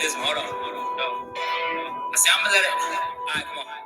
this one. Hold on. I say, I'm gonna let it. Alright, come on.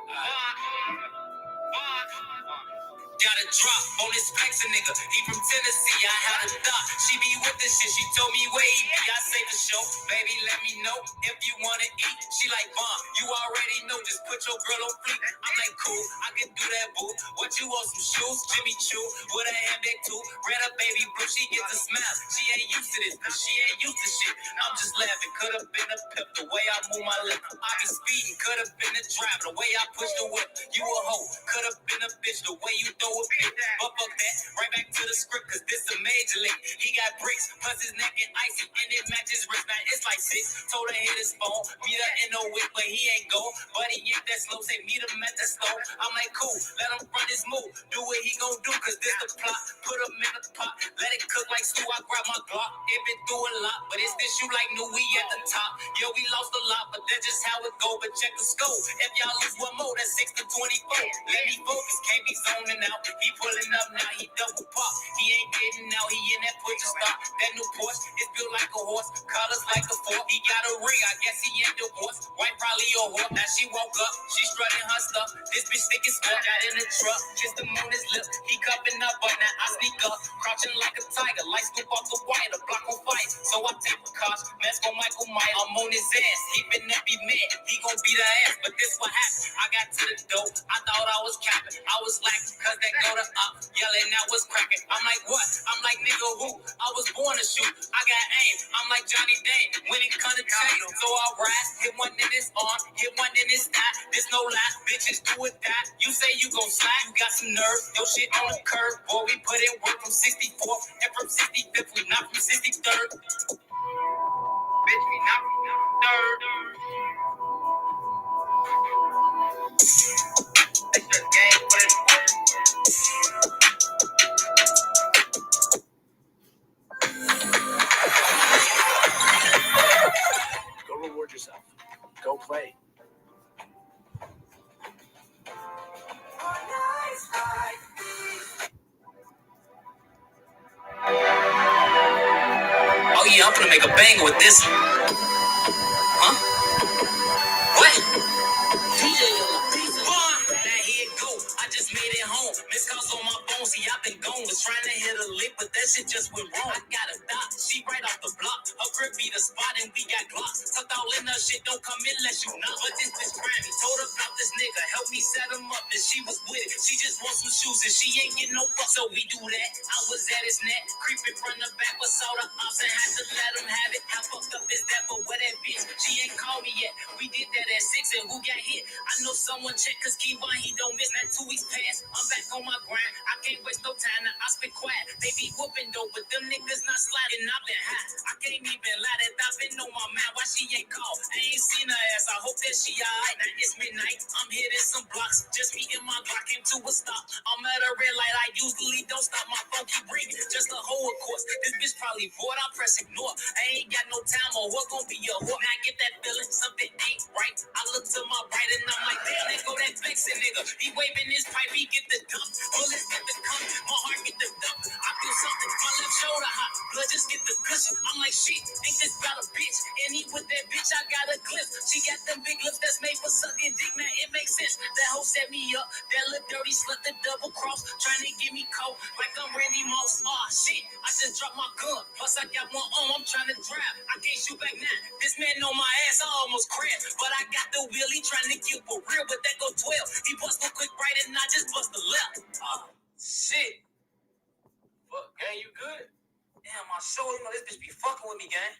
Gotta drop on this Texan nigga. He from Tennessee. I had a thought. She be with this shit. She told me where he be. I say for sure. Baby, let me know if you wanna eat. She like, Vaughn, you already know. Just put your girl on fleek. I'm like, cool. I can do that, boo. What you want? Some shoes? Jimmy Choo with a handbag too. Red up, baby blue. She gets a smile. She ain't used to this, but she ain't used to shit. I'm just laughing. Could have been a pimp the way I move my lip. I be speeding. Could have been a driver the way I push the whip. You a hoe. Could have been a bitch the way you throw a fit. But fuck that. Right back to the script, cause this a major league. He got bricks, plus his neck and icy, and it matches wrist. Now it's like 6. Told her hit his phone. Meet her in no whip, but he ain't go. But he ain't that slow. Say meet him at the store. I'm like, cool. Let him run his move. Do what he gon' do, cause this the plot. Put him in the pot. Let it cook like stew. I grab my Glock. It been through a lot, but it's this you like knew we at the top. Yo, we lost a lot, but that's just how it go. But check the scope. If y'all lose one more, that's 6 to 24. Let me focus. Can't be zoning out. He pulling up now. He double pop. He ain't getting out. He in that push stop. That new Porsche is built like a horse. Colors like a fork. He got a ring. I guess he ain't divorced. White probably a whore. Now she woke up. She strutting her stuff. This bitch thick as fuck. Got in the truck. Kissed him on his lip. He cupping up, but now I sneak up. Crouching like a tiger. Light scoop off the wire. The block on fire. So I take a coach. Mess for Michael Myers. I'm on his ass. He finna be mad. He gon' beat her ass. But this what happened. I got to the door. I thought I was capping. I was lacking. Cause they go to up. Yelling I was cracking. I'm like, what? I'm like, nigga, who? I was born to shoot. I got aim. I'm like Johnny Dane. When it come to change. So I ride. Hit one in his arm. Hit one in his thigh. This no lie. Bitches do it die. You say you gon' slide. You got some nerve. Your shit on the curve. Boy, we put in work from 64th. And from 65th. We not from 63rd. Bitch, we not from 3rd. It's the game. Put in work. Go reward yourself. Go play. Oh yeah, I'm gonna make a banger with this one. Huh? What? DJ, now here it go. I just made it home. Miss calls on my phone. See, I've been gone. Was trying to hit a lick, but that shit just went wrong. I got a dot. She right off the block. Her grip be the spot, and we got glocks. Tucked all in her shit. Don't come in unless you know. But this bitch Grammy told her about this nigga. Help me set him up, and she was with it. She just wants some shoes, and she ain't get no fuck. So we do that. I was at his neck, creeping from the back, but saw the ops and had to let him have it. How fucked up is that? But where that bitch? She ain't called me yet. We did that at 6, and who got hit? I know someone check, cause Kevon, he don't miss. That 2 weeks past, I'm back on my grind. I can't waste no time, now I spit quiet. They be whooping though, but them niggas not sliding. I've been high. I can't even lie that I've been on my mind. Why she ain't called? I ain't seen her ass. I hope that she alright. Now it's midnight. I'm hitting some blocks. Just me and my Glock came to a stop. I'm at a red light. I usually don't stop. My phone keep ringing. Just a hoe, of course. This bitch probably bored. I press ignore. I ain't got no time or what gon' be a whore. Now I get that feeling something ain't right. I look to my right and I'm like, damn, there go that vexing nigga. He waving his pipe. He get the dump. Bullets get the cum. My heart get the dump. I feel something. My left shoulder hot. Blood just get the cushion. I'm like, shit, ain't this about a bitch? And he with that bitch, I got a clip. She got them big lips that's made for sucking dick. Now it makes sense. That hoe set me up. That little dirty slut, the double cross. Trying to get me cold like I'm Randy Moss. Oh shit, I just dropped my gun. Plus I got one arm, I'm trying to drive. I can't shoot back now. This man on my ass, I almost crashed. But I got the wheel, he trying to kill for real. But that go 12. He bust a quick right and I just bust the left. Oh shit. Fuck, gang, you good? Damn, my shoulder, you know, this bitch be fucking with me, gang.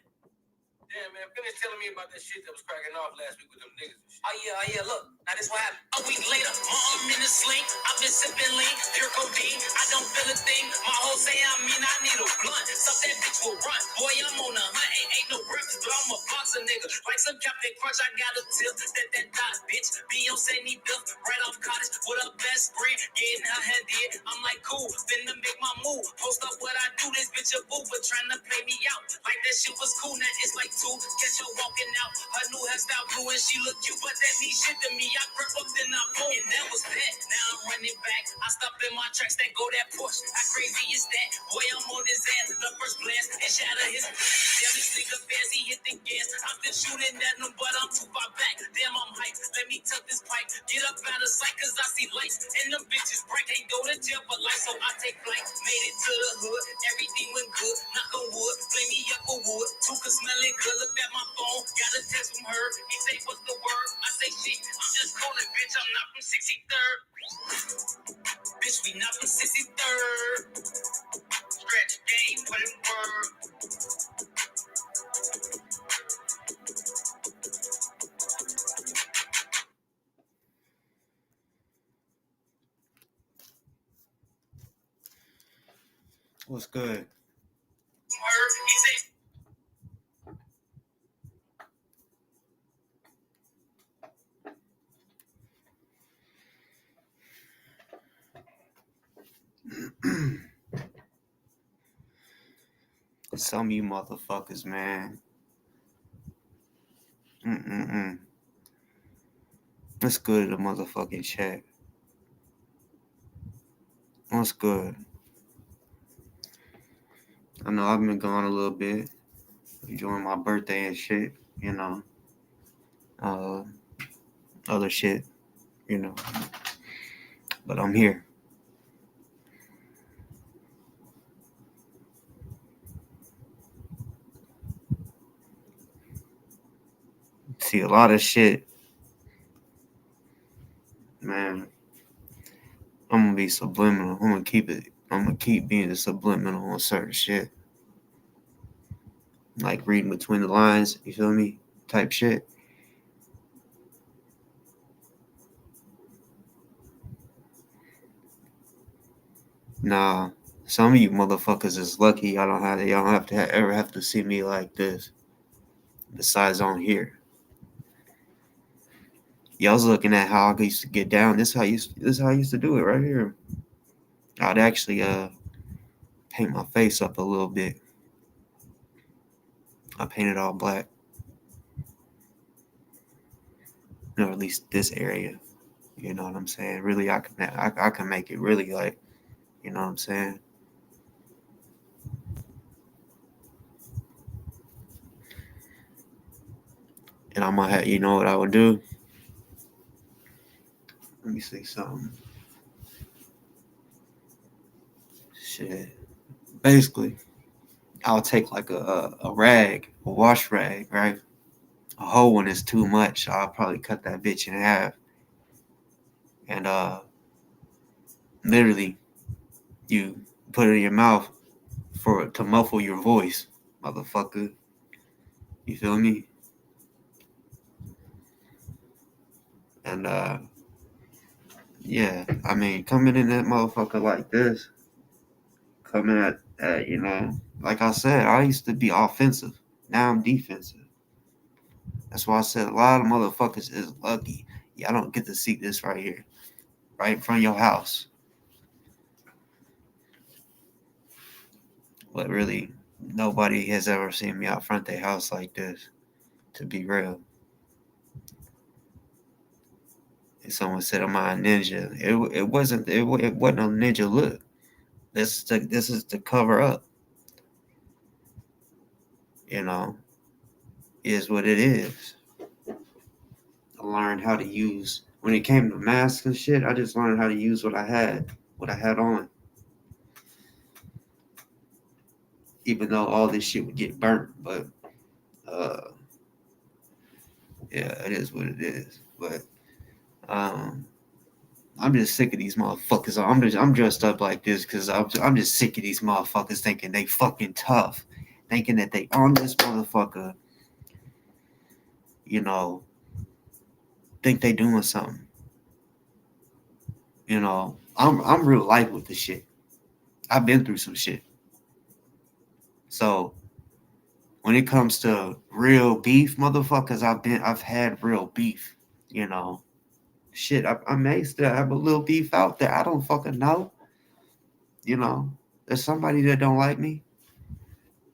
Damn, man, finish telling me about that shit that was cracking off last week with them niggas and shit. Oh yeah, look. Now this what happened. A week later, my arm in a sling. I've been sipping lean, pure codeine. I don't feel a thing. My whole say I need a blunt. Suck that bitch will run. Boy, I'm on a hunt. Ain't no breakfast, but I'm a boxer nigga. Like some Captain Crunch, I got a tip. That dot, bitch. Beyonce need built right off cottage with her best friend. Getting her head in. I'm like, cool. Finna make my move. Post up what I do. This bitch a boo, but trying to play me out. Like that shit was cool. Now it's like 2. Catch her walking out. Her new hairstyle blue and she look cute, but that means shit to me. I grip up, then I boom. And that was that. Now I'm running back. I stop in my tracks, that go that push. How crazy is that? Boy, I'm on his ass. The first blast, it shatter his. Damn, this nigga fast, he hit the gas. I'm still shooting at him, but I'm too far back. Damn, I'm hyped. Let me tuck this pipe. Get up out of sight, cause I see lights. And them bitches bright, can't go to jail for life, so I take flight. Made it to the hood, everything went good. Knock on wood, flame me up a wood. Two can smell it good. Look at my phone, got a text from her. He say, what's the word? I say, shit, I'm just calling, bitch. I'm not from 63rd. Bitch, we not from 63rd. Stretch game, put in word. What's good? Some of you motherfuckers, man. What's good, the motherfucking chat? What's good? I know I've been gone a little bit, enjoying my birthday and shit, you know. Other shit, you know. But I'm here. See a lot of shit. Man, I'm gonna be subliminal. I'm gonna keep being subliminal on certain shit. Like reading between the lines, you feel me? Type shit. Nah, some of you motherfuckers is lucky y'all don't have to ever have to see me like this. Besides on here. Y'all's looking at how I used to get down. This is how I used to do it right here. I'd actually paint my face up a little bit. I painted all black. Or at least this area. You know what I'm saying? Really, I can make it really like, you know what I'm saying? And I'm gonna have, you know what I would do? Let me see something. Shit. Basically, I'll take like a rag, a wash rag, right? A whole one is too much. So I'll probably cut that bitch in half. And literally, you put it in your mouth to muffle your voice, motherfucker. You feel me? And yeah, I mean, coming in that motherfucker like this, coming at you know, like I said, I used to be offensive. Now I'm defensive. That's why I said a lot of motherfuckers is lucky. Y'all don't get to see this right here, right in front of your house. But really, nobody has ever seen me out front their house like this, to be real. And someone said I'm a ninja. It wasn't a ninja look. This is to cover up. You know, is what it is. I learned how to use when it came to masks and shit. I just learned how to use what I had on. Even though all this shit would get burnt, but yeah, it is what it is. But I'm just sick of these motherfuckers. I'm dressed up like this because I'm just sick of these motherfuckers thinking they fucking tough, thinking that they on this motherfucker. You know, think they doing something. You know, I'm real light with the shit. I've been through some shit. So when it comes to real beef, motherfuckers, I've had real beef. You know, shit. I may still have a little beef out there. I don't fucking know. You know, there's somebody that don't like me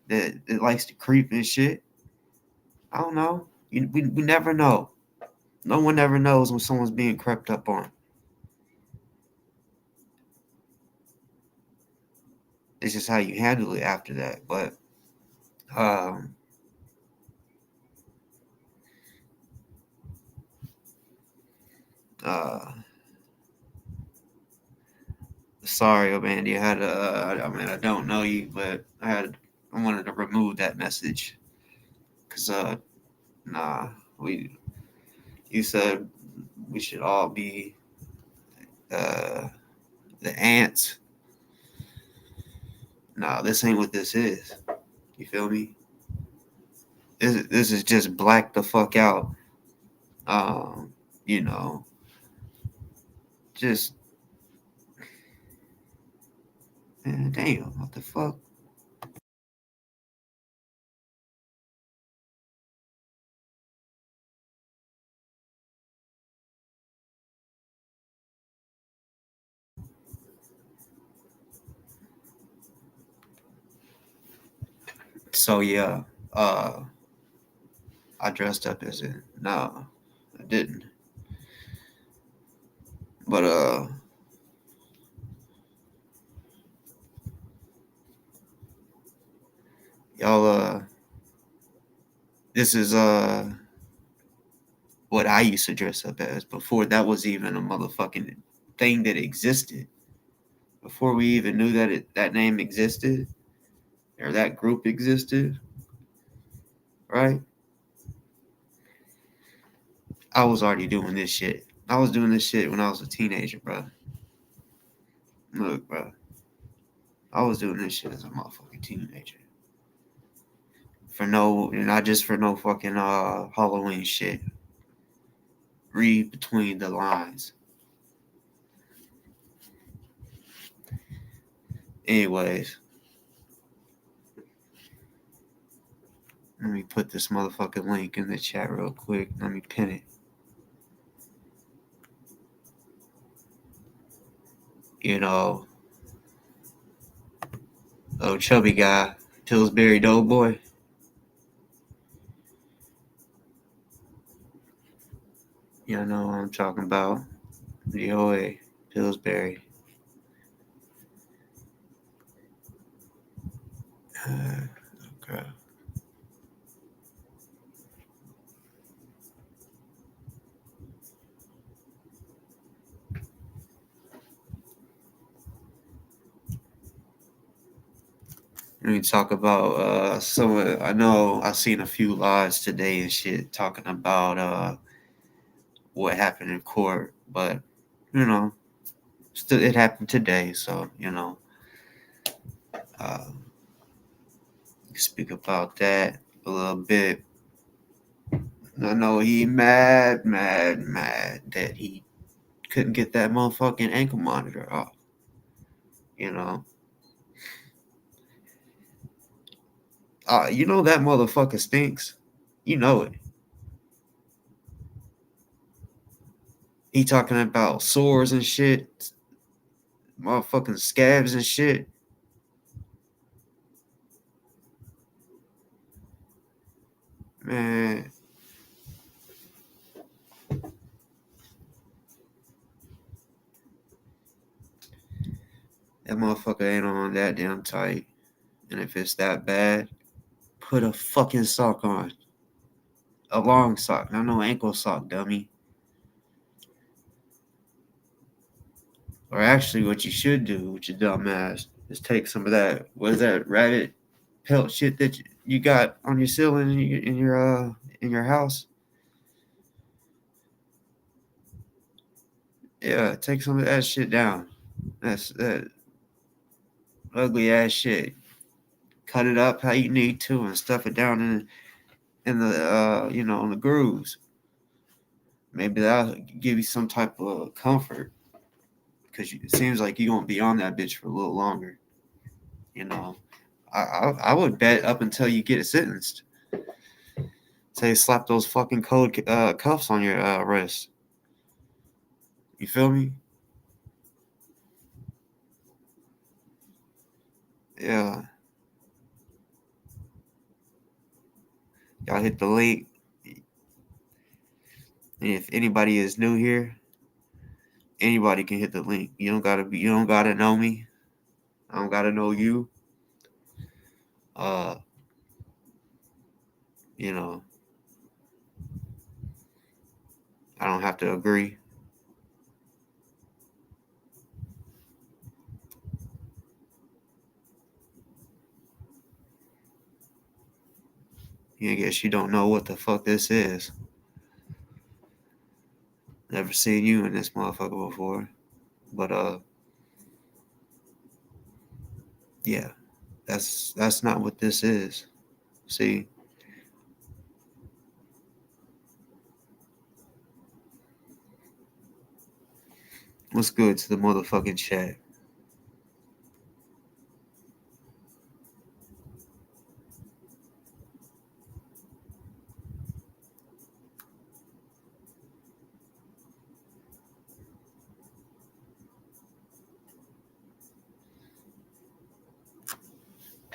that likes to creep and shit. I don't know. We never know. No one ever knows when someone's being crept up on. It's just how you handle it after that. But Sorry, Mandy. I had I don't know you, but I wanted to remove that message because nah, you said we should all be uh the ants. Nah, this ain't what this is. You feel me? This is just black the fuck out. Um, you know, just man, damn, what the fuck? So yeah, uh, I dressed up as it. No, I didn't. But y'all this is what I used to dress up as before that was even a motherfucking thing that existed. Before we even knew that that name existed or that group existed, right? I was already doing this shit. I was doing this shit when I was a teenager, bro. Look, bro. I was doing this shit as a motherfucking teenager. For no, not just for no fucking Halloween shit. Read between the lines. Anyways, let me put this motherfucking link in the chat real quick. Let me pin it. You know, oh chubby guy, Pillsbury Doughboy. You know what I'm talking about. DoA, Pillsbury. Okay. We talk about I know I seen a few lives today and shit talking about what happened in court, but you know, still it happened today, so you know, uh, speak about that a little bit. I know he mad that he couldn't get that motherfucking ankle monitor off. You know, you know that motherfucker stinks. You know it. He talking about sores and shit, motherfucking scabs and shit. Man, that motherfucker ain't on that damn tight. And if it's that bad, put a fucking sock on. A long sock, not no ankle sock, dummy. Or actually, what you should do with your dumb ass is take some of that, what is that, rabbit pelt shit that you got on your ceiling in your house. Yeah, take some of that shit down. That's that ugly ass shit. Cut it up how you need to and stuff it down in the you know, in the grooves. Maybe that'll give you some type of comfort because it seems like you're gonna be on that bitch for a little longer. You know, I would bet up until you get sentenced. Say slap those fucking cold cuffs on your wrist. You feel me? Yeah. Y'all hit the link. And if anybody is new here, anybody can hit the link. You don't gotta know me. I don't gotta know you. Uh, you know, I don't have to agree. I guess you don't know what the fuck this is. Never seen you in this motherfucker before. But yeah, that's not what this is. See? What's good to the motherfucking chat?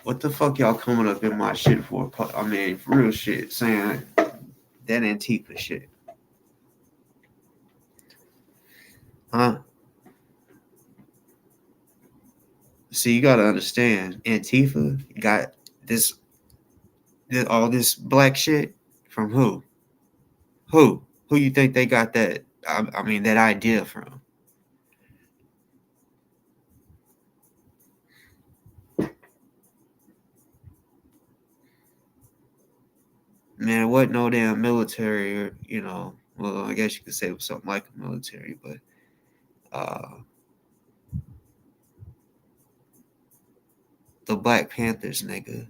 What the fuck y'all coming up in my shit for? I mean, for real shit, saying that Antifa shit. Huh? See, you gotta understand, Antifa got this, all this black shit from who? Who? Who you think they got that? I mean, that idea from? Man, it wasn't no damn military, or Well, I guess you could say it was something like a military, but the Black Panthers, nigga.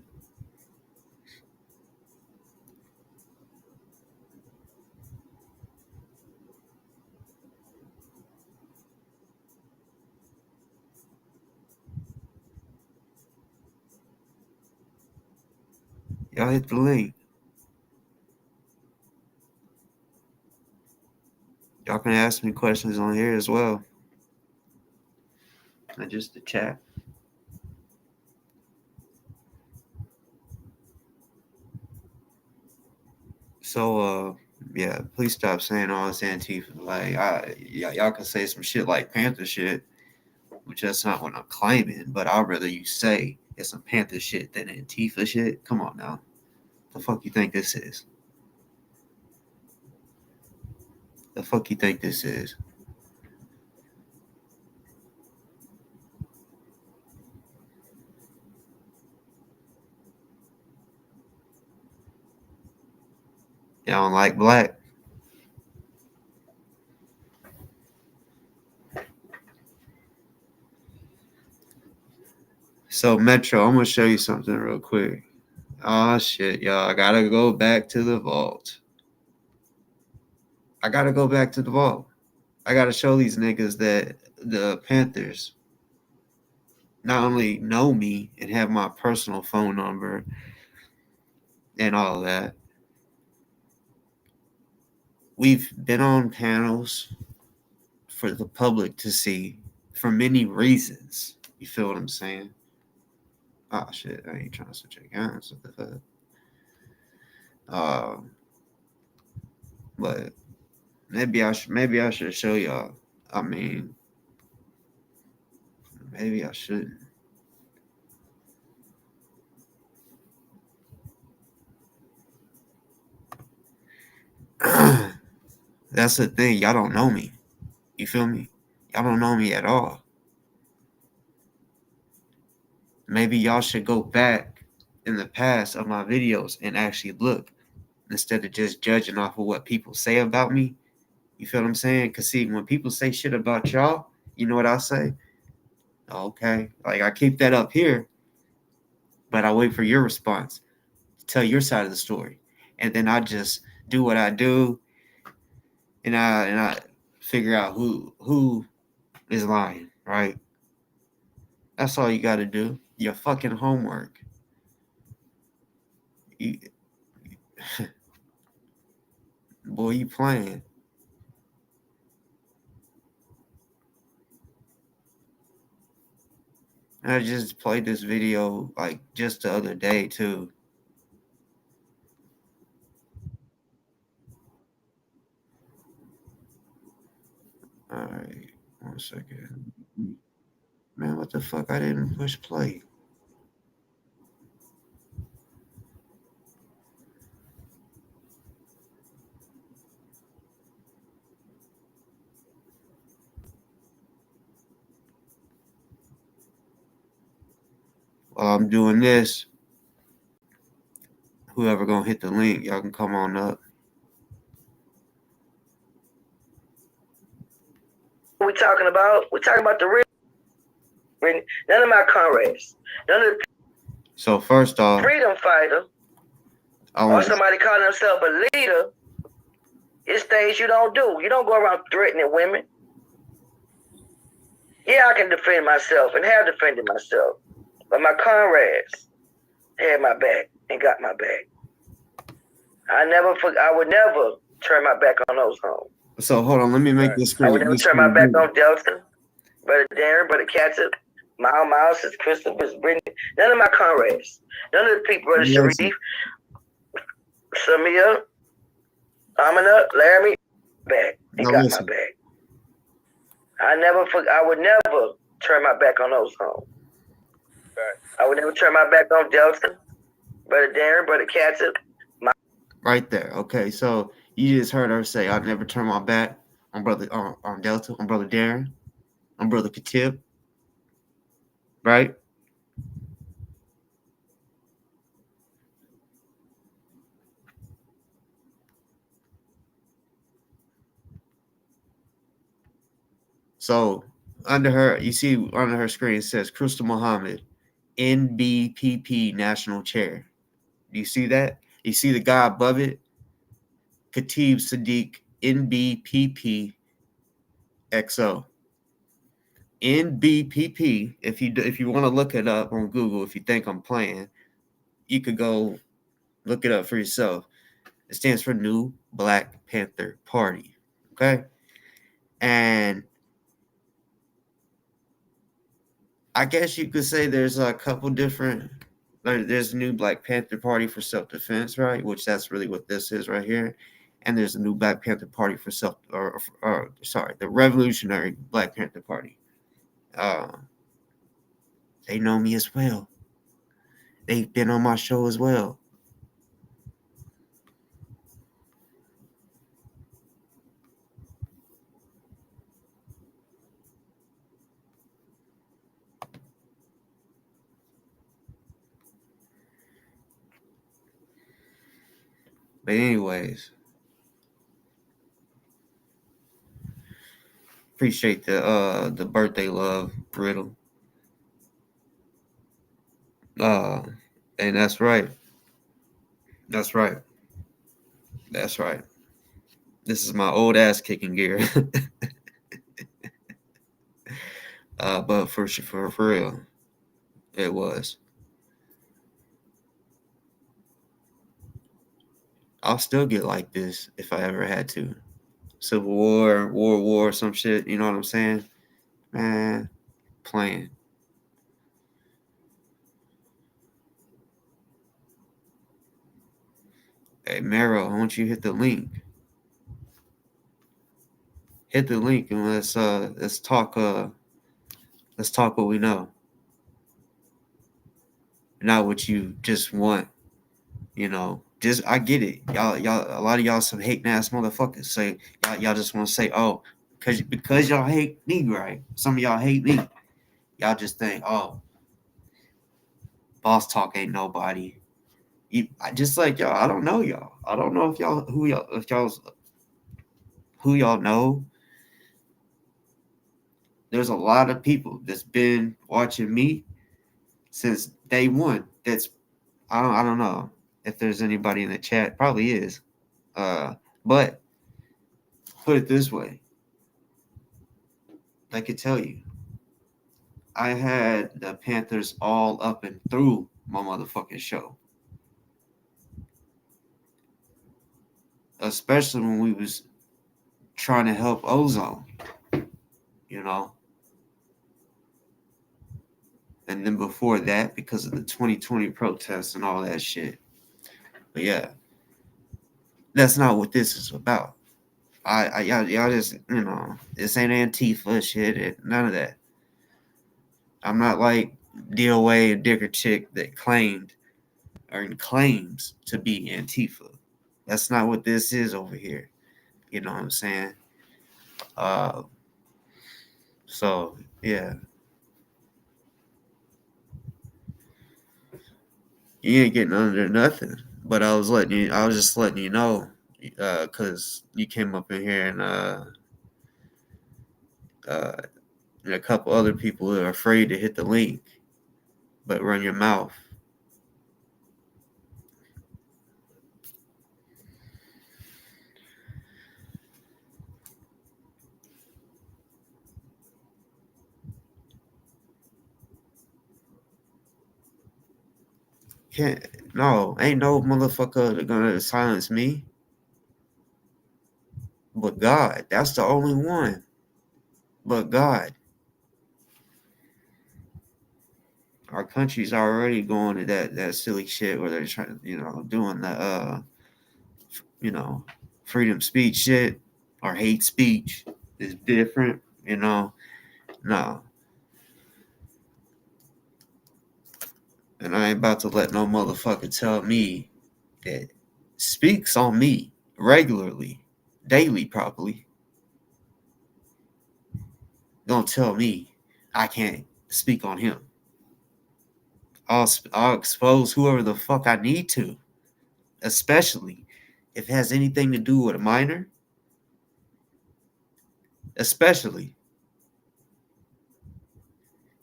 Y'all hit the link. Y'all can ask me questions on here as well. Not just the chat. So, yeah, please stop saying all this Antifa. Like, y'all can say some shit like Panther shit, which that's not what I'm claiming, but I'd rather you say it's some Panther shit than Antifa shit. Come on now. The fuck you think this is? The fuck you think this is? Y'all don't like black? So, Metro, I'm gonna show you something real quick. Oh shit, y'all. I gotta go back to the vault. I gotta go back to the vault. I gotta show these niggas that the Panthers not only know me and have my personal phone number and all that. We've been on panels for the public to see for many reasons. You feel what I'm saying? Oh shit, I ain't trying to switch accounts. What the fuck? But maybe I should show y'all. I mean, maybe I shouldn't. That's the thing. Y'all don't know me. You feel me? Y'all don't know me at all. Maybe y'all should go back in the past of my videos and actually look instead of just judging off of what people say about me. You feel what I'm saying? Because, see, when people say shit about y'all, you know what I say? Okay. Like, I keep that up here, but I wait for your response to tell your side of the story. And then I just do what I do, and I figure out who is lying, right? That's all you got to do. Your fucking homework. You, boy, you playing. I just played this video like just the other day too. All right, 1 second. Man, what the fuck? I didn't push play. While I'm doing this, Whoever gonna hit the link, y'all can come on up. We're talking about the real. None of my comrades, none of the So first off, freedom fighter or somebody calling themselves a leader, it's things you don't do. You don't go around threatening women. Yeah, I can defend myself and have defended myself, but my comrades had my back and got my back. I would never turn my back on those homes. So hold on, let me make this screen. I would never turn my back on Delta, Brother Darren, Brother Catsup, Miles, Christopher, Brittany. None of my comrades, none of the people, Brother Sharif, Samia, Amina, Laramie, back. He got my back. I would never turn my back on those homes. I would never turn my back on Delta, Brother Darren, Brother Catsup. Right there. Okay, so you just heard her say, "I'd never turn my back on on Delta, on Brother Darren, on Brother Katib." Right? So under her, you see under her screen it says Crystal Muhammad, NBPP National Chair. Do you see that? You see the guy above it? Khatib Sadiq, NBPP XO. NBPP, if you want to look it up on Google, if you think I'm playing, you could go look it up for yourself. It stands for New Black Panther Party. Okay? And I guess you could say there's a couple different, there's a New Black Panther Party for self-defense, right? Which that's really what this is right here. And there's a New Black Panther Party for the Revolutionary Black Panther Party. They know me as well. They've been on my show as well. But anyways, appreciate the birthday love, Riddle. And that's right. That's right. That's right. This is my old ass kicking gear. But for real, it was. I'll still get like this if I ever had to. Civil War, some shit. You know what I'm saying? Man, playing. Hey, Mero, why don't you hit the link? Hit the link and let's talk what we know. Not what you just want. You know, just I get it. Y'all, a lot of y'all some hating ass motherfuckers. Say y'all just want to say, oh, because y'all hate me, right? Some of y'all hate me. Y'all just think, oh, boss talk ain't nobody. I just like y'all. I don't know y'all. I don't know if y'all who y'all know. There's a lot of people that's been watching me since day one. I don't know if there's anybody in the chat. Probably is. But put it this way. I could tell you. I had the Panthers all up and through my motherfucking show. Especially when we was trying to help Ozone. You know? And then before that, because of the 2020 protests and all that shit. But yeah. That's not what this is about. Y'all just, this ain't Antifa shit, none of that. I'm not like DOA and Dicker Chick that claims to be Antifa. That's not what this is over here. You know what I'm saying? So yeah. You ain't getting under nothing. But I was just letting you know, because you came up in here uh, and a couple other people who are afraid to hit the link, but run your mouth. Can't no, ain't no motherfucker gonna silence me, but God. That's the only one. But God, our country's already going to that silly shit where they're trying, doing the you know, freedom speech shit or hate speech is different. No, and I ain't about to let no motherfucker tell me that speaks on me regularly, daily, probably. Don't tell me I can't speak on him. I'll expose whoever the fuck I need to, especially if it has anything to do with a minor. Especially,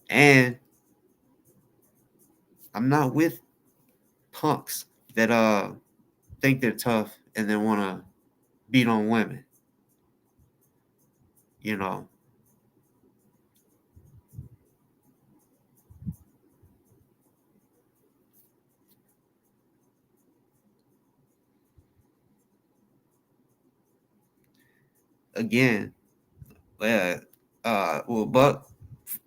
and I'm not with punks that think they're tough and then want to beat on women. You know, again, yeah. But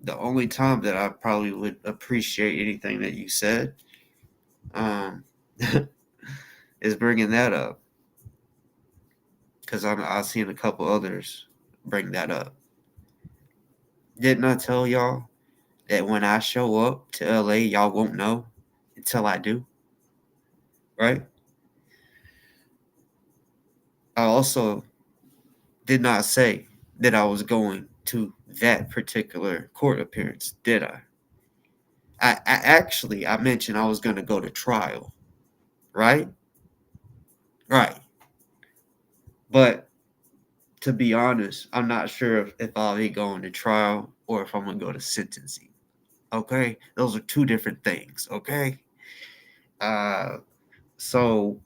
the only time that I probably would appreciate anything that you said, um, is bringing that up because I've seen a couple others bring that up. Didn't I tell y'all that when I show up to LA, y'all won't know until I do, right? I also did not say that I was going to that particular court appearance, did I? I mentioned I was going to go to trial, right? Right. But to be honest, I'm not sure if I'll be going to trial or if I'm going to go to sentencing. Okay? Those are two different things, okay? Uh, so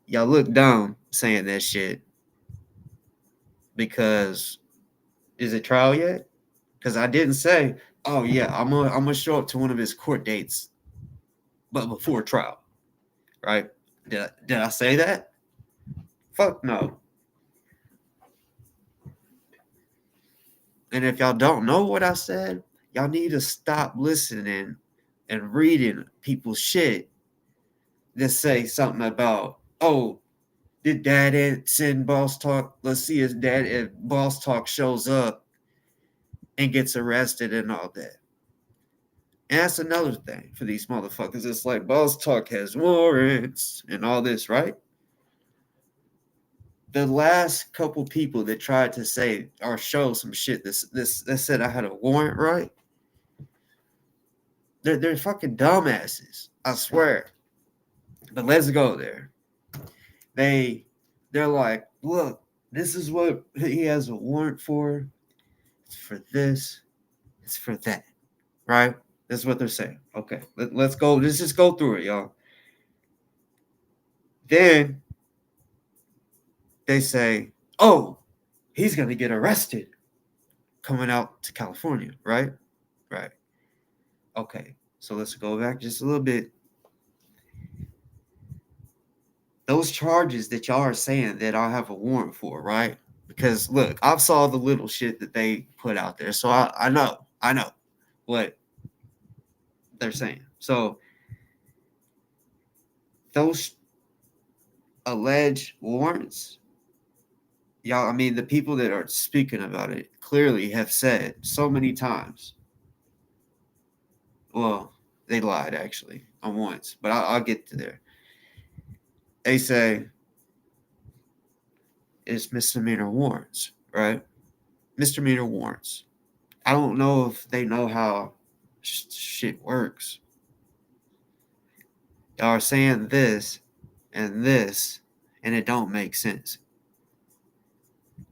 y'all look dumb saying that shit because is it trial yet? Because I didn't say, oh yeah, I'm gonna show up to one of his court dates, but before trial, right? Did I say that? Fuck no. And if y'all don't know what I said, y'all need to stop listening and reading people's shit that say something about, oh, did dad send Boss Talk? Let's see his dad if Boss Talk shows up and gets arrested and all that. And that's another thing for these motherfuckers. It's like Boss Talk has warrants and all this, right? The last couple people that tried to say or show some shit that said I had a warrant, right? They're fucking dumbasses. I swear. But let's go there. They're like, look, this is what he has a warrant for. It's for this. It's for that. Right? That's what they're saying. Okay. Let's go. Let's just go through it, y'all. Then they say, oh, he's gonna get arrested coming out to California, right? Right. Okay. So let's go back just a little bit. Those charges that y'all are saying that I have a warrant for, right? Because look, I've saw the little shit that they put out there, so I know what they're saying. So those alleged warrants, y'all, I mean, the people that are speaking about it clearly have said so many times. Well, they lied actually on once, but I'll get to there. They say it's misdemeanor warrants, right? Misdemeanor warrants. I don't know if they know how shit works. Y'all are saying this and this, and it don't make sense.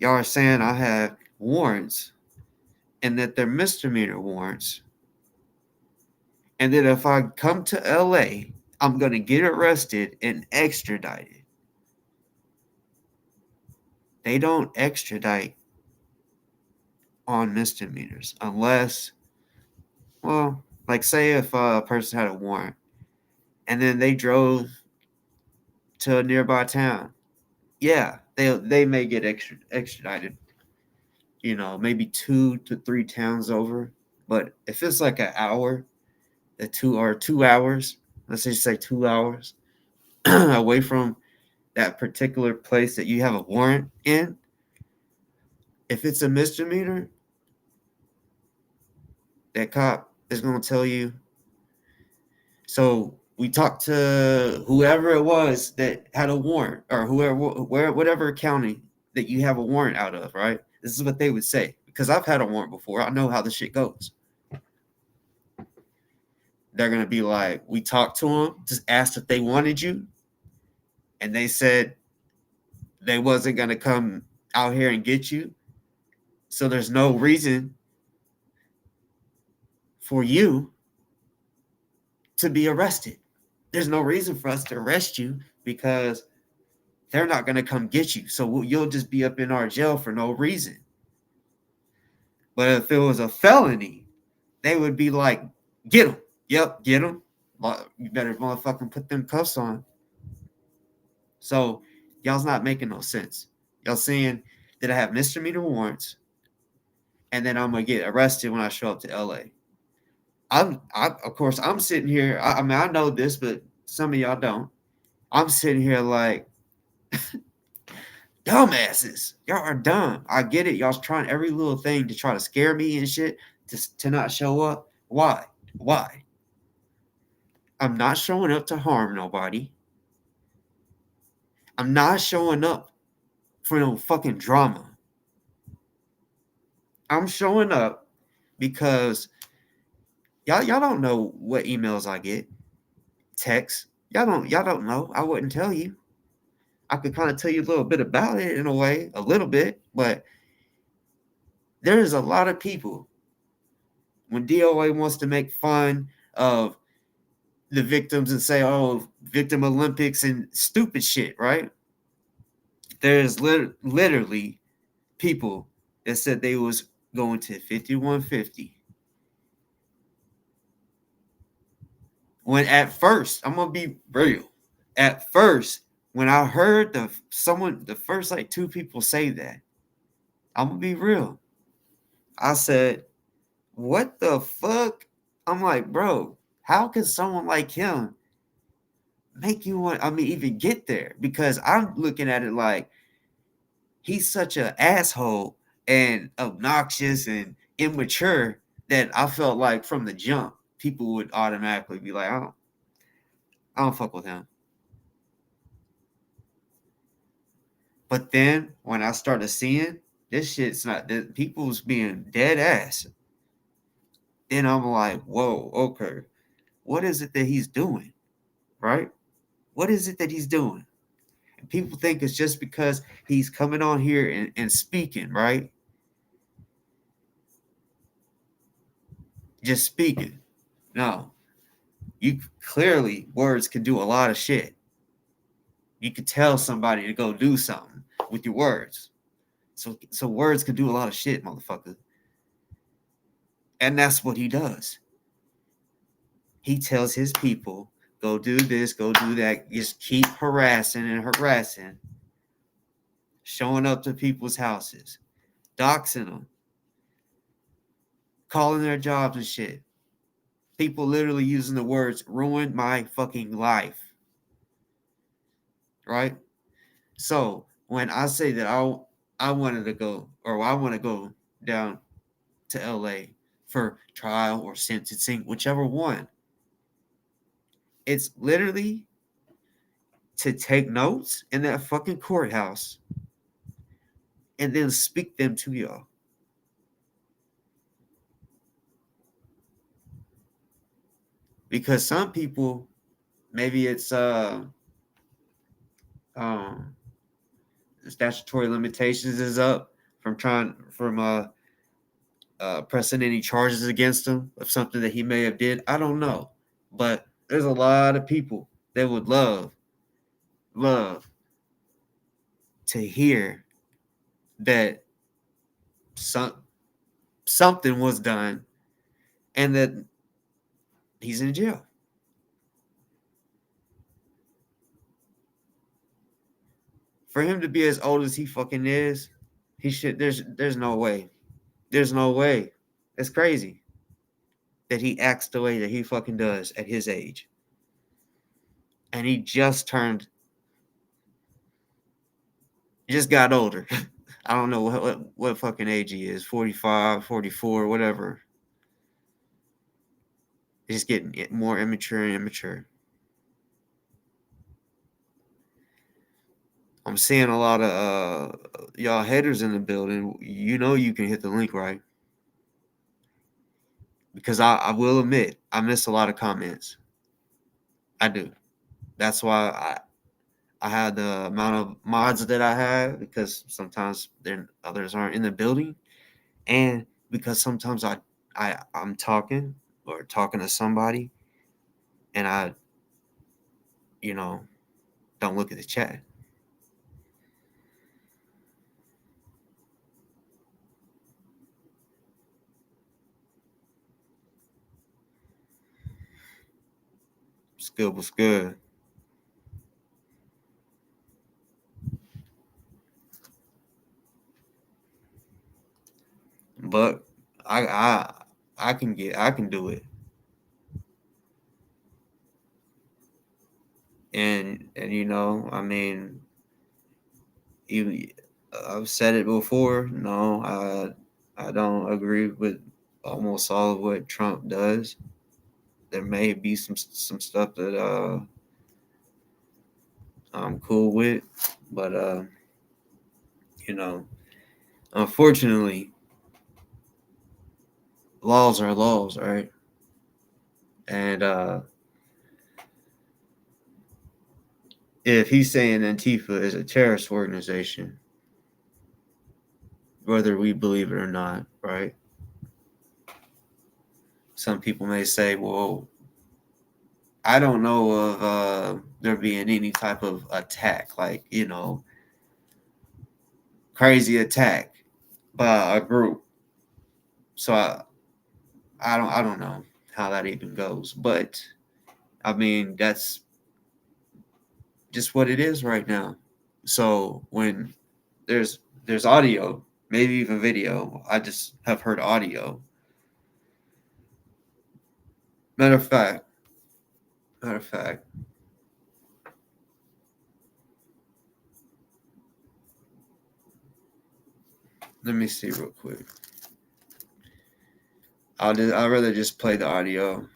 Y'all are saying I have warrants and that they're misdemeanor warrants, and that if I come to LA, I'm going to get arrested and extradited. They don't extradite on misdemeanors unless, well, like say if a person had a warrant and then they drove to a nearby town, yeah, they may get extradited. You know, maybe 2 to 3 towns over. But if it's like an hour, the 2 hours, let's just say 2 hours away from that particular place that you have a warrant in, if it's a misdemeanor, that cop is going to tell you. So we talked to whoever it was that had a warrant, or whatever county that you have a warrant out of, right? This is what they would say, because I've had a warrant before. I know how the shit goes. They're going to be like, we talked to them, just asked if they wanted you, and they said they wasn't going to come out here and get you. So there's no reason for you to be arrested. There's no reason for us to arrest you because they're not going to come get you. So you'll just be up in our jail for no reason. But if it was a felony, they would be like, get him. Yep, get him. You better motherfucking put them cuffs on. So y'all's not making no sense. Y'all saying that I have misdemeanor warrants and then I'm going to get arrested when I show up to LA. Of course, I'm sitting here. I mean, I know this, but some of y'all don't. I'm sitting here like, dumbasses. Y'all are dumb. I get it. Y'all's trying every little thing to try to scare me and shit to not show up. Why? Why? I'm not showing up to harm nobody. I'm not showing up for no fucking drama. I'm showing up because y'all don't know what emails I get, texts. Y'all don't know. I wouldn't tell you. I could kind of tell you a little bit about it in a way, a little bit, but there's a lot of people when DOA wants to make fun of the victims and say, oh, victim Olympics and stupid shit, right? There's literally people that said they was going to 5150. When at first, I'm gonna be real. At first, when I heard the first like 2 people say that, I'm gonna be real. I said, what the fuck? I'm like, bro, how can someone like him make you want, even get there? Because I'm looking at it like he's such an asshole and obnoxious and immature that I felt like from the jump, people would automatically be like, I don't fuck with him. But then when I started seeing this shit's not, that people's being dead ass, then I'm like, whoa, okay, what is it that he's doing? Right? What is it that he's doing? And people think it's just because he's coming on here and speaking, right? Just speaking. No. You clearly, words can do a lot of shit. You could tell somebody to go do something with your words. So words can do a lot of shit, motherfucker. And that's what he does. He tells his people, go do this, go do that. Just keep harassing and harassing. Showing up to people's houses. Doxing them. Calling their jobs and shit. People literally using the words, ruined my fucking life. Right? So when I say that I wanted to go, or I want to go down to LA for trial or sentencing, whichever one, it's literally to take notes in that fucking courthouse and then speak them to y'all. Because some people maybe it's um statutory limitations is up from pressing any charges against him of something that he may have did. I don't know, but there's a lot of people that would love to hear that some something was done and that he's in jail. For him to be as old as he fucking is, he should. There's no way. There's no way. It's crazy that he acts the way that he fucking does at his age, and he just got older. I don't know what fucking age he is, 45, 44, whatever. He's just getting more immature and immature. I'm seeing a lot of y'all haters in the building. You know you can hit the link, right? Because I will admit I miss a lot of comments. I do. That's why I had the amount of mods that I have because sometimes there others aren't in the building, and because sometimes I'm talking or talking to somebody, and I you know don't look at the chat. It's good was good, but I I I can do it, and I mean even I've said it before. No, I don't agree with almost all of what Trump does. There may be some stuff that I'm cool with, but you know, unfortunately, laws are laws, right? And if he's saying Antifa is a terrorist organization, whether we believe it or not, right? Some people may say, well, I don't know of there being any type of attack, like, crazy attack by a group. So I don't know how that even goes. But I mean, that's just what it is right now. So when there's audio, maybe even video, I just have heard audio. Matter of fact, matter of fact, let me see real quick. I'd rather just play the audio,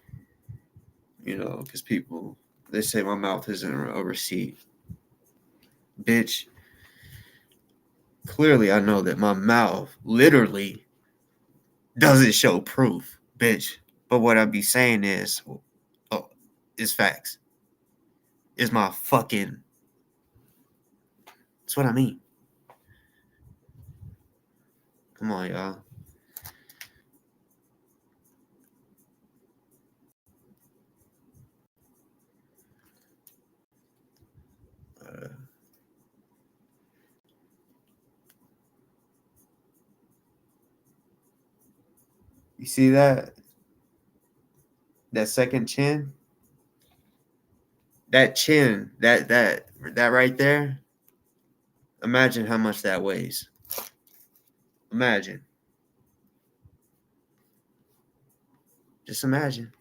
because people they say my mouth isn't a receipt. Bitch, clearly I know that my mouth literally doesn't show proof, bitch. But what I be saying oh, is facts. Is my fucking. That's what I mean. Come on, y'all. Uh, you see that? That second chin? That chin, that right there. Imagine how much that weighs. Imagine. Just imagine.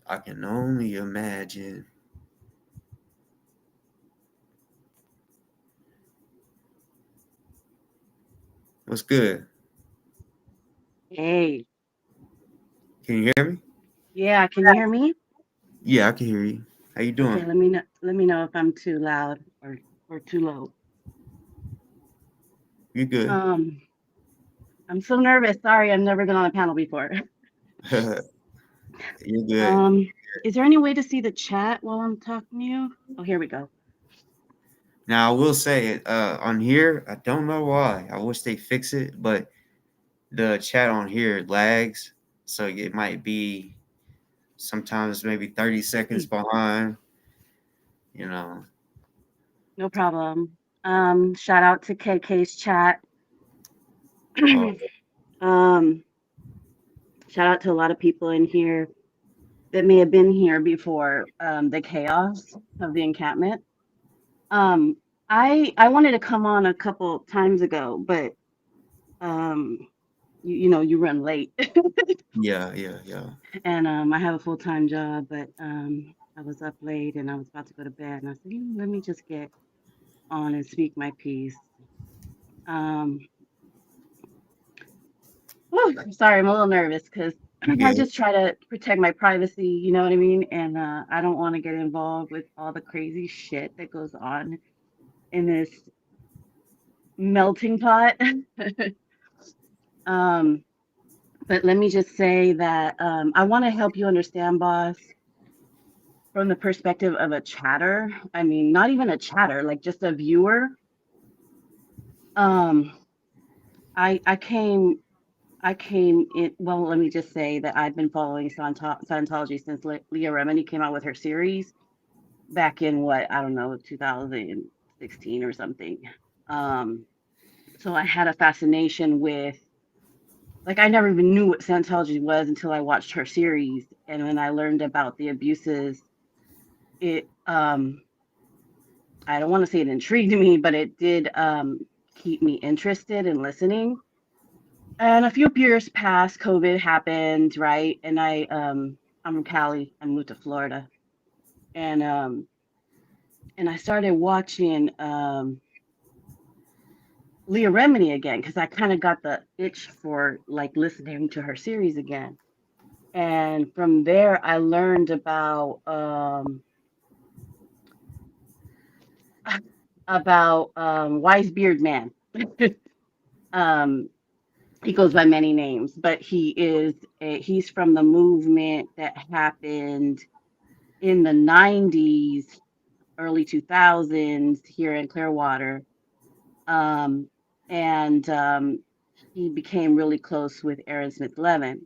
I can only imagine. What's good? Hey, Can you hear me? yeah, can you hear me? Yeah, I can hear you. How you Okay, doing? let me know if I'm too loud or too low. You good? I'm so nervous. Sorry, I've never been on a panel before. You're good. Um, is there any way to see the chat while I'm talking to you? Oh, here we go. Now I will say it on here. I don't know why. I wish they fix it, but the chat on here lags, so it might be sometimes maybe 30 seconds behind. You know. No problem. Shout out to KK's chat. Oh um, Shout out to a lot of people in here that may have been here before the chaos of the encampment. Um, I wanted to come on a couple times ago, but um, you know you run late, yeah, yeah, yeah. and I have a full-time job, but I was up late and I was about to go to bed, and I said, let me just get on and speak my piece. Um, Sorry, I'm a little nervous because You I good? just try to protect my privacy, you know what I mean? And I don't want to get involved with all the crazy shit that goes on in this melting pot. um, but let me just say that I want to help you understand, boss, from the perspective of a chatter. I mean, not even a chatter, like just a viewer. Um, I came in. Well, let me just say that I've been following Scientology since Leah Remini came out with her series back in what, I don't know, 2016 or something. Um, so I had a fascination with, like, I never even knew what Scientology was until I watched her series, and when I learned about the abuses, it I don't want to say it intrigued me, but it did keep me interested in listening. And a few years passed, COVID happened, right? And I'm from Cali. I moved to Florida, and I started watching Leah Remini again because I kind of got the itch for like listening to her series again. And from there, I learned about Wise Beard Man. um, he goes by many names, but he's from the movement that happened in the 90s, early 2000s here in Clearwater. Um, and he became really close with Aaron Smith Levin.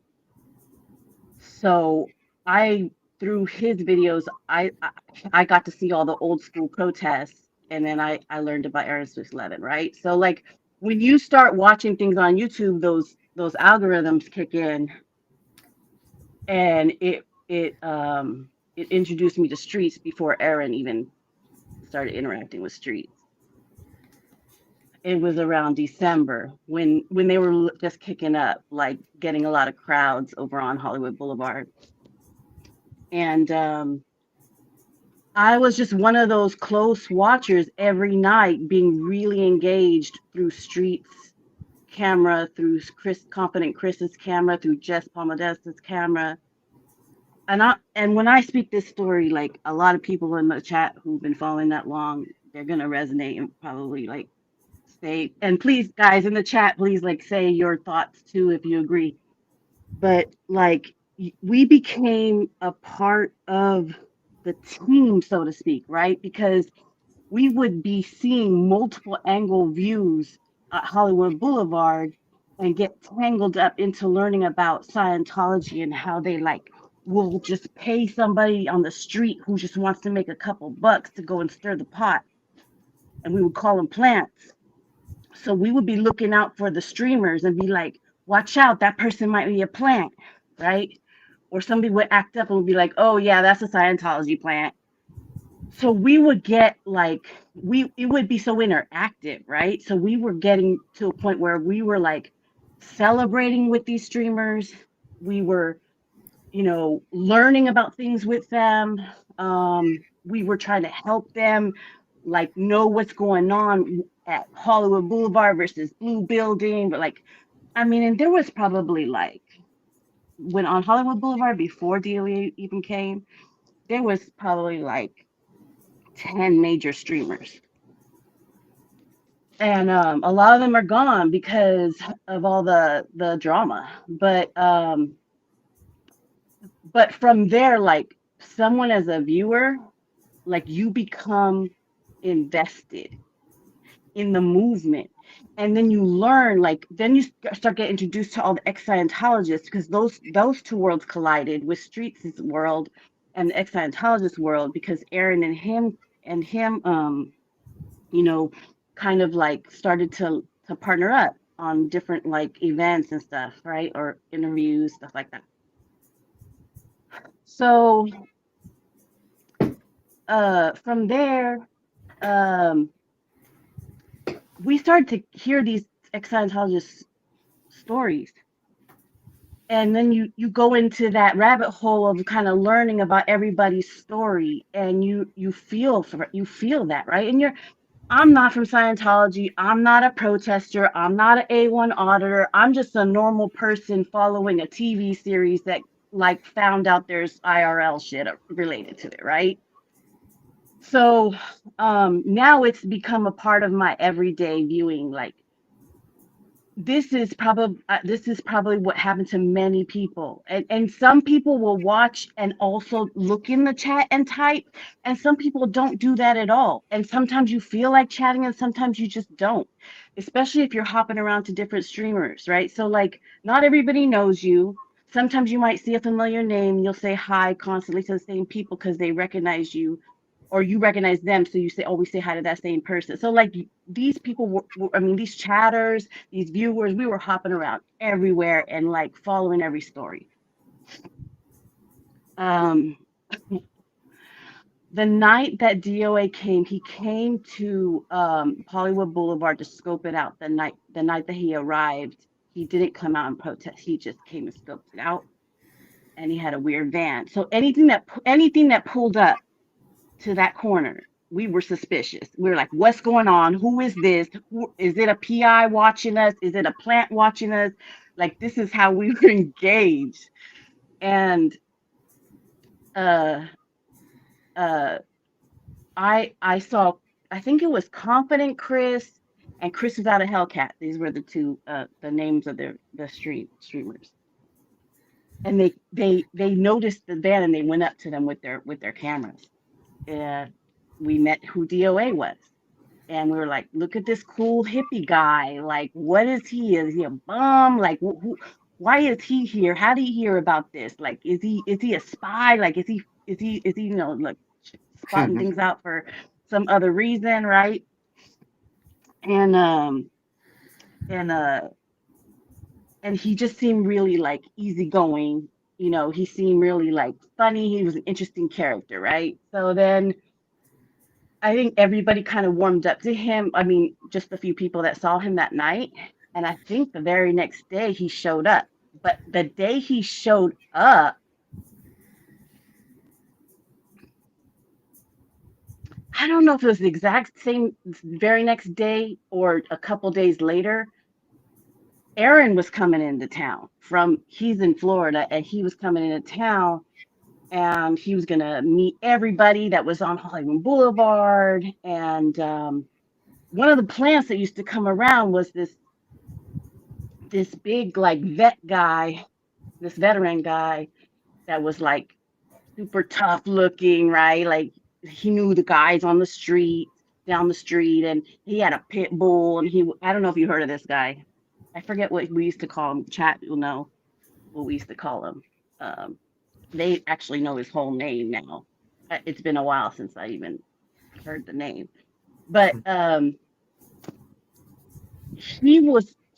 So I, through his videos, I got to see all the old school protests, and then I learned about Aaron Smith Levin, right? So like when you start watching things on YouTube, those algorithms kick in, and it introduced me to Streets before Aaron even started interacting with Streets. It was around December when they were just kicking up, like getting a lot of crowds over on Hollywood Boulevard. And I was just one of those close watchers every night, being really engaged through Streets camera, through Confident Chris's camera, through Jess Palmadesa's camera. And when I speak this story, like a lot of people in the chat who've been following that long, they're gonna resonate and probably like say, and please guys in the chat, please like say your thoughts too if you agree. But like we became a part of the team, so to speak, right? Because we would be seeing multiple angle views at Hollywood Boulevard and get tangled up into learning about Scientology and how they like will just pay somebody on the street who just wants to make a couple bucks to go and stir the pot. And we would call them plants. So we would be looking out for the streamers and be like, watch out, that person might be a plant, right? Or somebody would act up and would be like, oh yeah, that's a Scientology plant. So we would get like it would be so interactive, right? So we were getting to a point where we were like celebrating with these streamers. We were, learning about things with them. We were trying to help them like know what's going on at Hollywood Boulevard versus Blue Building. But like, I mean, and there was probably like when on Hollywood Boulevard before DOA even came, there was probably like 10 major streamers. And a lot of them are gone because of all the drama. But But from there, like someone as a viewer, like you become invested in the movement. And then you learn, like, then you start getting introduced to all the ex-Scientologists, because those two worlds collided with Streets' world and the ex-Scientologist world, because Aaron and him, you know, kind of like started to partner up on different like events and stuff, right? Or interviews, stuff like that. So from there, um we started to hear these ex-Scientologist stories, and then you go into that rabbit hole of kind of learning about everybody's story, and you feel that, right? And I'm not from Scientology, I'm not a protester, I'm not an A1 auditor, I'm just a normal person following a TV series that like found out there's IRL shit related to it, right? So now it's become a part of my everyday viewing. Like this is probably what happened to many people, and some people will watch and also look in the chat and type, and some people don't do that at all, and sometimes you feel like chatting and sometimes you just don't, especially if you're hopping around to different streamers, right? So like not everybody knows you. Sometimes you might see a familiar name, you'll say hi constantly to the same people because they recognize you, or you recognize them, so you say, oh, we say hi to that same person. So like these people I mean, these chatters, these viewers, we were hopping around everywhere and like following every story. um the night that DOA came, he came to Hollywood Boulevard to scope it out. The night that he arrived, he didn't come out and protest, he just came and scoped it out, and he had a weird van. So anything that pulled up to that corner, we were suspicious. We were like, what's going on? Who is this? Is it a PI watching us? Is it a plant watching us? Like, this is how we were engaged. And uh uh I saw, I think it was Confident Chris and Chris Without a Hellcat. These were the two the names of the streamers. And they noticed the van and they went up to them with their cameras. And we met who DOA was. And we were like, look at this cool hippie guy. Like, what is he? Is he a bum? Like, why is he here? How did he hear about this? Like, is he a spy? Like, is he like spotting things out for some other reason, right? And and uh and he just seemed really like easygoing. He seemed really like funny. He was an interesting character, right? So then I think everybody kind of warmed up to him. I mean, just a few people that saw him that night. And I think the very next day he showed up. But the day he showed up, I don't know if it was the exact same very next day or a couple days later. Aaron was coming into town he's in Florida, and he was coming into town, and he was going to meet everybody that was on Hollywood Boulevard. And one of the plants that used to come around was this big like this veteran guy that was like super tough looking, right? Like he knew the guys on the street, down the street, and he had a pit bull. And I don't know if you heard of this guy. I forget what we used to call him. Chat will know what we used to call him. Um, they actually know his whole name now. It's been a while since I even heard the name, but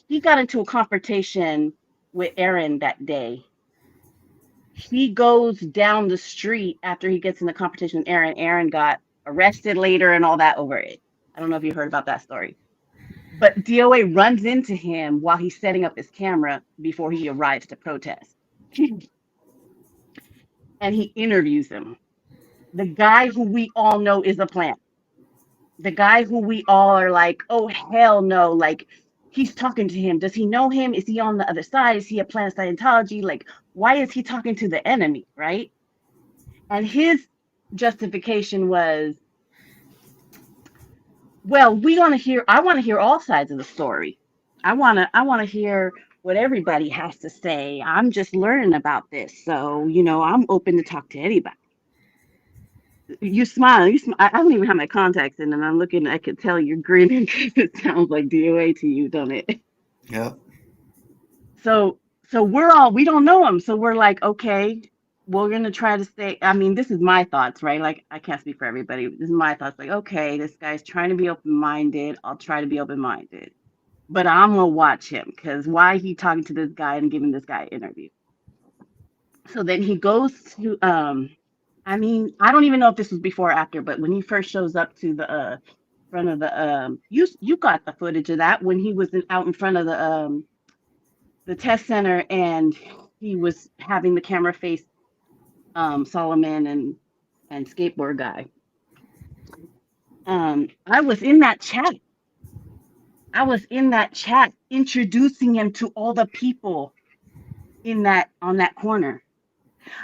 he got into a confrontation with Aaron that day. He goes down the street after he gets in the competition with Aaron. Aaron got arrested later and all that over it. I don't know if you heard about that story. But DOA runs into him while he's setting up his camera before he arrives to protest. And he interviews him. The guy who we all know is a plant. The guy who we all are like, oh, hell no. Like, he's talking to him. Does he know him? Is he on the other side? Is he a plant Scientology? Like, why is he talking to the enemy, right? And his justification was, well, I want to hear all sides of the story. I want to hear what everybody has to say. I'm just learning about this. So, I'm open to talk to anybody. You smile. I don't even have my contacts in, and I'm looking. I could tell you're grinning because it sounds like DOA to you, don't it? Yep. So we don't know him. So we're like, okay, we're gonna try to stay. I mean, this is my thoughts, right? Like, I can't speak for everybody. This is my thoughts. Like, okay, this guy's trying to be open minded. I'll try to be open minded, but I'm gonna watch him because why he talking to this guy and giving this guy an interview? So then he goes to I mean, I don't even know if this was before or after, but when he first shows up to the front of the you got the footage of that when he was out in front of the test center and he was having the camera face Solomon and skateboard guy. I was in that chat. I was in that chat introducing him to all the people in that on that corner.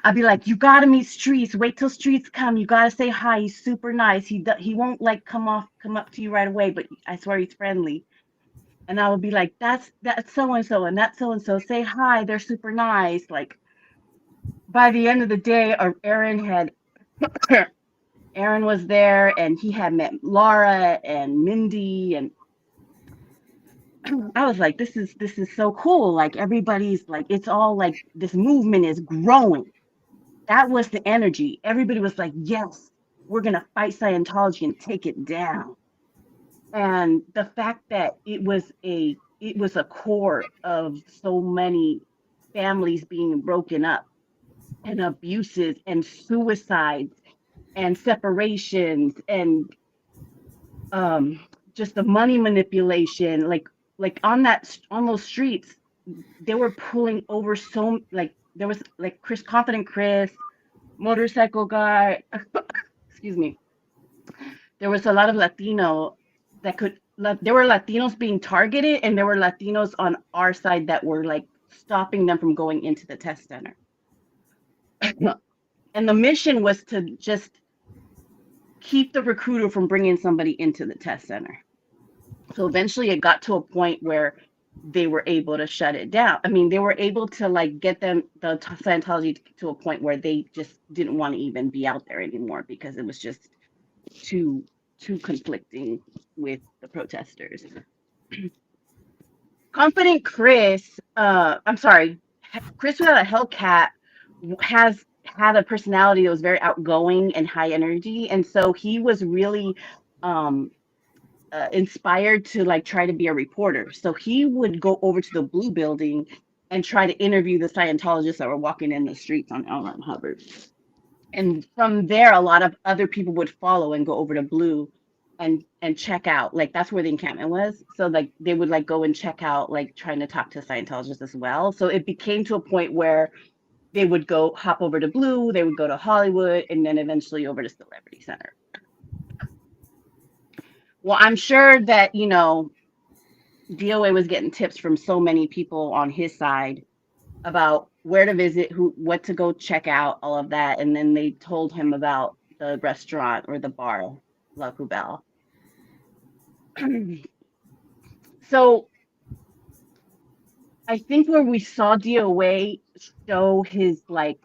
I'd be like, you gotta meet Streets. Wait till Streets come. You gotta say hi. He's super nice. He won't like come up to you right away, but I swear he's friendly. And I would be like, that's so and so, and that's so and so. Say hi. They're super nice. Like by the end of the day, Aaron was there, and he had met Laura and Mindy, and I was like, this is so cool. Like everybody's like, it's all like this movement is growing. That was the energy. Everybody was like, yes, we're going to fight Scientology and take it down. And the fact that it was a core of so many families being broken up and abuses and suicides and separations and um just the money manipulation, like on those streets they were pulling over, so like there was like Confident Chris, motorcycle guy. Excuse me. There was a lot of Latino that could. There were Latinos being targeted, and there were Latinos on our side that were like stopping them from going into the test center. And the mission was to just keep the recruiter from bringing somebody into the test center. So eventually, it got to a point where they were able to shut it down. I mean, they were able to like get the Scientology to a point where they just didn't want to even be out there anymore because it was just too too conflicting with the protesters. Confident Chris, I'm sorry, Chris without a Hellcat has had a personality that was very outgoing and high energy, and so he was really um inspired to like try to be a reporter. So he would go over to the Blue Building and try to interview the Scientologists that were walking in the streets on L. Ron Hubbard. And from there, a lot of other people would follow and go over to Blue and check out. Like that's where the encampment was. So like they would like go and check out, like trying to talk to Scientologists as well. So it became to a point where they would go hop over to Blue, they would go to Hollywood, and then eventually over to Celebrity Center. Well, I'm sure that, DOA was getting tips from so many people on his side about where to visit, what to go check out, all of that. And then they told him about the restaurant or the bar, La Poubelle. So I think where we saw DOA show his like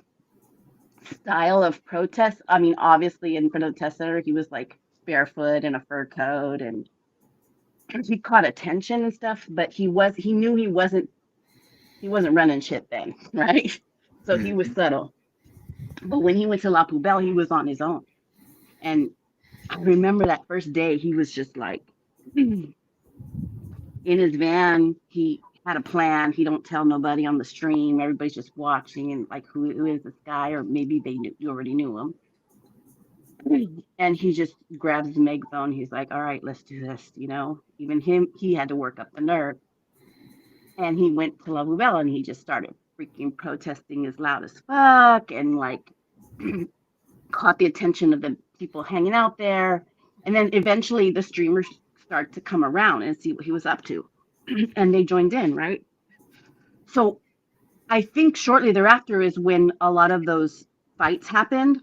style of protest, I mean, obviously in front of the test center, he was like barefoot in a fur coat and he caught attention and stuff, but he knew he wasn't running shit then, right? So he was Mm-hmm. subtle. But when he went to La Poubelle, he was on his own. And I remember that first day, he was just like in his van. He had a plan. He don't tell nobody on the stream. Everybody's just watching and like, who is this guy? Or maybe you already knew him. And he just grabs his megaphone. He's like, all right, let's do this. Even he had to work up the nerve. And he went to La Poubelle and he just started freaking protesting as loud as fuck and like caught the attention of the people hanging out there. And then eventually the streamers start to come around and see what he was up to. And they joined in, right? So I think shortly thereafter is when a lot of those fights happened.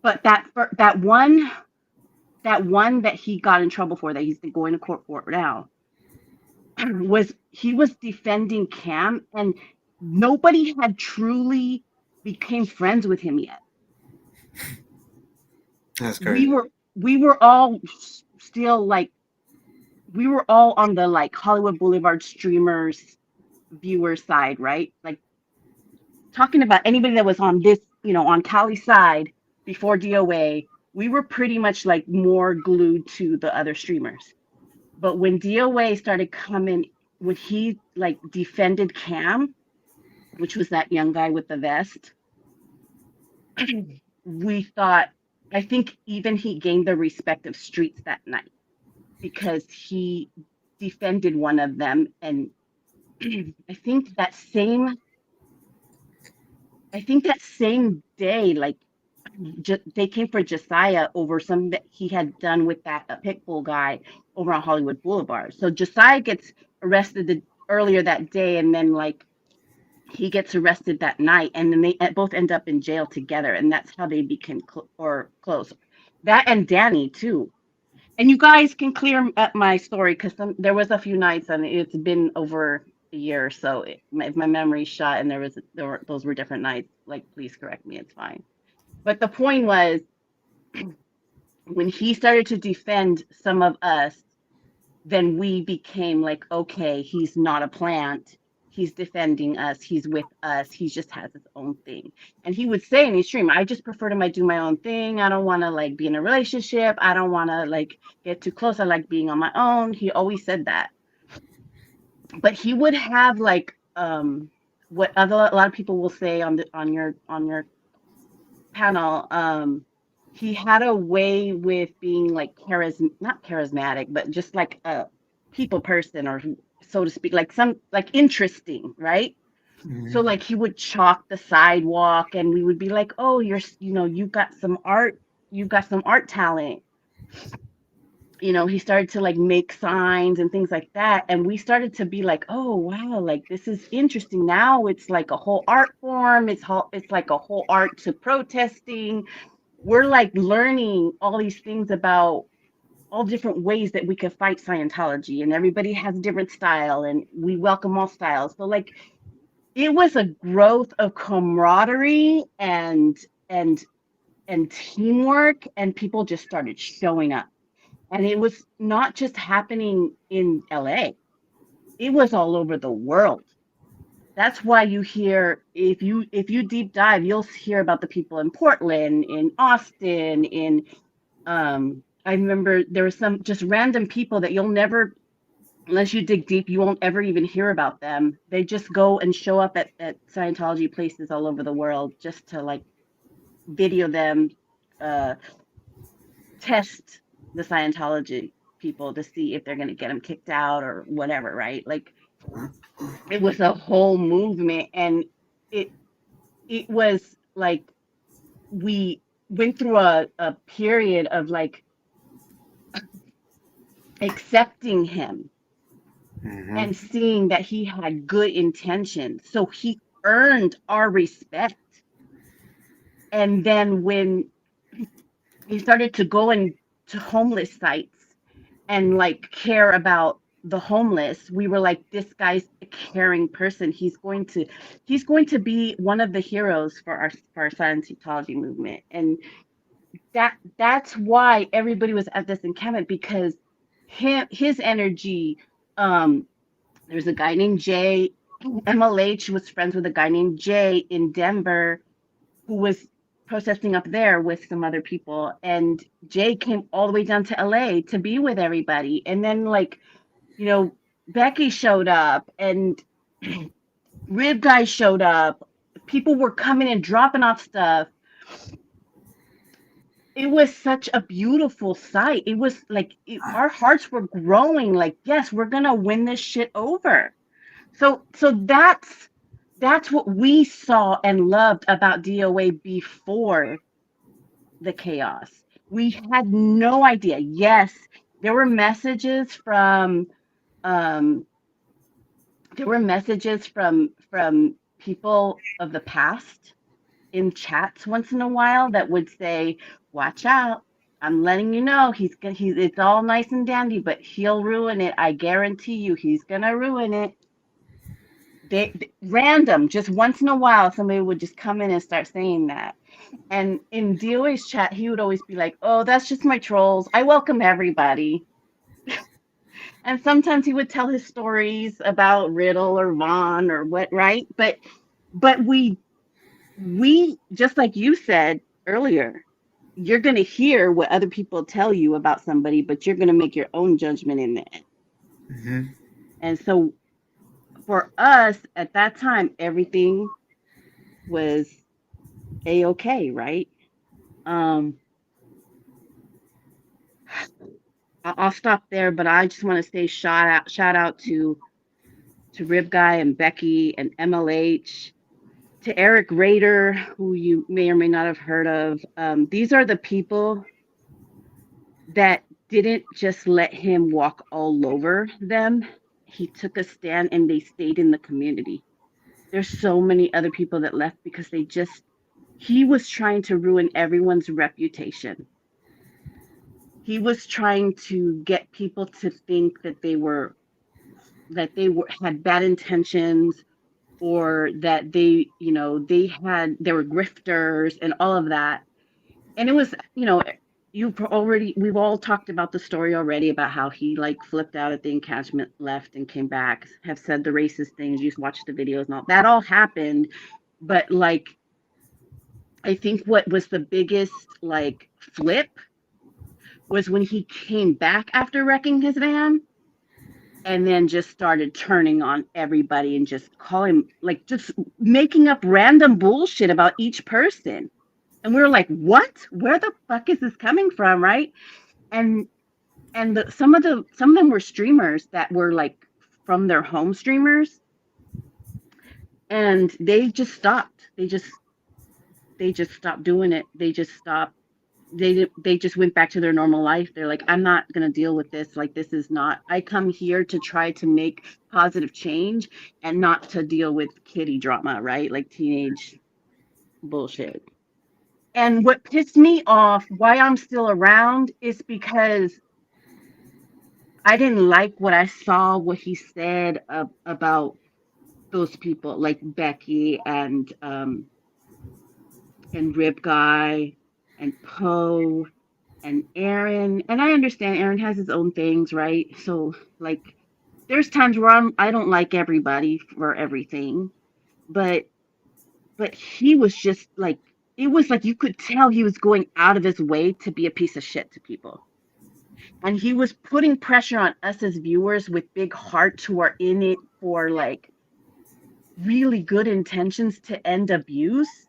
But that one that he got in trouble for, that he's going to court for now, was he was defending Cam, and nobody had truly became friends with him yet. That's We crazy. were we were all still like we were all on the like Hollywood Boulevard streamers viewer side, right? Like talking about anybody that was on this, on Cali's side before DOA, we were pretty much like more glued to the other streamers. But when DOA started coming, when he like defended Cam, which was that young guy with the vest, we thought, I think even he gained the respect of streets that night because he defended one of them. And I think that same, I think that same day, like they came for Josiah over something that he had done with that Pitbull guy over on Hollywood Boulevard. So Josiah gets arrested earlier that day, and then like he gets arrested that night, and then they both end up in jail together, and that's how they became close. That and Danny too. And you guys can clear up my story because there was a few nights, and it's been over a year, so if my memory's shot, and those were different nights, like please correct me, it's fine. But the point was, when he started to defend some of us, then we became like, okay, he's not a plant. He's defending us. He's with us. He just has his own thing. And he would say in his stream, I just prefer to do my own thing. I don't want to like be in a relationship. I don't want to like get too close. I like being on my own. He always said that. But he would have like what a lot of people will say on your panel, he had a way with being like not charismatic, but just like a people person, or so to speak, like some like interesting, right? So Mhm. like he would chalk the sidewalk, and we would be like, oh, you got some art, you got some art talent. He started to like make signs and things like that, and we started to be like, oh wow, like this is interesting. Now it's like a whole art form. It's like a whole art to protesting. We're like learning all these things about all different ways that we could fight Scientology, and everybody has a different style, and we welcome all styles. So like it was a growth of camaraderie and teamwork, and people just started showing up. And it was not just happening in LA. It was all over the world. That's why you hear, if you deep dive, you'll hear about the people in Portland, in Austin, in I remember there were some just random people that you'll never, unless you dig deep, you won't ever even hear about them. They just go and show up at Scientology places all over the world just to like video them, uh, test the Scientology people to see if they're going to get them kicked out or whatever, right? Like it was a whole movement, and it it was like we went through a period of like accepting him Mhm. and seeing that he had good intentions. So he earned our respect. And then when he started to go into homeless sites and like care about the homeless, we were like, this guy's a caring person. He's going to be one of the heroes for our Scientology movement. And that's why everybody was at this encampment, because his energy. There's a guy named Jay. MLH was friends with a guy named Jay in Denver who was protesting up there with some other people. And Jay came all the way down to LA to be with everybody. And then, like, Becky showed up, and Rib Guy showed up. People were coming and dropping off stuff. It was such a beautiful sight. It was like our hearts were growing, like, yes, we're going to win this shit over. So that's what we saw and loved about DOA before the chaos. We had no idea. Yes, there were messages from um there were messages from people of the past in chats once in a while that would say, watch out, I'm letting you know he's it's all nice and dandy, but he'll ruin it. I guarantee you, he's gonna ruin it. Random, just once in a while, somebody would just come in and start saying that. And in DOA's chat, he would always be like, "Oh, that's just my trolls. I welcome everybody." And sometimes he would tell his stories about Riddle or Vaughn or what, right? But we just like you said earlier, you're going to hear what other people tell you about somebody, but you're going to make your own judgment in the end. Mm-hmm. And so for us at that time, everything was a-okay, right? Um, I'll stop there, but I just want to say shout out to Rib Guy and Becky and MLH, to Eric Rader, who you may or may not have heard of. These are the people that didn't just let him walk all over them. He took a stand and they stayed in the community. There's so many other people that left because he was trying to ruin everyone's reputation. He was trying to get people to think that they were had bad intentions, or that they were grifters and all of that. And it was, we've all talked about the story already about how he like flipped out at the encampment, left and came back, have said the racist things, you watched the videos and all that all happened. But like, I think what was the biggest like flip was when he came back after wrecking his van and then just started turning on everybody and just calling, like, just making up random bullshit about each person. And we were like, what? Where the fuck is this coming from, right? And some of them were streamers that were like from their home streamers, and they just stopped. They just stopped doing it. They just went back to their normal life. They're like, I'm not going to deal with this. Like, this is not, I come here to try to make positive change and not to deal with kitty drama, right? Like teenage bullshit. And what pissed me off, why I'm still around, is because I didn't like what I saw, what he said about those people like Becky and Rib Guy and Poe and Aaron. And I understand Aaron has his own things, right? So like, there's times where I don't like everybody for everything, but he was just like, it was like you could tell he was going out of his way to be a piece of shit to people. And he was putting pressure on us as viewers with big hearts who are in it for like really good intentions to end abuse.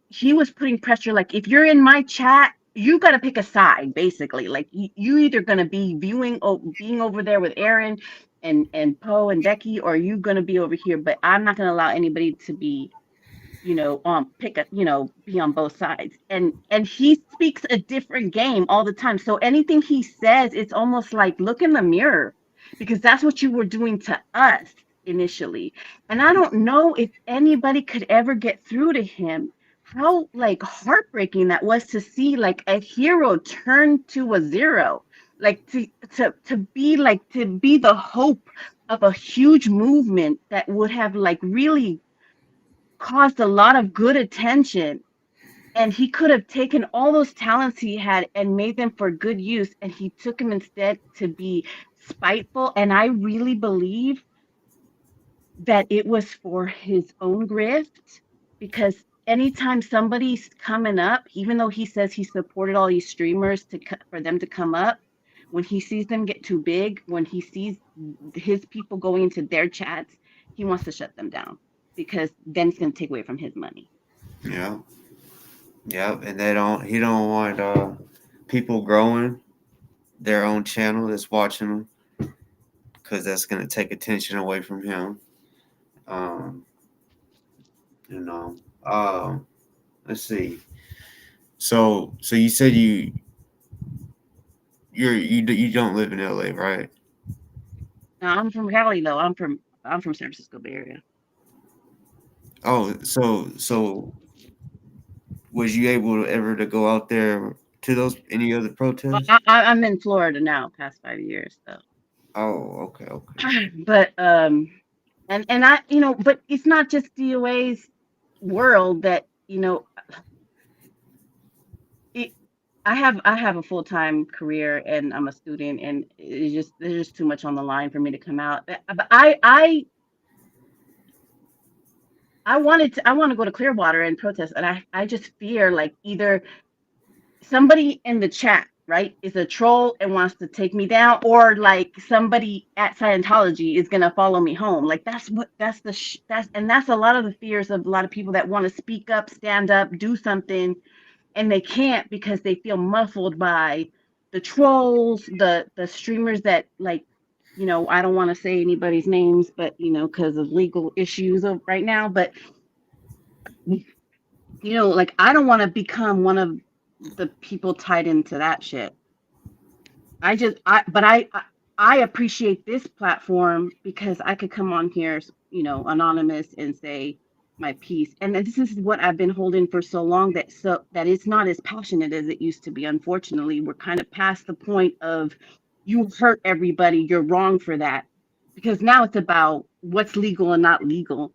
He was putting pressure, like, if you're in my chat, you got to pick a side, basically. Like, you either going to be being over there with Aaron and Poe and Becky, or you going to be over here, but I'm not going to allow anybody to be, pick a, be on both sides. And he speaks a different game all the time. So anything he says, it's almost like, look in the mirror, because that's what you were doing to us initially. And I don't know if anybody could ever get through to him how like heartbreaking that was to see like a hero turn to a zero, like to be the hope of a huge movement that would have like really caused a lot of good attention. And he could have taken all those talents he had and made them for good use, and he took them instead to be spiteful. And I really believe that it was for his own grift, because anytime somebody's coming up, even though he says he supported all these streamers for them to come up, when he sees them get too big, when he sees his people going into their chats, he wants to shut them down, because then it's going to take away from his money. Yeah. Yeah. And he don't want people growing their own channel that's watching them, because that's going to take attention away from him. Um, you know. Um, let's see. So you said you don't live in LA, right? Now, I'm from Cali, though. I'm from San Francisco Bay Area. Oh, so Was you able to ever to go out there to those any other Well, protests? I'm in Florida now, past 5 years, so. Oh, okay, okay. But and I, but it's not just DOA's world that, it, I have a full-time career and I'm a student and it's just there's just too much on the line for me to come out. But I want to go to Clearwater and protest, and I just fear like either somebody in the chat, right, is a troll and wants to take me down, or like somebody at Scientology is gonna follow me home. Like that's a lot of the fears of a lot of people that want to speak up, stand up, do something, and they can't because they feel muffled by the trolls, the streamers that like, I don't want to say anybody's names, but because of legal issues of right now, but like I don't want to become one of the people tied into that shit. But I appreciate this platform because I could come on here, anonymous and say my piece. And this is what I've been holding for so long that it's not as passionate as it used to be. Unfortunately, we're kind of past the point of you hurt everybody, you're wrong for that. Because now it's about what's legal and not legal.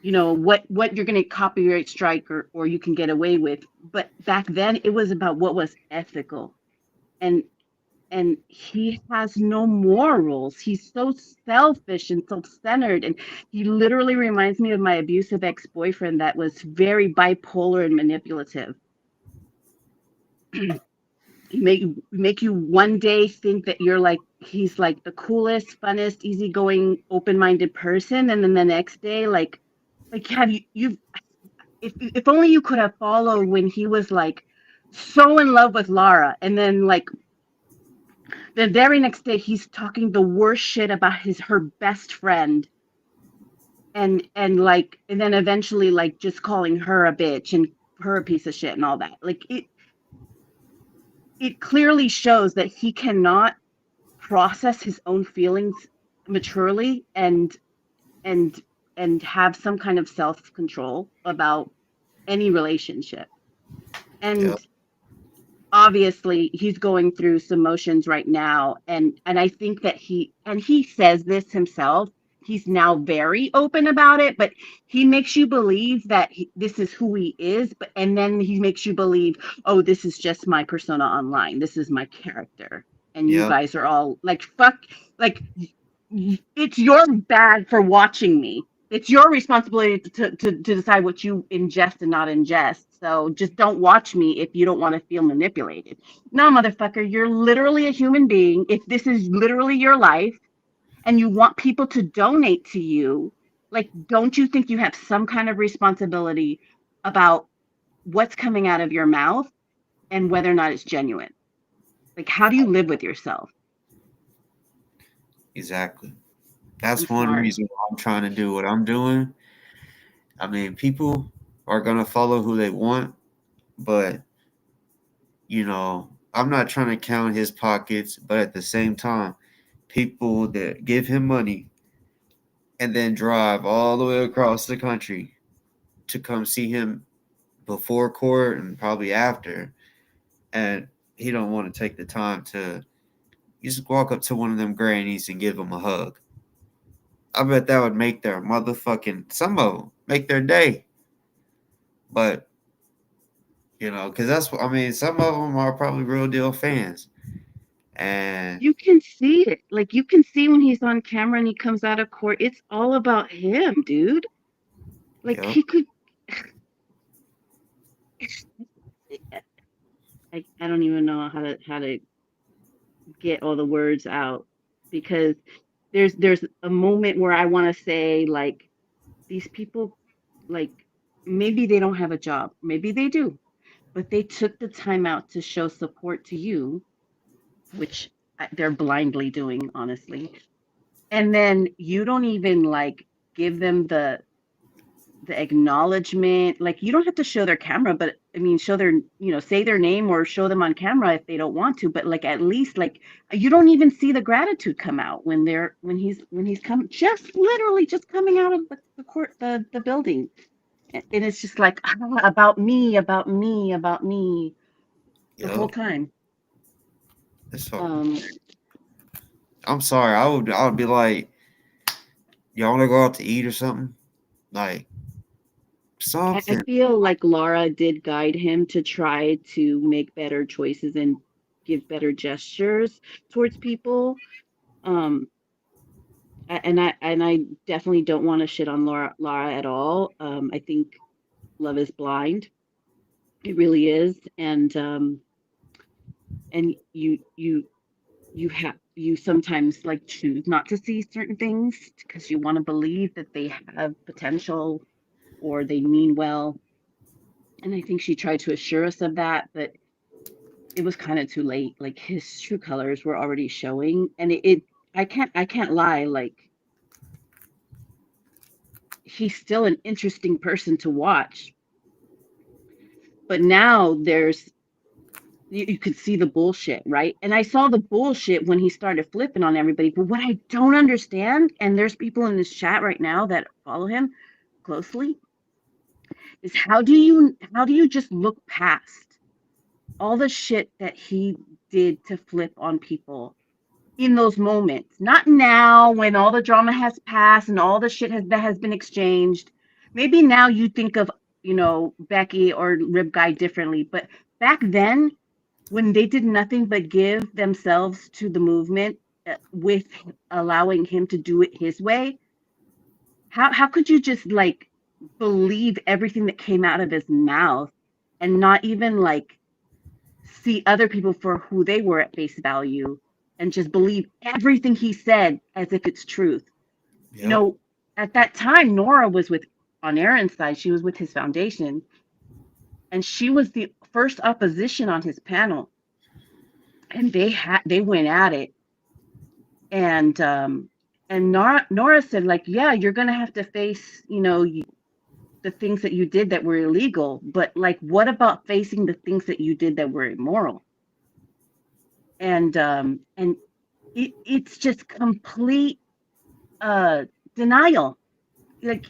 What you're going to copyright strike or you can get away with. But back then it was about what was ethical. And he has no morals. He's so selfish and self-centered, and he literally reminds me of my abusive ex-boyfriend that was very bipolar and manipulative. Make you one day think that you're like he's like the coolest, funnest, easygoing, open-minded person, and then the next day have you if only you could have followed when he was like so in love with Lara, and then like the very next day he's talking the worst shit about her best friend, and then eventually like just calling her a bitch and her a piece of shit and all that. Like it clearly shows that he cannot process his own feelings maturely and and have some kind of self-control about any relationship. Yeah, And obviously he's going through some motions right now, and I think that he says this himself. He's now very open about it, but he makes you believe that this is who he is, but and then he makes you believe, oh, this is just my persona online, this is my character, and you yeah, guys are all like, fuck, like it's your bad for watching me. It's your responsibility to decide what you ingest and not ingest. So just don't watch me if you don't want to feel manipulated. No, motherfucker, you're literally a human being. If this is literally your life and you want people to donate to you, like, don't you think you have some kind of responsibility about what's coming out of your mouth and whether or not it's genuine? Like, how do you live with yourself? exactly. I'm That's one smart. reason why I'm trying to do what I'm doing. I mean, people are gonna follow who they want, but I'm not trying to count his pockets, but at the same time, people that give him money and then drive all the way across the country to come see him before court and probably after, and he don't want to take the time to just walk up to one of them grannies and give them a hug. I bet that would make their motherfucking some of them make their day. But because that's what I mean. Some of them are probably real deal fans, and You can see it. Like, you can see when he's on camera and he comes out of court, it's all about him, dude. Like, yep, he could. I don't even know how to get all the words out, because there's a moment where I want to say like these people, like, maybe they don't have a job, maybe they do, but they took the time out to show support to you, which they're blindly doing, honestly. And then you don't even like give them the acknowledgement. Like, you don't have to show their camera, but I mean, show their, say their name or show them on camera if they don't want to, but like at least like you don't even see the gratitude come out when he's come just literally just coming out of the court, the building. And it's just like about me, about me, about me the whole Yep. time. It's fucking. Um, I'm sorry. I would be like, y'all want to go out to eat or something? Like I something. feel like Laura did guide him to try to make better choices and give better gestures towards people. Um, and I definitely don't want to shit on Laura at all. I think love is blind. It really is. And you sometimes like choose not to see certain things because you want to believe that they have potential or they mean well. And I think she tried to assure us of that, but it was kind of too late. Like his true colors were already showing, and it I can't lie. Like he's still an interesting person to watch, but now you could see the bullshit, right? And I saw the bullshit when he started flipping on everybody. But what I don't understand, and there's people in this chat right now that follow him closely, is how do you just look past all the shit that he did to flip on people in those moments? Not now when all the drama has passed and all the shit that has been exchanged. Maybe now you think of, Becky or Rib Guy differently, but back then when they did nothing but give themselves to the movement, with allowing him to do it his way, how could you just like believe everything that came out of his mouth and not even like see other people for who they were at face value and just believe everything he said as if it's truth? You Yep. know, at that time, Nora was with on Aaron's side. She was with his foundation, and she was the first opposition on his panel, and they went at it. And Nora said, like, yeah, you're gonna have to face, the things that you did that were illegal, but like, what about facing the things that you did that were immoral? And it's just complete uh denial. Like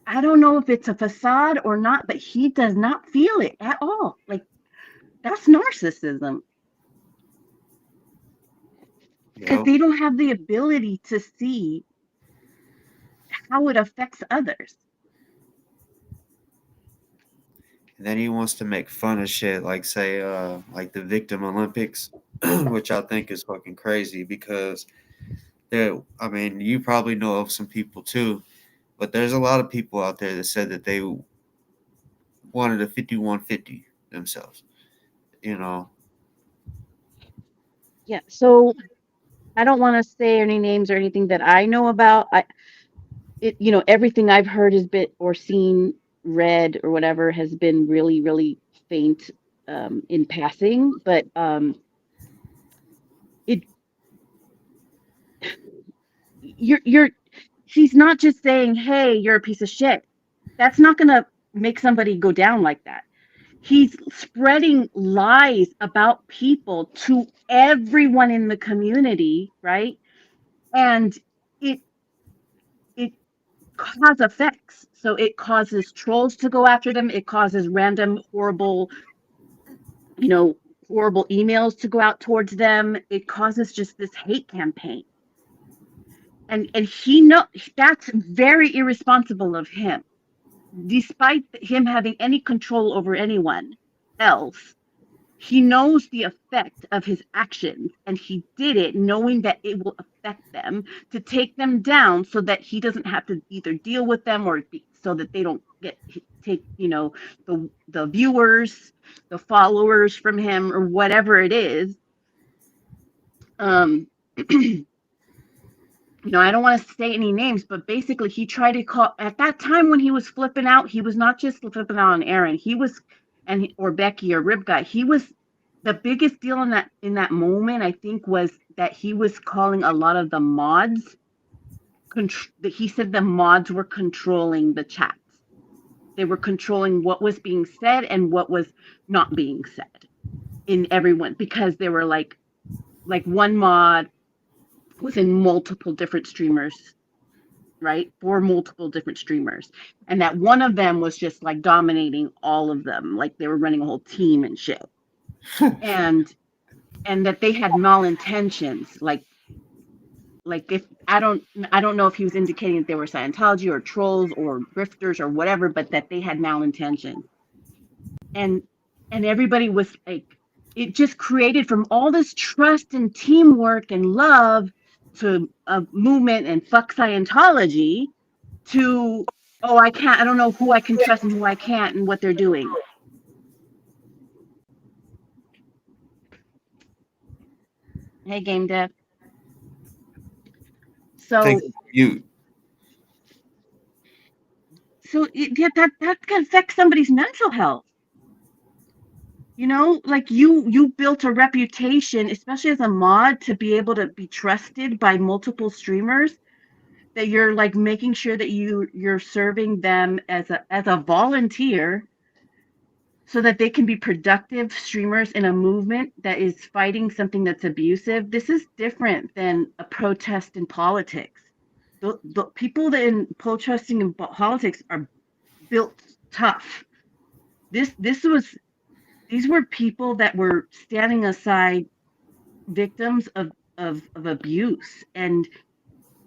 I don't know if it's a facade or not, but he does not feel it at all. Like that's narcissism because Yep. they don't have the ability to see how it affects others. And then he wants to make fun of shit like say like the victim Olympics, which I think is fucking crazy because there I mean, you probably know of some people too, but there's a lot of people out there that said that they wanted a 5150 themselves, you know. Yeah. So I don't want to say any names or anything that I know about. Everything I've heard has been or seen, read or whatever has been really, really faint, in passing. But it you're he's not just saying, "Hey, you're a piece of shit." That's not gonna make somebody go down like that. He's spreading lies about people to everyone in the community, right? And it it cause effects. So it causes trolls to go after them. It causes random you know, horrible emails to go out towards them. It causes just this hate campaign. And he know that's very irresponsible of him. Despite him having any control over anyone else, he knows the effect of his actions and he did it knowing that it will affect them to take them down so that he doesn't have to either deal with them so that they don't take the viewers, the followers from him or whatever it is. um I don't want to say any names, but basically he tried to call at that time when he was flipping out. He was not just flipping out on Aaron. He was, or Becky or Rib Guy. He was the biggest deal in that moment. I think was that he was calling a lot of the mods. He said the mods were controlling the chats. They were controlling what was being said and what was not being said in everyone because they were like one mod was in multiple different streamers right? For multiple different streamers. And that one of them was just like dominating all of them, like they were running a whole team and shit. and and that they had malintentions, like if I don't know if he was indicating that they were Scientology or trolls or grifters or whatever, but that they had malintentions. And everybody was like, it just created from all this trust and teamwork and love to a movement and fuck Scientology to, oh, I don't know who I can trust and who I can't and what they're doing. Hey, game dev. Think So you. yeah, that can affect somebody's mental health. You know, like you built a reputation, especially as a mod, to be able to be trusted by multiple streamers, that you're like making sure that you're serving them as a volunteer so that they can be productive streamers in a movement that is fighting something that's abusive. This is different than a protest in politics. The people that in protesting in politics are built tough. This was These were people that were standing aside victims of abuse and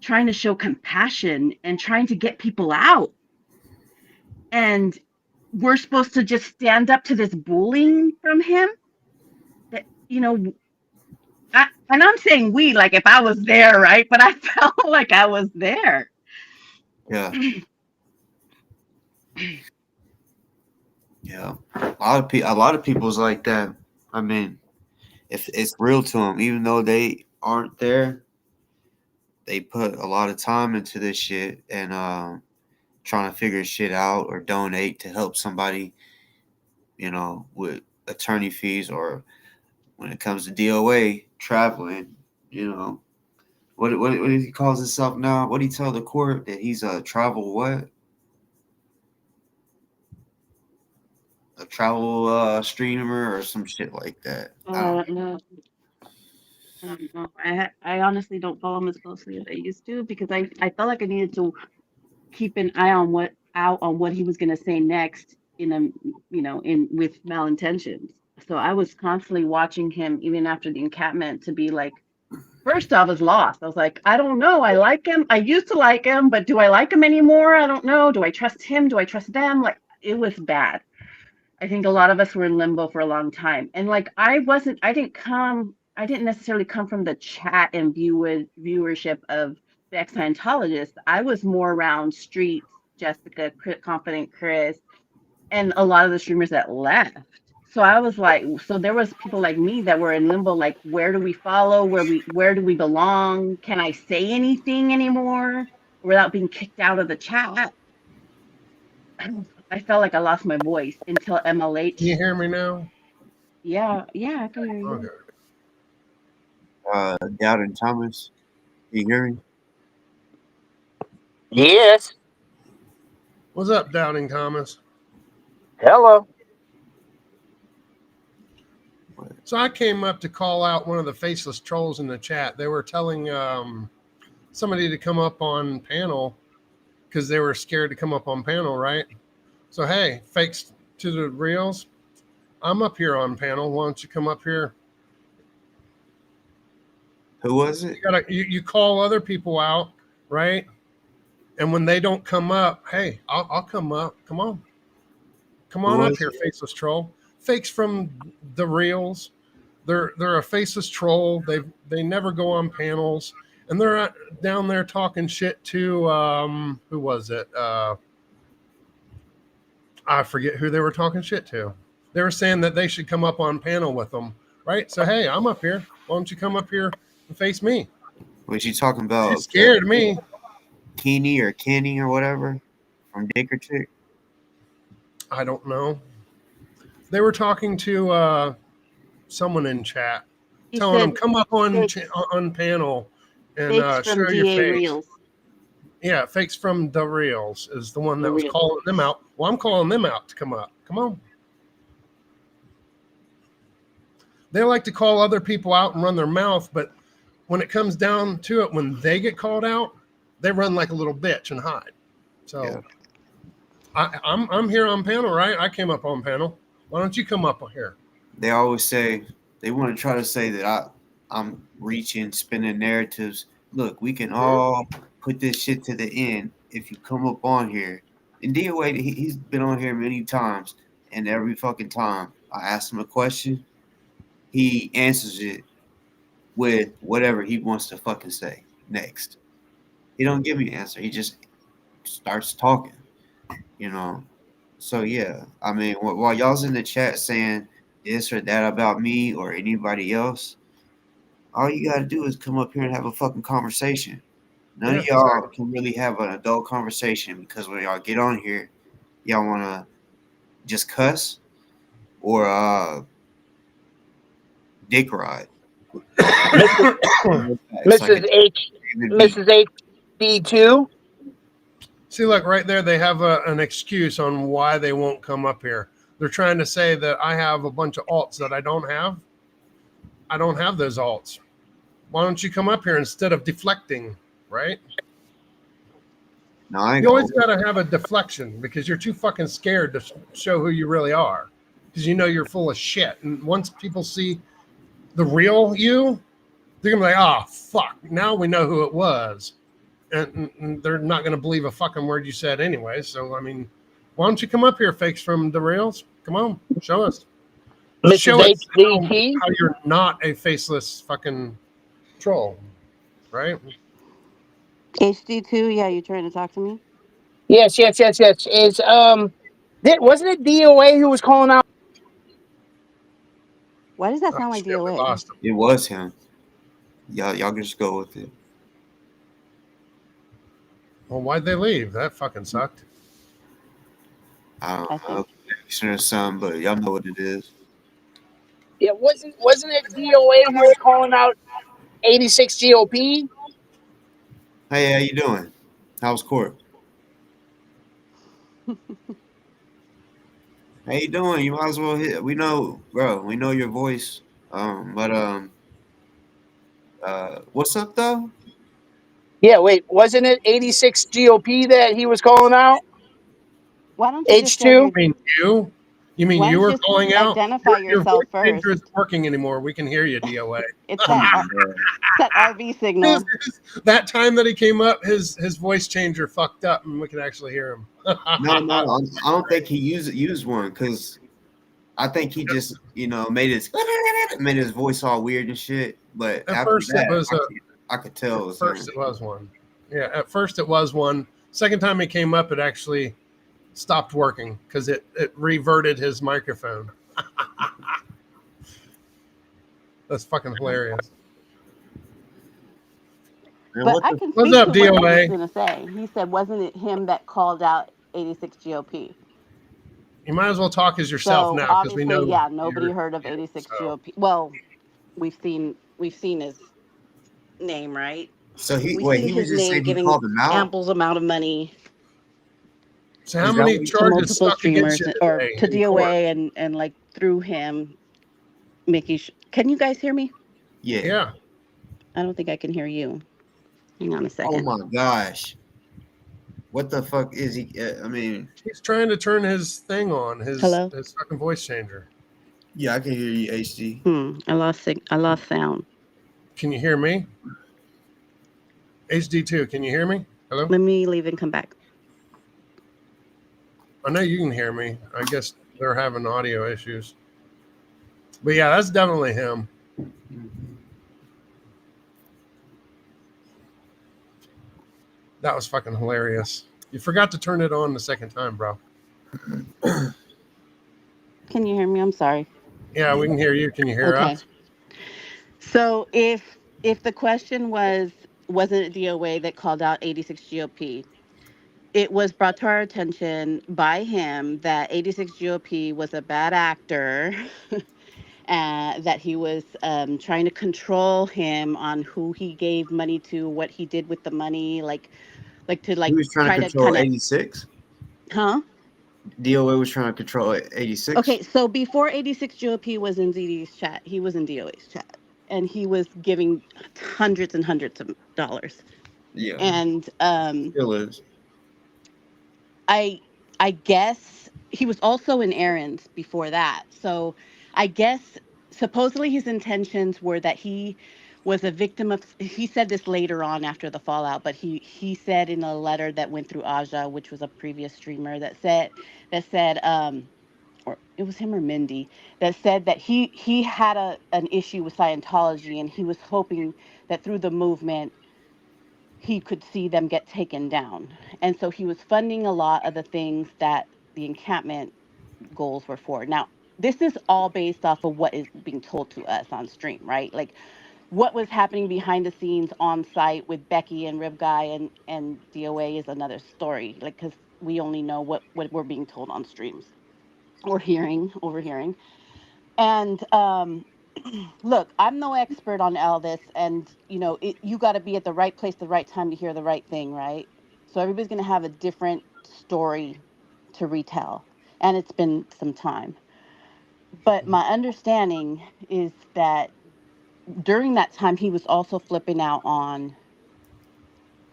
trying to show compassion and trying to get people out. And we're supposed to just stand up to this bullying from him that, and I'm saying we, like if I was there, right? But I felt like I was there. Yeah. Yeah. A lot of people's like that. I mean, if it's real to them, even though they aren't there, they put a lot of time into this shit and trying to figure shit out or donate to help somebody, with attorney fees or when it comes to DOA traveling, you know. What he calls himself now? What he tell the court that he's a travel what? A travel streamer or some shit like that. I don't. No, I don't know. I honestly don't follow him as closely as I used to because I felt like I needed to keep an eye on what he was going to say next in a in with malintentions. So I was constantly watching him even after the encampment to be like, first I was lost. I was like, I don't know. I like him. I used to like him, but do I like him anymore? I don't know. Do I trust him? Do I trust them? Like it was bad. I think a lot of us were in limbo for a long time. And like I didn't necessarily come from the chat and viewership of the ex-Scientologists. I was more around streets, Jessica, Confident Chris, and a lot of the streamers that left. So I was like, so there was people like me that were in limbo, like where do we follow? Where do we belong? Can I say anything anymore without being kicked out of the chat? I felt like I lost my voice until Can you MLH. hear me now? Yeah, I can hear you. Okay. Doubting Thomas, you hear me? Yes. What's up, Doubting Thomas? Hello. So I came up to call out one of the faceless trolls in the chat. They were telling somebody to come up on panel because they were scared to come up on panel, right? So, hey, fakes to the reals, I'm up here on panel. Why don't you come up here? Who was it? You call other people out, right? And when they don't come up, hey, I'll come up. Come on Who up was here, it? faceless troll. Fakes from the reals. They're a faceless troll. They never go on panels, and they're down there talking shit to who was it? I forget who they were talking shit to. They were saying that they should come up on panel with them, right? So hey, I'm up here. Why don't you come up here and face me? Was you talking You about scared me. Keeney or Kenny or whatever from Dick or Chick? I don't know. They were talking to someone in chat, He telling them said come up on fakes, on panel and fakes from show your DA face. Reels. Yeah, fakes from the reals is the one The that was Reels. calling them out. Well, I'm calling them out to come up. Come on. They like to call other people out and run their mouth, but when it comes down to it, when they get called out, they run like a little bitch and hide. So Yeah. I'm here on panel, right? I came up on panel. Why don't you come up here? They always say they want to try to say that I'm reaching, spinning narratives. Look, we can all put this shit to the end if you come up on here. And DOA, he's been on here many times, and every fucking time I ask him a question, he answers it with whatever he wants to fucking say next. He don't give me an answer. He just starts talking, you know. So yeah, I mean, while y'all's in the chat saying this or that about me or anybody else, all you gotta do is come up here and have a fucking conversation. None Yeah, of y'all exactly. can really have an adult conversation because when y'all get on here, y'all wanna just cuss or dick ride. Mrs. It's like a Mrs. H. David beat. Mrs. HD2. See, look right there. They have an excuse on why they won't come up here. They're trying to say that I have a bunch of alts that I don't have. I don't have those alts. Why don't you come up here instead of deflecting, right? No, I ain't You always gonna. got to have a deflection because you're too fucking scared to show who you really are because you know you're full of shit. And once people see the real you, they're going to be like, oh, fuck, now we know who it was. And they're not going to believe a fucking word you said anyway. So, I mean, why don't you come up here, fakes from the reals? Come on, show us. Show Mrs. us HDT. how you're not a faceless fucking troll, right? HD2, yeah, you trying to talk to me? Yes. Is wasn't it DOA who was calling out? Why does that Oh, sound like shit, we DOA? lost him. It was him. Y'all can just go with it. Well, why'd they leave? That fucking sucked. I I don't know, think. connection or something, but y'all know what it is. Yeah, wasn't it DOA who was calling out 86 GOP? Hey, how you doing? How's court? How you doing? You might as well hit. We know, bro. We know your voice. But what's up though? Yeah, wait, wasn't it 86 GOP that he was calling out? Why don't you just say H2? your? I mean, you? You mean Why you don't you were just calling out? identify Your yourself voice changer isn't first? working anymore. We can hear you, DOA. It's Oh that my god. that RV signal. That time that he came up, his voice changer fucked up, and we could actually hear him. No, I don't think he used one because I think he just made his voice all weird and shit. But At after first, it that, was I could tell it was him. one. Yeah, at first it was one. Second time he came up, it actually stopped working because it reverted his microphone. That's fucking hilarious. Man, But what I the can What's speak up, to what he was DOA? going to say. He said, wasn't it him that called out 86 GOP? You might as well talk as yourself So now because we obviously, know yeah, nobody you're heard of you. 86 So, GOP. Well, we've seen his name, right? so We've wait, seen he was his just name saying he giving called him out? ample amount of money so how Is that many what he to charges multiple stuck against streamers you or today to in court? DOA and like through him making can you guys hear me? Yeah. Yeah. I don't think I can hear you. Hang on a Oh second. my gosh. What the fuck is he? I mean, He's trying to turn his thing on, his Hello? fucking voice changer. yeah, I can hear you, HD. I lost sound. Can you hear me? HD2, can you hear me? Hello? Let me leave and come back. I know you can hear me. I guess they're having audio issues. But yeah, that's definitely him. That was fucking hilarious. You forgot to turn it on the second time, bro. Can you hear me? I'm sorry. Yeah, we can hear you. Can you hear Okay. us? So if the question wasn't it DOA that called out 86 GOP, it was brought to our attention by him that 86 GOP was a bad actor, that he was trying to control him on who he gave money to, what he did with the money, like to He like was trying to try to control kind of, 86. huh? DOA was trying to control 86. Okay, so before 86 GOP was in ZD's chat, he was in DOA's chat, and he was giving hundreds and hundreds of dollars. Yeah, And still is. I I guess he was also in errands before that. So I guess supposedly his intentions were that he was a victim of, he said this later on after the fallout, but he said in a letter that went through Aja, which was a previous streamer, that said or it was him or Mindy, that said that he had an issue with Scientology, and he was hoping that through the movement he could see them get taken down. And so he was funding a lot of the things that the encampment goals were for. Now, this is all based off of what is being told to us on stream, right? Like what was happening behind the scenes on site with Becky and Rib Guy and DOA is another story. Like, because we only know what we're being told on streams or overhearing. And look, I'm no expert on all this, and you got to be at the right place, the right time to hear the right thing, right? So everybody's going to have a different story to retell, and it's been some time. But my understanding is that during that time, he was also flipping out on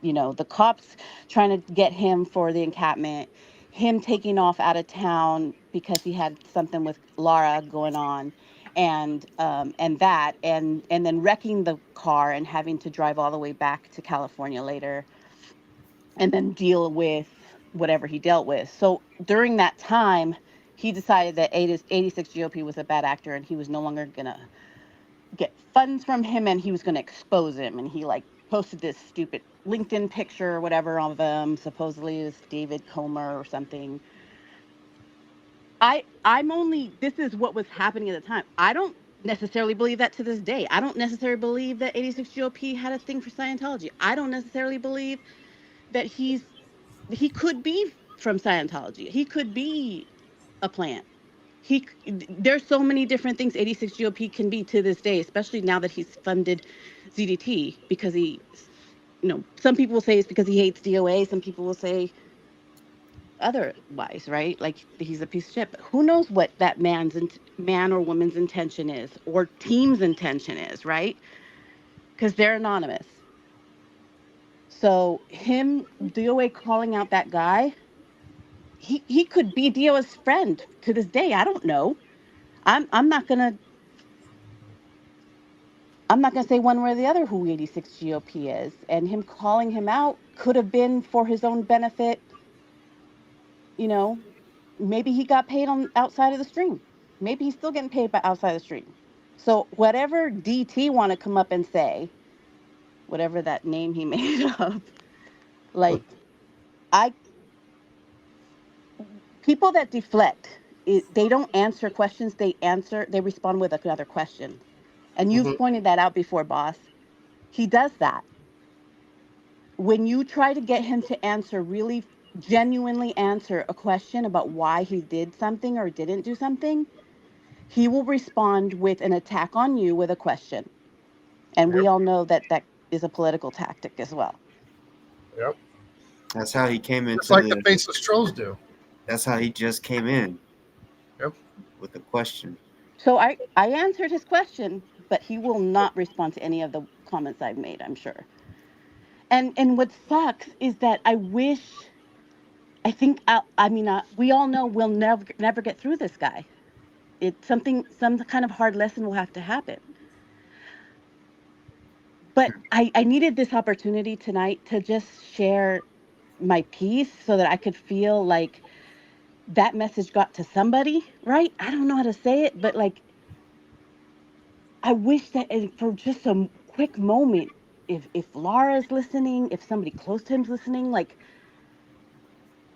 the cops trying to get him for the encampment, him taking off out of town because he had something with Laura going on, and then wrecking the car and having to drive all the way back to California later, and then deal with whatever he dealt with. So during that time, he decided that 86 GOP was a bad actor and he was no longer gonna get funds from him, and he was going to expose him, and he like posted this stupid LinkedIn picture or whatever of him, supposedly is David Comer or something. I'm only, this is what was happening at the time. I don't necessarily believe that to this day. I don't necessarily believe that 86 GOP had a thing for Scientology. I don't necessarily believe that he could be from Scientology. He could be a plant. There's so many different things 86 GOP can be to this day, especially now that he's funded ZDT, because some people will say it's because he hates DOA. Some people will say otherwise, right? Like he's a piece of shit. But who knows what that man or woman's intention is, or team's intention is, right? Because they're anonymous. So him, DOA calling out that guy, he could be DOA's friend to this day. I don't know. I'm not gonna say one way or the other who 86 GOP is. And him calling him out could have been for his own benefit. You know, maybe he got paid on outside of the stream. Maybe he's still getting paid by outside the stream. So whatever DT want to come up and say, whatever that name he made up, like I people that deflect, they don't answer questions. They respond with another question. And you've Mhm. pointed that out before, boss. He does that. When you try to get him to answer, really genuinely answer a question about why he did something or didn't do something, he will respond with an attack on you with a question. And we Yep. all know that that is a political tactic as well. Yep. That's how he came Just into like the the. faceless trolls do. That's how he just came in Yep. with the question. So I answered his question, but he will not respond to any of the comments I've made, I'm sure. And what sucks is that I think we all know we'll never get through this guy. Some kind of hard lesson will have to happen. But I needed this opportunity tonight to just share my piece so that I could feel like that message got to somebody, right? I don't know how to say it, but like I wish that for just a quick moment, if Laura's listening, if somebody close to him's listening, like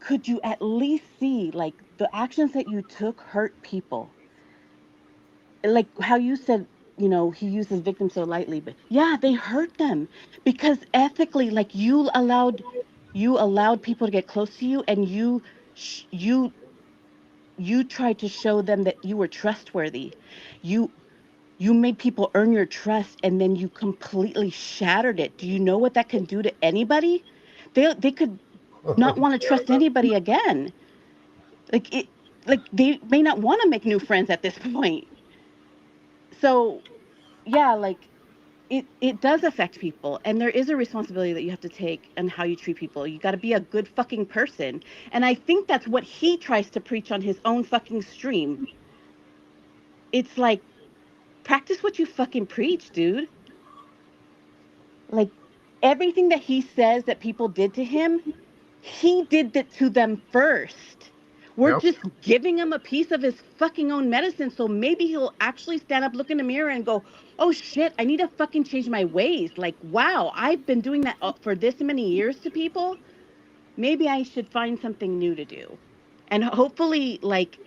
could you at least see like the actions that you took hurt people? Like how you said, he uses victims so lightly, but yeah, they hurt them because ethically, like you allowed people to get close to you, and sh- you you tried to show them that you were trustworthy. You you made people earn your trust, and then you completely shattered it. Do you know what that can do to anybody? They could not want to trust anybody again. Like it like they may not want to make new friends at this point. So, yeah, like it does affect people, and there is a responsibility that you have to take and how you treat people. You got to be a good fucking person, and I think that's what he tries to preach on his own fucking stream. It's like, practice what you fucking preach, dude. Like, everything that he says that people did to him, he did it to them first. We're Yep. just giving him a piece of his fucking own medicine, so maybe he'll actually stand up, look in the mirror, and go, "Oh shit, I need to fucking change my ways. Like, wow, I've been doing that for this many years to people. Maybe I should find something new to do." And hopefully, like,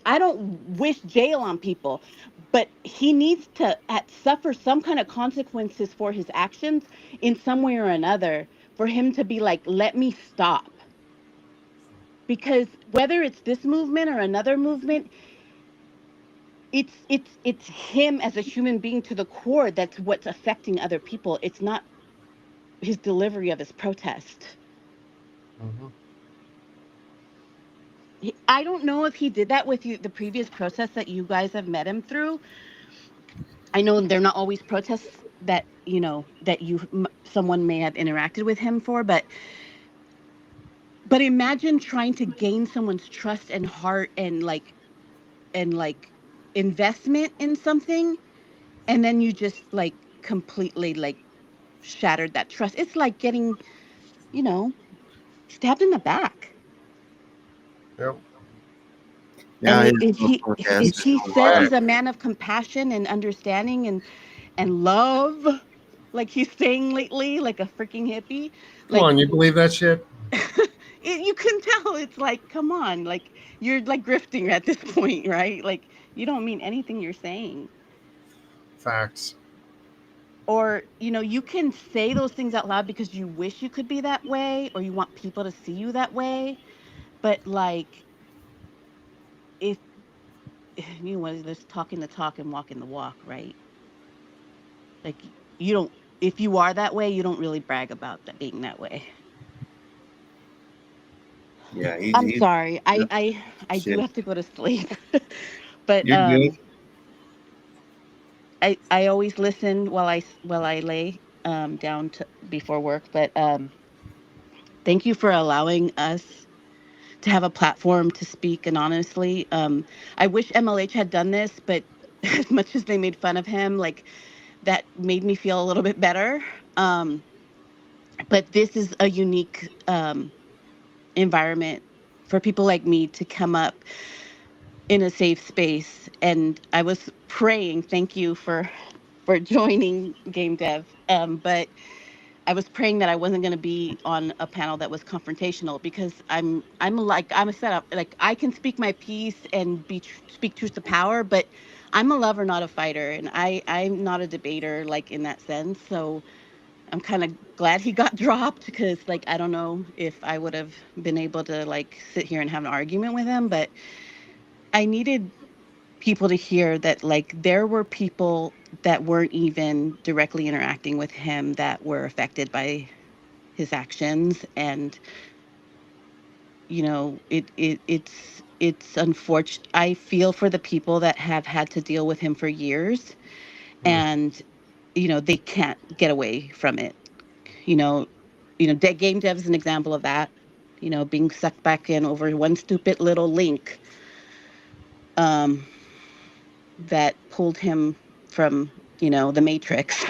I don't wish jail on people, but he needs to suffer some kind of consequences for his actions in some way or another, for him to be like, let me stop. Because whether it's this movement or another movement, it's him as a human being to the core that's what's affecting other people. It's not his delivery of his protest. Mhm. I don't know if he did that with you, the previous protests that you guys have met him through. I know they're not always protests that, that someone may have interacted with him for, but imagine trying to gain someone's trust and heart and investment in something, and then you just like completely like shattered that trust. It's like getting, you know, stabbed in the back. Yep. Yeah, And his if little if protest is he so says bad. he's a man of compassion and understanding and love, like he's saying lately, like a freaking hippie, Come like on, you believe that shit? you can tell it's like, come on, like you're like grifting at this point, right? Like you don't mean anything you're saying. Facts. Or, you can say those things out loud because you wish you could be that way or you want people to see you that way. But like, if there's talking the talk and walking the walk, right? Like you don't, if you are that way, you don't really brag about that being that way. Yeah, I'm he's sorry. I do shit. have to go to sleep. But You're good. I always listen while I lay down to before work. But thank you for allowing us to have a platform to speak anonymously. I wish MLH had done this, but as much as they made fun of him, like that made me feel a little bit better. Um, but this is a unique environment for people like me to come up in a safe space. And I was praying, thank you for joining Game Dev. But I was praying that I wasn't going to be on a panel that was confrontational, because I'm a setup. Like, I can speak my piece and speak truth to power, but I'm a lover, not a fighter, and I'm not a debater like in that sense. So I'm kind of glad he got dropped, because like I don't know if I would have been able to like sit here and have an argument with him, but I needed people to hear that like there were people that weren't even directly interacting with him that were affected by his actions. And it's unfortunate. I feel for the people that have had to deal with him for years, Hmm. and they can't get away from it. you know Game Dev is an example of that, being sucked back in over one stupid little link um that pulled him from the matrix.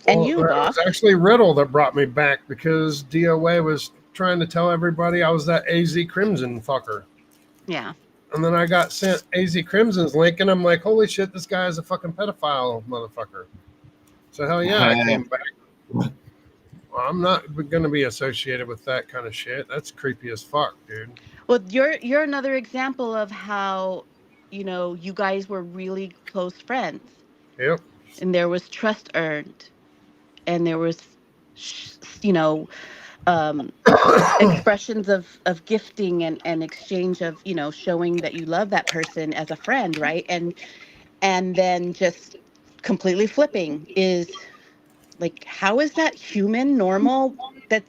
And Well, you, it was boss. actually Riddle that brought me back because DOA was trying to tell everybody I was that AZ Crimson fucker. Yeah. And then I got sent AZ Crimson's link, and I'm like, holy shit, this guy is a fucking pedophile motherfucker. So hell yeah, I came back. Well, I'm not going to be associated with that kind of shit. That's creepy as fuck, dude. Well, you're another example of how, you guys were really close friends, Yep. and there was trust earned, and there was, sh- you know, um, expressions of gifting and exchange of, showing that you love that person as a friend, right? And then just completely flipping is like, how is that human, normal? That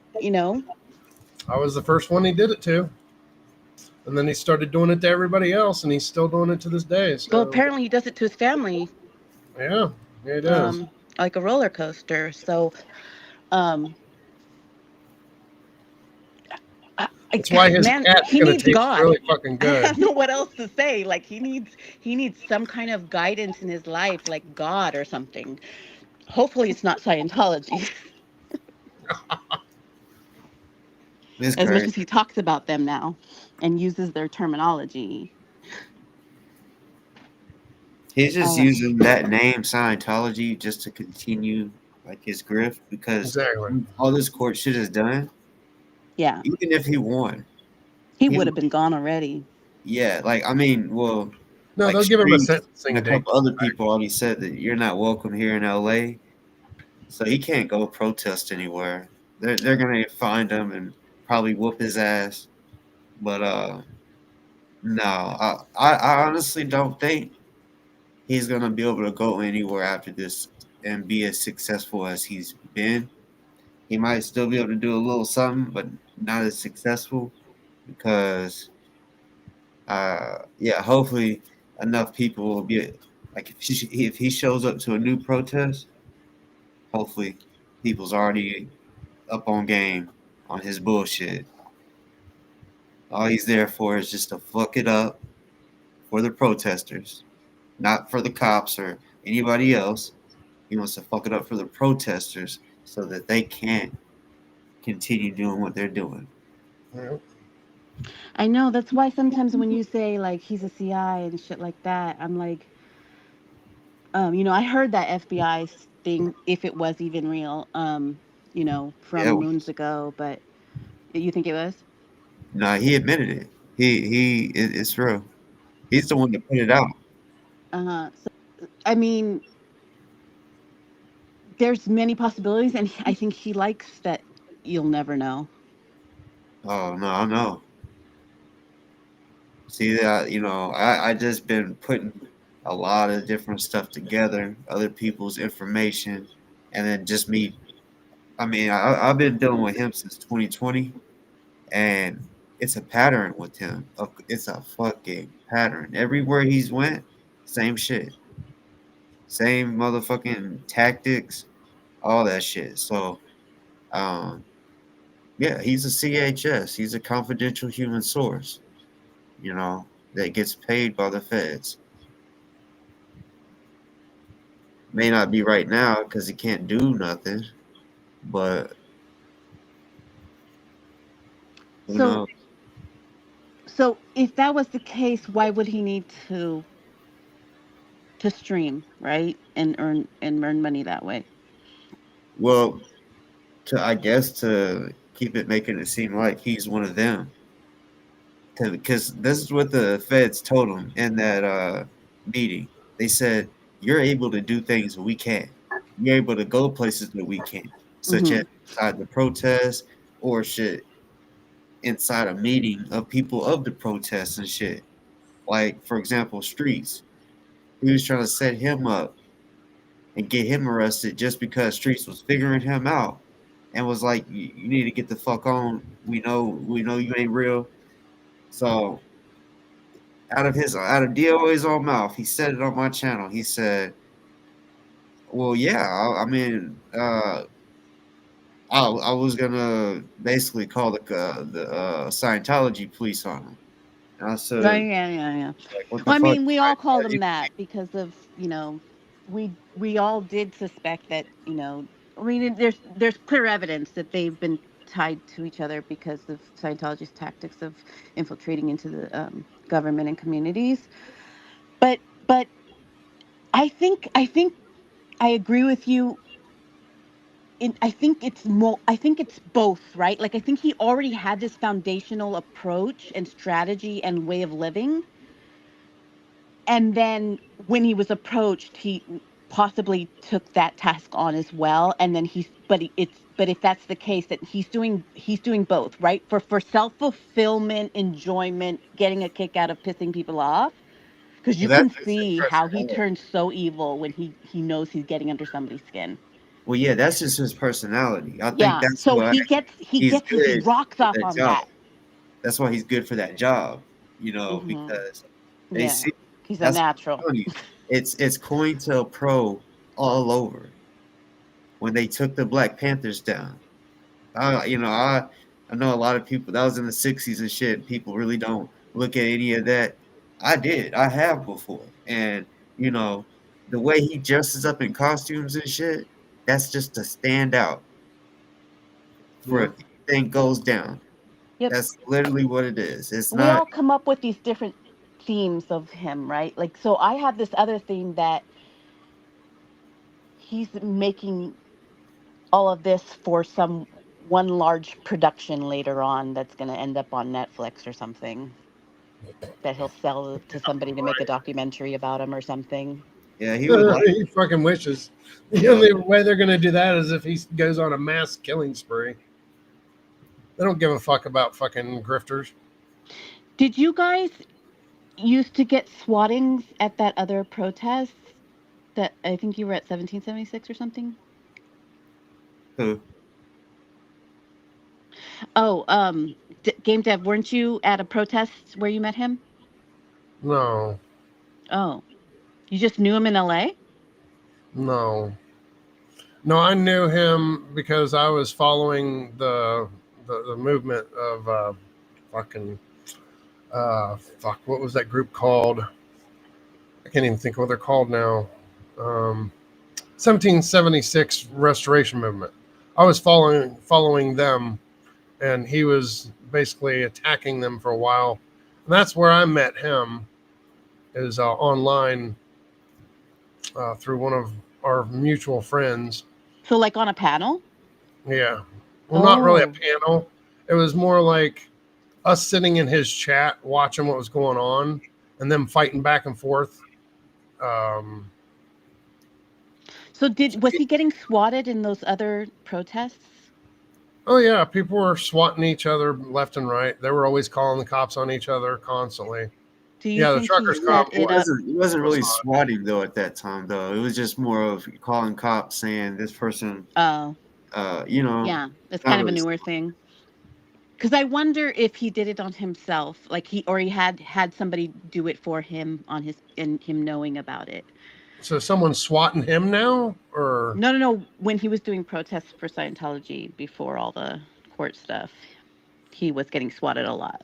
I was the first one he did it to. And then he started doing it to everybody else, and he's still doing it to this day. well, So, apparently he does it to his family. Yeah, it is. um, like a roller coaster. So, um, That's why his man, cat's he gonna needs taste God. really fucking I good. have no what else to say. Like he needs some kind of guidance in his life, like God or something. Hopefully, it's not Scientology, It's as much crazy. as he talks about them now and uses their terminology. He's just Uh, using that name Scientology just to continue like his grift because Exactly. all this court shit is done. yeah, Even if he won, he he would have been gone already. yeah, like I mean, well, No, like they'll give him a Streets and sentencing a date. couple other people already said that you're not welcome here in LA, so he can't go protest anywhere. They're gonna find him and probably whoop his ass. But no, I honestly don't think he's gonna be able to go anywhere after this and be as successful as he's been. He might still be able to do a little something, but not as successful because yeah, hopefully enough people will be like if he shows up to a new protest, hopefully people's already up on game on his bullshit. All he's there for is just to fuck it up for the protesters, not for the cops or anybody else. He wants to fuck it up for the protesters so that they can't continue doing what they're doing. Yeah. I know that's why sometimes when you say like he's a CI and shit like that, I'm like, I heard that FBI thing, if it was even real, Yeah, from moons ago, but you think it was? no, he admitted it. It's real. He's the one that put it out. So, I mean, there's many possibilities, and I think he likes that you'll never know. Oh no, I know. See that I just been putting a lot of different stuff together, other people's information, and then just me. I mean, I've been dealing with him since 2020, and it's a pattern with him. It's a fucking pattern. Everywhere he's went, same shit, same motherfucking tactics, all that shit. So, um, yeah, he's a CHS. He's a confidential human source. That gets paid by the feds. May not be right now because he can't do nothing, but who So, knows? if that was the case, why would he need to stream, right, and earn money that way? Well, I guess to keep it making it seem like he's one of them, because this is what the feds told him in that meeting. They said you're able to do things that we can't. You're able to go places that we can't, such as Hmm. inside the protest or shit inside a meeting of people of the protests and shit. Like for example, Streets. He was trying to set him up and get him arrested just because Streets was figuring him out and was like, "You need to get the fuck on. We know you ain't real." So out of DOA's own mouth, he said it on my channel. He said, "Well, yeah, I mean, I was gonna basically call the Scientology police on him." And I Right, said, yeah, yeah, yeah. "Like, what the Well, I fuck?" mean, we all call them that because of, we all did suspect that, I mean, there's clear evidence that they've been tied to each other because of Scientology's tactics of infiltrating into the government and communities. But I think I agree with you. I think it's both, right? Like I think he already had this foundational approach and strategy and way of living, and then when he was approached he possibly took that task on as well, and then but if that's the case, that he's doing both, right, for self-fulfillment, enjoyment, getting a kick out of pissing people off, because you Well, can that's just his see how he personality. turns so evil when he knows he's getting under somebody's skin. Well, yeah, that's just his personality. I think Yeah, that's so why he he's gets his good rocks for off that on job. that. That's why he's good for that job, Hmm. because they Yeah, see he's a that's what natural. I'm telling you. it's COINTELPRO all over when they took the Black Panthers down. I know a lot of people that was in the '60s and shit. People really don't look at any of that. I did. I have before, and you know the way he dresses up in costumes and shit. That's just to stand out for Yeah. if anything goes down. Yep. That's literally what it is. It's We not. all come up with these different themes of him, right? Like, so I have this other theme that he's making all of this for some one large production later on that's going to end up on Netflix or something that he'll sell to somebody to make a documentary about him or something. Yeah, he would like. He fucking wishes. The Yeah, only way they're gonna do that is if he goes on a mass killing spree. They don't give a fuck about fucking grifters. Did you guys used to get swattings at that other protest that I think you were at 1776 or something? who? Oh, Game Dev, weren't you at a protest where you met him? No, Oh, you just knew him in LA? no, no. I knew him because I was following the movement of fucking fuck. What was that group called? I can't even think of what they're called now. 1776 Restoration Movement. I was following them, and he was basically attacking them for a while. And that's where I met him, is online through one of our mutual friends. So, like on a panel? Yeah. Well, not really a Oh, panel. It was more like us sitting in his chat, watching what was going on, and them fighting back and forth. Um, so was he getting swatted in those other protests? oh yeah, people were swatting each other left and right. They were always calling the cops on each other constantly. Do you Yeah, the think he truckers set cop It it up? wasn't was really hot. swatting though at that time though. It was just more of calling cops saying this person, Oh, you know, yeah, it's not kind of a really. newer thing. Because I wonder if he did it on himself, like he had somebody do it for him on his and him knowing about it. So someone's swatting him now, or No, no, no. When he was doing protests for Scientology before all the court stuff, he was getting swatted a lot.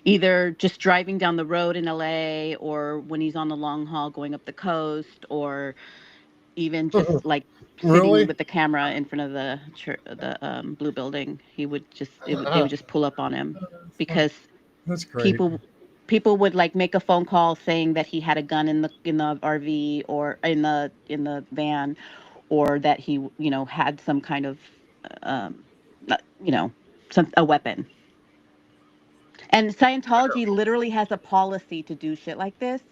Either just driving down the road in LA or when he's on the long haul going up the coast or even just like sitting really? with the camera in front of the blue building, they would just pull up on him because That's crazy. people people would like make a phone call saying that he had a gun in the RV or in the van, or that he had some kind of um you know some a weapon. And Scientology literally has a policy to do shit like this.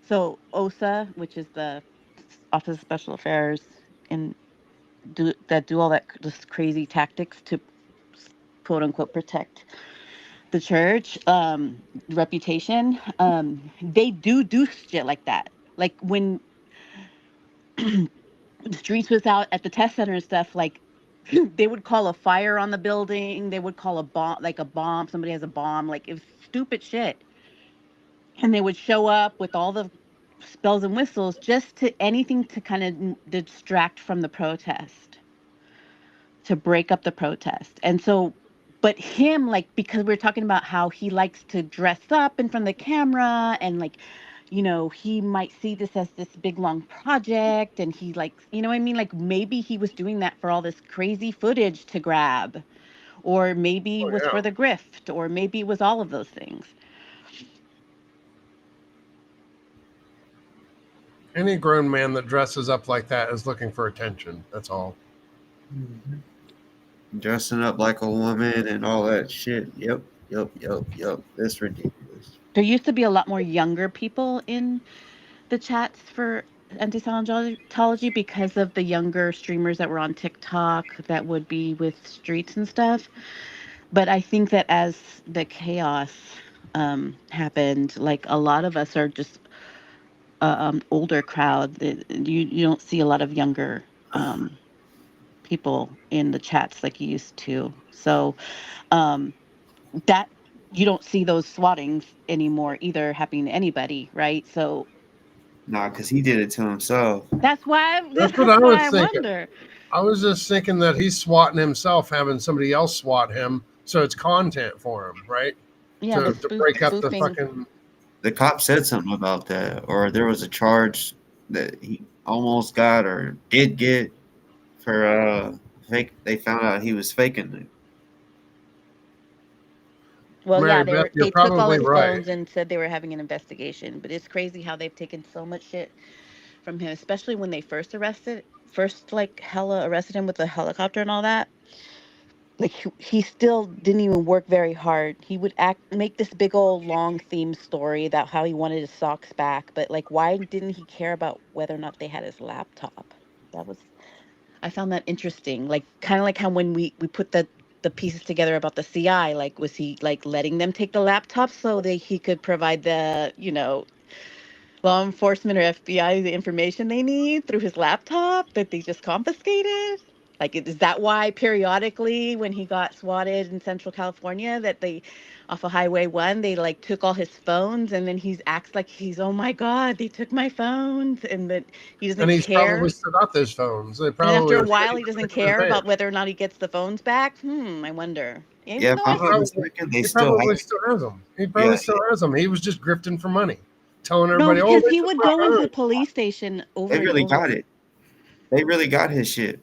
So OSA, which is the Office of Special Affairs, and do all that just crazy tactics to quote unquote protect the church reputation. They do shit like that. Like when the streets was out at the test center and stuff, like they would call a fire on the building. They would call a bomb, like a bomb. Somebody has a bomb. Like it was stupid shit. And they would show up with all the spells and whistles just to anything to kind of distract from the protest, to break up the protest. And so, but him, like, because we're talking about how he likes to dress up in front of the camera and like, he might see this as this big long project and he likes, you know what I mean? Like maybe he was doing that for all this crazy footage to grab, or maybe it Oh was yeah. for the grift, or maybe it was all of those things. Any grown man that dresses up like that is looking for attention. That's all. Dressing up like a woman and all that shit. Yep, yep, yep, yep. That's ridiculous. There used to be a lot more younger people in the chats for anti-Scientology because of the younger streamers that were on TikTok that would be with streets and stuff. But I think that as the chaos happened, like a lot of us are just older crowd. You don't see a lot of younger people in the chats like you used to. So um, that you don't see those swattings anymore either happening to anybody, right? So Nah, because he did it to himself. that's why That's what I that's why was I thinking. wonder. I was just thinking that he's swatting himself, having somebody else swat him, so it's content for him, right? Yeah, the To break up the spoofing. fucking. The cop said something about that, or there was a charge that he almost got or did get for fake. They found out he was faking it. Well, yeah, Mary Beth, you're they took all probably his right. phones and said they were having an investigation. But it's crazy how they've taken so much shit from him, especially when they first like hella arrested him with the helicopter and all that. Like he still didn't even work very hard. He would make this big old long theme story about how he wanted his socks back, but like why didn't he care about whether or not they had his laptop? That was I found that interesting. Like kind of like how when we put the pieces together about the CI, like was he like letting them take the laptop so that he could provide the, law enforcement or FBI the information they need through his laptop that they just confiscated? Like, is that why periodically when he got swatted in Central California that they, off of Highway 1, they like took all his phones and then he's acts like he's, oh my God, they took my phones and that he And doesn't he's probably care. still got those phones. They And after probably a are while, sitting he doesn't in the care van. about whether or not he gets the phones back. I wonder. Yeah, Even if though I'm I He not think, probably, mistaken, they he still probably have. still has them. He Yeah, probably still has them. He was just grifting for money, telling no, everybody, "Oh, because they he took would my go into the phone." police station they over and really got over. it. They really got his shit.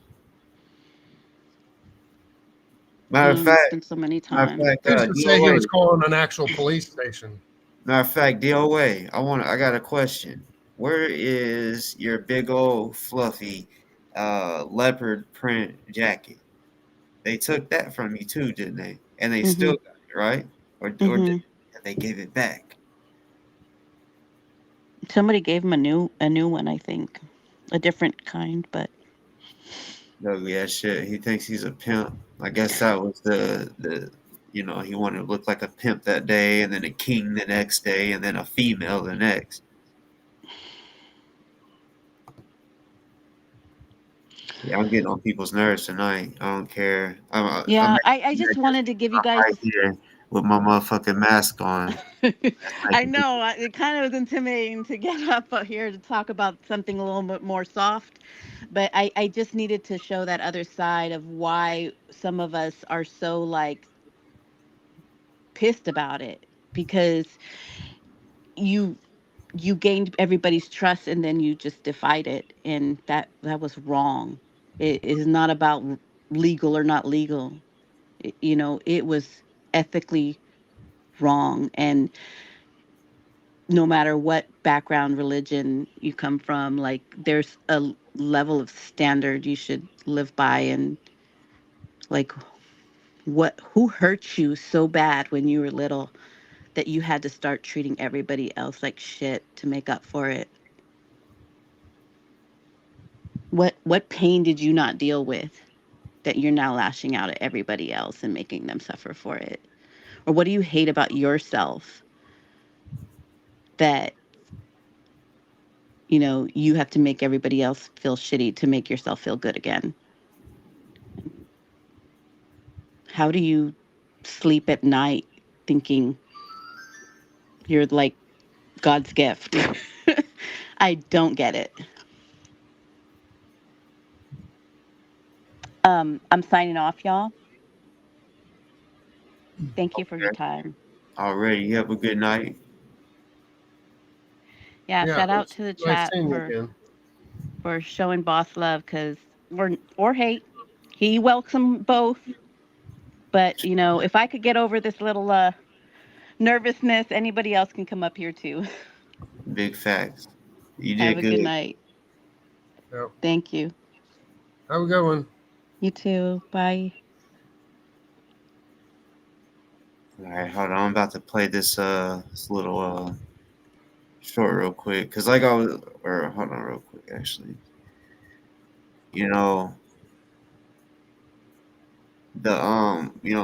Matter of It's fact, been so many matter of times. fact, Who's to say he DOA. was calling an actual police station? Matter of fact, DOA. I got a question. Where is your big old fluffy leopard print jacket? They took that from you too, didn't they? And they still Hmm. got it, right? Or Hmm. did they gave it back? Somebody gave him a new one, I think, a different kind, but No, yeah, shit. He thinks he's a pimp. I guess that was the he wanted to look like a pimp that day, and then a king the next day, and then a female the next. Yeah, I'm getting on people's nerves tonight. I don't care. I'm yeah, I just wanted to give you guys. right here with my motherfucking mask on. I know it kind of was intimidating to get up here to talk about something a little bit more soft, but I just needed to show that other side of why some of us are so like pissed about it because you you gained everybody's trust and then you just defied it, and that was wrong. It is not about legal or not legal. It was ethically wrong, and no matter what background religion you come from, like there's a level of standard you should live by. And like who hurt you so bad when you were little that you had to start treating everybody else like shit to make up for it? What pain did you not deal with that you're now lashing out at everybody else and making them suffer for it? Or what do you hate about yourself that you have to make everybody else feel shitty to make yourself feel good again? How do you sleep at night thinking you're like God's gift? I don't get it. I'm signing off, y'all. Thank you for your Okay. time. Already, you have a good night. Yeah, Yeah, shout out it's to the nice chat seeing you for again. showing boss love, because or hate. He welcomed both. But if I could get over this little nervousness, anybody else can come up here too. Big facts. You Have did a good good. night. Yeah. Thank you. Have a good one. You too. Bye. All right, hold on. I'm about to play this little short real quick, cause like I was, or hold on real quick actually. You know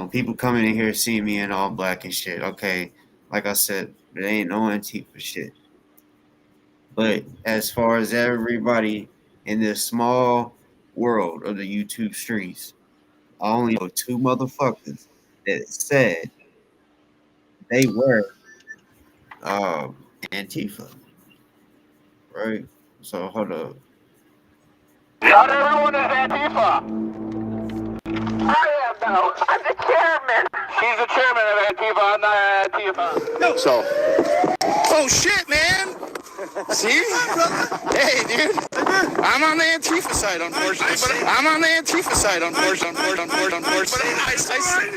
people coming in here seeing me in all black and shit. Okay, like I said, there ain't no Antifa shit. But as far as everybody in this small world of the YouTube streets, I only know two motherfuckers that said they were Antifa, right? So hold up. Not everyone is Antifa. I am now. I'm the chairman. She's the chairman of Antifa. I'm not Antifa. No. So. Oh shit, man. See? Hey, dude. I'm on the Antifa side, unfortunately. I'm on the Antifa side, unfortunately.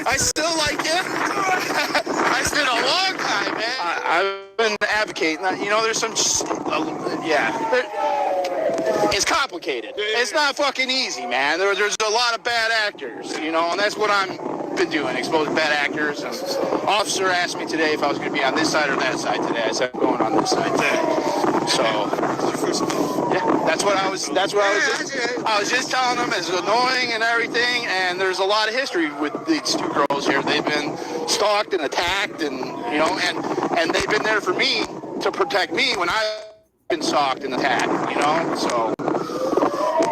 I still like you. It's been a long time, man. I've been advocating. You know, there's some. It's complicated. It's not fucking easy, man. There's a lot of bad actors, you know, and that's what I'm been doing, exposing bad actors. And officer asked me today if I was going to be on this side or that side today. I said I'm going on this side today. So yeah, that's what I was. I was just telling them it's annoying and everything. And there's a lot of history with these two girls here. They've been stalked and attacked, and you know, and they've been there for me to protect me when I've been stalked and attacked. You know, so.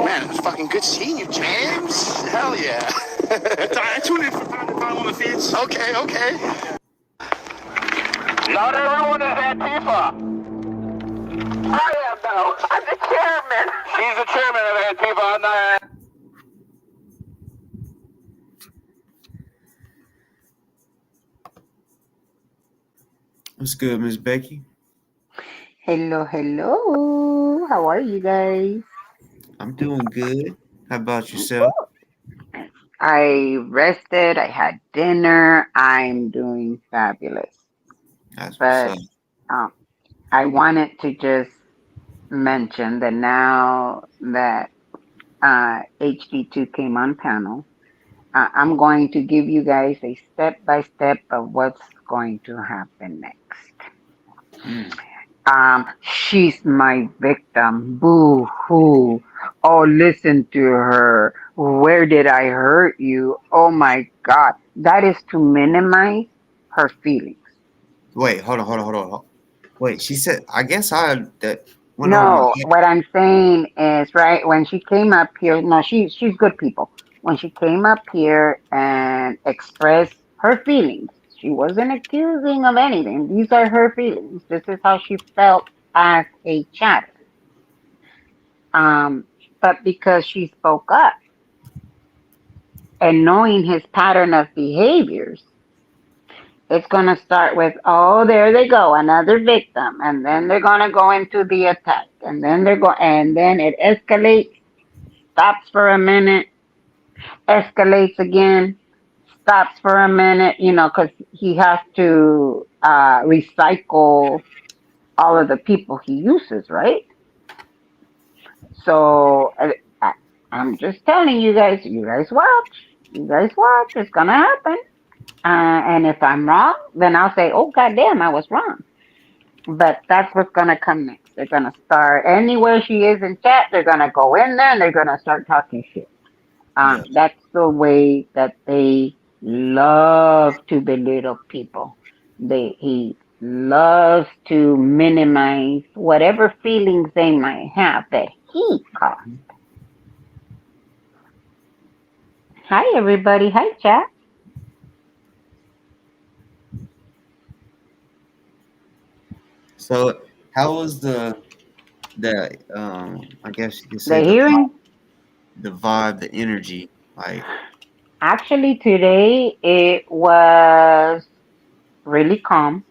Man, it was fucking good seeing you, James. Hell yeah. I tune in from time to time on the feeds. Okay. Not everyone is Antifa. I am now. I'm the chairman. She's the chairman of Antifa. I'm not. What's good, Miss Becky? Hello. How are you guys? I'm doing good. How about yourself? I rested. I had dinner. I'm doing fabulous. That's what's But up. um, I wanted to just mention that now that HD2 came on panel, I'm going to give you guys a step by step of what's going to happen next. Mm. She's my victim. Boo hoo. Oh, listen to her. Where did I hurt you? Oh my God. That is to minimize her feelings. Wait, hold on. Wait, she said. I guess I that went over my No, head. what I'm saying is, right, when she came up here, no, she's good people. When she came up here and expressed her feelings, she wasn't accusing of anything. These are her feelings. This is how she felt as a chatter. Um, but because she spoke up and knowing his pattern of behaviors, it's going to start with, oh, there they go, another victim. And then they're going to go into the attack. And then and then it escalates, stops for a minute, escalates again, stops for a minute, because he has to recycle all of the people he uses, right? So I, I'm just telling you guys, you guys watch, it's gonna happen. And if I'm wrong, then I'll say, oh goddamn, I was wrong. But that's what's gonna come next. They're gonna start anywhere she is in chat. They're gonna go in there and they're gonna start talking shit. Yeah. That's the way that they love to belittle people. He loves to minimize whatever feelings they might have that he caused. Hi, everybody. Hi, chat. So, how was the I guess you could say The hearing, the vibe, the energy, like actually, today it was really calm.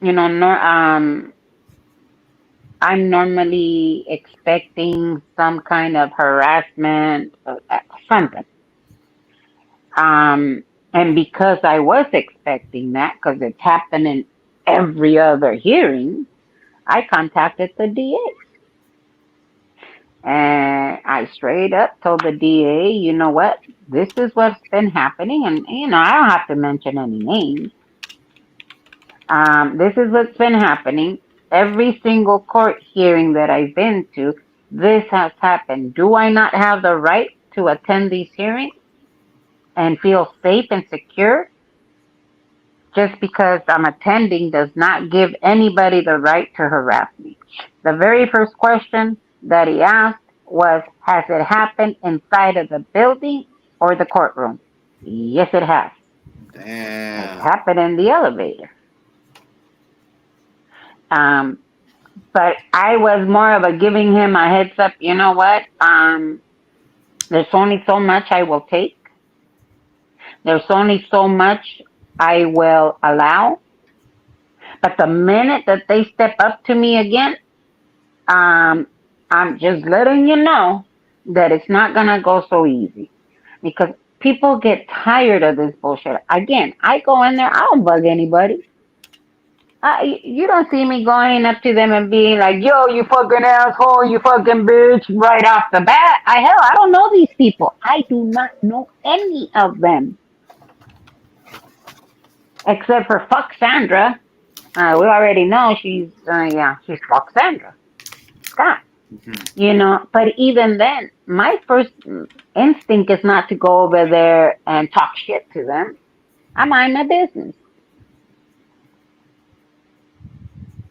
No, I'm normally expecting some kind of harassment, something. And because I was expecting that, because it's happening every other hearing, I contacted the DA. And I straight up told the DA, you know what? This is what's been happening. And, I don't have to mention any names. This is what's been happening. Every single court hearing that I've been to, this has happened. Do I not have the right to attend these hearings and feel safe and secure? Just because I'm attending does not give anybody the right to harass me. The very first question that he asked was, has it happened inside of the building or the courtroom? Yes, it has. It damn. happened in the elevator. But I was more of a giving him a heads up. You know what? There's only so much I will take. There's only so much I will allow. But the minute that they step up to me again, um, I'm just letting you know that it's not gonna go so easy because people get tired of this bullshit. Again, I go in there, I don't bug anybody. You don't see me going up to them and being like, "Yo, you fucking asshole, you fucking bitch," right off the bat. I don't know these people. I do not know any of them except for fuck Sandra. We already know she's fuck Sandra Scott. But even then, my first instinct is not to go over there and talk shit to them. I mind my business.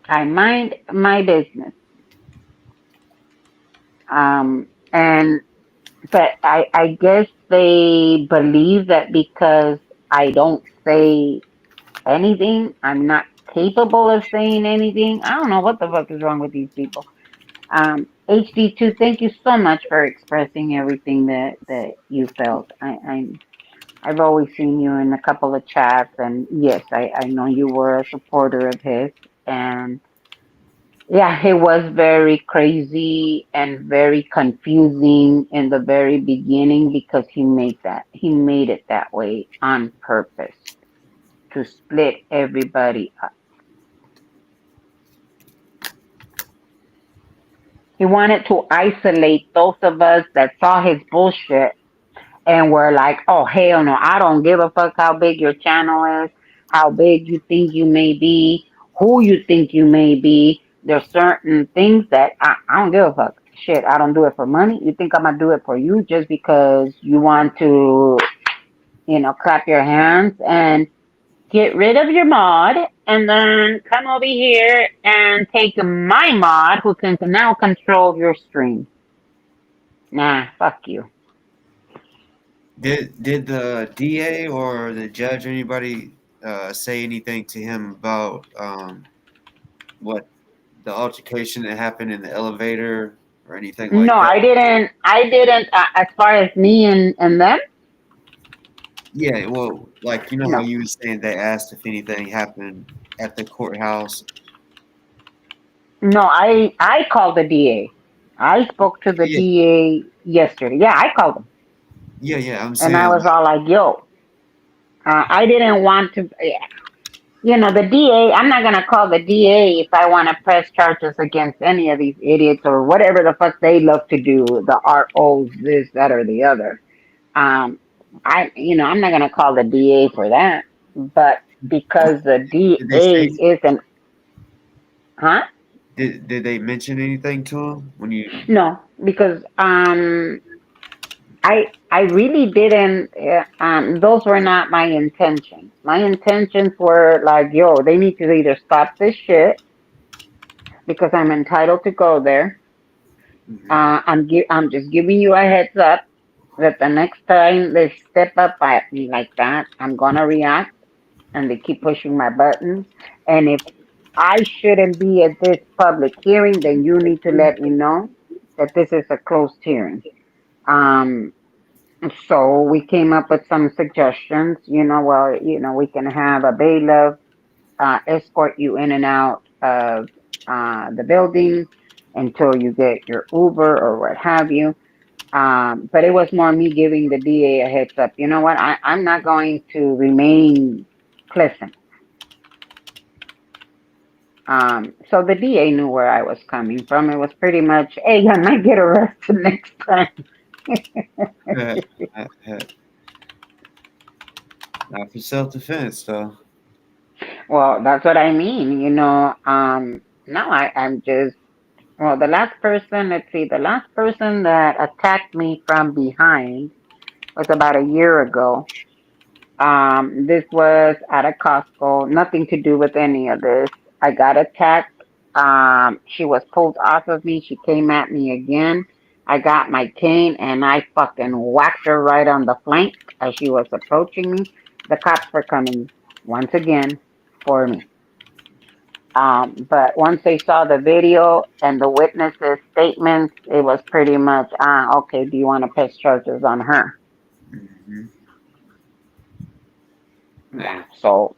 I mind my business. And but I guess they believe that because I don't say anything, I'm not capable of saying anything. I don't know what the fuck is wrong with these people. HD2, thank you so much for expressing everything that you felt. I've always seen you in a couple of chats, and yes, I know you were a supporter of his, and yeah, it was very crazy and very confusing in the very beginning because he made it that way on purpose to split everybody up. He wanted to isolate those of us that saw his bullshit and were like, "Oh hell no, I don't give a fuck how big your channel is, how big you think you may be, who you think you may be. There's certain things that I don't give a fuck. Shit, I don't do it for money. You think I'm gonna do it for you just because you want to, clap your hands and get rid of your mod and then come over here and take my mod who can now control your stream. Nah, fuck you." Did the DA or the judge or anybody say anything to him about what the altercation that happened in the elevator or anything No, like that? I didn't. I didn't. As far as me and them, Yeah, well, like how no, you were saying they asked if anything happened at the courthouse. no. I called the DA. I spoke to the Yeah, DA yesterday. Yeah, I called him, yeah. I'm and I saying was all like, "Yo, I didn't want to." The DA. I'm not gonna call the DA if I want to press charges against any of these idiots or whatever the fuck they love to do. The ROs, this, that, or the other. Um, I'm not gonna call the DA for that, but because the did they say DA isn't, huh? did they mention anything to him when you? No, because I really didn't. Those were not my intentions. My intentions were like, yo, they need to either stop this shit because I'm entitled to go there. Mhm. I'm just giving you a heads up that the next time they step up at me like that, I'm gonna react, and they keep pushing my buttons. And if I shouldn't be at this public hearing, then you need to let me know that this is a closed hearing. Um, so we came up with some suggestions. We can have a bailiff escort you in and out of the building until you get your Uber or what have you. But it was more me giving the DA a heads up. You know what? I'm not going to remain pleasant. So the DA knew where I was coming from. It was pretty much, hey, I might get arrested next time. Uh, uh, Not for self-defense, though. Well, that's what I mean. No, I'm just, well, the last person that attacked me from behind was about a year ago. This was at a Costco, nothing to do with any of this. I got attacked. She was pulled off of me. She came at me again. I got my cane and I fucking whacked her right on the flank as she was approaching me. The cops were coming once again for me. But once they saw the video and the witnesses' statements, it was pretty much, okay, do you want to press charges on her? Mm-hmm. Yeah. Man. So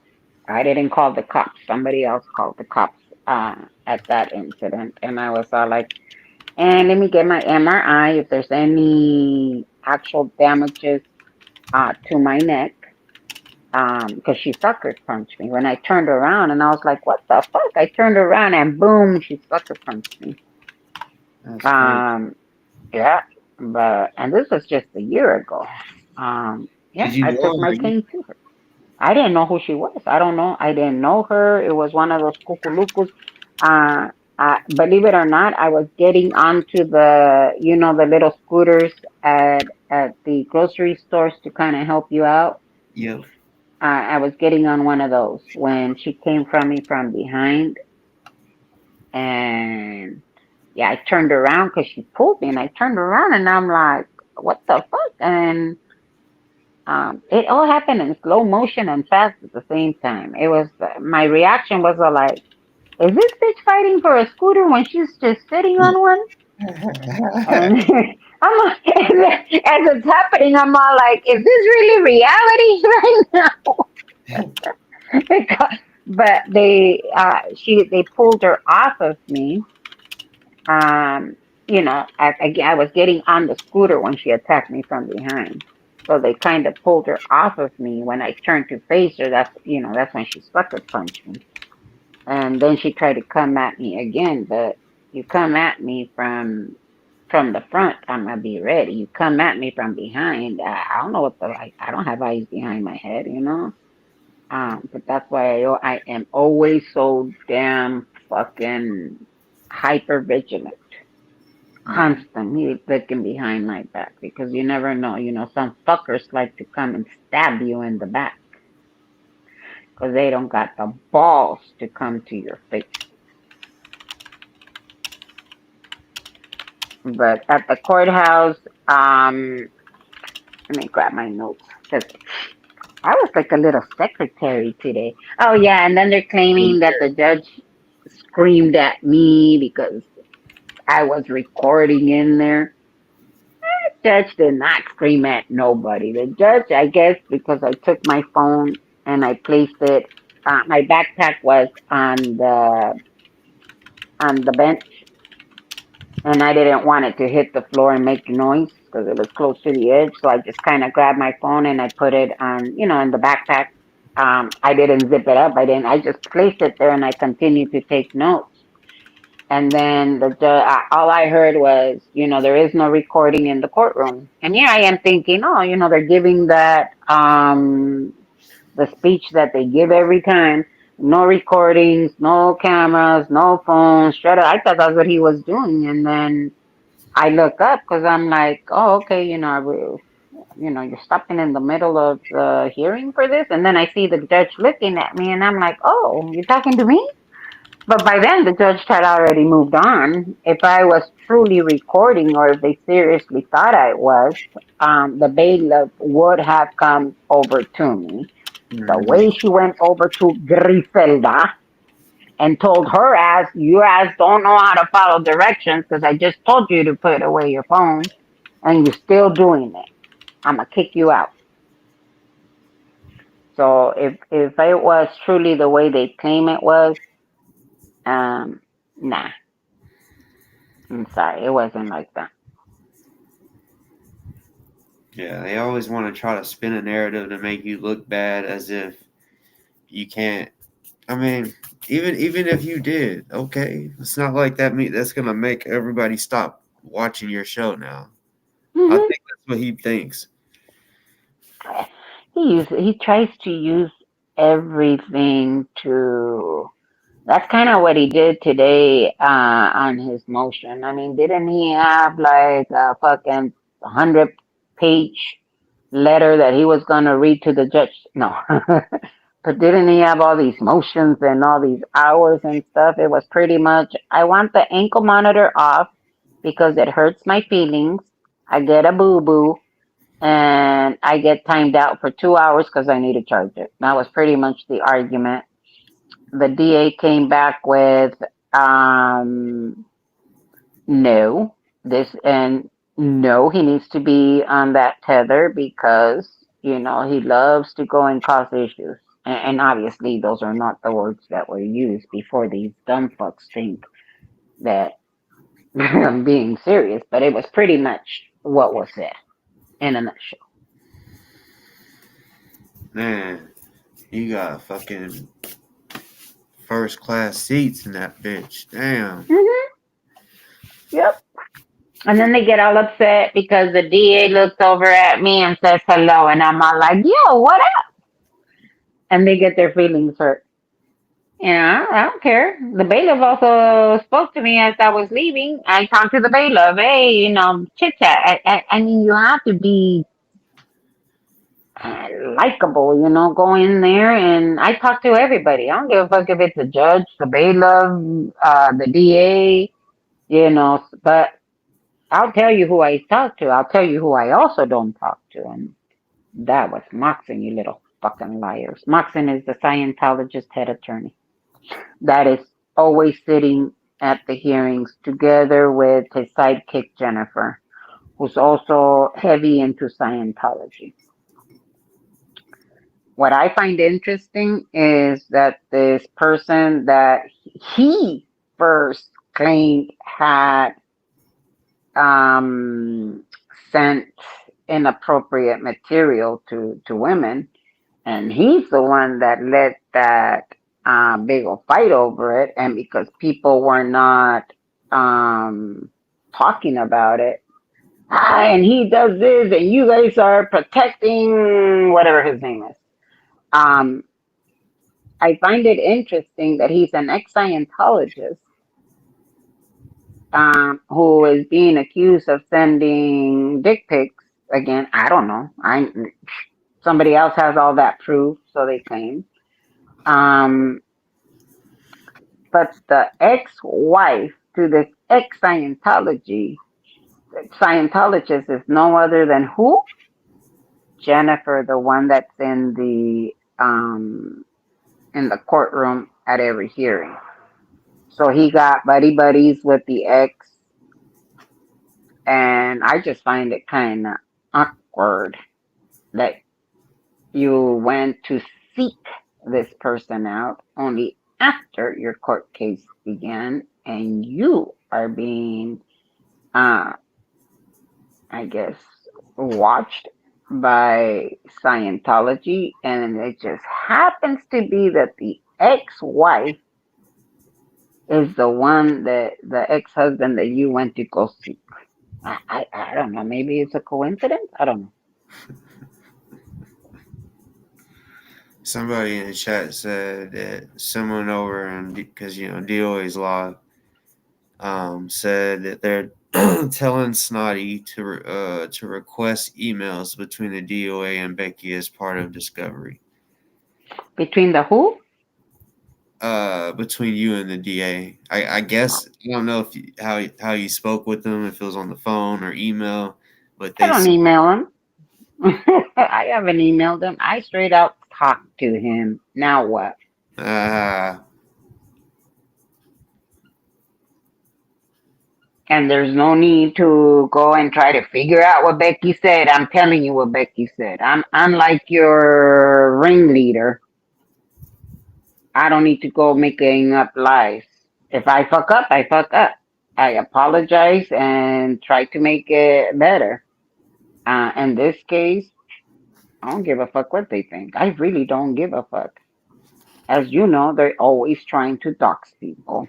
I didn't call the cops. Somebody else called the cops at that incident. And I was all like, and let me get my MRI if there's any actual damages to my neck. Because she sucker punched me. When I turned around and I was like, what the fuck? I turned around and boom, she sucker punched me. That's crazy. Um, yeah, and this was just a year ago. Yeah, Did you I know took her? my cane to her. I didn't know who she was. I don't know. I didn't know her. It was one of those kukulukus. Uh, Believe it or not, I was getting onto the little scooters at the grocery stores to kind of help you out. Yep. I was getting on one of those when she came from me from behind, and yeah, I turned around because she pulled me, and I turned around and I'm like, what the fuck? And it all happened in slow motion and fast at the same time. It was my reaction was like, is this bitch fighting for a scooter when she's just sitting on one? And I'm like, as it's happening, I'm all like, is this really reality right now? Because, but they pulled her off of me. Um, I was getting on the scooter when she attacked me from behind. So they kind of pulled her off of me. When I turned to face her, that's when she sucker punched me. And then she tried to come at me again, but you come at me from the front, I'm gonna be ready. You come at me from behind, I don't know I don't have eyes behind my head, you know. But that's why I am always so damn fucking hyper vigilant, Yeah. constantly looking behind my back because you never know. Some fuckers like to come and stab you in the back because they don't got the balls to come to your face. But at the courthouse, let me grab my notes because I was like a little secretary today. Oh yeah, and then they're claiming that the judge screamed at me because I was recording in there. Judge did not scream at nobody. The judge, I guess, because I took my phone and I placed it. My backpack was on the bench, and I didn't want it to hit the floor and make noise because it was close to the edge. So I just kind of grabbed my phone and I put it on, in the backpack. I didn't zip it up. I didn't. I just placed it there and I continued to take notes. And then all I heard was, there is no recording in the courtroom. And here I am thinking, oh, they're giving that the speech that they give every time. No recordings, no cameras, no phones. Shut up. I thought that's what he was doing. And then I look up because I'm like, oh, okay, you're stopping in the middle of the hearing for this. And then I see the judge looking at me and I'm like, oh, you're talking to me? But by then, the judge had already moved on. If I was truly recording, or if they seriously thought I was, the bailiff would have come over to me. The Mhm. way she went over to Griselda and told her ass, "Your ass don't know how to follow directions because I just told you to put away your phone, and you're still doing it. I'm gonna kick you out." So if it was truly the way they claim it was, nah, I'm sorry, it wasn't like that. Yeah, they always want to try to spin a narrative to make you look bad as if you can't. I mean, even if you did, okay, it's not like that's gonna make everybody stop watching your show now. I Hmm think that's what he thinks. He tries to use everything to. That's kind of what he did today on his motion. I mean, didn't he have like a fucking 100-page letter that he was gonna read to the judge? No, but didn't he have all these motions and all these hours and stuff? It was pretty much. I want the ankle monitor off because it hurts my feelings. I get a boo boo and I get timed out for 2 hours because I need to charge it. That was pretty much the argument. The DA came back with um, no, this and no, he needs to be on that tether because he loves to go and cause issues. And obviously, those are not the words that were used before these dumb fucks think that I'm being serious, but it was pretty much what was said in a nutshell. Man, you got fucking first class seats in that bitch. Damn. Hmm. Yep. And then they get all upset because the DA looks over at me and says hello, and I'm all like, "Yo, what up?" And they get their feelings hurt. Yeah, I don't care. The bailiff also spoke to me as I was leaving. I talked to the bailiff. Hey, chit chat. I mean, you have to be likable, go in there and I talk to everybody. I don't give a fuck if it's a judge, the bailiff, the DA, but I'll tell you who I talk to. I'll tell you who I also don't talk to. And that was Moxon, you little fucking liars. Moxon is the Scientologist head attorney that is always sitting at the hearings together with his sidekick, Jennifer, who's also heavy into Scientology. What I find interesting is that this person that he first claimed had um, sent inappropriate material to women, and he's the one that led that big old fight over it. And because people were not talking about it, and he does this, and you guys are protecting whatever his name is. Um, I find it interesting that he's an ex-Scientologist who is being accused of sending dick pics. Again, I don't know. Somebody else has all that proof, so they claim. But the ex-wife to this Scientologist is no other than who? Jennifer, the one that's in the courtroom at every hearing. So he got buddies with the ex, and I just find it kind of awkward that you went to seek this person out only after your court case began, and you are being, I guess, watched by Scientology, and it just happens to be that the ex-wife is the one that the ex-husband that you went to go seek. I don't know. Maybe it's a coincidence. I don't know. Somebody in the chat said that someone over and because DOAs law said that they're telling Snotty to request emails between the DOA and Becky as part of discovery. Between the who? Between you and the DA. I guess I don't know if how you spoke with them, if it was on the phone or email, but I they don't email him. I haven't emailed him. I straight out talked to him. Now what? And there's no need to go and try to figure out what Becky said. I'm telling you what Becky said. I'm like your ringleader. I don't need to go making up lies. If I fuck up, I fuck up. I apologize and try to make it better. In this case, I don't give a fuck what they think. I really don't give a fuck. As you know, they're always trying to dox people.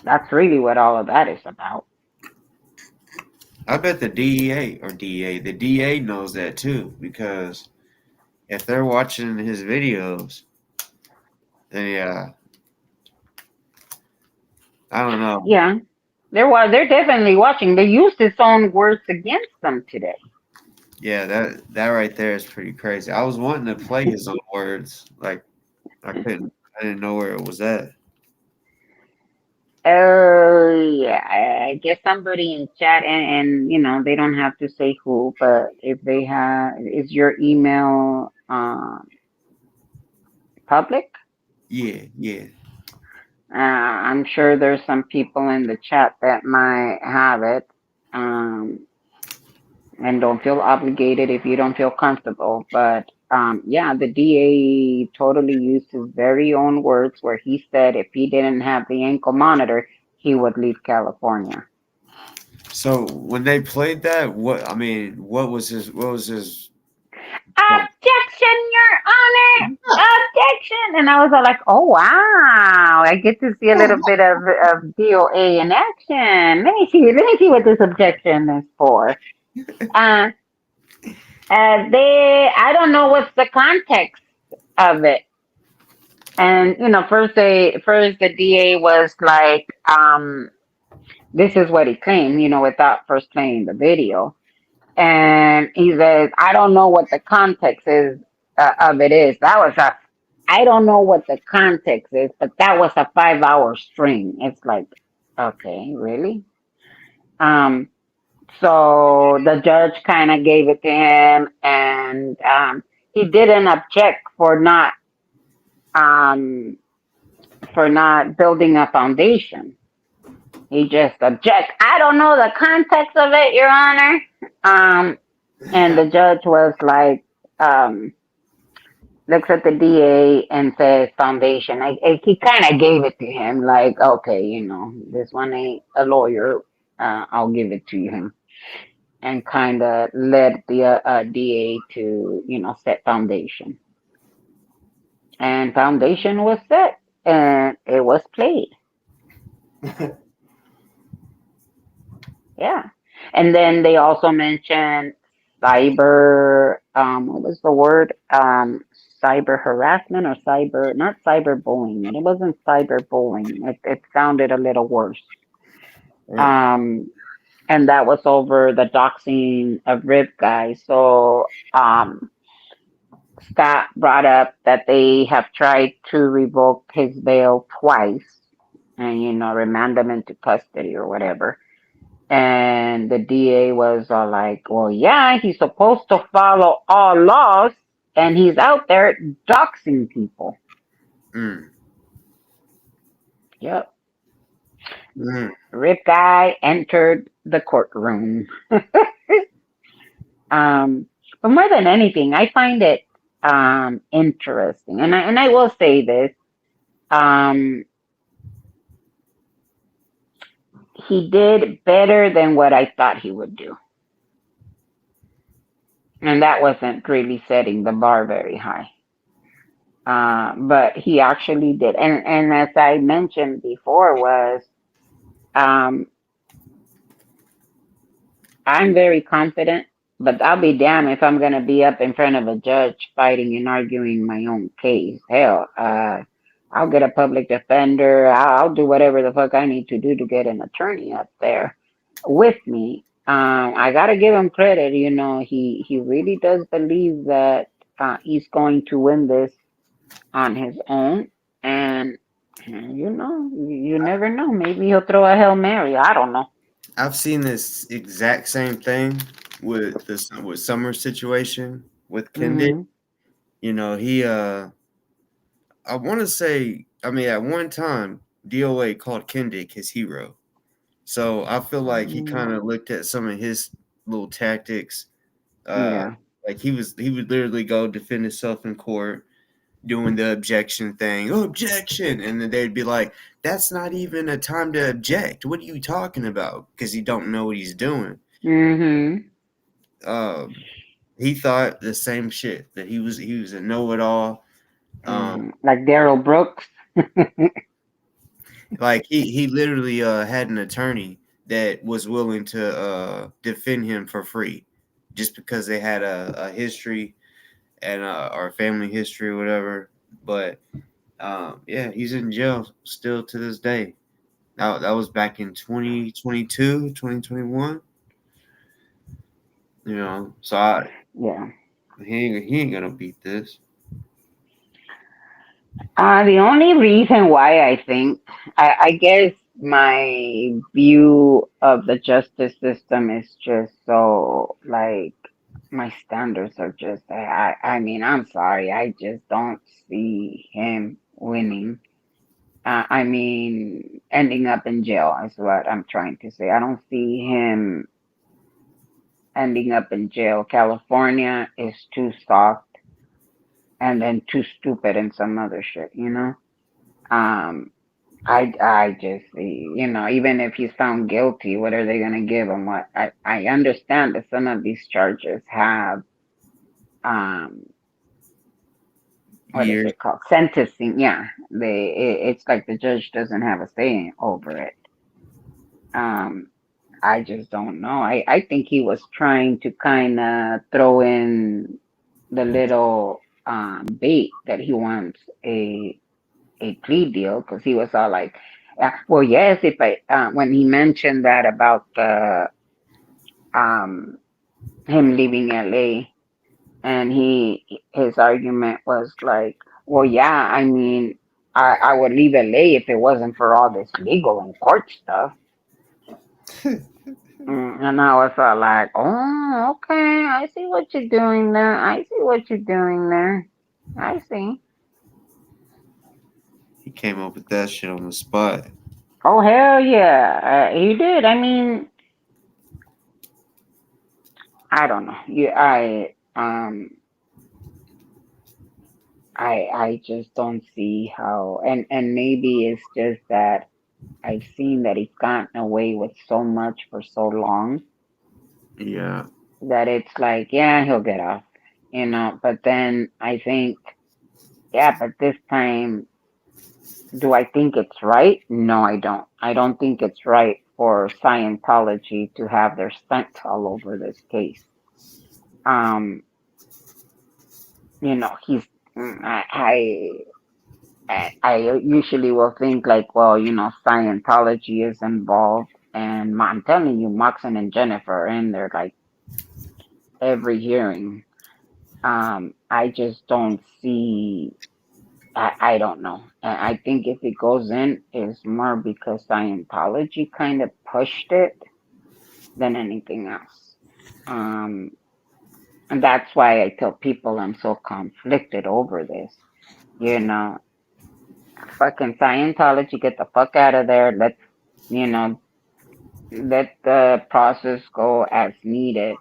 That's really what all of that is about. I bet the the DA knows that too, because if they're watching his videos, then yeah, I don't know. Yeah, they're definitely watching. They used his own words against them today. Yeah, that right there is pretty crazy. I was wanting to play his own words, like I didn't know where it was at. Yeah, I guess somebody in chat, and they don't have to say who, but if they have, is your email public? Yeah, yeah. I'm sure there's some people in the chat that might have it. Um, and don't feel obligated if you don't feel comfortable. But yeah, the DA totally used his very own words where he said if he didn't have the ankle monitor, he would leave California. So when they played that, what I mean, what was his Objection, Your Honor! Objection! And I was all like, oh wow, I get to see a little bit of DOA in action. Let me see what this objection is for. Uh, I don't know what's the context of it. And first the DA was like, this is what he claimed, without first playing the video. And he says, I don't know what the context is of it is. I don't know what the context is, but that was a 5-hour string. It's like, okay, really? Um, so the judge kind of gave it to him, and he didn't object um, for not building a foundation. He just object. I don't know the context of it, Your Honor. Um, and the judge was like, um, looks at the DA and says foundation. He kind of gave it to him, like, okay, this one ain't a lawyer. I'll give it to him. And kind of led the DA to, set foundation. And foundation was set and it was played. Yeah. And then they also mentioned cyber, what was the word? Cyber harassment or not cyber bullying. It wasn't cyber bullying. It sounded a little worse. right? Um, and that was over the doxing of Rip Guy. So, Scott brought up that they have tried to revoke his bail twice and, remand him into custody or whatever. And the DA was like, well, yeah, he's supposed to follow all laws, and he's out there doxing people. Mm, Yep. mm. Rip Guy entered the courtroom. um, but more than anything, I find it interesting. And I will say this. Um, he did better than what I thought he would do. And that wasn't really setting the bar very high. But he actually did. And as I mentioned before, was um, I'm very confident, but I'll be damned if I'm going to be up in front of a judge fighting and arguing my own case. Hell, I'll get a public defender. I'll do whatever the fuck I need to do to get an attorney up there with me. I got to give him credit. He really does believe that he's going to win this on his own. And, you never know. Maybe he'll throw a Hail Mary. I don't know. I've seen this exact same thing with Summer's situation with Kendi. Hmm. He I want to say, I mean, at one time, DOA called Kendick his hero. So I feel like he kind of looked at some of his little tactics. Uh, Yeah. like he would literally go defend himself in court, doing the objection thing. Oh, objection, and then they'd be like, "That's not even a time to object. What are you talking about?" Because he don't know what he's doing. Hmm. Um, he thought the same shit that he was a know-it-all. Like Daryl Brooks. Like he literally had an attorney that was willing to defend him for free, just because they had a history and our family history or whatever. But yeah, he's in jail still to this day. That was back in 2022, 2021. So Yeah. he ain't gonna beat this. The only reason why I guess my view of the justice system is just so like my standards are just I mean I'm sorry, I just don't see him winning. I mean, ending up in jail is what I'm trying to say. I don't see him ending up in jail. California is too soft and then too stupid and some other shit, you know? Um, I just even if he's found guilty, what are they gonna give him? What I understand that some of these charges have um what is Years. it called? Sentencing. Yeah. It's like the judge doesn't have a say over it. Um I just don't know. I think he was trying to kind of throw in the little bait that he wants a plea deal because he was all like, well, yes, if I when he mentioned that about the um him leaving LA, and his argument was like, well, yeah, I mean, I would leave LA if it wasn't for all this legal and court stuff. And I was all like, oh, okay, I see what you're doing there. I see what you're doing there. I see. He came up with that shit on the spot. Oh, hell yeah, he did. I mean, I don't know. I just don't see how, and maybe it's just that I've seen that he's gotten away with so much for so long Yeah. that it's like, yeah, he'll get off, but then I think, yeah, but this time, do I think it's right? No, I don't. I don't think it's right for Scientology to have their scent all over this case. Um, he's I usually will think like, well, Scientology is involved, and I'm telling you, Moxon and Jennifer are in there like every hearing. I just don't see. I don't know. I think if it goes in, it's more because Scientology kind of pushed it than anything else. Um, and that's why I tell people I'm so conflicted over this. You know, fucking Scientology, get the fuck out of there. You know, let the process go as needed.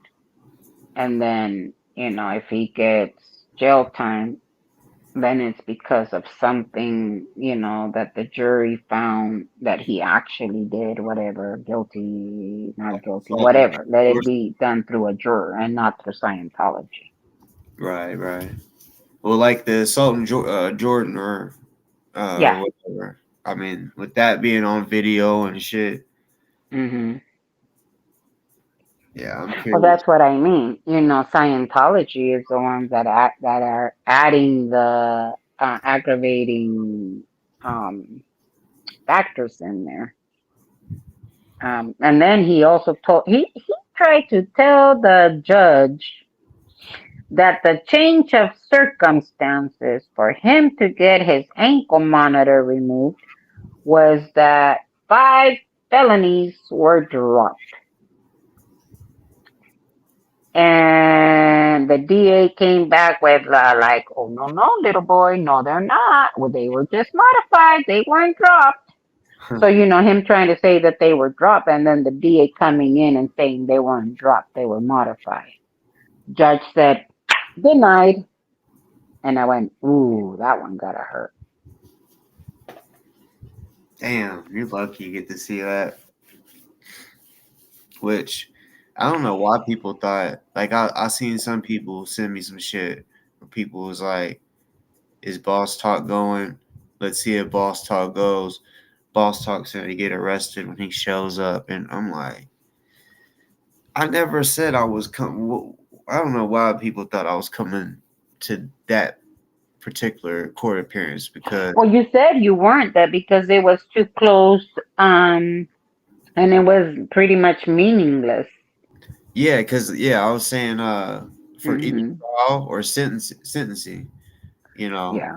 And then, if he gets jail time, then it's because of something, that the jury found that he actually did, whatever, guilty, not guilty, whatever. Let it be done through a juror and not through Scientology. Right, right. Well, like the assault in Jordan or Yeah. whatever. I mean, with that being on video and shit, hmm yeah, I'm Well, curious. that's what I mean. Scientology is the ones that are adding the aggravating factors in there. And then he also he tried to tell the judge that the change of circumstances for him to get his ankle monitor removed was that 5 felonies were dropped. And the DA came back with like, oh, no, no, little boy, no, they're not. Well, they were just modified. They weren't dropped. So, him trying to say that they were dropped and then the DA coming in and saying they weren't dropped, they were modified. Judge said, denied. And I went, ooh, that one gotta hurt. Damn, you're lucky you get to see that. Which I don't know why people thought. Like I seen some people send me some shit where people was like, "Is Boss Talk going? Let's see if Boss Talk goes." Boss Talk's gonna get arrested when he shows up, and I'm like, I never said I was coming. I don't know why people thought I was coming to that particular court appearance because Well, you said you weren't that because it was too close, and it was pretty much meaningless. yeah, I was saying for either hmm trial or sentencing, you know, Yeah.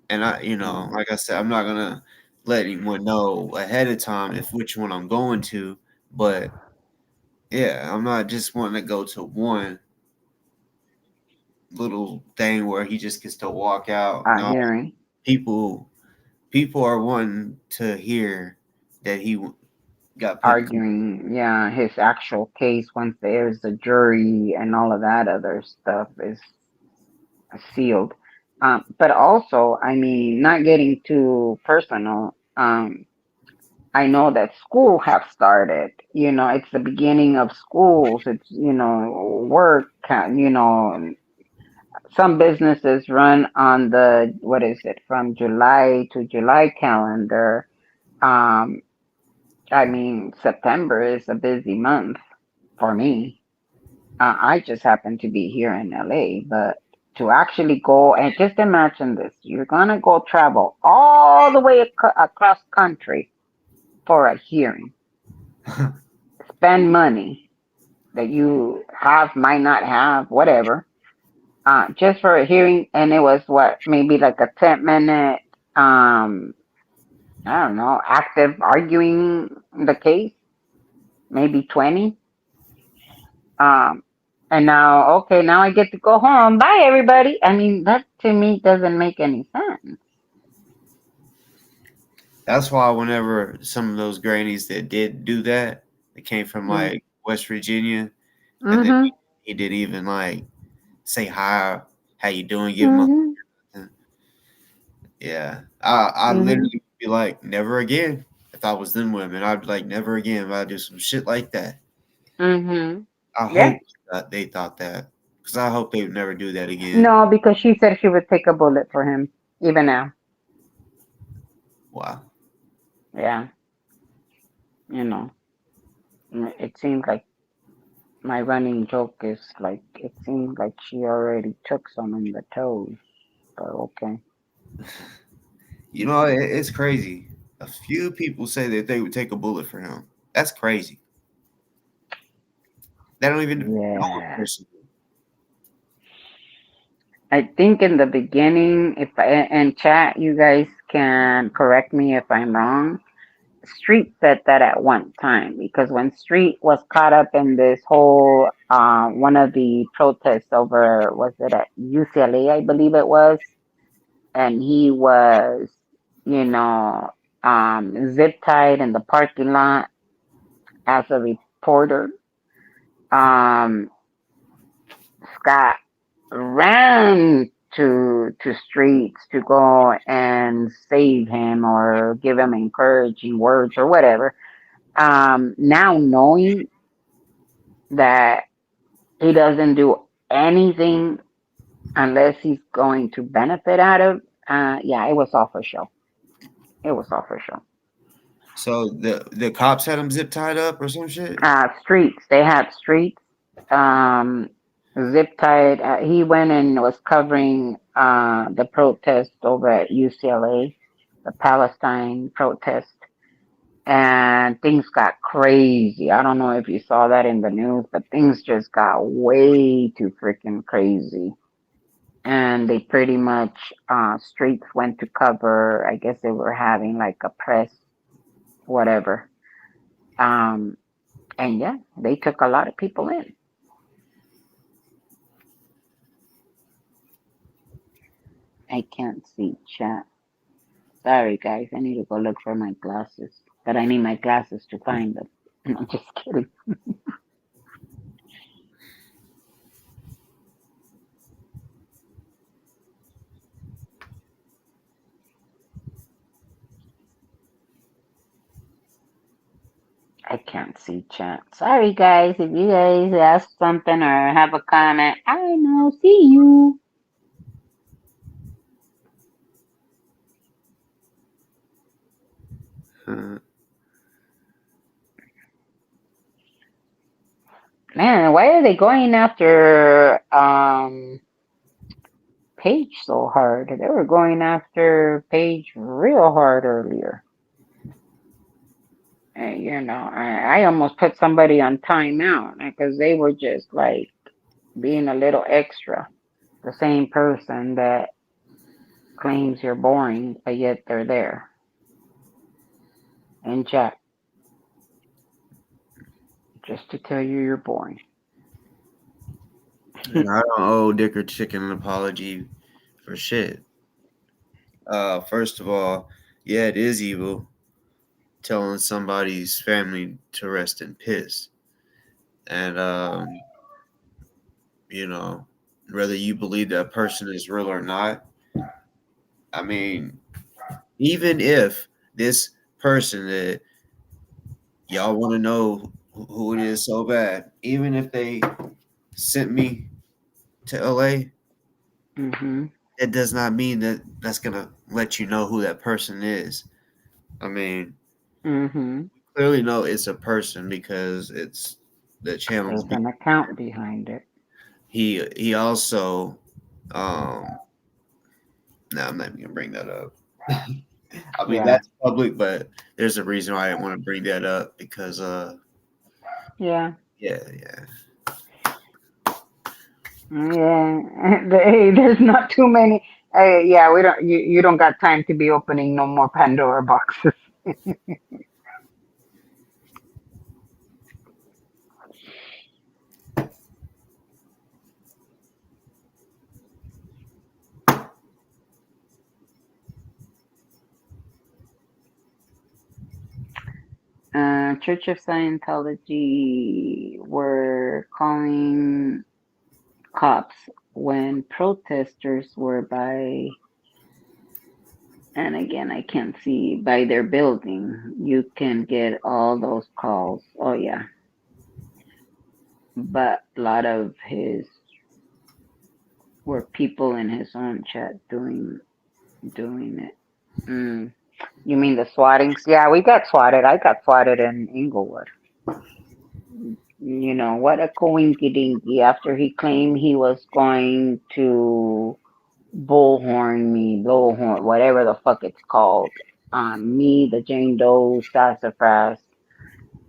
and hmm like I said, I'm not gonna let anyone know ahead of time if which one I'm going to, but yeah, I'm not just wanting to go to one little thing where he just gets to walk out. No, Hearing. people. people are wanting to hear that he got put. Arguing, yeah, his actual case once there's a jury and all of that other stuff is sealed. But also, I mean, not getting too personal. I know that school have started. You know, it's the beginning of schools. It's work. Some businesses run on the what is it from July to July calendar. Um, I mean, September is a busy month for me. I just happen to be here in LA, but to actually go and just imagine this, you're gonna go travel all the way across country for a hearing, spend money that you have, might not have, whatever, just for a hearing, and it was what maybe like a 10-minute, I don't know, active arguing the case, maybe 20. Um, and now, okay, now I get to go home. Bye, everybody. I mean, that to me doesn't make any sense. That's why whenever some of those grannies that did do that, they came from like West Virginia, and then Mm-hmm. he didn't even like say hi, how you doing, give him a Mm-hmm. yeah. I Mm-hmm. literally be like, never again. If I was them women, I'd be like, never again. If I do some shit like that. Mm-hmm. I Yeah. hope that they thought that, because I hope they would never do that again. No, because she said she would take a bullet for him, even now. Wow. Yeah. You know, it seems like my running joke is like, it seems like she already took some in the toes. But okay. You know, it's crazy. A few people say that they would take a bullet for him. That's crazy. They don't even know a Yeah. person. I think in the beginning, if and chat, you guys can correct me if I'm wrong. Street said that at one time because when Street was caught up in this whole one of the protests over was it at UCLA, I believe it was, and he was, you know, zip tied in the parking lot as a reporter. Um, Scott ran to streets to go and save him or give him encouraging words or whatever. Now knowing that he doesn't do anything unless he's going to benefit out of, yeah, it was all for show. It was all for show. So the cops had him zip tied up or some shit. Streets, they had streets, um, zip tied. He went and was covering the protest over at UCLA, the Palestine protest, and things got crazy. I don't know if you saw that in the news, but things just got way too freaking crazy. And they pretty much, streets went to cover. I guess they were having like a press, whatever. Um, and yeah, they took a lot of people in. I can't see chat. Sorry, guys. I need to go look for my glasses. But I need my glasses to find them. I'm just kidding. I can't see chat. Sorry, guys. If you guys ask something or have a comment, I know. See you. Uh, Man, why are they going after Paige so hard? They were going after Paige real hard earlier. And, I almost put somebody on timeout because they were just like being a little extra. The same person that claims you're boring, but yet they're there in chat just to tell you you're boring. and I don't owe Dick or Chicken an apology for shit. First of all, Yeah, it is evil telling somebody's family to rest in piss. And you know, whether you believe that person is real or not, I mean, even if this person that y'all want to know who it is so bad, even if they sent me to LA, Mm-hmm. it does not mean that that's gonna let you know who that person is. I mean, Mm-hmm. clearly know it's a person because it's the channel's There's being. an account behind it. He also no, I'm not even gonna bring that up. I mean Yeah. that's public, but there's a reason why I didn't want to bring that up because Yeah. yeah. Yeah. Hey, there's not too many. Yeah, we don't. You don't got time to be opening no more Pandora boxes. Church of Scientology were calling cops when protesters were by, and again, I can't see, by their building. You can get all those calls. Oh, yeah. But a lot of his were people in his own chat doing it. Mm. You mean the swattings? Yeah, we got swatted. I got swatted in Inglewood. You know, what a coinky dinky after he claimed he was going to bullhorn me, blowhorn, whatever the fuck it's called. Me, the Jane Doe, sassafras.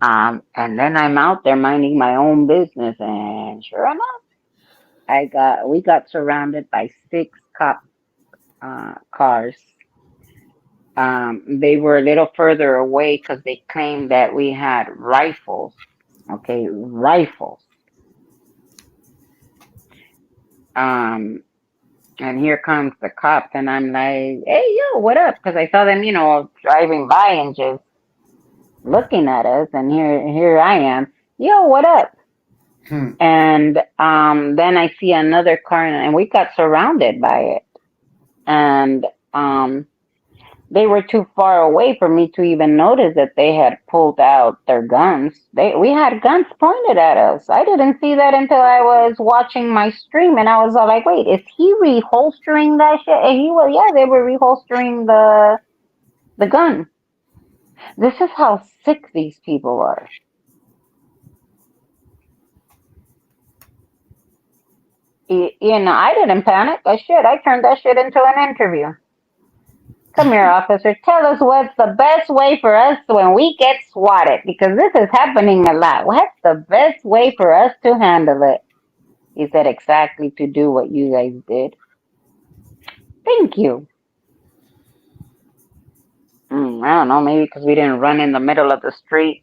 And then I'm out there minding my own business, and sure enough, we got surrounded by six cop cars. They were a little further away because they claimed that we had rifles. Okay, rifles. Um, and here comes the cops, and I'm like, "Hey, yo, what up?" Because I saw them, driving by and just looking at us, and here I am. Yo, what up? Hmm. And then I see another car, and we got surrounded by it, and they were too far away for me to even notice that they had pulled out their guns. We had guns pointed at us. I didn't see that until I was watching my stream, and I was all like, "Wait, is he reholstering that shit?" And he was, yeah, they were reholstering the gun. This is how sick these people are. I didn't panic. Shit, I turned that shit into an interview. Come here, officer. Tell us what's the best way for us when we get swatted, because this is happening a lot. What's the best way for us to handle it? He said, exactly to do what you guys did. Thank you. I don't know, maybe because we didn't run in the middle of the street.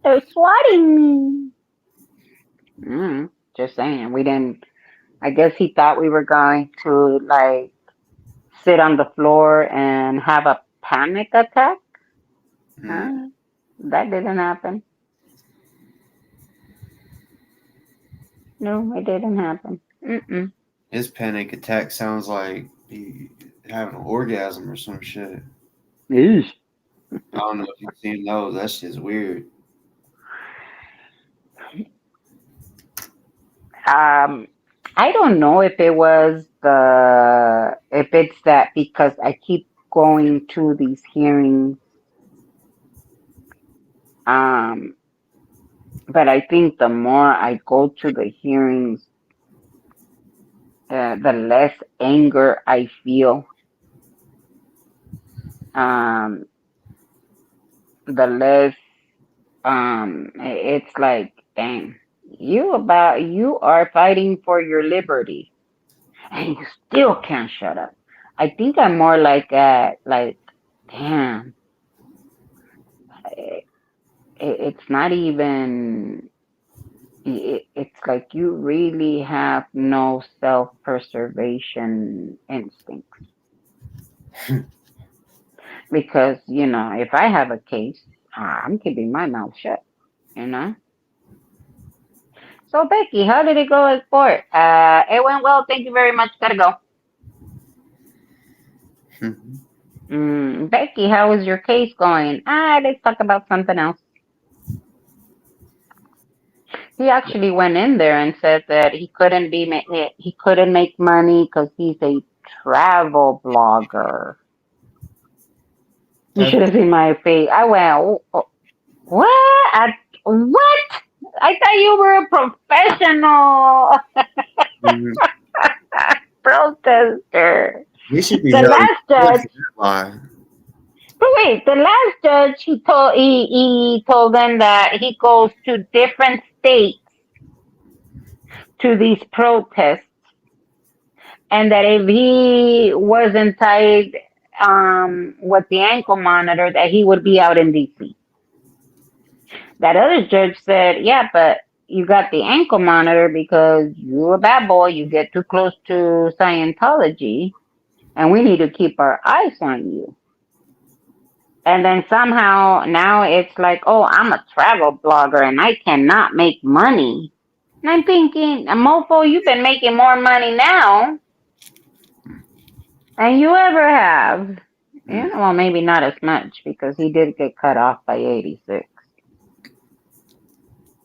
They're swatting me. Just saying. We didn't. I guess he thought we were going to, like, sit on the floor and have a panic attack. Hmm. Uh, that didn't happen. No, it didn't happen. Mm-mm. His panic attack sounds like he having an orgasm or some shit. Eesh. I don't know if you've seen those. That shit's weird. Um, I don't know if it's that because I keep going to these hearings. Um, but I think the more I go to the hearings, the less anger I feel. Um, the less it's like, dang, you are fighting for your liberty, and you still can't shut up. I think I'm more like that. Like, damn, it's not even. It's like you really have no self-preservation instincts. because if I have a case, I'm keeping my mouth shut. You know. So Becky, how did it go at court? It went well. Thank you very much. Gotta go. Becky, how is your case going? Let's talk about something else. He actually went in there and said that he couldn't make money because he's a travel blogger. You should have seen my face. I went, what? What? I thought you were a professional Mhm. protester. He should be The held last judge, for that lie. but wait, the last judge, he told them that he goes to different states to these protests, and that if he wasn't tied with the ankle monitor, that he would be out in DC. That other judge said, yeah, but you got the ankle monitor because you're a bad boy. You get too close to Scientology, and we need to keep our eyes on you. And then somehow now it's like, oh, I'm a travel blogger and I cannot make money. And I'm thinking, mofo, you've been making more money now than you ever have. Well, maybe not as much because he did get cut off by 86.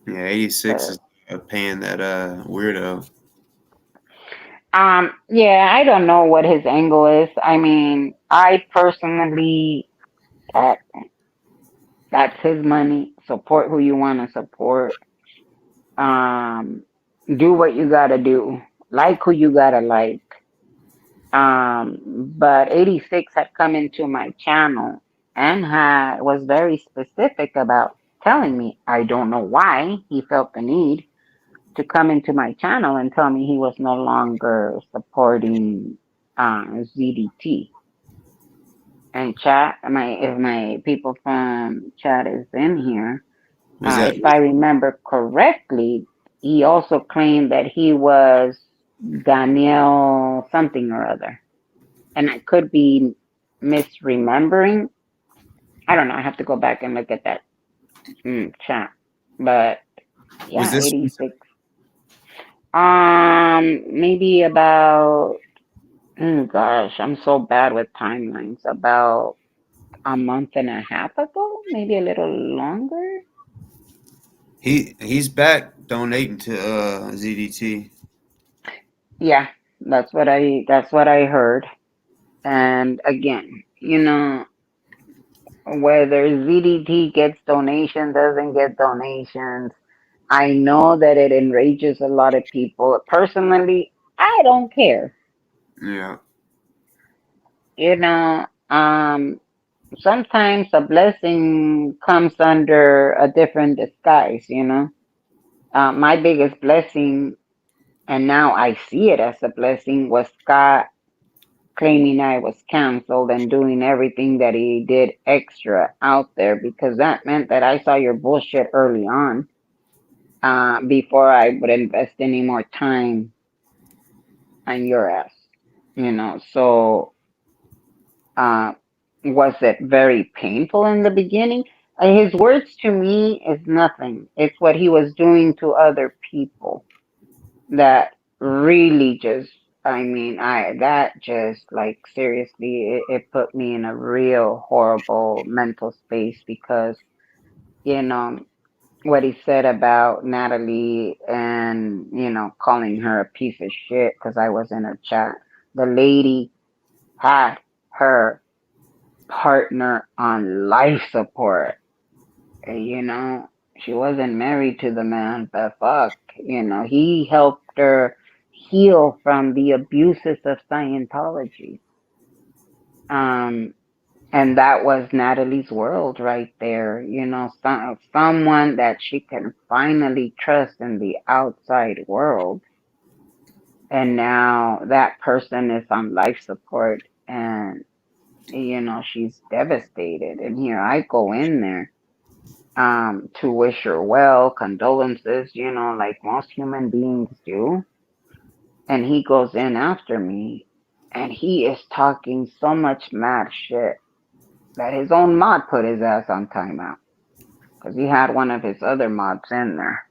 Yeah, 86 But is paying that weirdo. yeah, I don't know what his angle is. I mean, I personally, uh, that's his money. Support who you want to support. Um, do what you gotta do. Like who you gotta like. But 86 had come into my channel and was very specific about telling me, I don't know why he felt the need to come into my channel and tell me he was no longer supporting ZDT. And chat, if my people from chat is in here, Was that if I remember correctly, he also claimed that he was Daniel something or other. And I could be misremembering. I don't know. I have to go back and look at that chat. But was yeah, this 86. Maybe about, oh gosh, I'm so bad with timelines. About a month and a half ago, maybe a little longer. he's back donating to ZDT. Yeah, that's what I heard. And again, whether ZDT gets donations, doesn't get donations, I know that it enrages a lot of people. Personally, I don't care. Yeah. You know, sometimes a blessing comes under a different disguise. My biggest blessing, and now I see it as a blessing, was Scott claiming I was canceled and doing everything that he did extra out there because that meant that I saw your bullshit early on before I would invest any more time on your ass. So uh, was it very painful in the beginning? His words to me is nothing. It's what he was doing to other people that really just, I mean, that just like seriously, it put me in a real horrible mental space because, you know, what he said about Natalie and, calling her a piece of shit because I was in her chat. The lady had her partner on life support. She wasn't married to the man, but fuck, he helped her heal from the abuses of Scientology. Um, and that was Natalie's world right there. Someone that she can finally trust in the outside world. And now that person is on life support and, she's devastated. And here I go in there to wish her well, condolences, like most human beings do. And he goes in after me and he is talking so much mad shit. that his own mod put his ass on timeout because he had one of his other mods in there.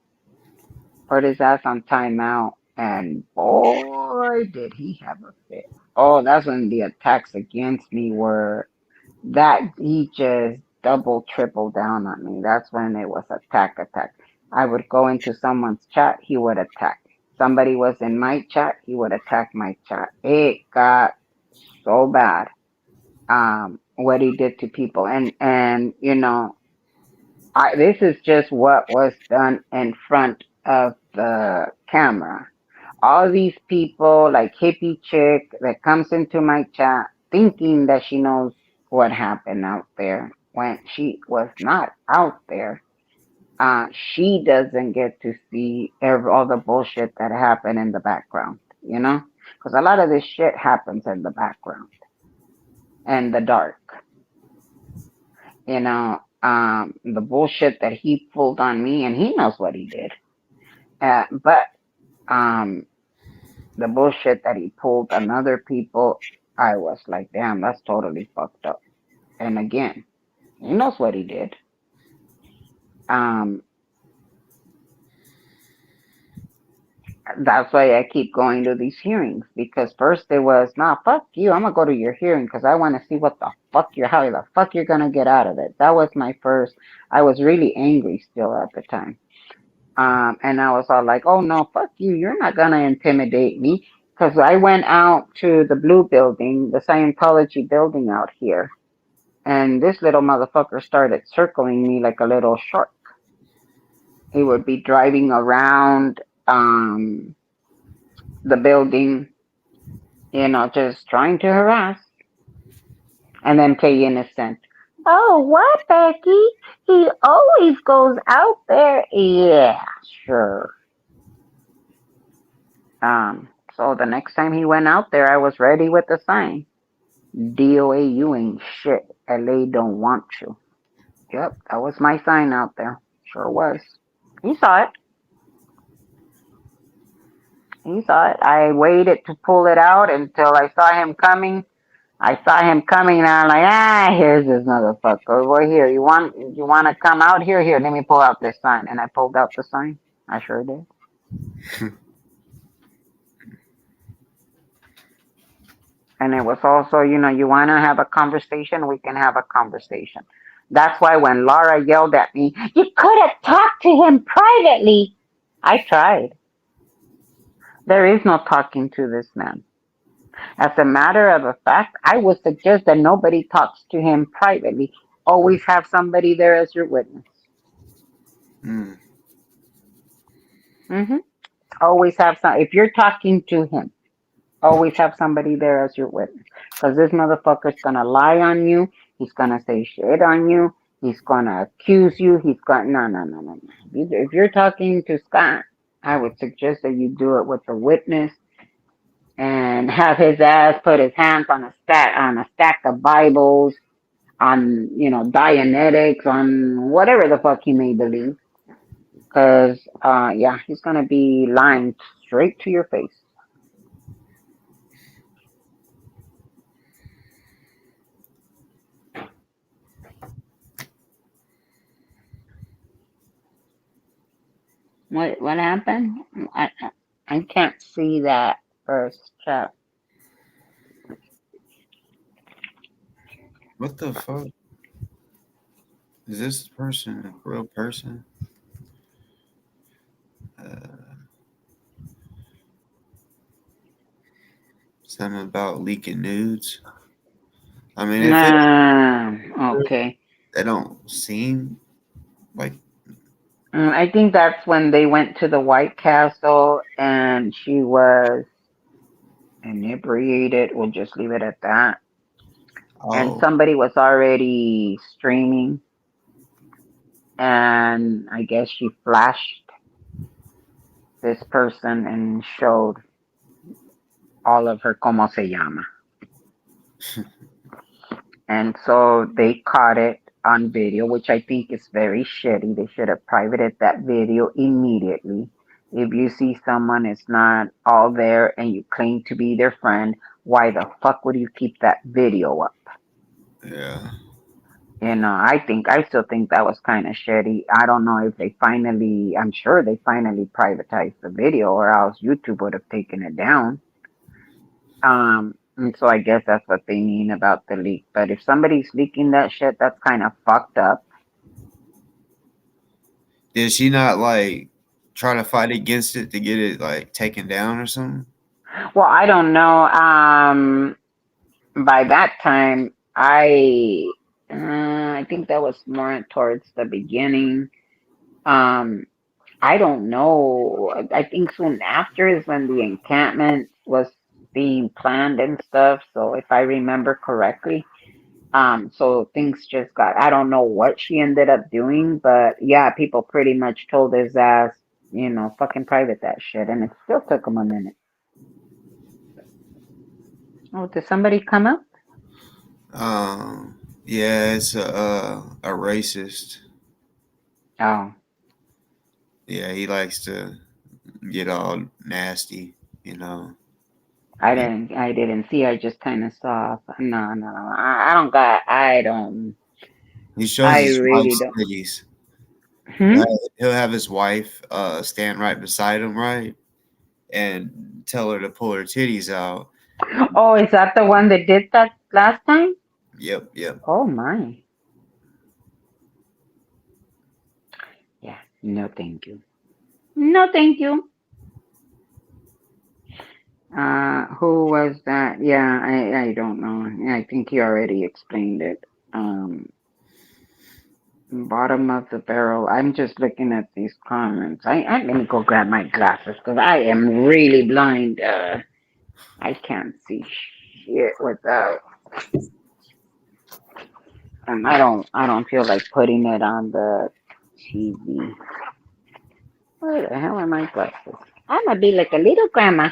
Put his ass on timeout, and boy, did he have a fit. Oh, that's when the attacks against me were that he just double, triple down on me. That's when it was attack. I would go into someone's chat, he would attack. Somebody was in my chat, he would attack my chat. It got so bad. What he did to people, and this is just what was done in front of the camera. All these people, like hippie chick that comes into my chat thinking that she knows what happened out there when she was not out there. She doesn't get to see all the bullshit that happened in the background, because a lot of this shit happens in the background and the dark. The bullshit that he pulled on me, and he knows what he did. But um, the bullshit that he pulled on other people, I was like, damn, that's totally fucked up. And again, he knows what he did. Um, that's why I keep going to these hearings, because first it was, nah, fuck you, I'm gonna go to your hearing because I want to see how the fuck you're gonna get out of it. That was my first. I was really angry still at the time. And I was all like, oh no, fuck you. You're not going to intimidate me. Because I went out to the blue building, the Scientology building out here. And this little motherfucker started circling me like a little shark. He would be driving around the building, just trying to harass and then play innocent. Oh, what, Becky? He always goes out there. Yeah, sure. So the next time he went out there, I was ready with the sign. DOA, you ain't shit. LA don't want you. Yep, that was my sign out there. Sure was. He saw it. He saw it. I waited to pull it out until I saw him coming. I saw him coming, and I'm like, here's this motherfucker. Over here. You want to come out here? Here, let me pull out this sign. And I pulled out the sign. I sure did. And it was also, you want to have a conversation, we can have a conversation. That's why when Laura yelled at me, you could have talked to him privately. I tried. There is no talking to this man. As a matter of fact, I would suggest that nobody talks to him privately. Always have somebody there as your witness. Mm. hmm Always have if you're talking to him, always have somebody there as your witness. Because this motherfucker's going to lie on you. He's going to say shit on you. He's going to accuse you. No. If you're talking to Scott, I would suggest that you do it with a witness and have his ass put his hands on a stack of Bibles, on, Dianetics, on whatever the fuck he may believe. Because, yeah, he's going to be lying straight to your face. What happened? I can't see that first chat. What the fuck? Is this person a real person? Something about leaking nudes. I mean, if it Okay. they don't seem like. I think that's when they went to the White Castle and she was inebriated. We'll just leave it at that. And Oh, somebody was already streaming, and I guess she flashed this person and showed all of her como se llama. And so they caught it on video, which I think is very shitty. They should have privated that video immediately. If you see someone is not all there and you claim to be their friend, why the fuck would you keep that video up? yeah. I still think that was kind of shitty. I don't know if I'm sure they finally privatized the video, or else YouTube would have taken it down. And so I guess that's what they mean about the leak. But if somebody's leaking that shit, that's kind of fucked up. Did she not like try to fight against it to get it like taken down or something? Well, I don't know. By that time, I think that was more towards the beginning. Um, I don't know. I think soon after is when the encampment was being planned and stuff. So if I remember correctly, so things just got. I don't know what she ended up doing, but yeah, people pretty much told his ass, fucking private that shit, and it still took him a minute. Oh, did somebody come up? Yeah, it's a racist. Oh, Yeah, he likes to get all nasty, you know. I didn't see. I just kind of saw. No, no, I don't got. I don't. He shows I his really wife's don't. titties. Hmm? He'll have his wife stand right beside him, right, and tell her to pull her titties out. Oh, is that the one that did that last time? Yep, yep. Oh my. Yeah. No, thank you. No, thank you. Who was that? Yeah, I don't know. I think he already explained it. Bottom of the barrel. I'm just looking at these comments. I let me go grab my glasses because I am really blind. I can't see shit without. I don't feel like putting it on the TV. Where the hell are my glasses? I'm gonna be like a little grandma.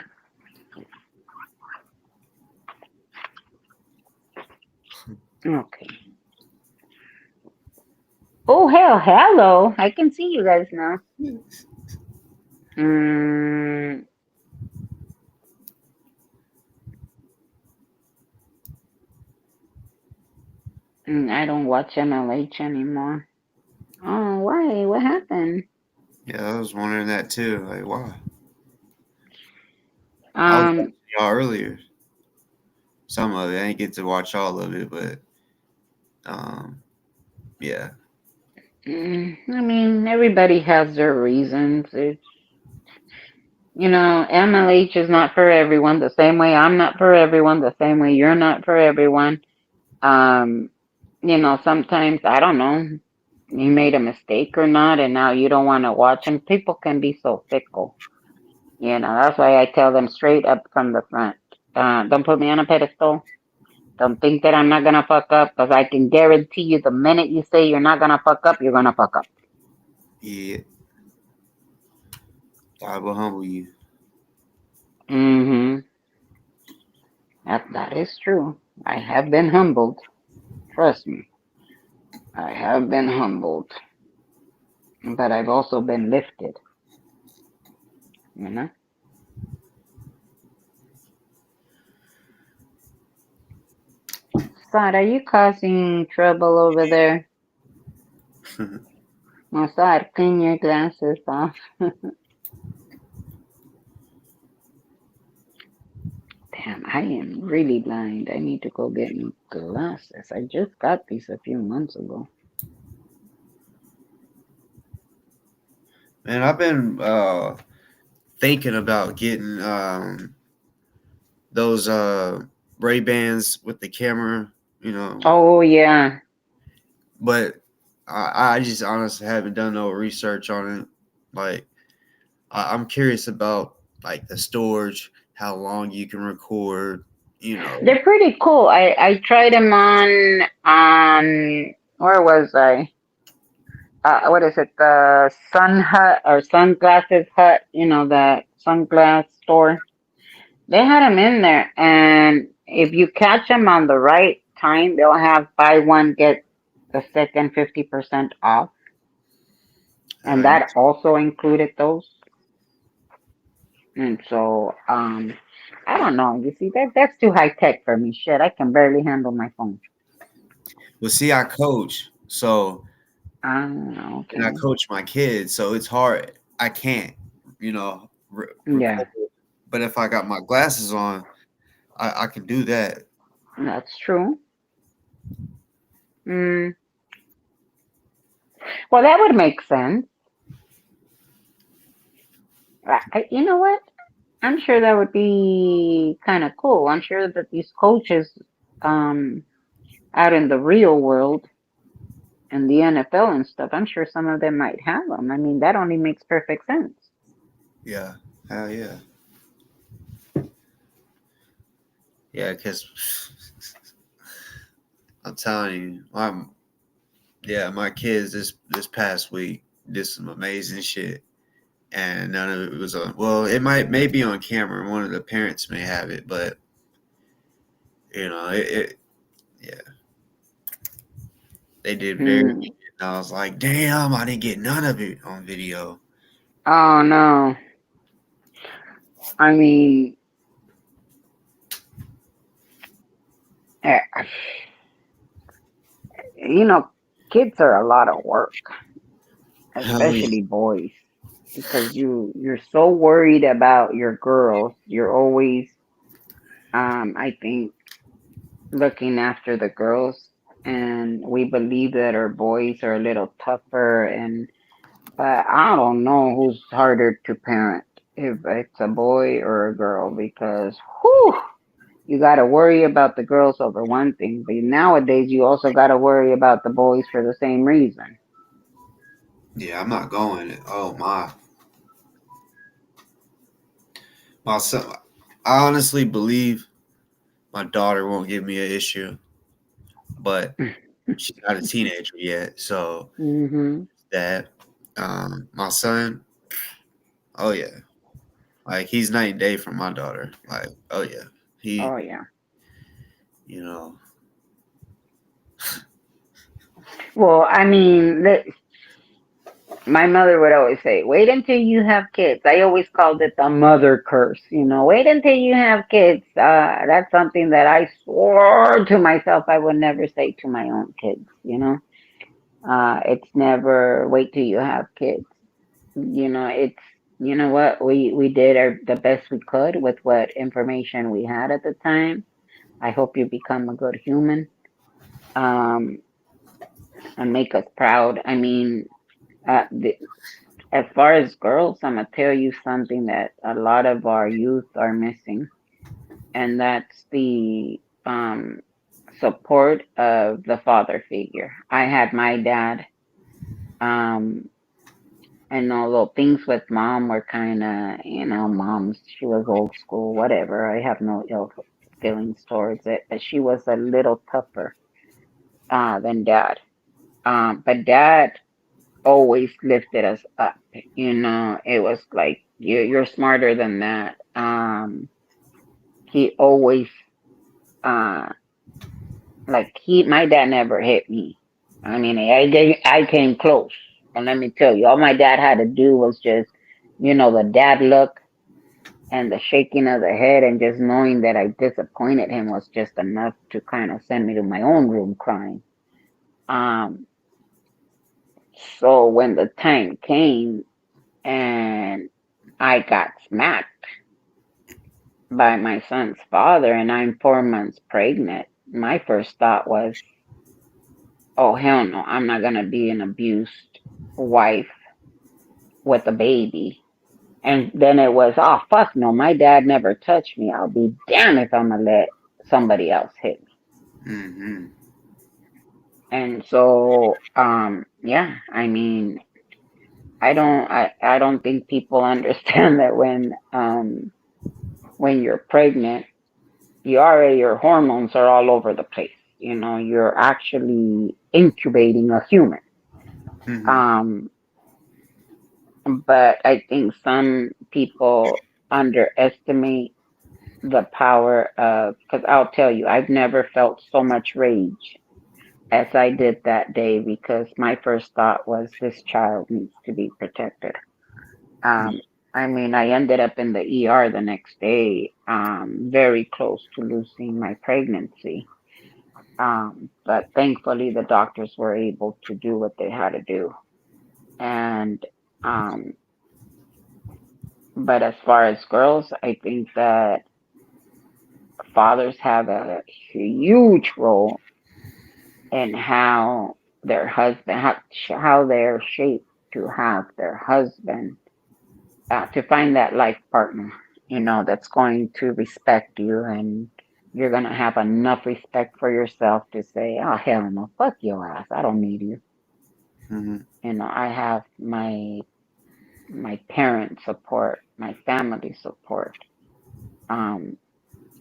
Okay. Oh hell, hello! I can see you guys now. Mm, I don't watch MLH anymore. Oh, why? What happened? Yeah, I was wondering that too. Like, why? I was watching Um, y'all earlier. Some of it. I didn't get to watch all of it, but yeah. I mean, everybody has their reasons. MLH is not for everyone. The same way I'm not for everyone. The same way you're not for everyone. Um, sometimes I don't know. You made a mistake or not, and now you don't want to watch them. People can be so fickle. That's why I tell them straight up from the front. Don't put me on a pedestal. Don't think that I'm not gonna fuck up, because I can guarantee you the minute you say you're not gonna fuck up, you're gonna fuck up. Yeah. God will humble you. Mm-hmm. That is true. I have been humbled. Trust me. I have been humbled. But I've also been lifted. You know? Sad, are you causing trouble over there? Sad, clean your glasses off. Damn, I am really blind. I need to go get new glasses. I just got these a few months ago. Man, I've been thinking about getting those Ray Bans with the camera, you know, Oh, yeah. but I just honestly haven't done no research on it. Like, I'm curious about like the storage, how long you can record, you know. They're pretty cool. I tried them on where was I? What is it? The Sun Hut or Sunglasses Hut? That sunglass store. They had them in there, and if you catch them on the right time, they'll have buy one get the second 50% off, and Uh, that also included those. And so, I don't know. You see, that's too high tech for me. Shit, I can barely handle my phone. Well, see, I coach, so and I Okay. coach my kids, so it's hard. I can't, you know, Yeah, record. But if I got my glasses on, I can do that. that's true. Mm. Well, that would make sense. You know what? I'm sure that would be kind of cool. I'm sure that these coaches, um, out in the real world and the NFL and stuff, I'm sure some of them might have them. I mean, that only makes perfect sense. Yeah, hell yeah, yeah. Because I'm telling you, my kids this past week did some amazing shit, and none of it was on. Well, it may be on camera. One of the parents may have it, but it yeah, they did very. Mm. And I was like, damn, I didn't get none of it on video. Oh no. I mean, eh, you know, kids are a lot of work, Hell yeah. especially boys, because you're so worried about your girls. You're always, I think, looking after the girls, and we believe that our boys are a little tougher. And but I don't know who's harder to parent, if it's a boy or a girl, because whew, you got to worry about the girls over one thing, but nowadays you also got to worry about the boys for the same reason. Yeah, I'm not going. Oh my son. I honestly believe my daughter won't give me an issue, but she's not a teenager yet. So Hmm. that my son, oh yeah, like he's night and day from my daughter. Like, oh yeah, he, Oh yeah. you know, Well, I mean, my mother would always say, "Wait until you have kids." I always called it the mother curse. Wait until you have kids. That's something that I swore to myself I would never say to my own kids. It's never wait till you have kids. It's what we did the best we could with what information we had at the time. I hope you become a good human, um, and make us proud. I mean, as far as girls, I'm gonna tell you something that a lot of our youth are missing, and that's the support of the father figure. I had my dad, um, and although things with mom were kind of, mom's, she was old school, whatever. I have no ill feelings towards it, but she was a little tougher than dad. But dad always lifted us up. It was like you're smarter than that. He always uh my dad never hit me. I mean, I came close, and let me tell you, all my dad had to do was just, the dad look and the shaking of the head, and just knowing that I disappointed him was just enough to kind of send me to my own room crying. Um, so when the time came and I got smacked by my son's father, and I'm 4 months pregnant, my first thought was, oh, hell no, I'm not going to be an abused wife with a baby. And then it was, oh, fuck no, my dad never touched me. I'll be damned if I'm going to let somebody else hit me. mm-hmm. And so, yeah, I mean, I don't think people understand that when you're pregnant, your hormones are all over the place. You're actually incubating a human. Mm-hmm. Um, but I think some people underestimate the power of, because I'll tell you, I've never felt so much rage as I did that day, because my first thought was this child needs to be protected. Um, I mean, I ended up in the ER the next day, very close to losing my pregnancy. But thankfully, the doctors were able to do what they had to do. And um, but as far as girls, I think that fathers have a huge role in how their husband, how they're shaped to have their husband, to find that life partner, that's going to respect you, and you're going to have enough respect for yourself to say, oh, hell no, fuck your ass. I don't need you. Mm-hmm. I have my parents' support, my family support. Um,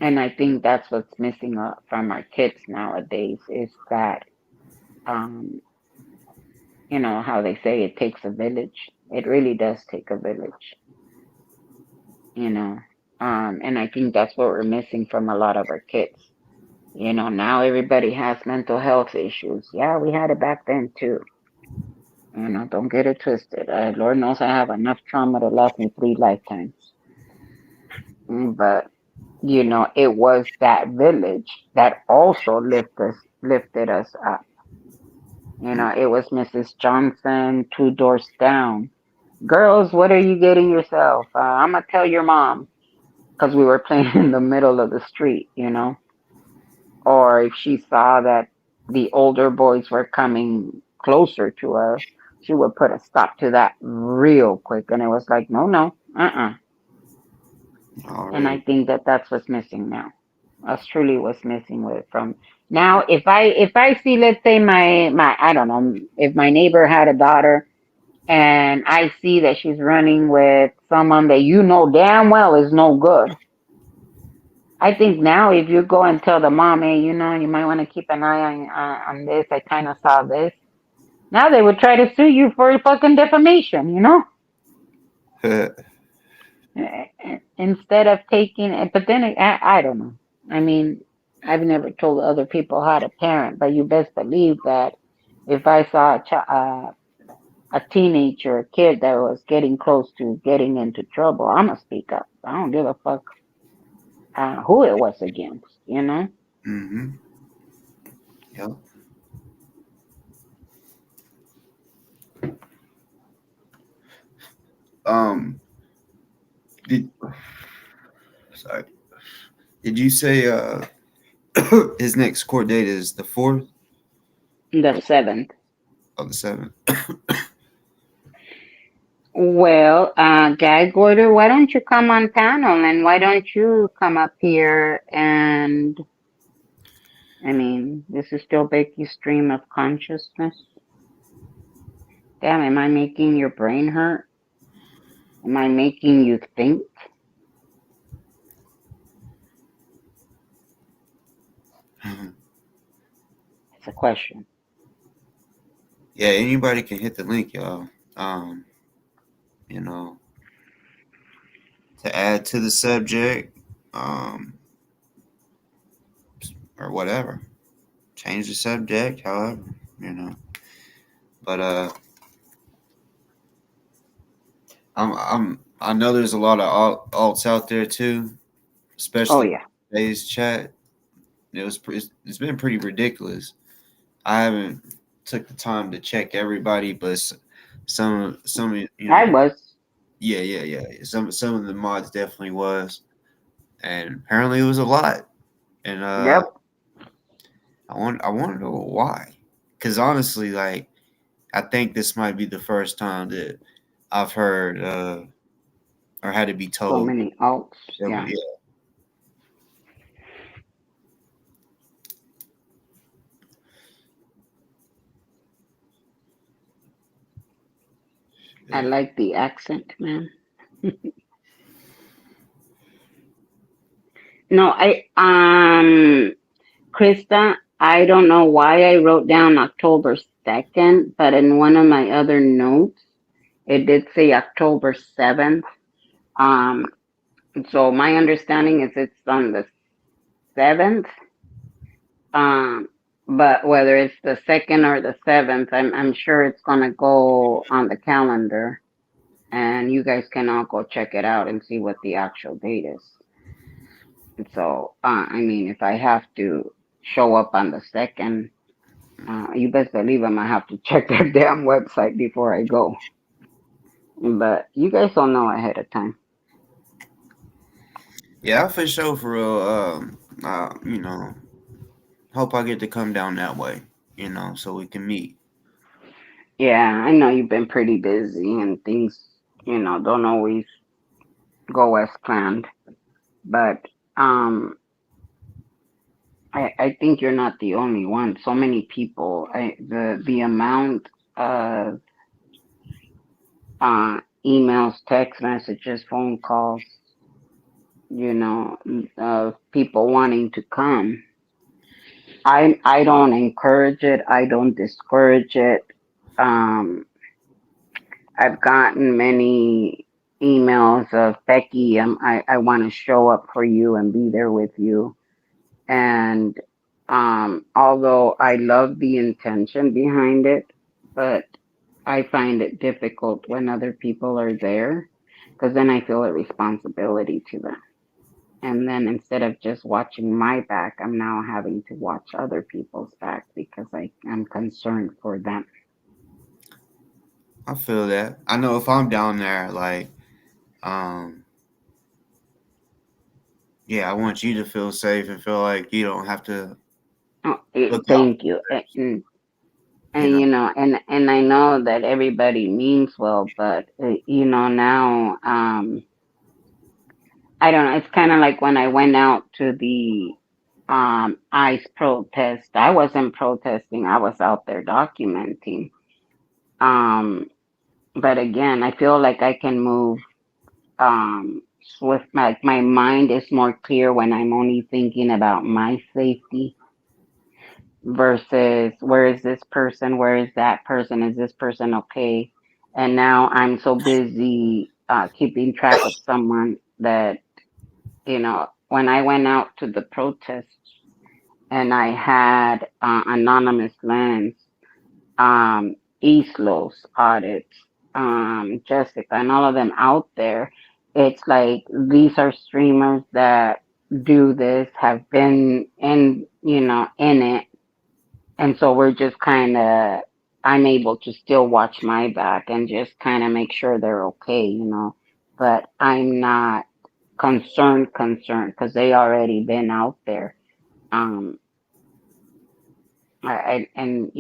and I think that's what's missing from our kids nowadays is that, um, how they say it takes a village. It really does take a village, you know. And I think that's what we're missing from a lot of our kids. Now everybody has mental health issues. Yeah, we had it back then too. Don't get it twisted. Lord knows I have enough trauma to last me 3 lifetimes. But it was that village that also lifted us up. It was Mrs. Johnson, 2 doors down. Girls, what are you getting yourself? I'm gonna tell your mom, because we were playing in the middle of the street. Or if she saw that the older boys were coming closer to us, she would put a stop to that real quick. And it was like, no, no, And I Already. think that that's what's missing now. That's truly what's missing with from now. If I see, let's say my I don't know, if my neighbor had a daughter and I see that she's running with someone that damn well is no good. I think now if you go and tell the mom, hey, you might want to keep an eye on this. I kind of saw this. Now they would try to sue you for fucking defamation. Instead of taking it. But then I don't know. I mean, I've never told other people how to parent, but you best believe that if I saw a teenager, a kid that was getting close to getting into trouble, I'm gonna speak up. I don't give a fuck who it was against. Mm-hmm. Yep. Um. Did sorry. Did you say his next court date is the 4th The seventh. of the 7th? Well, Guy Gorder, why don't you come on panel and why don't you come up here and, I mean, this is still Becky's stream of consciousness. Damn, am I making your brain hurt? Am I making you think? It's a question. Yeah, anybody can hit the link, y'all. Um, you know, to add to the subject, or whatever. Change the subject, however. But I know there's a lot of alts out there too, Oh, especially yeah. today's chat. It's been pretty ridiculous. I haven't took the time to check everybody, but some I was. yeah. Some of the mods definitely was, and apparently it was a lot. And Yep. I want to know why, because honestly, like I think this might be the first time that I've heard or had to be So told. many alts. Yeah, Yeah. I yeah. like the accent, man. No, Krista, I don't know why I wrote down October 2nd, but in one of my other notes, it did say October 7th. Um, so my understanding is it's on the 7th. Um, but whether it's the 2nd or the 7th, I'm sure it's gonna go on the calendar, and you guys can all go check it out and see what the actual date is. And so, I mean, if I have to show up on the second. You best believe I'm gonna have to check that damn website before I go. But you guys don't know ahead of time. Yeah, for sure, for real. Hope I get to come down that way, so we can meet. Yeah, I know you've been pretty busy and things, don't always go as planned. But um, I think you're not the only one. So many people, the amount of emails, text messages, phone calls, of people wanting to come. I don't encourage it. I don't discourage it. Um, I've gotten many emails of Becky. I want to show up for you and be there with you. And although I love the intention behind it, but I find it difficult when other people are there because then I feel a responsibility to them. And then instead of just watching my back, I'm now having to watch other people's back because I'm concerned for them. I feel that. I know if I'm down there, like, um, yeah, I want you to feel safe and feel like you don't have to Oh, look out thank you. for others, And and I know that everybody means well, but now I don't know. It's kind of like when I went out to the ICE protest. I wasn't protesting. I was out there documenting. Um, but again, I feel like I can move swift. Like my mind is more clear when I'm only thinking about my safety versus where is this person, where is that person, is this person okay? And now I'm so busy keeping track of someone that, when I went out to the protests and I had anonymous lands, Eastlos audits, Jessica, and all of them out there, it's like these are streamers that do this, have been in it, and so we're just kind of, I'm able to still watch my back and just kind of make sure they're okay, but I'm not concerned because they already been out there. Um, and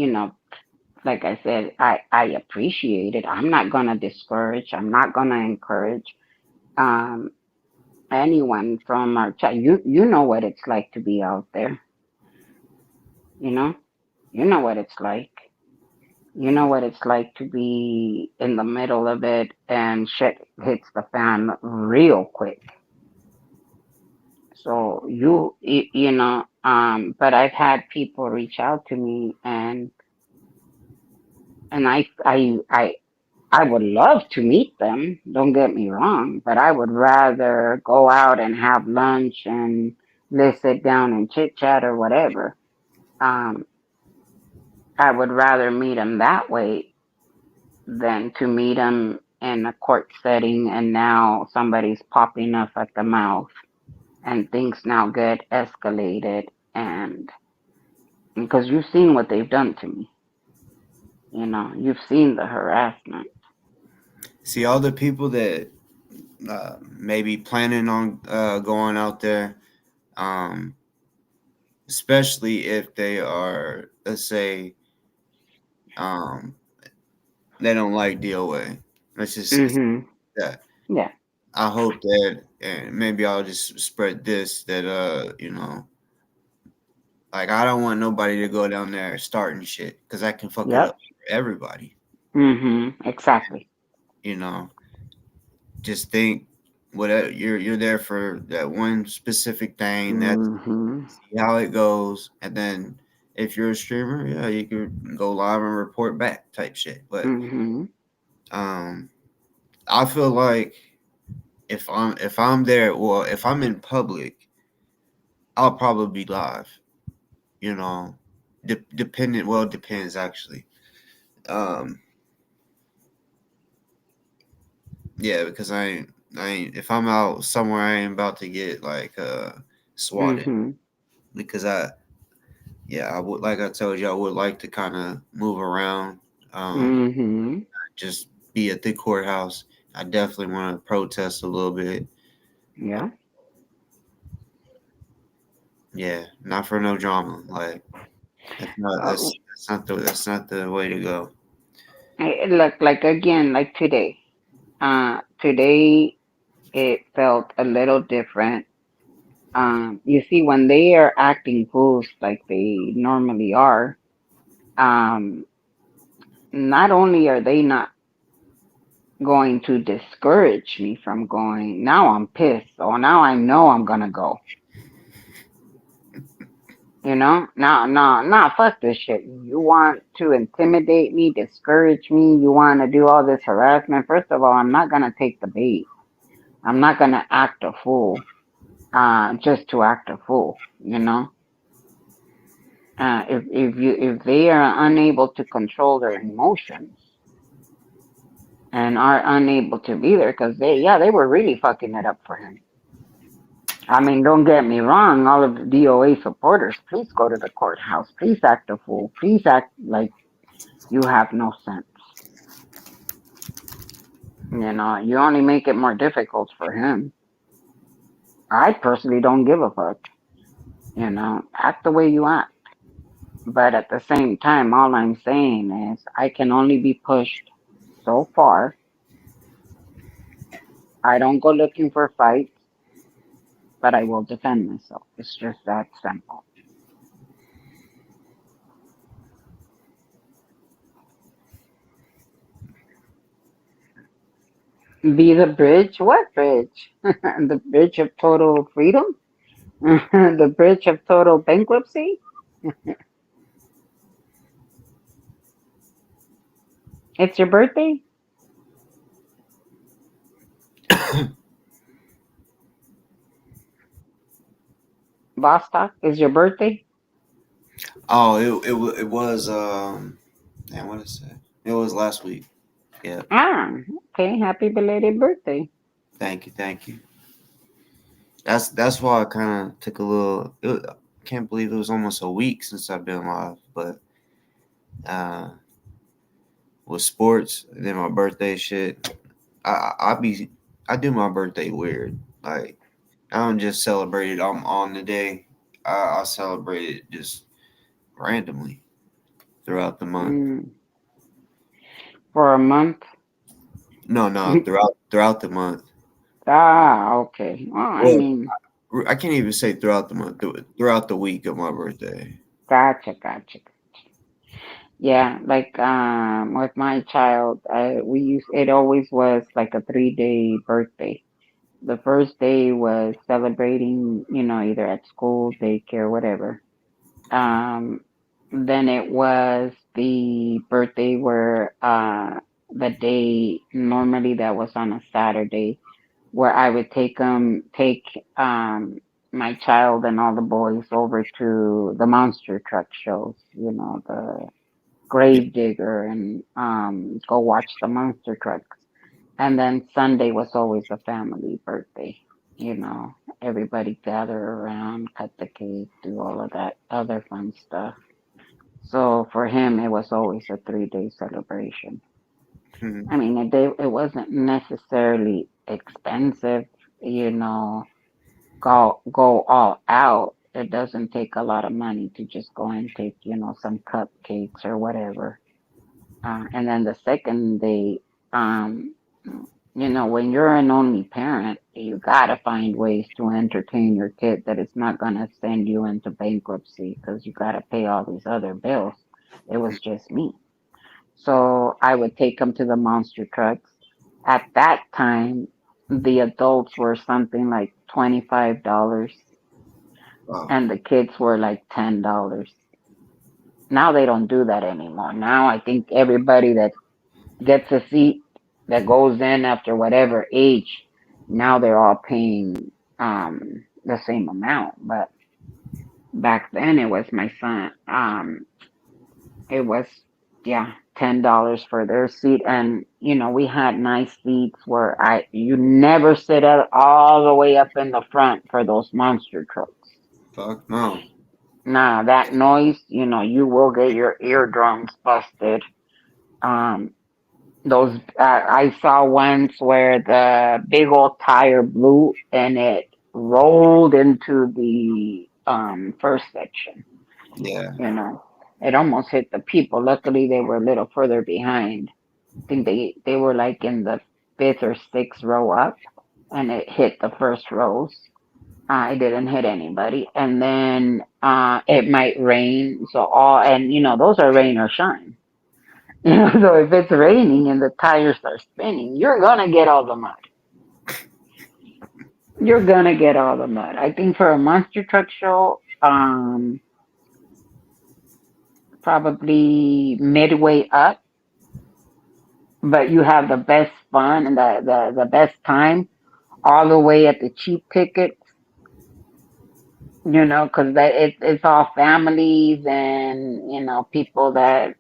like I said, I appreciate it. I'm not gonna discourage. I'm not gonna encourage um anyone from our chat. You know what it's like to be out there. You know, you know what it's like. You know what it's like to be in the middle of it and shit hits the fan real quick. So but I've had people reach out to me and I would love to meet them, don't get me wrong, but I would rather go out and have lunch and let's sit down and chit chat or whatever. Um, I would rather meet them that way than to meet them in a court setting and now somebody's popping up at the mouth and things now get escalated and because you've seen what they've done to me, you've seen the harassment. See, all the people that maybe planning on going out there, um, especially if they are, let's say, um, they don't like DOA. Let's just say Mhm. that. Yeah. I hope that, and maybe I'll just spread this that like I don't want nobody to go down there starting shit because I can fuck it Yep. up for everybody. Mhm. Exactly. You know, just think whatever you're there for that one specific thing. That's Mhm. see how it goes, and then if you're a streamer, yeah, you could go live and report back type shit. But Mhm. um, I feel like if I'm there, well, if I'm in public, I'll probably be live. You know, dependent. Well, it depends actually. Um, yeah, because I ain't if I'm out somewhere, I ain't about to get like swatted Mhm. because yeah, I would, like I told you, I would like to kind of move around, Mm-hmm. just be at the courthouse. I definitely want to protest a little bit. Yeah. Yeah, not for no drama. Like Uh, that's not the way to go. look, like again, like today. Today it felt a little different. You see, when they are acting fools like they normally are, um, not only are they not going to discourage me from going, now I'm pissed, or now I know I'm gonna go. You know, no, fuck this shit. You want to intimidate me, discourage me, you want to do all this harassment. First of all, I'm not gonna take the bait. I'm not gonna act a fool, just to act a fool. You know, if they are unable to control their emotions and are unable to be there, because they were really fucking it up for him. I mean, don't get me wrong, all of the DOA supporters, please go to the courthouse. Please act a fool. Please act like you have no sense. You know, you only make it more difficult for him. I personally don't give a fuck. You know, act the way you act. But at the same time, all I'm saying is I can only be pushed so far. I don't go looking for fights, but I will defend myself. It's just that simple. Be the bridge? What bridge? The bridge of total freedom? The bridge of total bankruptcy? It's your birthday? Bostock? Is your birthday? Oh, it was damn, what is it? It was last week. Yeah, Ah, okay. Happy belated birthday. thank you, thank you. That's why I kind of took a little. Can't believe it was almost a week since I've been live, but uh, with sports, and then my birthday shit. I do my birthday weird. Like I don't just celebrate it on the day. I celebrate it just randomly throughout the month. Mm, for a month? No, no, throughout the month. Ah, okay. Well, I Well, mean, I can't even say throughout the month. Throughout the week of my birthday. gotcha. Yeah, like with my child, it always was like a 3 day birthday. The first day was celebrating, either at school, daycare, whatever. Um, then it was the birthday where the day normally that was on a Saturday where I would take um my child and all the boys over to the monster truck shows, the Yeah. Gravedigger and go watch the monster trucks. And then Sunday was always a family birthday. You know, everybody gather around, cut the cake, do all of that other fun stuff. So for him, it was always a 3 day celebration. Hmm. I mean, it wasn't necessarily expensive, you know, go all out. It doesn't take a lot of money to just go and take, some cupcakes or whatever. And then the second day, um, when you're an only parent, you gotta find ways to entertain your kid that it's not gonna send you into bankruptcy because you gotta pay all these other bills. It was just me. So I would take them to the monster trucks. At that time, the adults were something like $25 Wow. and the kids were like $10. Now they don't do that anymore. Now I think everybody that gets a seat that goes in after whatever age, now they're all paying the same amount. But back then it was my son. It was, yeah, $10 for their seat, and we had nice seats where you never sit all the way up in the front for those monster trucks. Fuck no. Nah, that noise, you will get your eardrums busted. Um, those I saw once where the big old tire blew and it rolled into the first section. Yeah. You know, it almost hit the people. Luckily, they were a little further behind. I think they were like in the fifth or sixth row up, and it hit the first rows. It didn't hit anybody, and then it might rain. So those are rain or shine. So if it's raining and the tires are spinning, you're gonna get all the mud. You're gonna get all the mud. I think for a monster truck show, probably midway up, but you have the best fun and the best time all the way at the cheap tickets, because it's all families and people that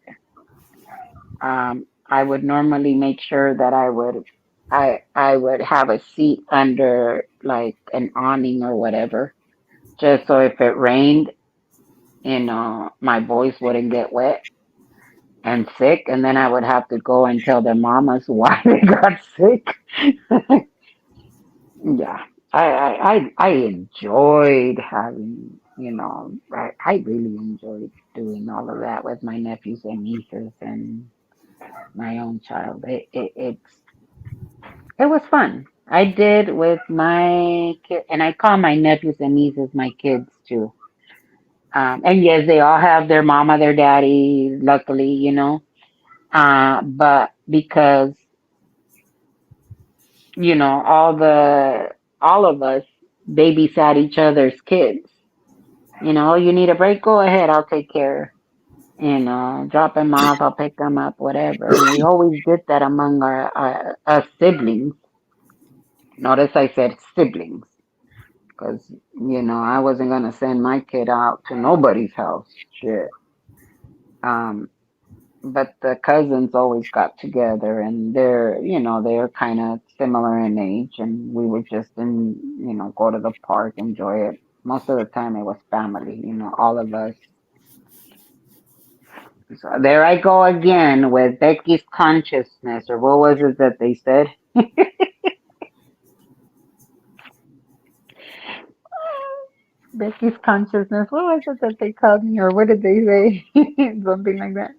I would normally make sure that I would have a seat under like an awning or whatever, just so if it rained, my boys wouldn't get wet and sick, and then I would have to go and tell their mamas why they got sick. Yeah, I enjoyed having, I really enjoyed doing all of that with my nephews and nieces and my own child. It was fun. I did with my kid, and I call my nephews and nieces my kids too. And yes, they all have their mama, their daddy, luckily, but because, all of us babysat each other's kids. You need a break? Go ahead, I'll take care. Drop them off, I'll pick them up, whatever. And we always did that among our us siblings. Notice I said siblings, because I wasn't gonna send my kid out to nobody's house. Shit. Um, but the cousins always got together, and they're kind of similar in age, and we would just go to the park, enjoy it. Most of the time, it was family. All of us. So there I go again with Becky's consciousness, or what was it that they said? Becky's consciousness. What was it that they called me, or what did they say? Something like that.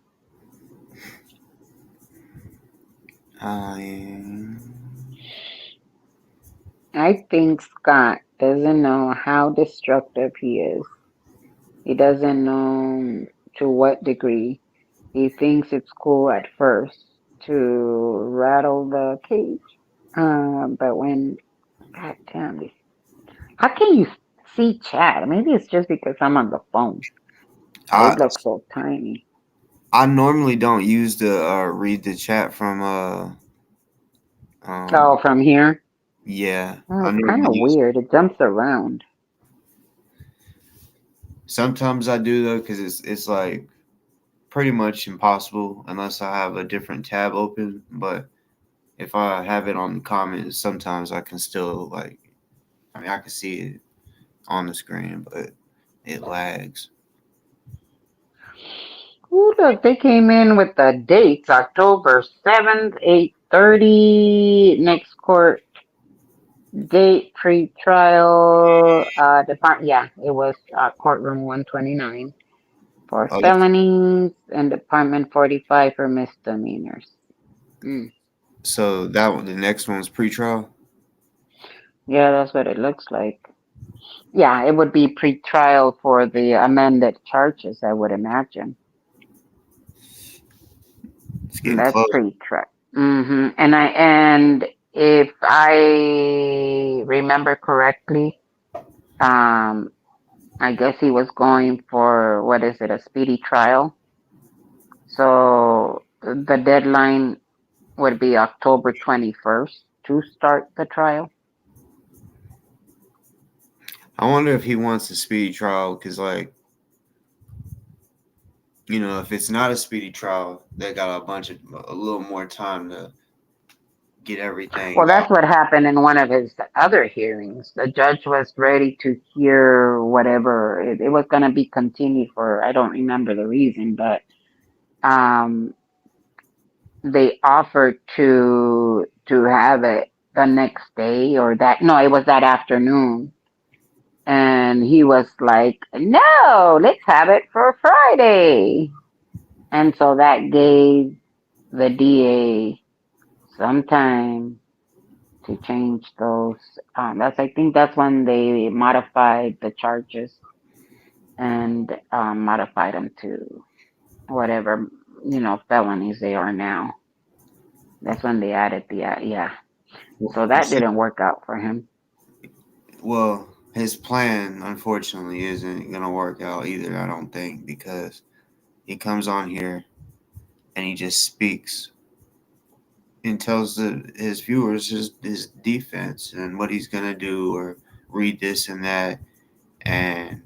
I I think Scott doesn't know how destructive he is. He doesn't know to what degree. He thinks it's cool at first to rattle the cage. But when, God damn, how can you see chat? Maybe it's just because I'm on the phone. It I looks so tiny. I normally don't use the read the chat from Oh, um from here? yeah. Oh, I it's kind normally of use weird. It jumps around. sometimes I do though because it's like pretty much impossible unless I have a different tab open. But if I have it on the comments, sometimes I can still like I mean I can see it on the screen, but it lags. Ooh, look, they came in with the dates, October 7th, 8:30, next court date, pre-trial, yeah, it was courtroom 129 for Oh, felonies and department 45 for misdemeanors. Mm. so that one, the next one's pretrial. Yeah, that's what it looks like. Yeah, it would be pre-trial for the amended charges, I would imagine. It's getting That's close. pre-trial. And if I remember correctly, um, I guess he was going for, what is it, a speedy trial. So the deadline would be October 21st to start the trial. I wonder if he wants a speedy trial because like if it's not a speedy trial, they got a little more time to get everything. Well, that's what happened in one of his other hearings. The judge was ready to hear whatever. It was going to be continued for, I don't remember the reason, but um, they offered to have it the next day or that. No, it was that afternoon. And he was like, no, let's have it for Friday. And so that gave the DA some time to change those. I think that's when they modified the charges and modified them to whatever, felonies they are now. That's when they added yeah. So that didn't work out for him. Well, his plan unfortunately isn't gonna work out either. I don't think, because he comes on here and he just speaks and tells his viewers his defense and what he's gonna do, or read this and that. And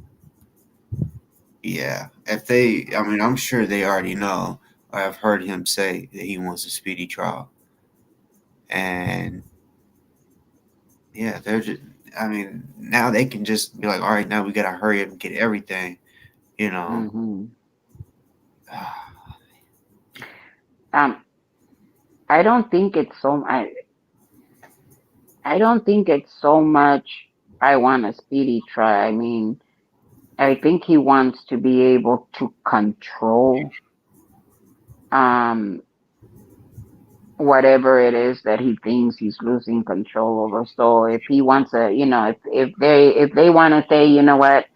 yeah, if they, I mean, I'm sure they already know, or I've heard him say that he wants a speedy trial. And yeah, they're just, I mean, now they can just be like, all right, now we gotta hurry up and get everything, you know. Hmm. Um, I don't think it's so. I don't think it's so much. I want a speedy trial. I mean, I think he wants to be able to control um whatever it is that he thinks he's losing control over. So if he wants a, if they want to say, you know what,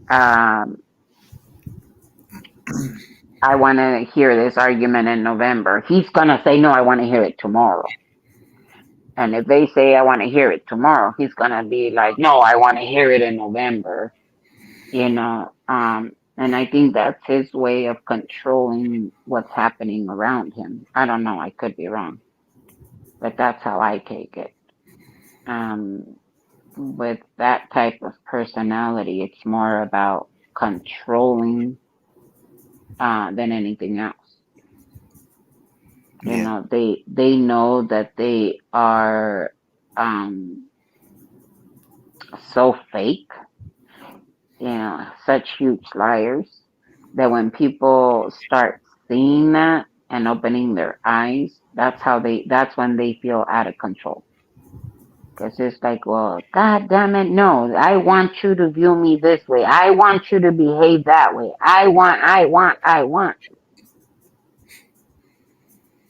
um, I want to hear this argument in November, he's gonna say no, I want to hear it tomorrow. And if they say I want to hear it tomorrow, he's gonna be like, no, I want to hear it in November. And I think that's his way of controlling what's happening around him. I don't know, I could be wrong, but that's how I take it. Um, with that type of personality, it's more about controlling than anything else. Yeah, They know that they are um, so fake, such huge liars, that when people start seeing that and opening their eyes, that's when they feel out of control. Because it's like, well, God damn it, no, I want you to view me this way. I want you to behave that way. I want.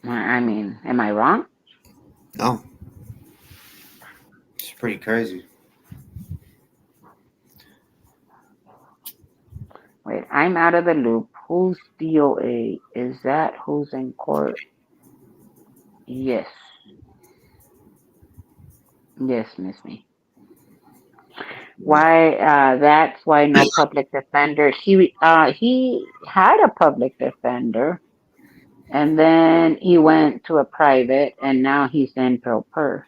I mean, am I wrong? no, it's pretty crazy. Wait, I'm out of the loop. Who's DOA? Is that who's in court? Yes. Yes, Miss Me. Why, that's why no public defender. He had a public defender, and then he went to a private, and now he's in pro per.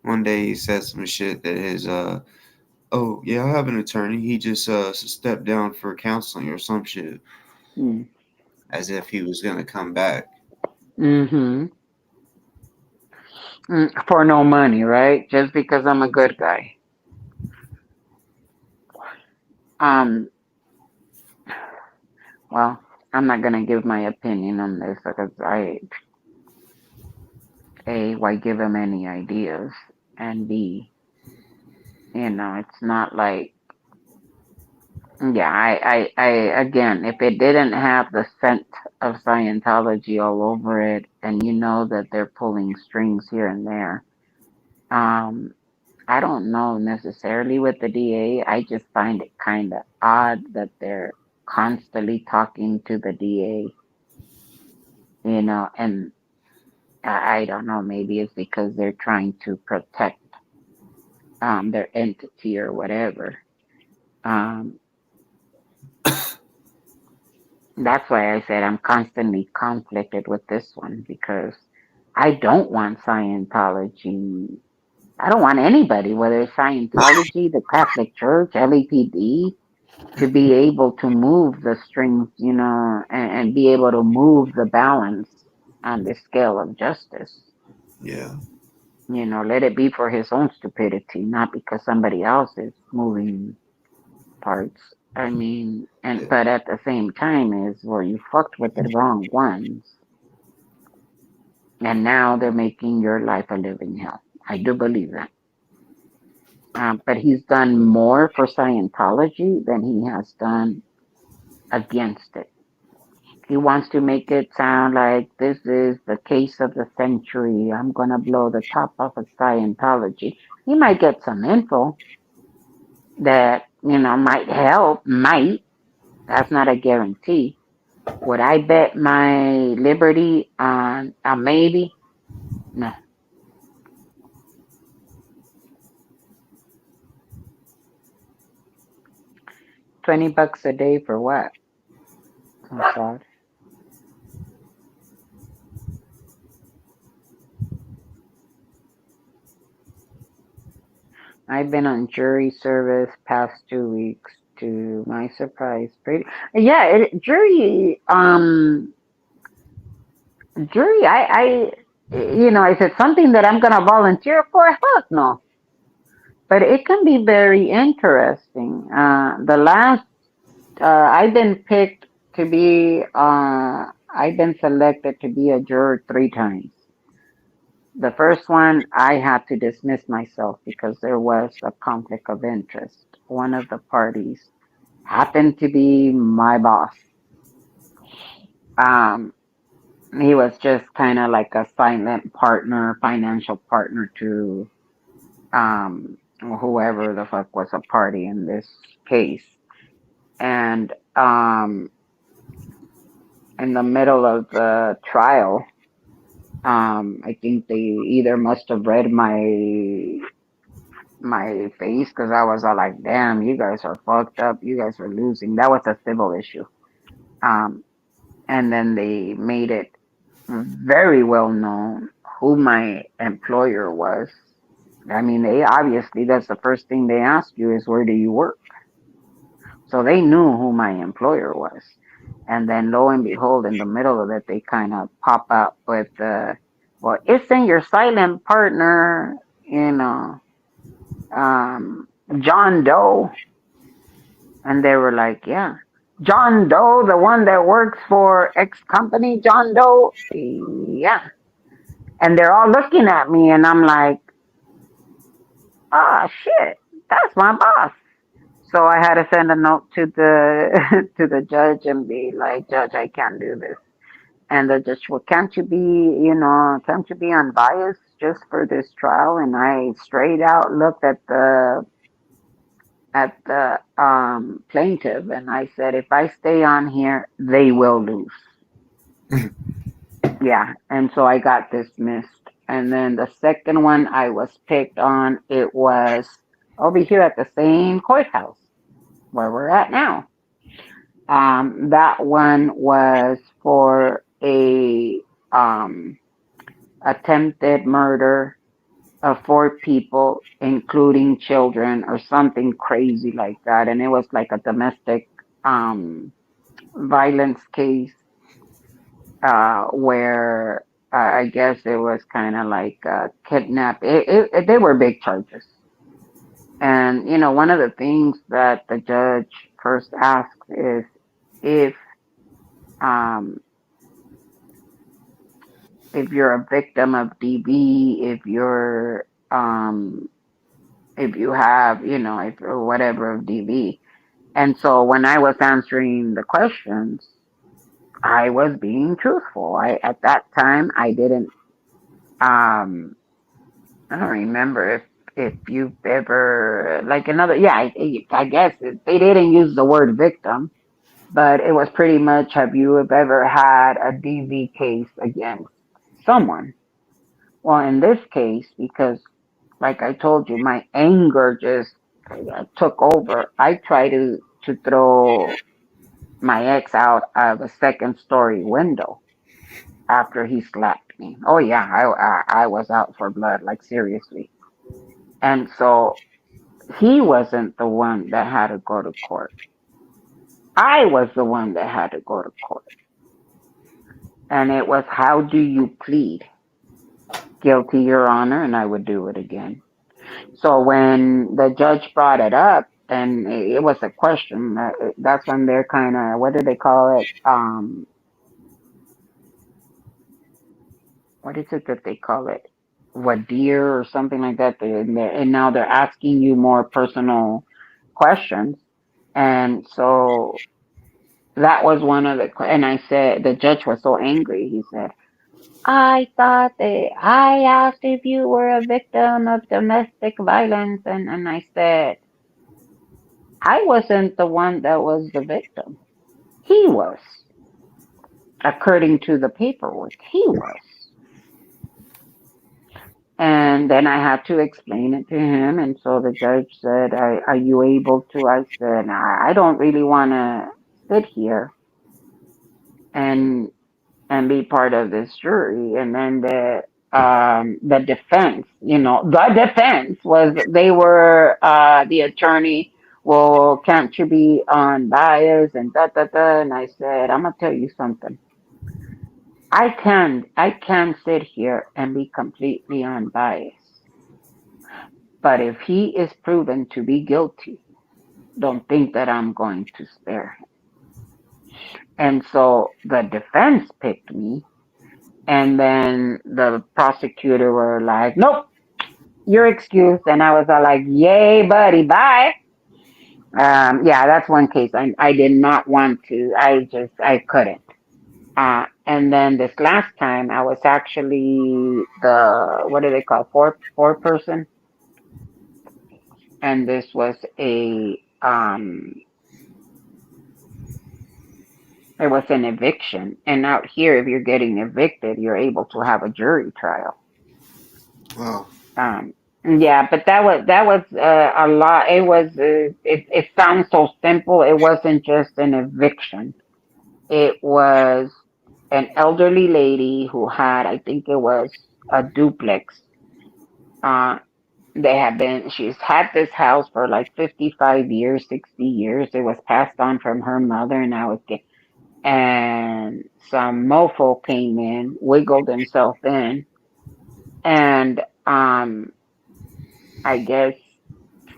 One day he said some shit that oh yeah, I have an attorney. He just stepped down for counseling or some shit, Hmm. as if he was gonna come back. Mm-hmm. For no money, right? Just because I'm a good guy. Um, well, I'm not gonna give my opinion on this because why give him any ideas? And B, it's not like, yeah, again, if it didn't have the scent of Scientology all over it, and you know that they're pulling strings here and there, um, I don't know necessarily with the DA. I just find it kind of odd that they're constantly talking to the DA, and I don't know, maybe it's because they're trying to protect their entity or whatever. Um, that's why I said I'm constantly conflicted with this one because I don't want Scientology. I don't want anybody, whether it's Scientology, the Catholic Church, LAPD. to be able to move the strings, and be able to move the balance on the scale of justice. Yeah. Let it be for his own stupidity, not because somebody else is moving parts. I mean, Yeah. but at the same time is, well, you fucked with the wrong ones, and now they're making your life a living hell. I do believe that. But he's done more for Scientology than he has done against it. He wants to make it sound like this is the case of the century. I'm going to blow the top off of Scientology. He might get some info that, might help, might. That's not a guarantee. Would I bet my liberty on a maybe? No. 20 bucks a day for what? I'm sorry. I've been on jury service past 2 weeks to my surprise. Pretty, yeah, jury, is it something that I'm gonna volunteer for? Fuck no. But it can be very interesting. I've been picked to be, I've been selected to be a juror 3 times. The first one, I had to dismiss myself because there was a conflict of interest. One of the parties happened to be my boss. Um, he was just kind of like a silent partner, financial partner to whoever the fuck was a party in this case. And in the middle of the trial, I think they either must have read my face because I was all like, "Damn, you guys are fucked up. You guys are losing." That was a civil issue. Um, and then they made it very well known who my employer was. I mean, they obviously, that's the first thing they ask you is, where do you work? So they knew who my employer was. And then lo and behold, in the middle of it, they kind of pop up with, well, isn't your silent partner, John Doe? And they were like, yeah. John Doe, the one that works for X company, John Doe? Yeah. And they're all looking at me, and I'm like, oh shit, that's my boss. So I had to send a note to the to the judge and be like, Judge, I can't do this. And the judge, well, can't you be unbiased just for this trial? And I straight out looked at the plaintiff, and I said, if I stay on here, they will lose. Yeah, and so I got dismissed. And then the second one I was picked on, it was over here at the same courthouse where we're at now. That one was for a attempted murder of 4 people, including children, or something crazy like that. And it was like a domestic violence case where I guess it was kind of like kidnap. They were big charges. And one of the things that the judge first asks is if um, if you're a victim of DV, if you have, if or whatever of DV. And so when I was answering the questions, I was being truthful. At that time I didn't um I don't remember if you've ever like another yeah I guess they didn't use the word victim, but it was pretty much, have you ever had a DV case against someone? Well, in this case, because like I told you, my anger just took over. I tried to throw my ex out of a second story window after he slapped me. Oh yeah, I was out for blood, like seriously. And so he wasn't the one that had to go to court. I was the one that had to go to court. And it was, how do you plead? Guilty, Your Honor, and I would do it again. So when the judge brought it up, and it was a question, that's when they're kind of, what do they call it? What is it that they call it? Wadir or something like that. And now they're asking you more personal questions. And so that was one of and I said, the judge was so angry. He said, I asked if you were a victim of domestic violence. And I said, I wasn't the one that was the victim. He was, according to the paperwork. He was. And then I had to explain it to him. And so the judge said, are you able to? I said, I don't really want to sit here and be part of this jury. And then the defense, the defense was, they were, the attorney, well, can't you be unbiased and da da da. And I said, I'm gonna tell you something. I can sit here and be completely unbiased. But if he is proven to be guilty, don't think that I'm going to spare him. And so the defense picked me. And then the prosecutor were like, nope, you're excused. And I was all like, yay, buddy, bye. Yeah, that's one case. I did not want to. I couldn't. And then this last time, I was actually the, what do they call, four person? And this was it was an eviction. And out here, if you're getting evicted, you're able to have a jury trial. Wow. Yeah, but that was a lot. It was it sounds so simple. It wasn't just an eviction. It was an elderly lady who had, I think it was a duplex. Uh, she's had this house for like 55 years, 60 years. It was passed on from her mother, and and some mofo came in, wiggled himself in, and I guess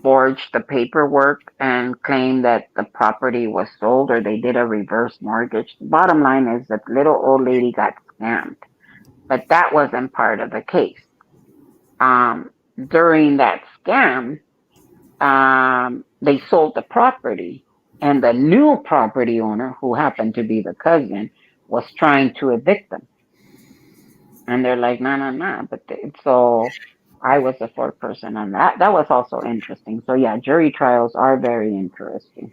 forged the paperwork and claimed that the property was sold, or they did a reverse mortgage. The bottom line is that little old lady got scammed, but that wasn't part of the case. Um, During that scam, they sold the property, and the new property owner, who happened to be the cousin, was trying to evict them. And they're like, no, no, no. So I was the fourth person on that. That was also interesting. So yeah, jury trials are very interesting.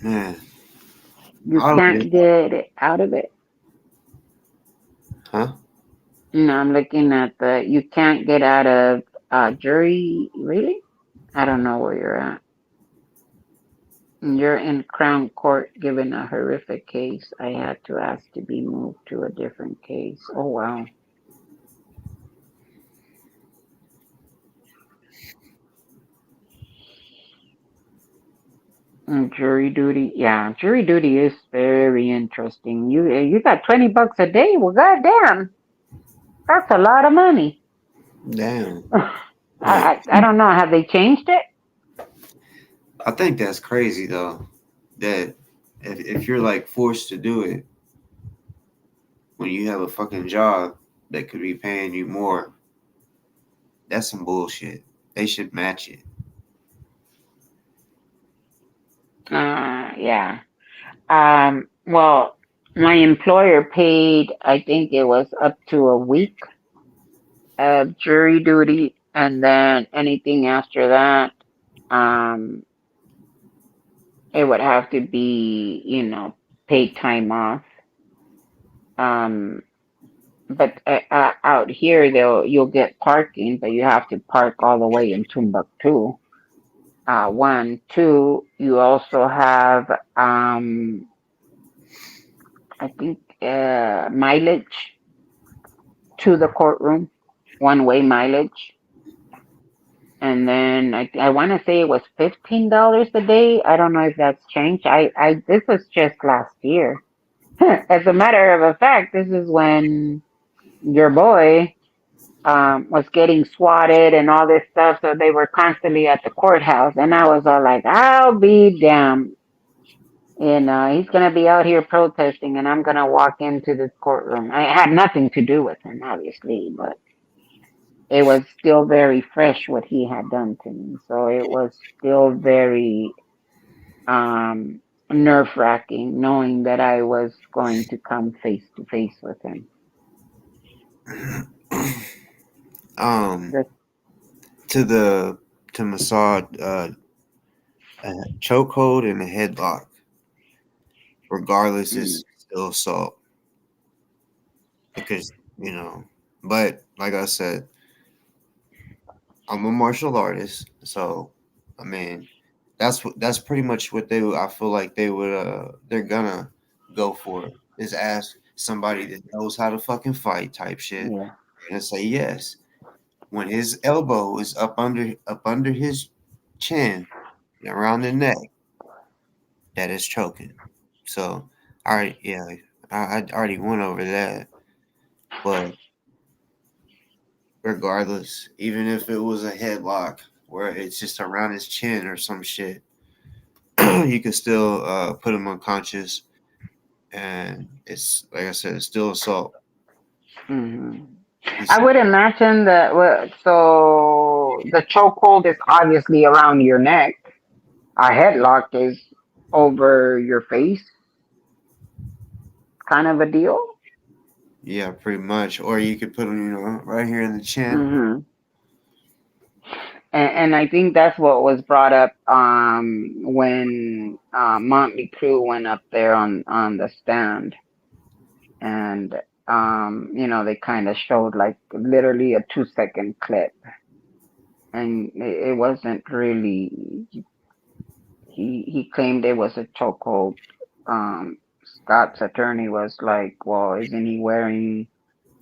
Man. You All of can't it. get it out of it. Huh? No, I'm looking at you can't get out of jury. Really? I don't know where you're at. You're in Crown Court given a horrific case. I had to ask to be moved to a different case. Oh, wow. Jury duty. Yeah, jury duty is very interesting. You got $20 a day. Well, goddamn, that's a lot of money. Damn. I don't know. Have they changed it? I think that's crazy though. That if you're like forced to do it when you have a fucking job that could be paying you more, that's some bullshit. They should match it. Yeah. Well, my employer paid, I think it was up to a week of jury duty, and then anything after that, um, it would have to be, paid time off. Um, but out here, you'll get parking, but you have to park all the way in Timbuktu. One, two, you also have, I think, mileage to the courtroom, one-way mileage. And then I want to say it was $15 a day. I don't know if that's changed. I this was just last year. As a matter of a fact, this is when your boy was getting swatted and all this stuff. So they were constantly at the courthouse, and I was all like, "I'll be damned." He's gonna be out here protesting, and I'm gonna walk into this courtroom. I had nothing to do with him, obviously, but it was still very fresh what he had done to me. So it was still very um, nerve wracking knowing that I was going to come face to face with him. um, Just, to massage a chokehold and a headlock, regardless, mm, is still assault because But like I said, I'm a martial artist, so I mean, that's pretty much what I feel like they're gonna go for is ask somebody that knows how to fucking fight type shit yeah. and say yes. When his elbow is up under his chin and around the neck, that is choking. So, all right, yeah, I already went over that, but regardless, even if it was a headlock where it's just around his chin or some shit, you could still put him unconscious, and it's like I said, it's still assault. hmm He's I would imagine that. Well, so the chokehold is obviously around your neck. A headlock is over your face, kind of a deal. yeah, pretty much. Or you could put him, right here in the chin. hmm and I think that's what was brought up when Motley Crue went up there on the stand, and they kind of showed like literally a 2-second clip, and it wasn't really. He claimed it was a chokehold. Scott's attorney was like, "Well, isn't he wearing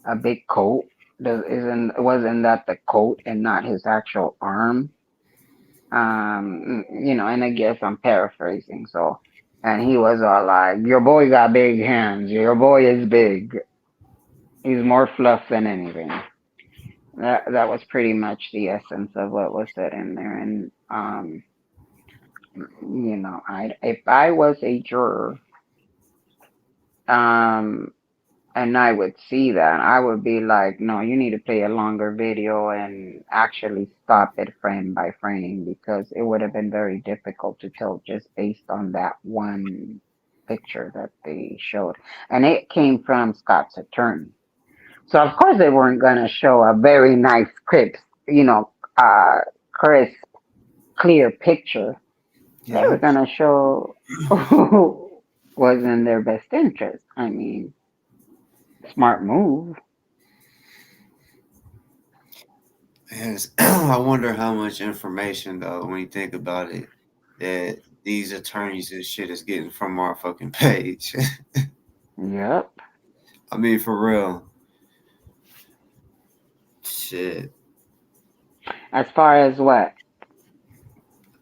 a big coat? Wasn't that the coat and not his actual arm?" And I guess I'm paraphrasing. So, and he was all like, "Your boy got big hands. Your boy is big. He's more fluff than anything." That was pretty much the essence of what was said in there. And I if I was a juror, um, and I would see that, I would be like, no, you need to play a longer video and actually stop it frame by frame because it would have been very difficult to tell just based on that one picture that they showed. And it came from Scott's attorney. So of course they weren't gonna show a very nice clip, you know, crisp, clear picture. They were Yeah, gonna show who was in their best interest. I mean, smart move. yes. I wonder how much information though, when you think about it, that these attorneys and shit is getting from our fucking page. Yep. I mean, for real. Shit. As far as what?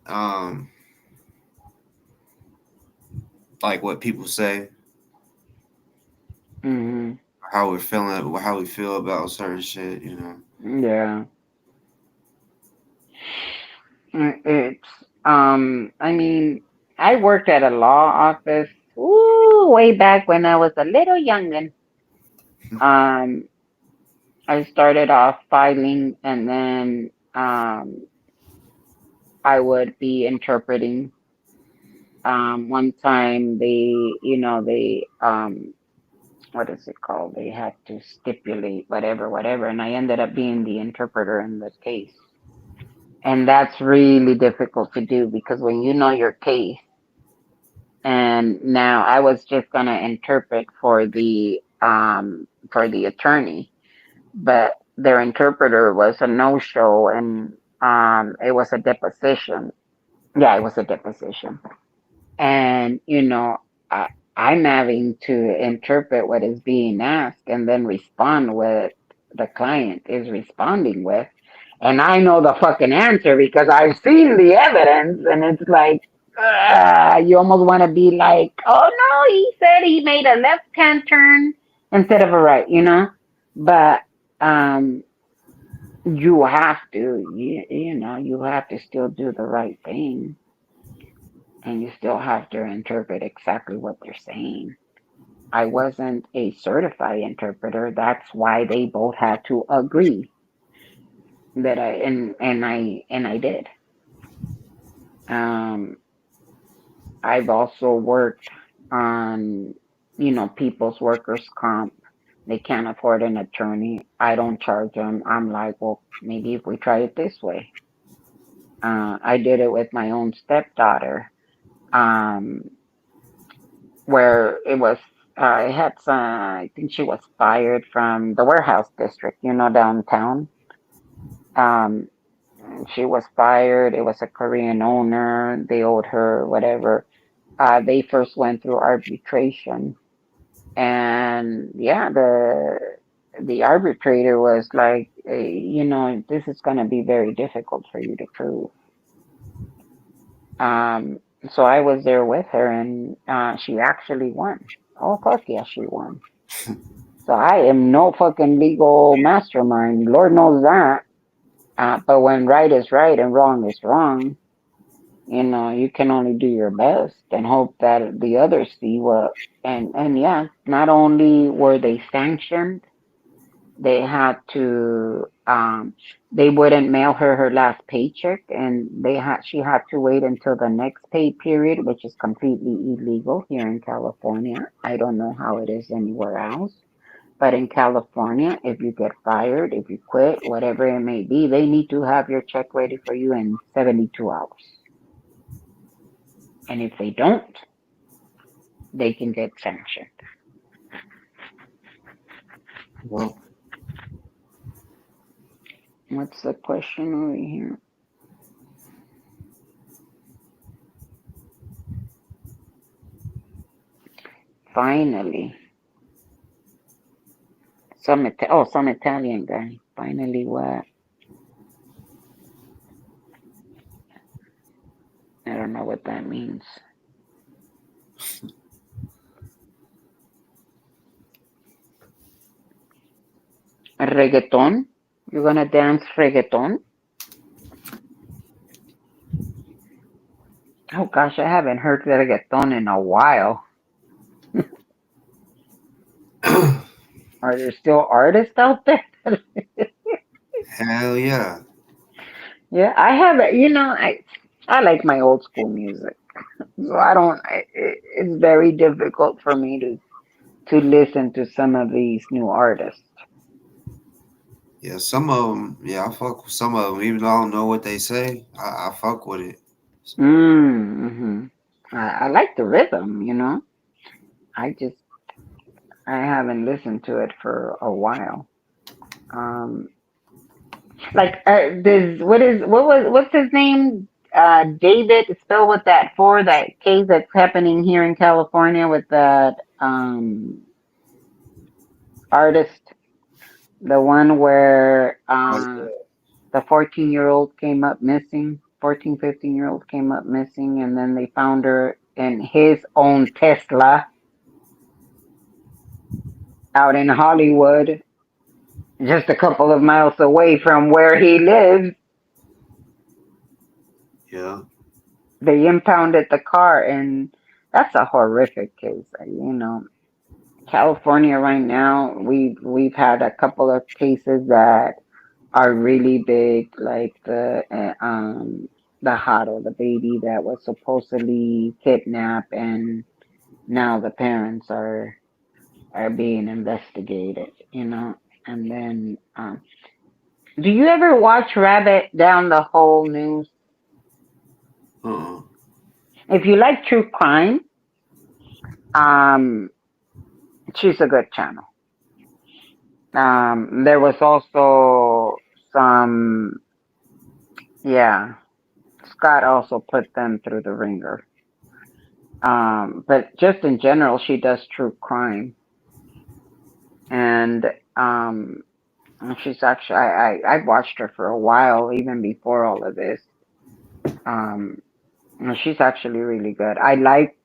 Um, like what people say, hmm how we're feeling, how we feel about certain shit. Yeah. It's I mean, I worked at a law office way back when I was a little youngin'. Um, I started off filing and then I would be interpreting. One time they what is it called? They had to stipulate whatever, and I ended up being the interpreter in the case. And that's really difficult to do because when you know your case, and now I was just gonna interpret for the attorney, but their interpreter was a no show and it was a deposition. Yeah, it was a deposition. And I, I'm having to interpret what is being asked and then respond what the client is responding with. and I know the fucking answer because I've seen the evidence, and it's like, you almost want to be like, oh no, he said he made a left-hand turn instead of a right, you know? But um, you have to, you know, you have to still do the right thing, and you still have to interpret exactly what they're saying. I wasn't a certified interpreter. That's why they both had to agree that I did. Um, I've also worked on, you know, people's workers' comp. They can't afford an attorney. I don't charge them. I'm like, well, maybe if we try it this way. I did it with my own stepdaughter, um, where it was. I had some. I think she was fired from the warehouse district, you know, downtown. Um, she was fired. It was a Korean owner. They owed her whatever. They first went through arbitration, and yeah, the arbitrator was like, you know, this is going to be very difficult for you to prove. Um, so I was there with her, and she actually won. Oh fuck yeah, she won. So I am no fucking legal mastermind. Lord knows that. But when right is right and wrong is wrong, you know, you can only do your best and hope that the others see what. And yeah, not only were they sanctioned, they had to they wouldn't mail her her last paycheck, and she had to wait until the next pay period, which is completely illegal here in California. I don't know how it is anywhere else. But in California, if you get fired, if you quit, whatever it may be, they need to have your check ready for you in 72 hours. And if they don't, they can get sanctioned. Well, What's the question over here? Finally, some Italian guy. Finally, what? I don't know what that means. Reggaeton? You're gonna dance reggaeton? Oh gosh, I haven't heard reggaeton in a while. Are there still artists out there? hell yeah. Yeah, I have. You know, I like my old school music, so I don't. It's very difficult for me to listen to some of these new artists. Yeah, some of them, yeah, I fuck with some of them. Even though I don't know what they say, I fuck with it. Mm-hmm. I like the rhythm, you know. I just I haven't listened to it for a while. Um, like this. What's his name? David, spelled with that for that case that's happening here in California with that artist, the one where Oh, the 14-year-old came up missing, 14, 15-year-old came up missing, and then they found her in his own Tesla out in Hollywood, just a couple of miles away from where he lives. yeah. They impounded the car, and that's a horrific case. You know, California right now, we've had a couple of cases that are really big, like the Hado, the baby that was supposedly kidnapped, and now the parents are being investigated. You know, and then do you ever watch Rabbit Down the Whole News? Uh-uh. If you like true crime, um, she's a good channel. There was also some, yeah. Scott also put them through the ringer. But just in general, she does true crime, and um, And she's actually, I've watched her for a while, even before all of this. Um, and she's actually really good. I like,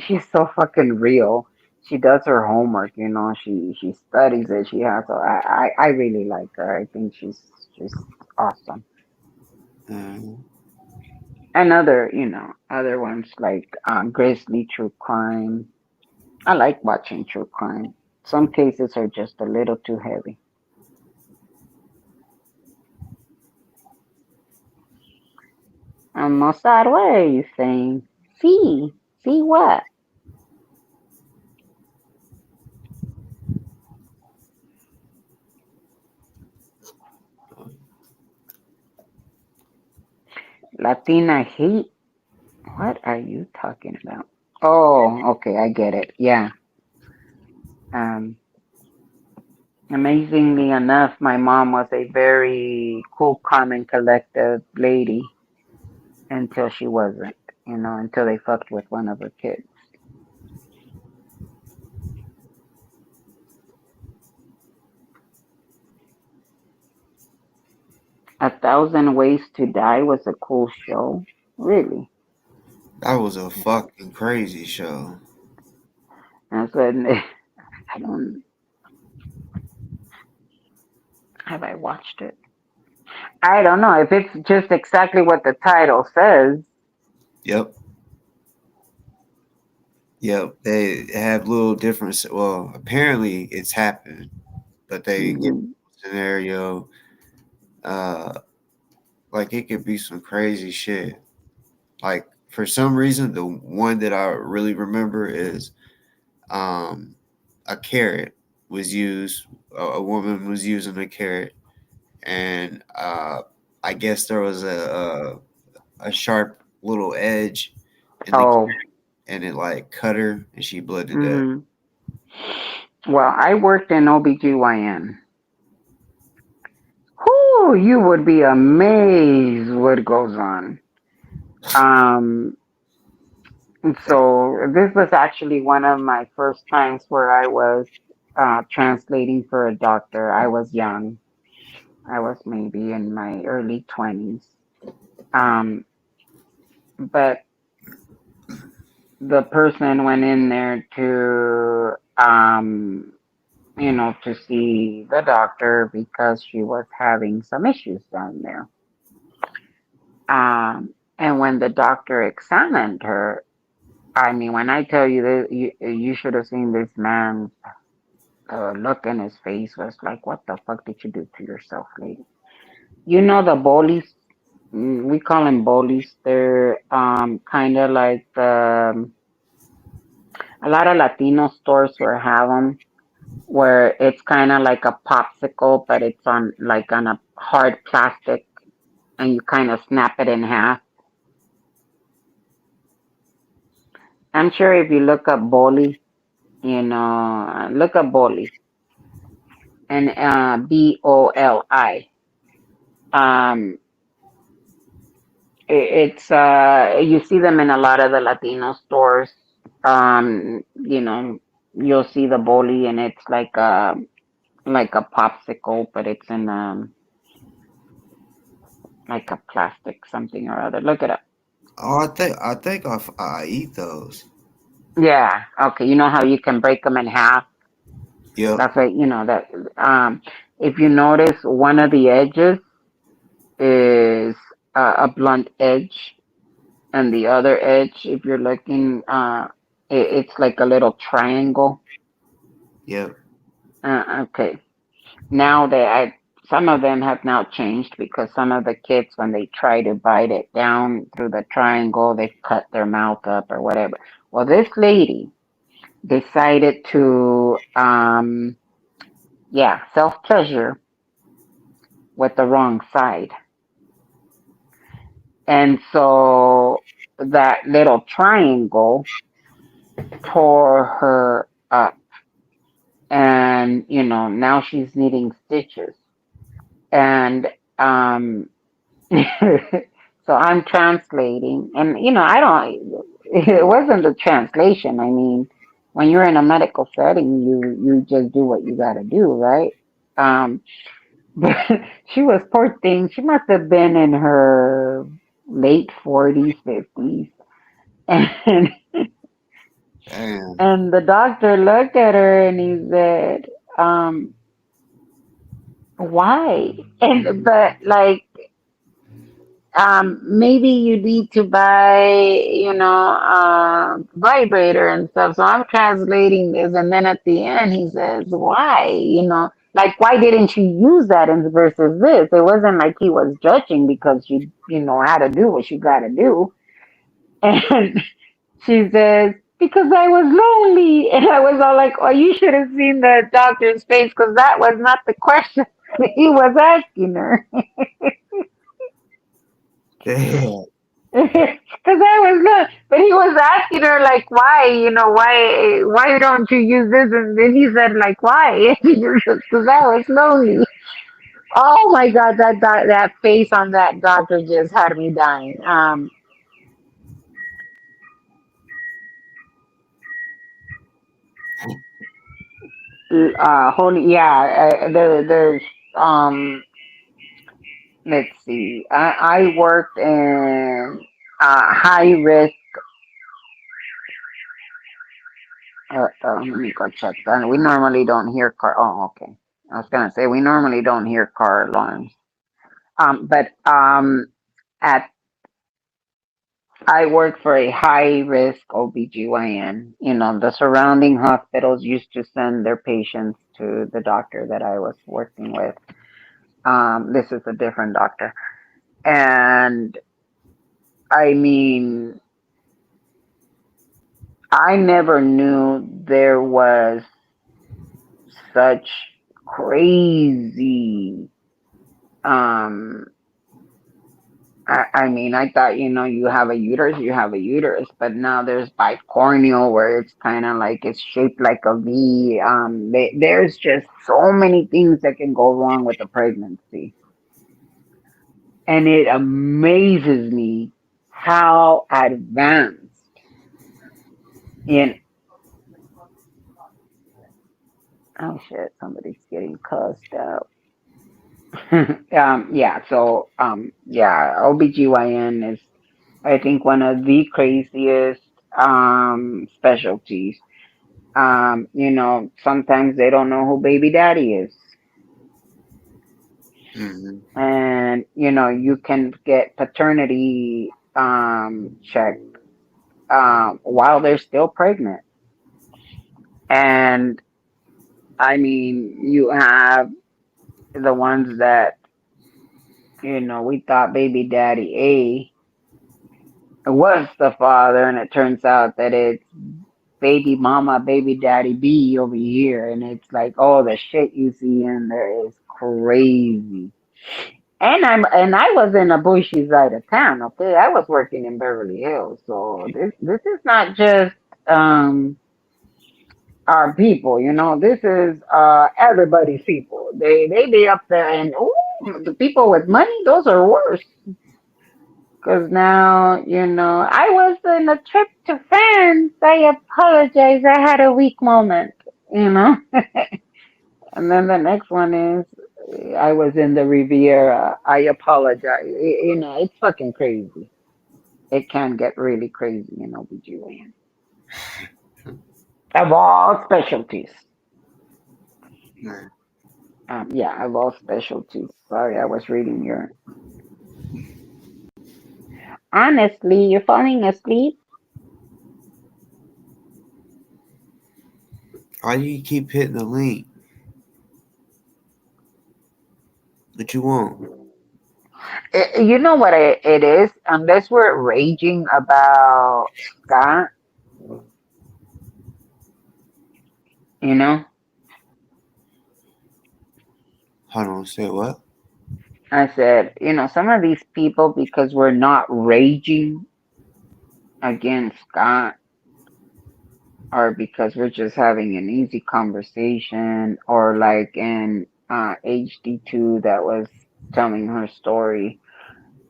she's so fucking real. She does her homework, you know. She studies it. She has. I really like her. I think she's awesome. Uh, And other, you know, other ones like Grizzly True Crime. I like watching true crime. Some cases are just a little too heavy. Mossad, what are you saying? See, see what? Latina hate? What are you talking about? Oh, okay, I get it. Yeah. Um, Amazingly enough, my mom was a very cool, calm, and collected lady until she wasn't. You know, until they fucked with one of her kids. 1,000 Ways to Die was a cool show. Really. that was a fucking crazy show. I said, I don't. Have I watched it? I don't know if it's just exactly what the title says. Yep. Yep. They have little different. Well, apparently it's happened, but they give Hmm. a scenario. Uh, like it could be some crazy shit. Like for some reason, the one that I really remember is um, a carrot was used. A woman was using a carrot, and I guess there was a sharp little edge in the Oh, and it like cut her and she bled to death. hmm. Well, I worked in OBGYN. Whoo, you would be amazed what goes on. Um, so this was actually one of my first times where I was translating for a doctor. I was young. I was maybe in my early 20s. Um, but the person went in there to to see the doctor because she was having some issues down there. And when the doctor examined her, I mean, when I tell you that you should have seen this man, look in his face was like, "What the fuck did you do to yourself, lady?" You know the bolis. We call them bolis. They're kind of like a lot of Latino stores where have them, where it's kind of like a popsicle, but it's on like on a hard plastic, and you kind of snap it in half. I'm sure if you look up boli, look up boli and BOLI. Um, it's you see them in a lot of the Latino stores. You'll see the boli, and it's like a popsicle, but it's in like a plastic something or other. Look it up. Oh, I eat those. Yeah. Okay. You know how you can break them in half? Yep. That's right. You know that. If you notice, one of the edges is a blunt edge, and the other edge, if you're looking, it's like a little triangle. Yep. Okay. Now some of them have now changed because some of the kids, when they try to bite it down through the triangle, they cut their mouth up or whatever. Well, this lady decided to, self pleasure with the wrong side. And so that little triangle tore her up. And, now she's needing stitches. And so I'm translating. And, I don't, it wasn't a translation. I mean, when you're in a medical setting, you just do what you got to do, right? Um, But she was poor thing. She must have been in her late 40s, 50s. And Damn. and the doctor looked at her and he said, um, why? And but like maybe you need to buy, vibrator and stuff. So I'm translating this, and then at the end he says, "Why? Like why didn't you use that in versus this?" It wasn't like he was judging because you know how to do what you got to do. And she says, "Because I was lonely," and I was all like, "Oh, you should have seen the doctor's face because that was not the question he was asking her." Damn. Because I was good, but he was asking her like, why, why don't you use this? And then he said like, why? Because I was lonely. Oh my God, that face on that doctor just had me dying. Holy, yeah, there's let's see, I worked in high risk. Let me go check that. We normally don't hear car. Oh, okay. I was gonna say we normally don't hear car alarms. But at I work for a high risk OBGYN. The surrounding hospitals used to send their patients to the doctor that I was working with. This is a different doctor, and I mean, I never knew there was such crazy um I mean, I thought, you have a uterus, but now there's bicorneal where it's kind of like it's shaped like a V. There's just so many things that can go wrong with a pregnancy. And it amazes me how advanced in, oh shit, somebody's getting cussed out. Yeah, OBGYN is, I think, one of the craziest specialties. Sometimes they don't know who baby daddy is. Hmm. And, you can get paternity check while they're still pregnant. And I mean, you have the ones that, we thought baby daddy A was the father, and it turns out that it's baby mama, baby daddy B over here. And it's like, oh, the shit you see in there is crazy. And I was in a bushy side of town, okay? I was working in Beverly Hills. So this is not just um our people, this is everybody's people. They be up there, and the people with money, those are worse. Cause now, I was in a trip to France. I apologize. I had a weak moment, you know. And then the next one is I was in the Riviera. I apologize. It's fucking crazy. It can get really crazy in OBGYN. Of all specialties. Man. Yeah, of all specialties. Sorry, I was reading your. Honestly, you're falling asleep. Why do you keep hitting the link? What you want? You know what it is? Unless we're raging about Scott, you know, Hold on, say what? I said, some of these people, because we're not raging against Scott, or because we're just having an easy conversation, or like in HD2 that was telling her story.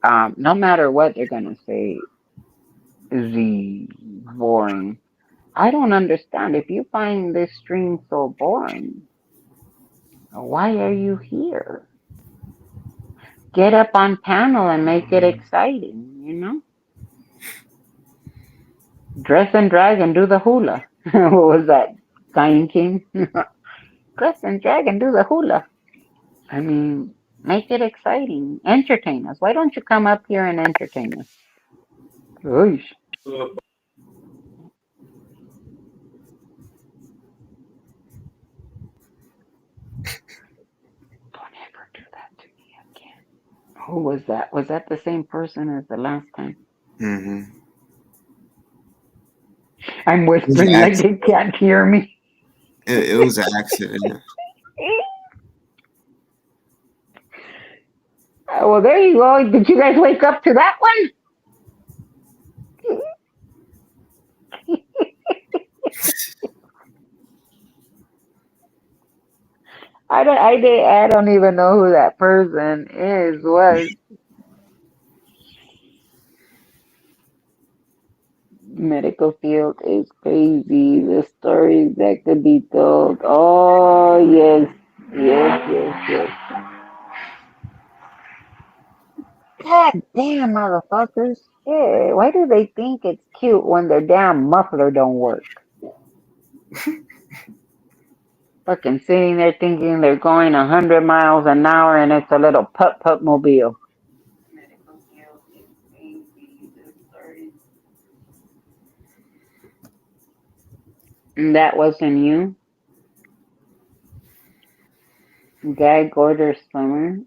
No matter what they're gonna say, Z boring. I don't understand. If you find this stream so boring, why are you here? Get up on panel and make it exciting, Dress and drag and do the hula. What was that? Lion King? Dress and drag and do the hula. I mean, make it exciting. Entertain us. Why don't you come up here and entertain us? Oish. Don't ever do that to me again. Who was that? Was that the same person as the last time? Mm-hmm. I'm It was an whispering like they accident. can't hear me. It was an accident. Well, there you go. Did you guys wake up to that one? I don't even know who that person was. Medical field is crazy. The stories that could be told. Oh, yes. Yes, yes, yes. God damn, motherfuckers. Yeah, why do they think it's cute when their damn muffler don't work? Fucking sitting there thinking they're going 100 miles an hour and it's a little putt-putt mobile. Medical field is crazy. The stories. And that wasn't you? Gag order swimmer?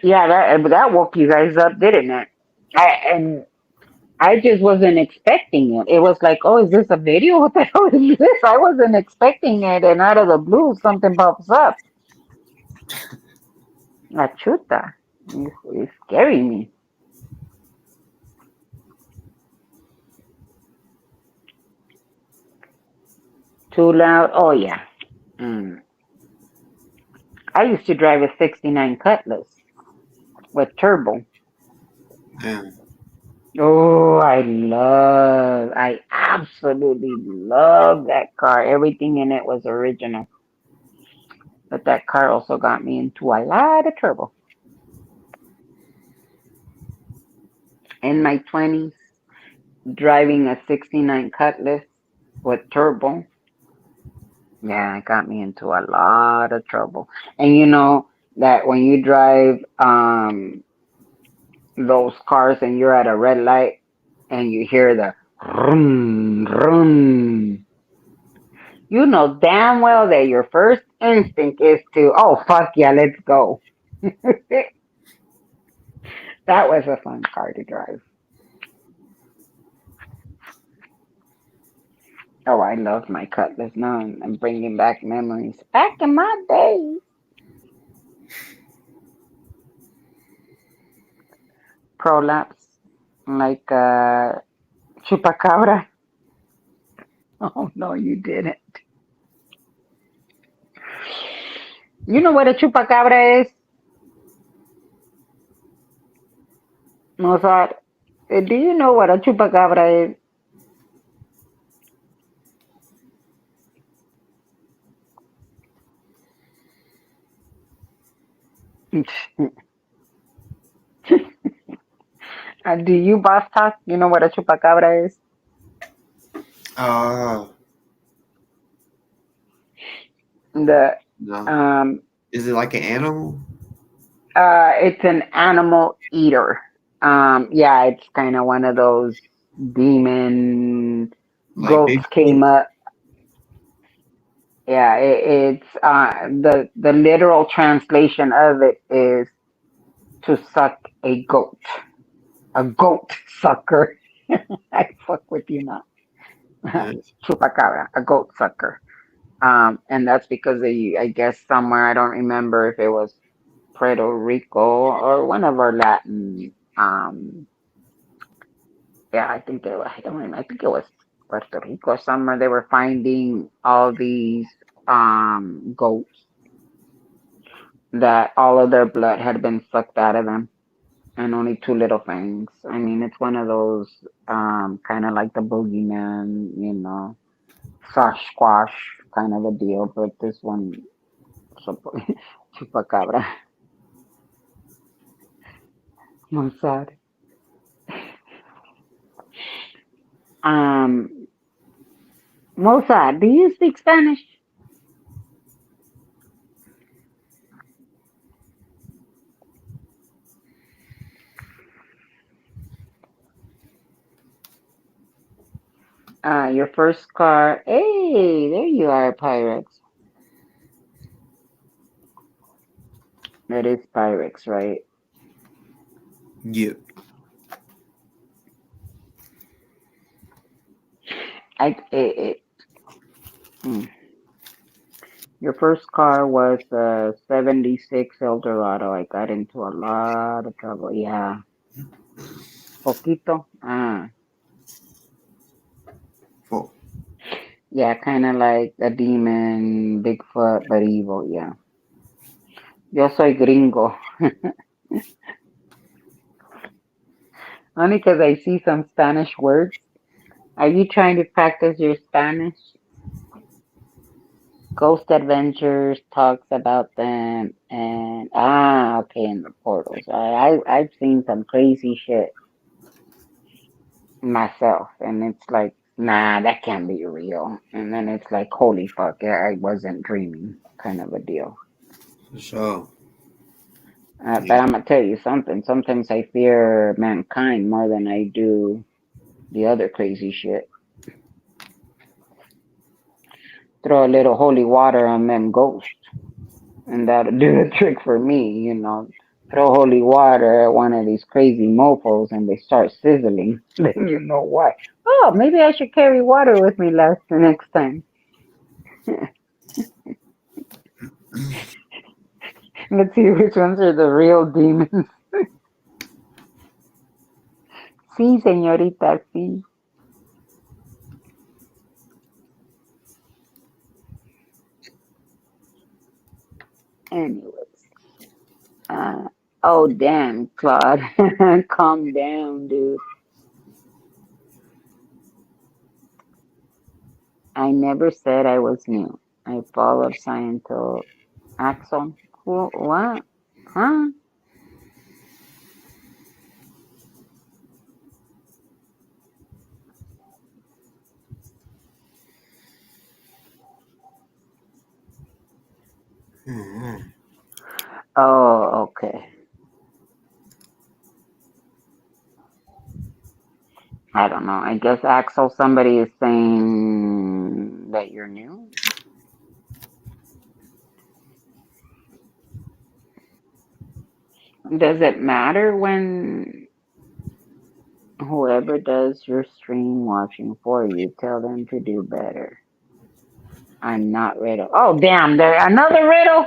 Yeah, that woke you guys up, didn't it? And I just wasn't expecting it. It was like, oh, is this a video? What the hell is this? I wasn't expecting it, and out of the blue, something pops up. La chuta. It's scaring me. Too loud? Oh, yeah. Mm. I used to drive a 69 Cutlass with turbo. Yeah. Oh, I absolutely love that car. Everything in it was original. But that car also got me into a lot of trouble. In my 20s, driving a 69 Cutlass with turbo, yeah, it got me into a lot of trouble. And you know that when you drive those cars and you're at a red light and you hear the rum, rum, you know damn well that your first instinct is to, oh, fuck yeah, let's go. That was a fun car to drive. Oh, I love my Cutlass now. I'm bringing back memories. Back in my day, prolapse, like chupacabra. Oh, no, you didn't. You know what a chupacabra is, Mozart? Do you know what a chupacabra is? Do you, boss talk? You know what a chupacabra is? Uh, The no. um Is it like an animal? it's an animal eater. Yeah, it's kind of one of those demon Like goats came Bigfoot? up. Yeah, it's the literal translation of it is to suck a goat sucker. I fuck with you not. Yeah. Chupacabra, a goat sucker. And that's because they, I guess somewhere, I don't remember if it was Puerto Rico or one of our Latin. Yeah, I think they were. I don't remember. I think it was Puerto Rico or somewhere. They were finding all these goats that all of their blood had been sucked out of them, and only two little fangs. I mean, it's one of those kind of like the boogeyman, Sasquatch kind of a deal. But this one chupacabra. Mossad. Um, Mossad, do you speak Spanish? Your first car. Hey, there you are, Pyrex. That is Pyrex, right? Yep. I hmm. Your first car was a 76 Eldorado. I got into a lot of trouble. Yeah. Poquito. Fuck. Yeah, kind of like a demon, Bigfoot, but evil. Yeah. Yo soy gringo. Only because I see some Spanish words. Are you trying to practice your Spanish? Ghost Adventures talks about them, and okay, in the portals. I've seen some crazy shit myself, and it's like, nah, that can't be real. And then it's like, holy fuck, yeah, I wasn't dreaming, kind of a deal. For sure. But Yeah. I'm gonna tell you something. Sometimes I fear mankind more than I do the other crazy shit. Throw a little holy water on them ghosts, and that'll do the trick for me. Throw holy water at one of these crazy mofos and they start sizzling. Then you know why. Oh, maybe I should carry water with me the next time. Let's see which ones are the real demons. Sí, señorita, sí. Anyways. Oh, damn, Claude. Calm down, dude. I never said I was new. I followed Scientology. Axel? What? Huh? Mhm. Oh, okay. I don't know. I guess Axel, somebody is saying that you're new. Does it matter when whoever does your stream watching for you, tell them to do better? I'm not riddle. Oh, damn. There another riddle.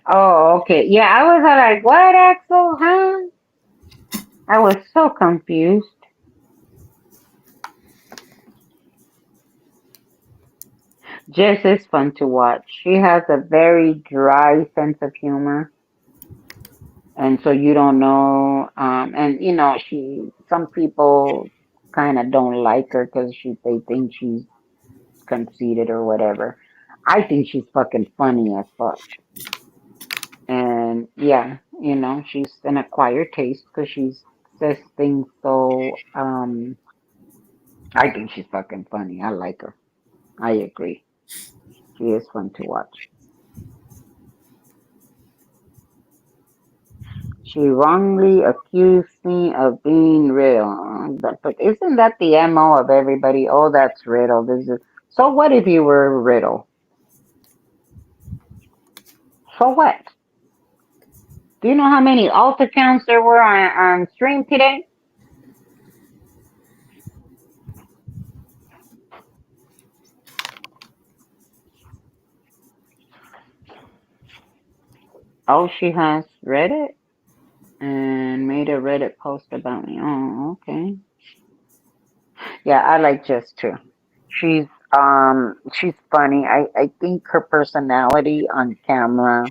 Oh, okay. Yeah, I was like, what, Axel? Huh? I was so confused. Jess is fun to watch. She has a very dry sense of humor. And so you don't know, and some people kind of don't like her because they think she's conceited or whatever. I think she's fucking funny as fuck. And yeah, she's an acquired taste because she says things so, I think she's fucking funny. I like her. I agree. She is fun to watch. She wrongly accused me of being real. But isn't that the MO of everybody? Oh, that's Riddle. So what if you were Riddle? So what? Do you know how many alt accounts there were on stream today? Oh, she has read it and made a Reddit post about me. Oh, okay. Yeah, I like Jess too. She's funny. I think her personality on camera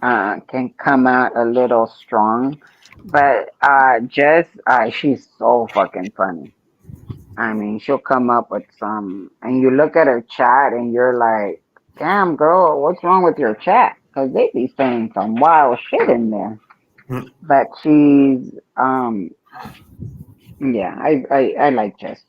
can come out a little strong. But Jess, she's so fucking funny. I mean, she'll come up with some, and you look at her chat and you're like, damn, girl, what's wrong with your chat? Because they be saying some wild shit in there. But she's, yeah, I like Jess.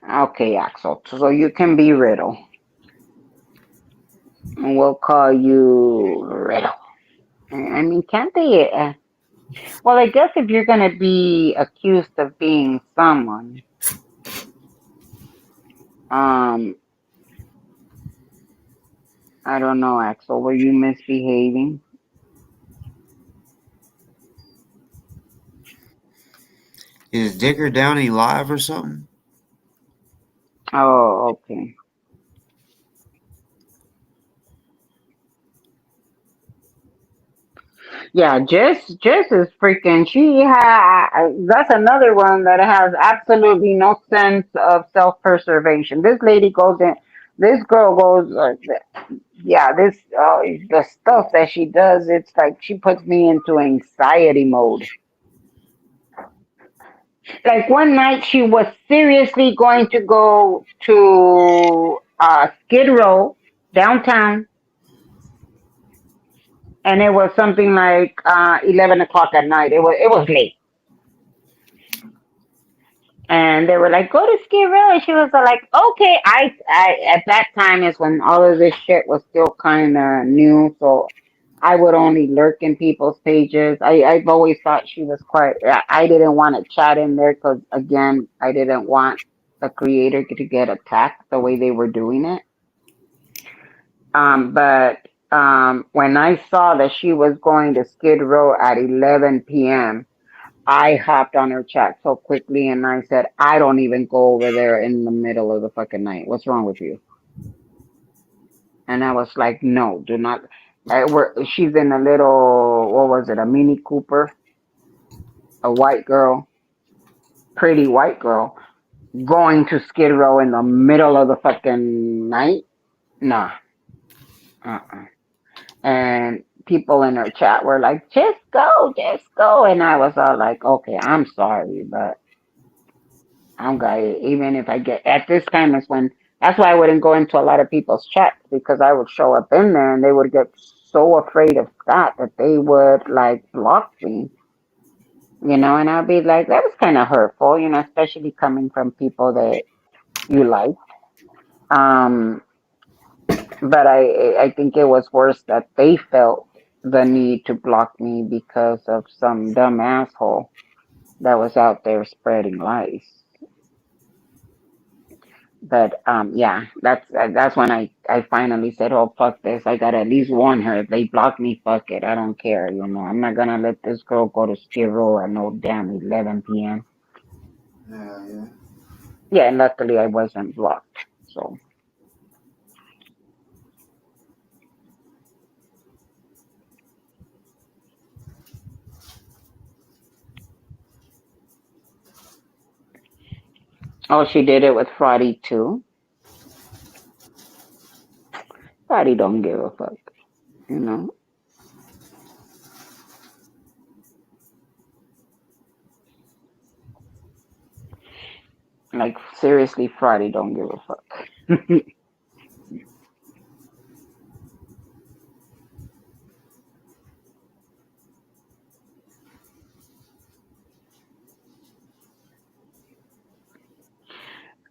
Okay, Axel. So you can be Riddle. And we'll call you Riddle. I mean, can't they? Well, I guess if you're going to be accused of being someone, um, I don't know, Axel, were you misbehaving? Is Digger Downey live or something? Oh, okay. Yeah, Jess is freaking. That's another one that has absolutely no sense of self-preservation. This lady goes in. This girl goes. Yeah, the stuff that she does. It's like she puts me into anxiety mode. Like one night, she was seriously going to go to Skid Row downtown, and it was something like 11 o'clock at night. It was late. And they were like, "Go to Skid Row," and she was like, "Okay." I at that time is when all of this shit was still kind of new, so I would only lurk in people's pages. I've always thought she was quite. I didn't want to chat in there because again, I didn't want the creator to get attacked the way they were doing it. But when I saw that she was going to Skid Row at 11 p.m. I hopped on her chat so quickly and I said, I don't even go over there in the middle of the fucking night. What's wrong with you? And I was like, no, do not. She's in a little, what was it, a Mini Cooper, a white girl, pretty white girl, going to Skid Row in the middle of the fucking night. Nah. Uh-uh. And people in her chat were like, just go, just go. And I was all like, okay, I'm sorry, but I'm going even if I get at this time is when that's why I wouldn't go into a lot of people's chats because I would show up in there and they would get so afraid of Scott that they would like block me, and I'd be like, that was kind of hurtful, especially coming from people that you like. Um, but I think it was worse that they felt the need to block me because of some dumb asshole that was out there spreading lies. But yeah, that's when I finally said, "Oh fuck this! I gotta at least warn her. If they block me, fuck it. I don't care. I'm not gonna let this girl go to Skid Row at no damn 11 p.m." Yeah. Yeah, and luckily I wasn't blocked. So oh, she did it with Friday too. Friday don't give a fuck, you know. Like seriously, Friday don't give a fuck.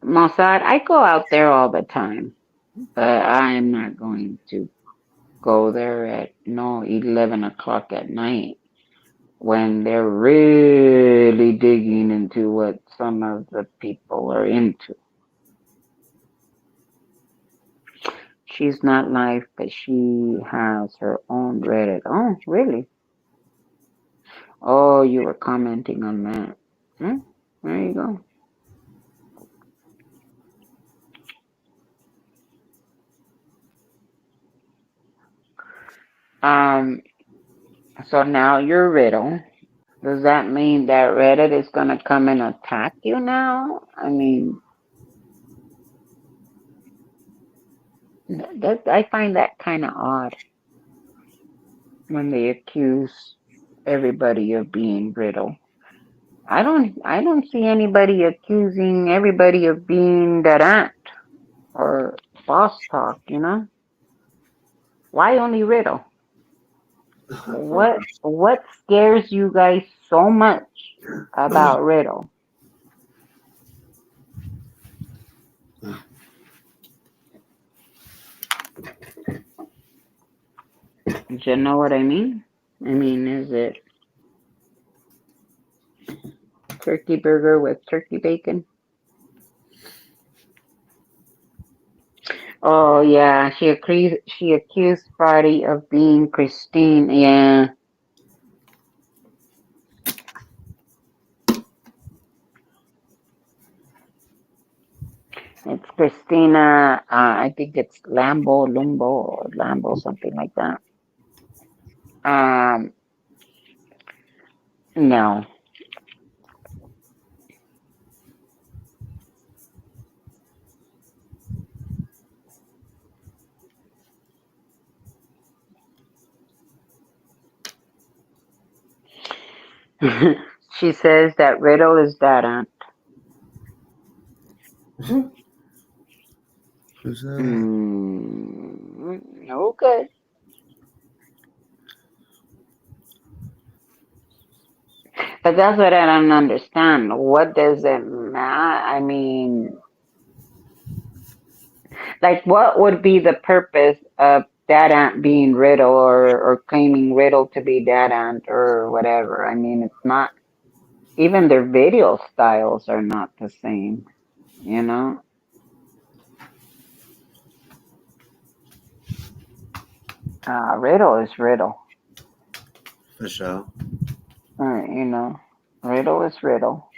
Mossad, I go out there all the time, but I'm not going to go there at no 11 o'clock at night when they're really digging into what some of the people are into. She's not live, but she has her own Reddit. Oh, really? Oh, you were commenting on that. Hmm? There you go. Um, so now you're Riddle. Does that mean that Reddit is gonna come and attack you now? I mean, I find that kind of odd. when they accuse everybody of being Riddle. I don't see anybody accusing everybody of being that aunt or boss talk, you know? Why only Riddle? What scares you guys so much about Riddle? Do you know what I mean? I mean, is it turkey burger with turkey bacon? Oh yeah, she accused Friday of being Christine. Yeah, it's Christina. I think it's Lambo, something like that. Um, no. She says that Riddle is that aunt. Who's that? Okay. But that's what I don't understand. What does it matter? I mean, like, what would be the purpose of that aunt being Riddle or claiming Riddle to be that aunt or whatever? I mean, it's not, even their video styles are not the same, you know? Riddle is Riddle, For sure. you know? Riddle is Riddle.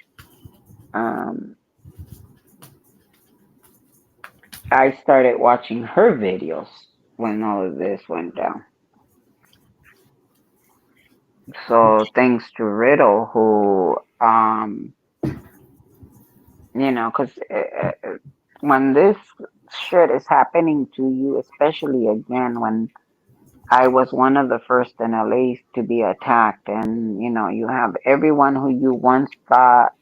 Um, I started watching her videos when all of this went down. So thanks to Riddle, who, because when this shit is happening to you, especially again when I was one of the first in LA to be attacked, and you have everyone who you once thought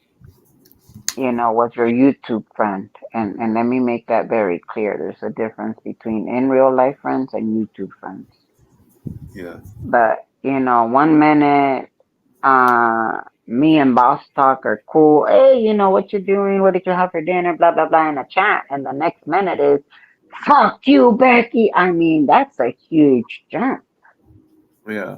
was your YouTube friend, and let me make that very clear. There's a difference between in real life friends and YouTube friends. Yeah. But 1 minute, me and Boss Talk are cool. Hey, what you doing? What did you have for dinner? Blah blah blah in a chat, and the next minute is fuck you, Becky. I mean, that's a huge jump. Yeah.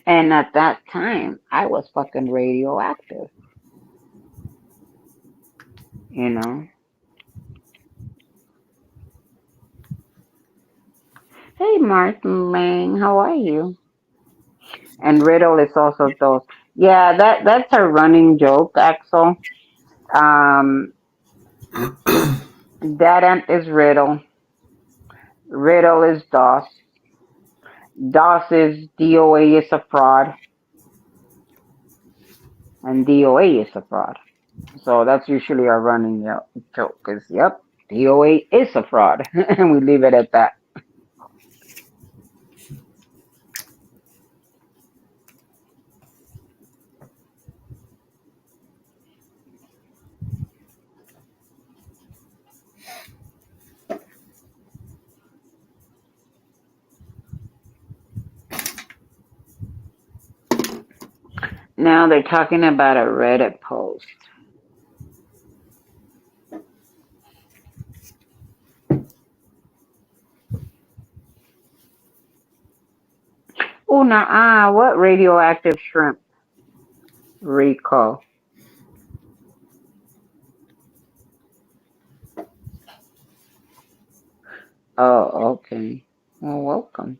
And at that time, I was fucking radioactive. You know. Hey, Martin Lang, how are you? And Riddle is also those. Yeah, that's a running joke, Axel. Um, that ant is Riddle. Riddle is DOS. DOS is DOA is a fraud, and DOA is a fraud. So that's usually our running joke. Cause yep, DOA is a fraud, and we leave it at that. Now they're talking about a Reddit post. Oh, now, what radioactive shrimp? Rico. Oh, okay. Well, welcome.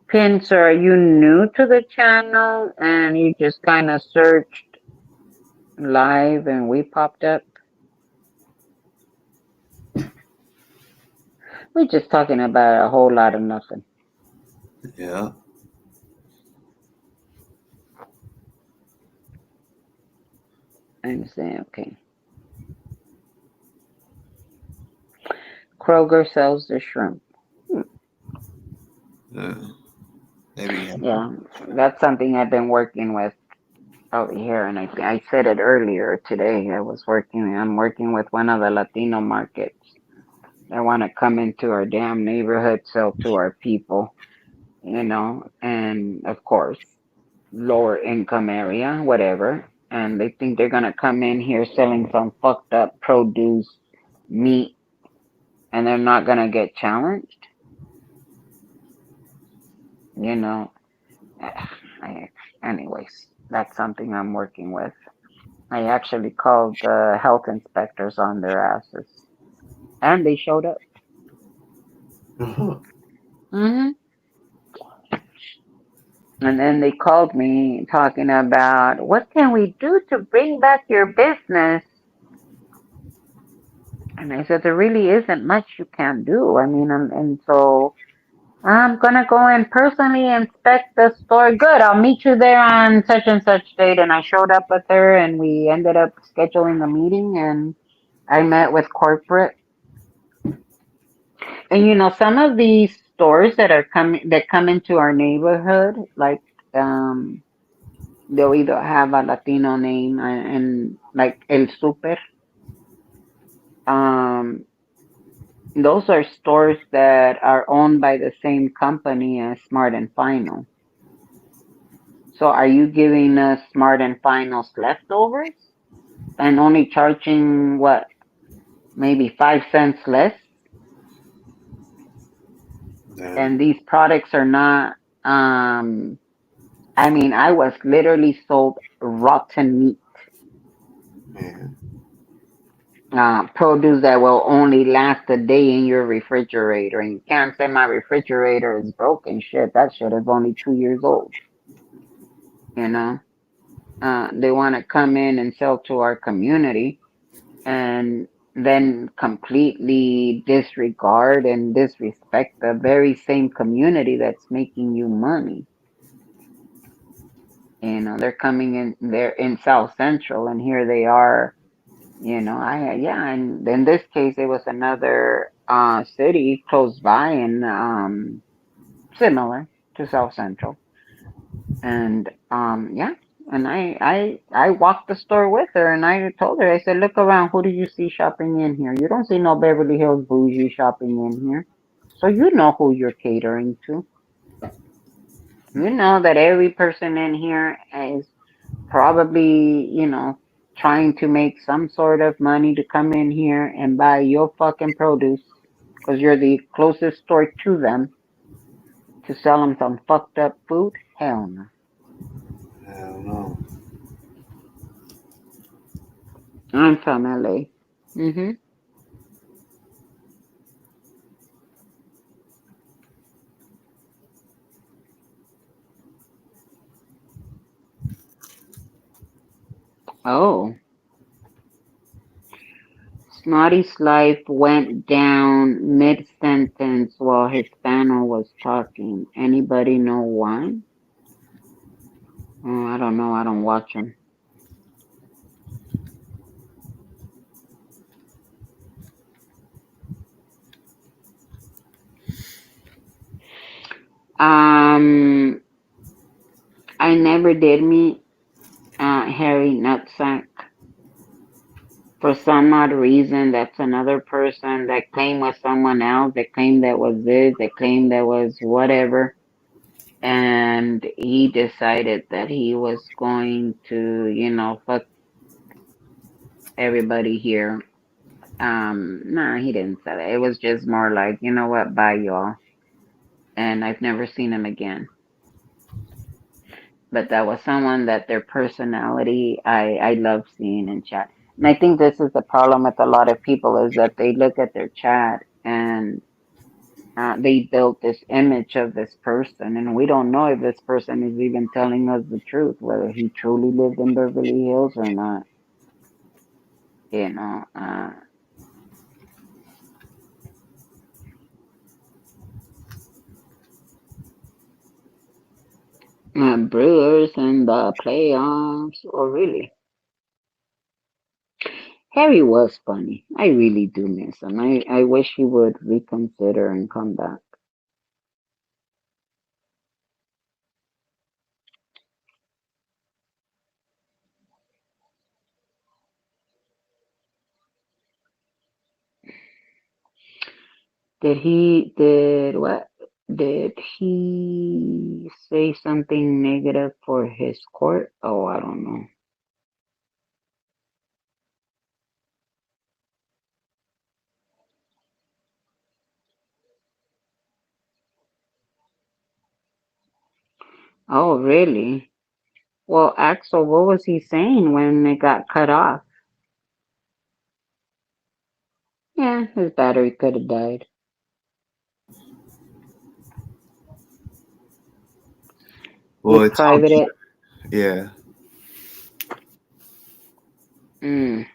Pins, are you new to the channel and you just kind of searched live and we popped up? We're just talking about a whole lot of nothing. Yeah. I'm saying, okay. Kroger sells the shrimp. Yeah. Maybe. Yeah, that's something I've been working with out here, and I said it earlier today. I'm working with one of the Latino markets. They want to come into our damn neighborhood, sell to our people, and of course, lower income area, whatever. And they think they're gonna come in here selling some fucked up produce, meat, and they're not gonna get challenged, you know. I, anyways, that's something I'm working with. I actually called the health inspectors on their asses, and they showed up. hmm And then they called me talking about what can we do to bring back your business. And I said there really isn't much you can do. I mean, and so I'm gonna go and personally inspect the store. Good, I'll meet you there on such and such date. And I showed up with her, and we ended up scheduling a meeting, and I met with corporate. And some of these stores that come into our neighborhood, like um, they'll either have a Latino name and like El Super. Um, those are stores that are owned by the same company as Smart and Final. So are you giving us Smart and Final's leftovers and only charging what, maybe 5 cents less? Damn. And these products are not. I mean, I was literally sold rotten meat, Man. produce that will only last a day in your refrigerator. And you can't say my refrigerator is broken. Shit, that shit is only 2 years old. You know, they want to come in and sell to our community and then completely disregard and disrespect the very same community that's making you money. They're coming in, they're in South Central, and here they are. And in this case, it was another city close by and similar to South Central. And yeah, and I walked the store with her, and I told her, I said, look around, who do you see shopping in here? You don't see no Beverly Hills bougie shopping in here, so you know who you're catering to. You know that every person in here is probably, trying to make some sort of money to come in here and buy your fucking produce because you're the closest store to them to sell them some fucked up food? Hell no. Hell no. I'm from LA. hmm Oh, Snotty's life went down mid-sentence while Hispano was talking. Anybody know why? Oh, I don't know. I don't watch him. Um, I never did meet Harry Nutsack. For some odd reason, that's another person that claimed was someone else, that claimed that was this, that claimed that was whatever. And he decided that he was going to, fuck everybody here. Nah, he didn't say that. It was just more like, you know what, bye y'all. And I've never seen him again. But that was someone that their personality I love seeing in chat. And I think this is the problem with a lot of people is that they look at their chat and they built this image of this person, and we don't know if this person is even telling us the truth, whether he truly lived in Beverly Hills or not. You know, Brewers in the playoffs. Oh, really? Harry was funny. I really do miss him. I wish he would reconsider and come back. Did what? Did he say something negative for his court? Oh, I don't know. Oh, really? Well, Axel, what was he saying when it got cut off? Yeah, his battery could have died. Well, You it's all private it? yeah. Mm,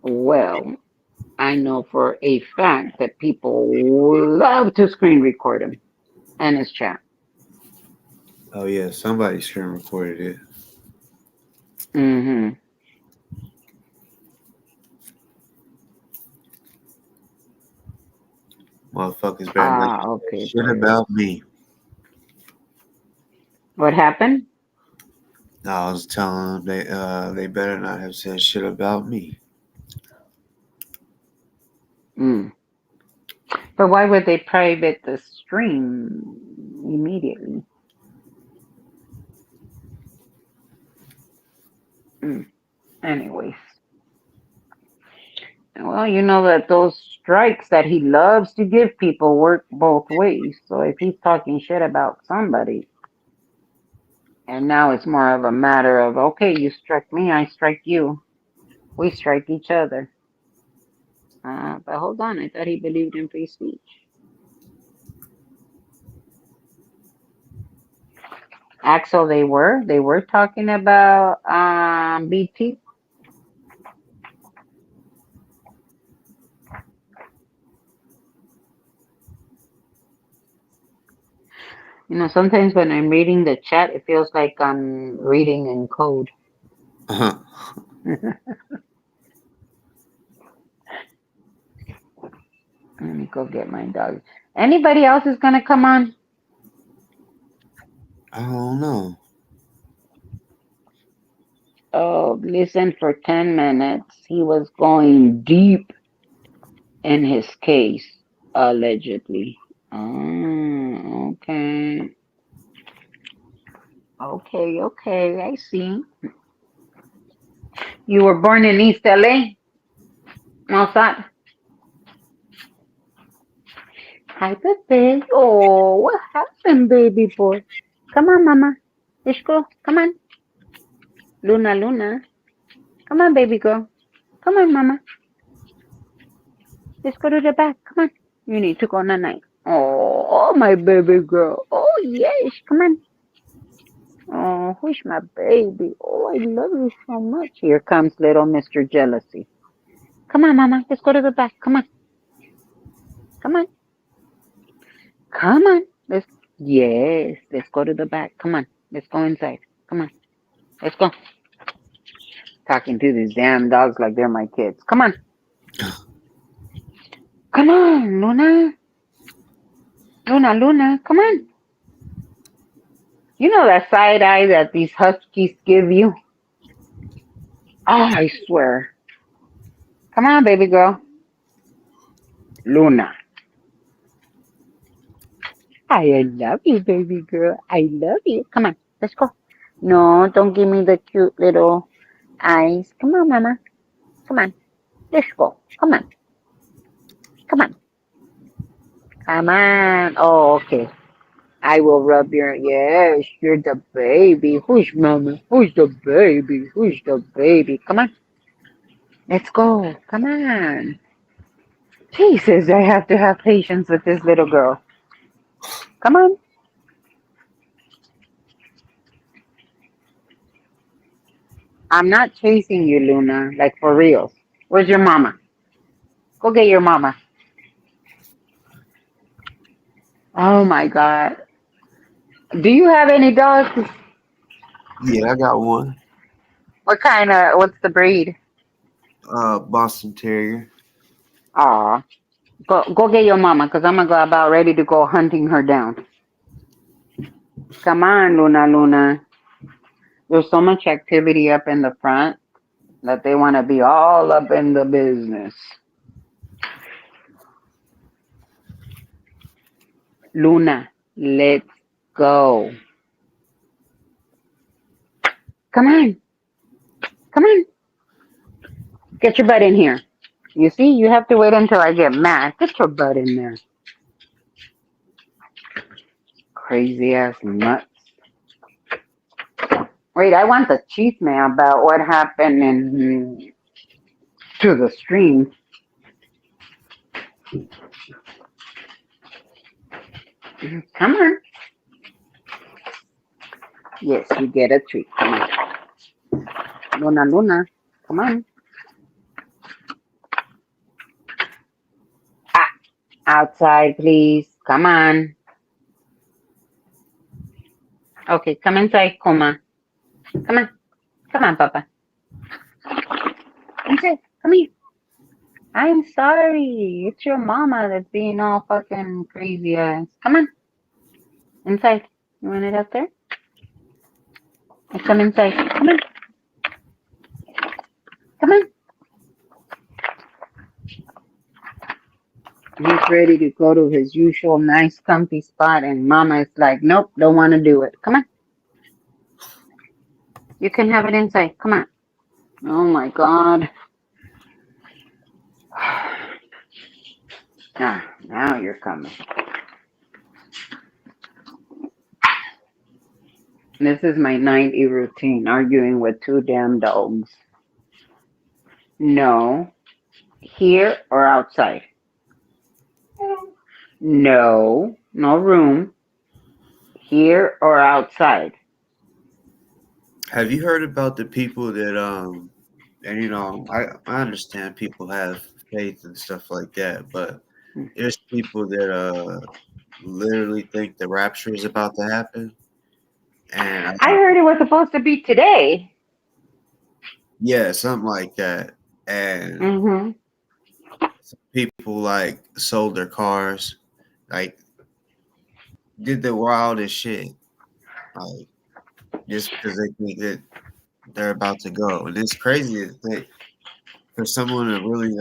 well, I know for a fact that people love to screen record him and his chat. Oh yeah, somebody screen recorded it. Mm-hmm. Motherfuckers better not Ah, say okay, shit brother. about me. What happened? No, I was telling them they better not have said shit about me. Mm. But why would they private the stream immediately? Mm. Anyways, well, you know that those strikes that he loves to give people work both ways. So if he's talking shit about somebody, and now it's more of a matter of, okay, you strike me, I strike you, we strike each other. But hold on, I thought he believed in free speech. Axel, they were talking about BT. You know, sometimes when I'm reading the chat, it feels like I'm reading in code. Let me go get my dog. Anybody else is gonna come on? I don't know. Oh, listen, for 10 minutes, he was going deep in his case, allegedly. Oh, okay. Okay, I see. You were born in East LA? Mossad? Hi, Pepe. Oh, what happened, baby boy? Come on, mama. Let's go. Come on. Luna. Come on, baby girl. Come on, mama. Let's go to the back. Come on. You need to go night. Oh, my baby girl. Oh, yes. Come on. Oh, who's my baby? Oh, I love you so much. Here comes little Mr. Jealousy. Come on, mama. Let's go to the back. Come on. Come on. Come on. Yes. Let's go to the back. Come on. Let's go inside. Come on. Let's go. Talking to these damn dogs like they're my kids. Come on. Come on, Luna. Luna. Come on. You know that side eye that these huskies give you? Oh, I swear. Come on, baby girl. Luna. I love you, baby girl. I love you. Come on, let's go. No, don't give me the cute little eyes. Come on, mama. Come on. Let's go. Come on. Come on. Come on. Oh, okay. I will rub your. Yes, you're the baby. Who's mama? Who's the baby? Who's the baby? Come on. Let's go. Come on. Jesus, I have to have patience with this little girl. Come on. I'm not chasing you, Luna. Like for real. Where's your mama? Go get your mama. Oh my God. Do you have any dogs? Yeah, I got one. What kind of? What's the breed? Boston Terrier. Aw, go get your mama, cause I'm gonna go about ready to go hunting her down. Come on, Luna, Luna. There's so much activity up in the front that they want to be all up in the business. Luna, let's go. Come on, come on. Get your butt in here. You see, you have to wait until I get mad. Get your butt in there. Crazy ass nuts. Wait, I want the chief man about what happened in to the stream. Come on. Yes, you get a treat. Come on. Luna, Luna. Come on. Ah, outside, please. Come on. Okay, come inside, Coma. Come on. Come on, Papa. Inside. Come here. I'm sorry. It's your mama that's being all fucking crazy ass. Come on. Inside. You want it out there? Come inside. Come on. Come on. He's ready to go to his usual nice comfy spot and mama is like, nope, don't want to do it. Come on. You can have it inside. Come on. Oh my God. Ah, now you're coming. This is my nightly routine, arguing with two damn dogs. No. Here or outside? No. No room. Here or outside? Have you heard about the people that and I understand people have faith and stuff like that, but there's people that literally think the rapture is about to happen. And I heard it was supposed to be today. yeah, something like that. And Mm-hmm. people like sold their cars, like did the wildest shit, like just because they think that they're about to go. And it's crazy to think for someone to really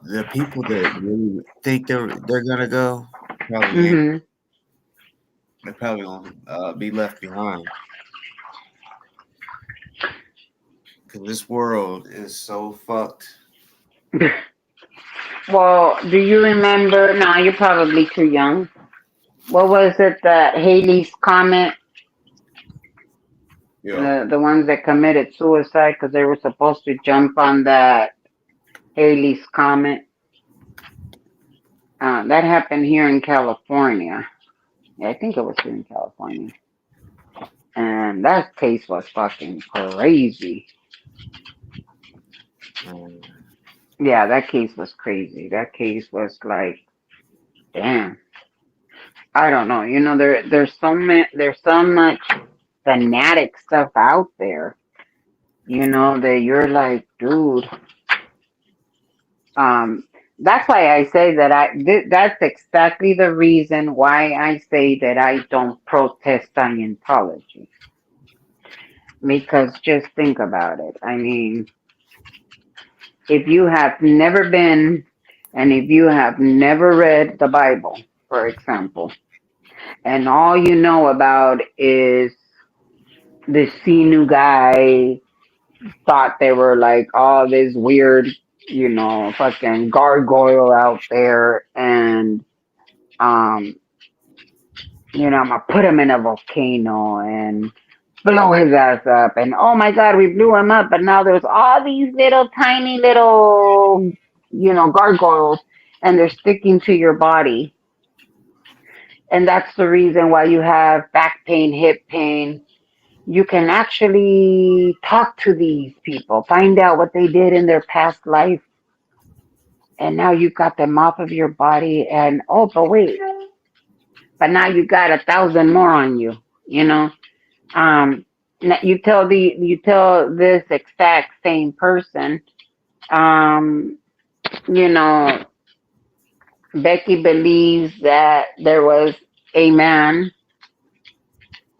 the people that really think they're gonna go probably ain't. Mm-hmm. They're probably gonna be left behind because this world is so fucked. Well, do you remember? No, you're probably too young. What was it that Haley's Comet, Yeah. the ones that committed suicide because they were supposed to jump on that Haley's Comet? That happened here in California. Yeah, I think it was here in California. And that case was fucking crazy. Um, Yeah, that case was crazy. That case was like, damn. I don't know. You know, there's so much fanatic stuff out there. You know that you're like, dude. Um, that's why I say that that's exactly the reason why I say that I don't protest Scientology. Because just think about it. I mean, if you have never been and if you have never read the Bible, for example, and all you know about is this Sinu guy thought they were like all this weird, fucking gargoyle out there and I'm gonna put him in a volcano and blow his ass up and oh my God, we blew him up, but now there's all these little tiny little, gargoyles and they're sticking to your body. And that's the reason why you have back pain, hip pain. You can actually talk to these people, find out what they did in their past life. and now you got them off of your body, and oh, but wait, but now you got 1,000 more on you, you know. Um, you tell this exact same person, um, you know, Becky believes that there was a man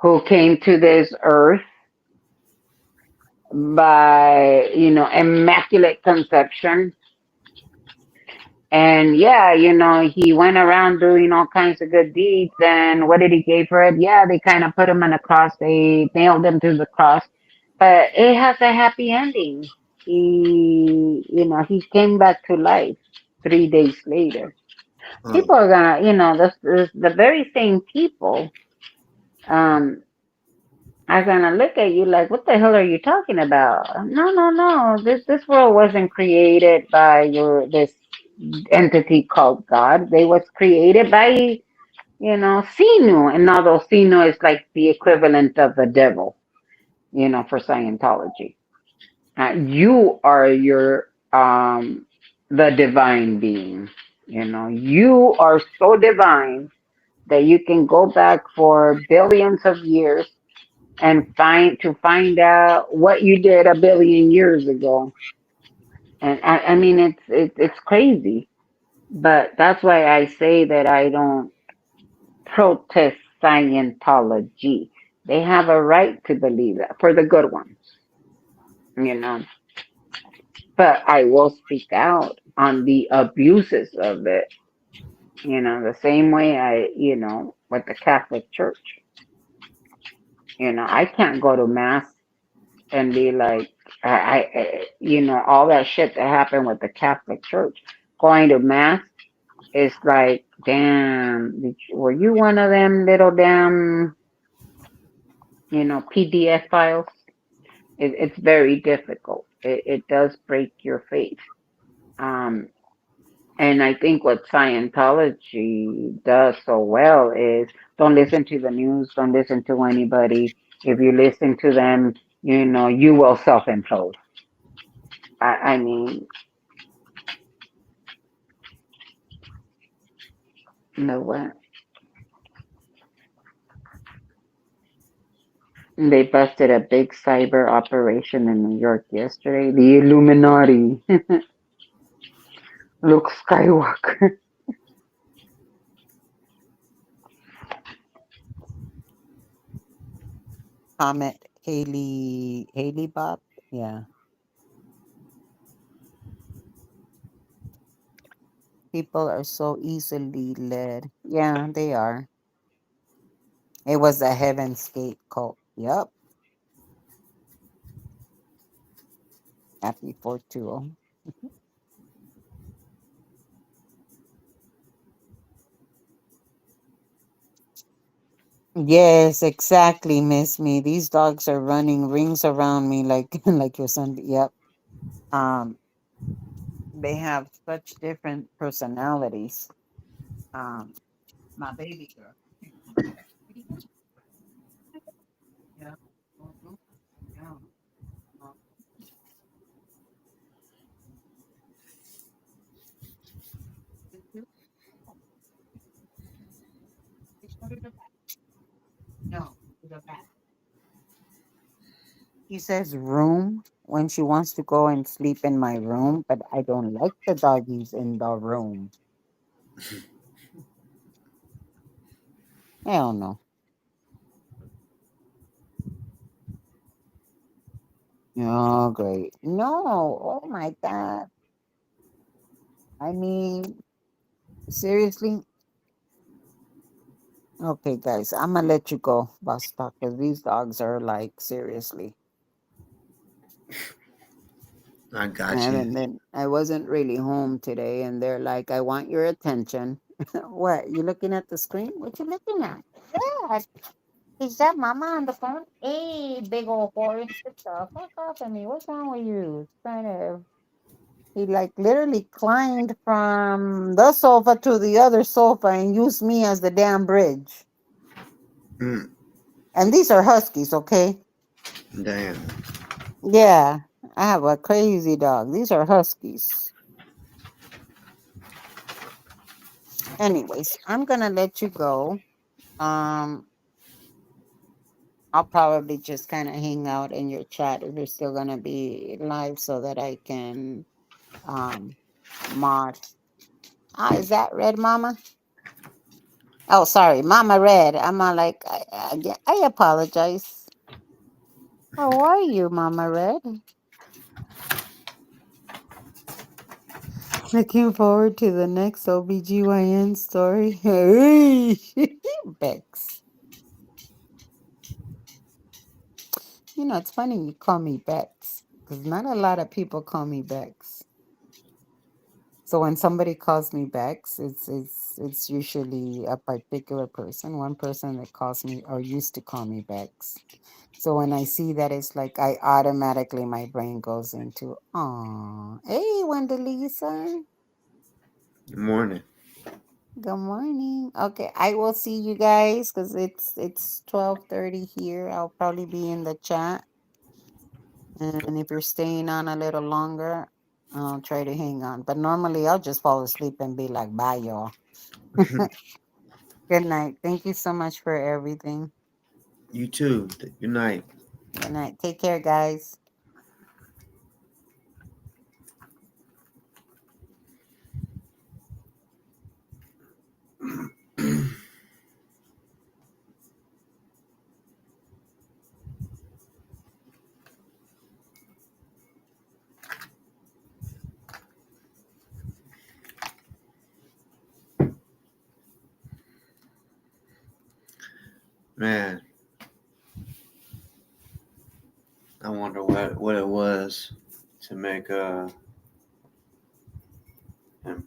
who came to this earth by, immaculate conception. And yeah, he went around doing all kinds of good deeds. And what did he give for it? Yeah, they kind of put him on a cross. They nailed him to the cross. But it has a happy ending. He came back to life 3 days later. Oh, People are gonna, the very same people um are gonna look at you like, what the hell are you talking about? No, no, no. This world wasn't created by this entity called God. They was created by, Sinu. And although Sinu is like the equivalent of the devil, for Scientology. You are the divine being. You are so divine that you can go back for billions of years and find out what you did a billion years ago. And I mean, it's crazy, but that's why I say that I don't protest Scientology. They have a right to believe that for the good ones, you know. But I will speak out on the abuses of it, the same way with the Catholic Church. I can't go to mass and be like, all that shit that happened with the Catholic Church. Going to mass is like, damn, were you one of them little damn, PDF files? It's very difficult. It does break your faith. Um, and I think what Scientology does so well is don't listen to the news, don't listen to anybody. If you listen to them, you will self-implode. I mean, no what? They busted a big cyber operation in New York yesterday. The Illuminati. Luke Skywalker. Comment Haley Bob. Yeah. People are so easily led. Yeah, they are. It was a Heaven's Gate cult. Yep. Happy 420. Yes, exactly, Miss Me. These dogs are running rings around me like like your son. Yep. Um, they have such different personalities. Um, my baby girl. Yeah. Mhm. Yeah. Uh, did you? Did you go to the back? No, to the back. He says room when she wants to go and sleep in my room, but I don't like the doggies in the room. Hell no. Oh, great. No. Oh my God. I mean, seriously? Okay, guys, I'm gonna let you go, Basta, because these dogs are like seriously. I got And you. then I wasn't really home today, and they're like, "I want your attention." What? You looking at the screen? What you looking at? Yeah. Is that Mama on the phone? Hey, big old horse. Get the fuck off of me. What's wrong with you? Trying to. He like literally climbed from the sofa to the other sofa and used me as the damn bridge. Mm, And these are huskies, okay? damn. Yeah, I have a crazy dog. These are huskies. Anyways, I'm gonna let you go. Um, I'll probably just kind of hang out in your chat if you're still gonna be live so that I can mod. Is that Red Mama? Oh, sorry, Mama Red. I'm all like, I apologize. How are you, Mama Red? Looking forward to the next OBGYN story. Hey, Bex. You know, it's funny you call me Bex because not a lot of people call me Bex. So when somebody calls me Bex, it's usually a particular person, one person that calls me or used to call me Bex. So when I see that, it's like I automatically my brain goes into, oh, hey, Wendelisa. Good morning. Good morning. Okay, I will see you guys because it's 12:30 here. I'll probably be in the chat, and if you're staying on a little longer, I'll try to hang on. But normally I'll just fall asleep and be like, "Bye, y'all." Good night. Thank you so much for everything. You too. Good night. Good night. Take care, guys. Man, I wonder what it was to make in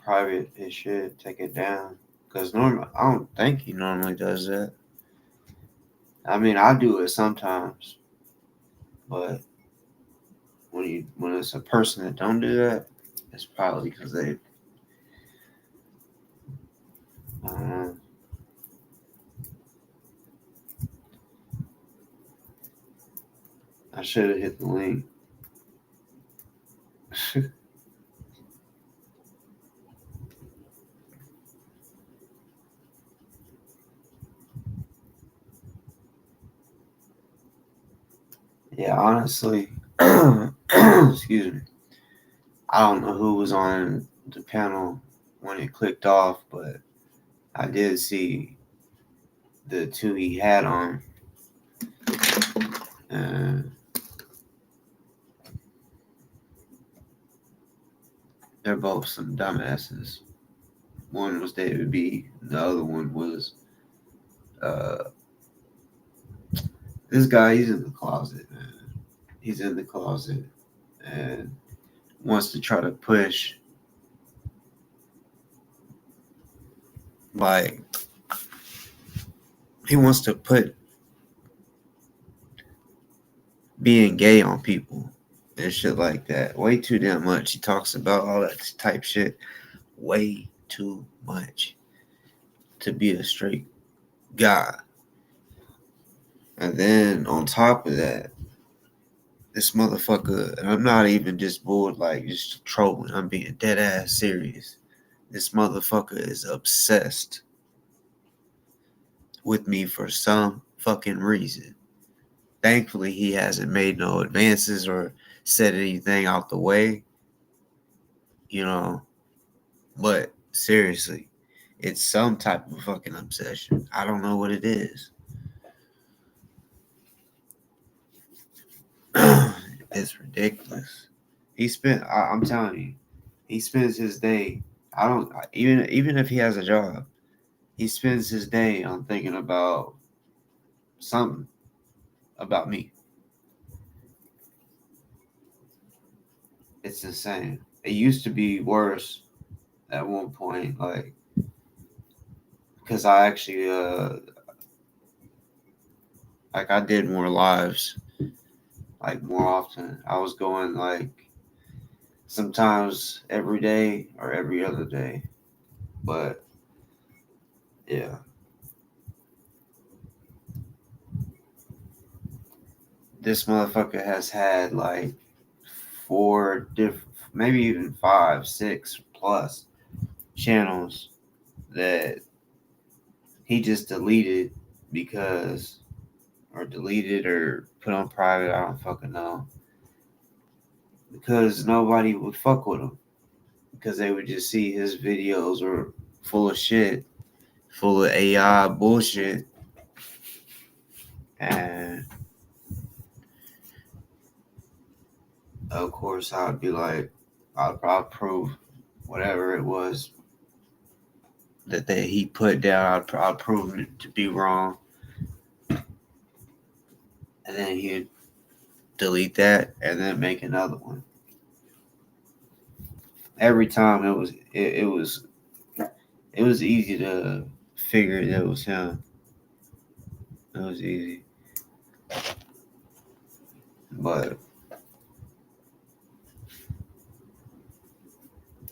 private his shit take it down. Cause normally I don't think he normally does that. I mean, I do it sometimes, but when it's a person that don't do that, it's probably because they. I don't know. I should have hit the link. Yeah, honestly, excuse me. I don't know who was on the panel when it clicked off, but I did see the two he had on. And they're both some dumbasses. One was David B. The other one was uh, this guy. He's in the closet, man. He's in the closet and wants to try to push like he wants to put being gay on people and shit like that. Way too damn much. He talks about all that type shit way too much to be a straight guy. And then on top of that, this motherfucker, and I'm not even just bored, like just trolling. I'm being dead ass serious. This motherfucker is obsessed with me for some fucking reason. Thankfully, he hasn't made no advances or said anything out the way, you know. But seriously, it's some type of fucking obsession. I don't know what it is. It's ridiculous. I'm telling you, he spends his day. I don't even if he has a job, he spends his day on thinking about something about me. It's insane. It used to be worse at one point, like because I actually like I did more lives, like more often. I was going like sometimes every day or every other day, but yeah. This motherfucker has had like 4 different, maybe even 5, 6 plus channels that he just deleted deleted or put on private, I don't fucking know. Because nobody would fuck with him. Because they would just see his videos were full of shit, full of AI bullshit. And of course, I'd be like, I'll prove whatever it was that he put down, I'll prove it to be wrong. And then he'd delete that and then make another one. Every time it was easy to figure it was him. It was easy. But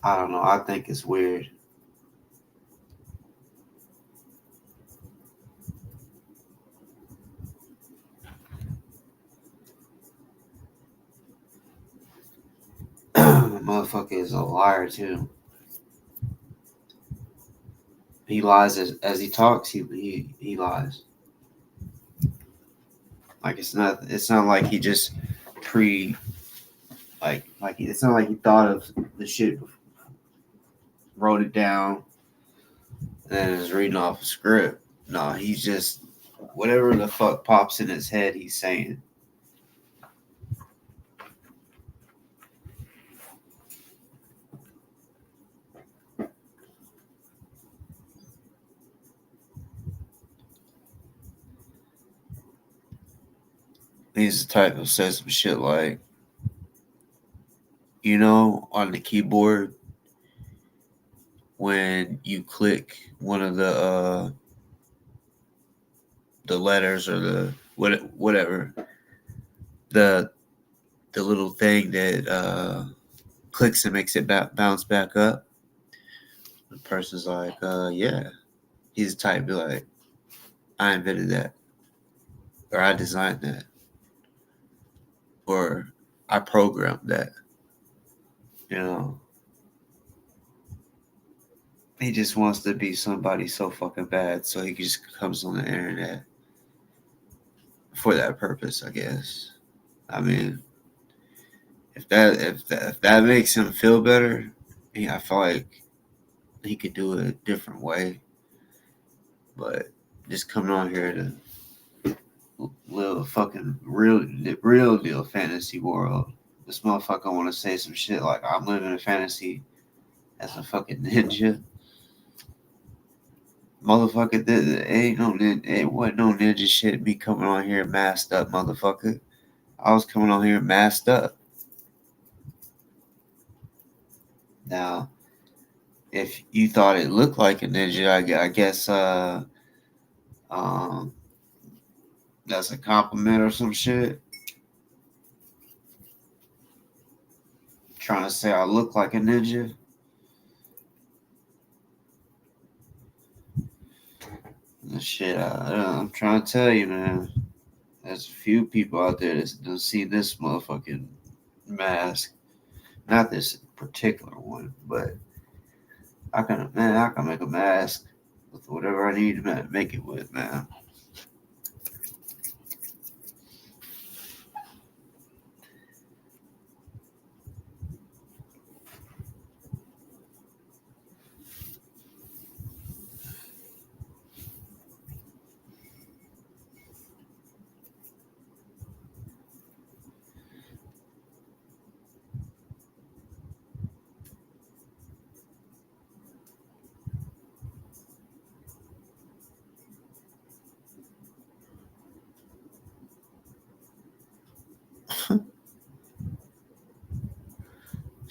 I don't know. I think it's weird. Motherfucker is a liar too. He lies as he talks. He lies. Like it's not like he just it's not like he thought of the shit, wrote it down, and then is reading off a script. No, he's just whatever the fuck pops in his head, he's saying. He's the type who says some shit like, on the keyboard, when you click one of the letters or the whatever, the little thing that clicks and makes it bounce back up. The person's like, yeah. He's the type to be like, I invented that, or I designed that, or I programmed that. He just wants to be somebody so fucking bad, so he just comes on the internet for that purpose, I guess. I mean, if that makes him feel better, I feel like he could do it a different way. But just coming on here to live a fucking real deal fantasy world. This motherfucker want to say some shit like I'm living a fantasy as a fucking ninja. Motherfucker, it wasn't no ninja shit. Me coming on here masked up, motherfucker. I was coming on here masked up. Now, if you thought it looked like a ninja, I guess that's a compliment or some shit. Trying to say I look like a ninja. Shit, I'm trying to tell you, man. There's a few people out there that don't see this motherfucking mask. Not this particular one, but I can make a mask with whatever I need to make it with, man.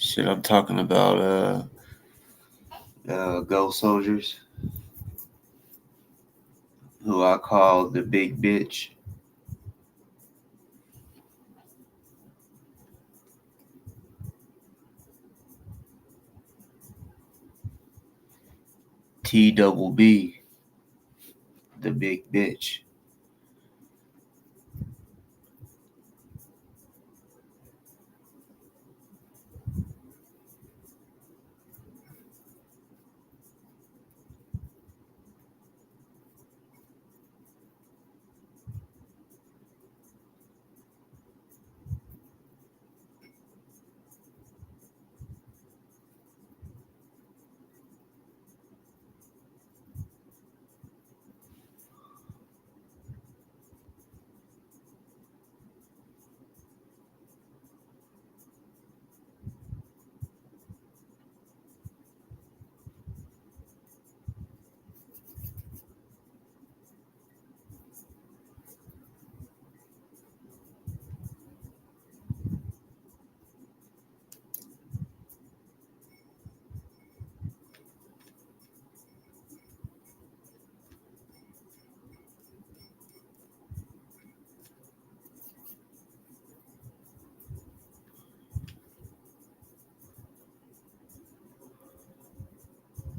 Shit, I'm talking about ghost soldiers, who I call the big bitch. TBB, the big bitch.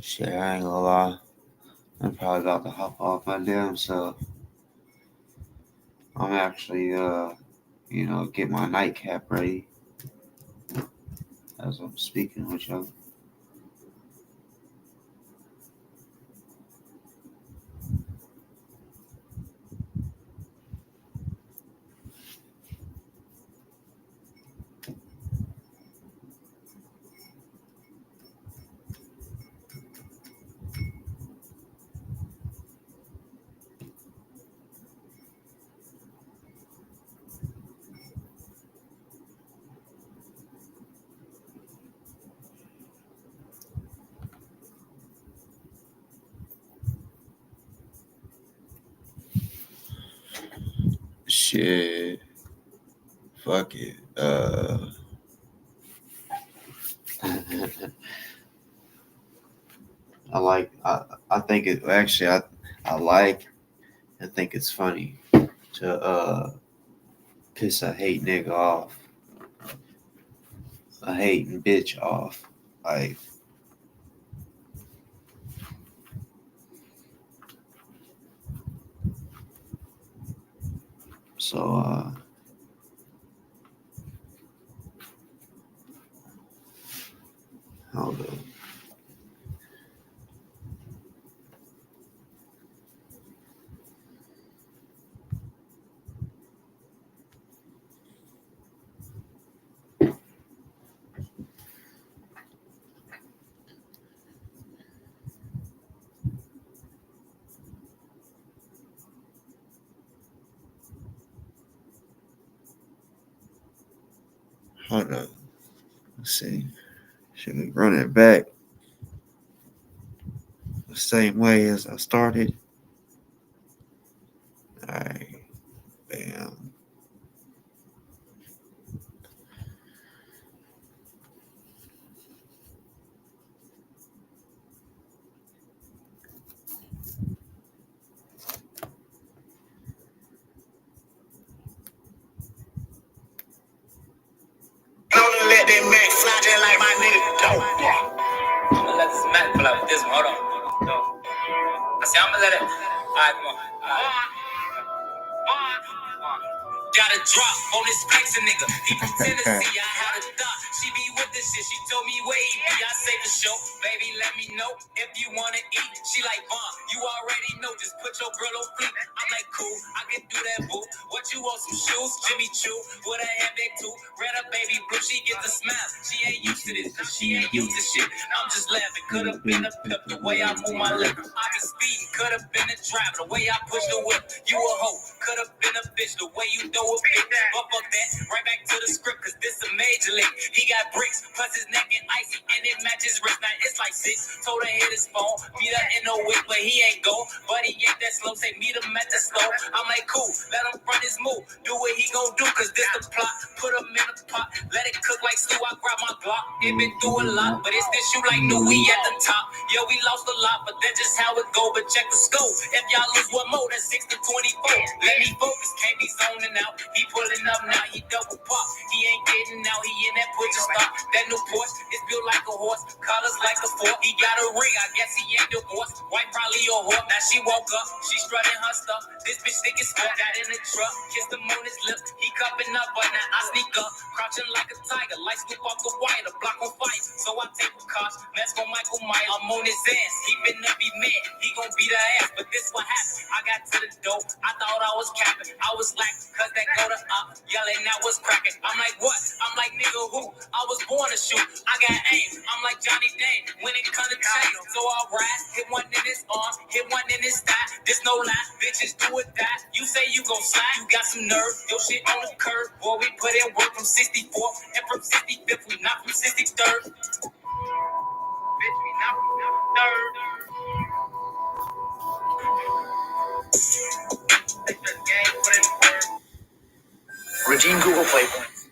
Shit, I ain't gonna lie. I'm probably about to hop off my damn self. I'm actually, get my nightcap ready as I'm speaking with y'all. Shit. Fuck it. I think it actually I think it's funny to piss a hate nigga off. A hating bitch off. Like, so hold on. Hold on. Let's see. Should we run it back the same way as I started? Alright. Bam. Let that Mac fly just like my nigga dope. I'ma let this Mac fly with this one. Hold on. I say I'ma let it. Alright, come on. Got a drop on this flexing nigga. He from Tennessee. I had a thought. She be with this shit. She told me where he be. I say for sure. Baby, let me know if you wanna eat. She like, Vaughn, you already know. Just put your girl on fleek. I'm like, cool. I can do that, boo. What you want? Some shoes? Jimmy Choo. With a handbag too. Red up, baby blue. She get the smile. She ain't used to this. She ain't used to shit. I'm just laughing. Could've been a pimp the way I move my lip. I be speeding. Could've been a driver the way I push the whip. You a hoe. Could've been a bitch the way you throw a bitch. But fuck that. Right back to the script, cause this a major league. He got bricks, plus his neck and icy, and it matches wrist. Now it's like 6. Told her hit his phone. Meet her in the whip, but he ain't go. But he ain't that slow. Say meet him at the store. I'm like, cool. Let him run his move. Do what he gon' do, cause this the plot. Put him in a pot. Let it cook like stew. I grab my Glock. It been through a lot, but it's this shoe like new. We at the top. Yeah, we lost a lot, but that's just how it go. But check the scope. If y'all lose one more, that's 6 to 24. Let me focus. Can't be zoning out. He pulling up now. He double pop. He ain't getting out. He in that push stop. That new Porsche is built like a horse. Colors like a fork. He got a ring. I guess he ain't divorced. White probably a whore. Now she woke up. She strutting her stuff. This bitch think it's good. Got in the truck. Kissed him on his lip. He cupping up, but now I sneak up. Crouching like a tiger. Light scoop off the wire. The block on fire. So I take a cops. Mess for Michael Myers. I'm on his ass. He been up, be mad. He gon' beat her ass. But this what happened. I got to the door. I thought I was capping. I was like, cause that go to yelling, that was cracking. I'm like, what? I'm like, nigga, who? I was born to shoot. I got aim. I'm like Johnny Dane when it comes to chase. So I ride, hit one in his arm, hit one in his thigh. This no lie, bitches do or die. You say you gon' slide, you got some nerve. Your shit on the curve, boy. We put in work from 64th and from 65th. We not from 63rd. Bitch, we not from 63rd. Regime Google Play points.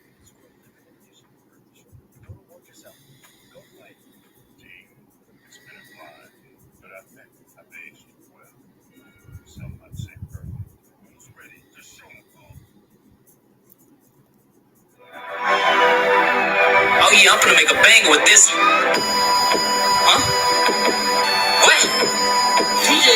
Oh yeah, I'm gonna make a banger with this one. Huh? What? DJ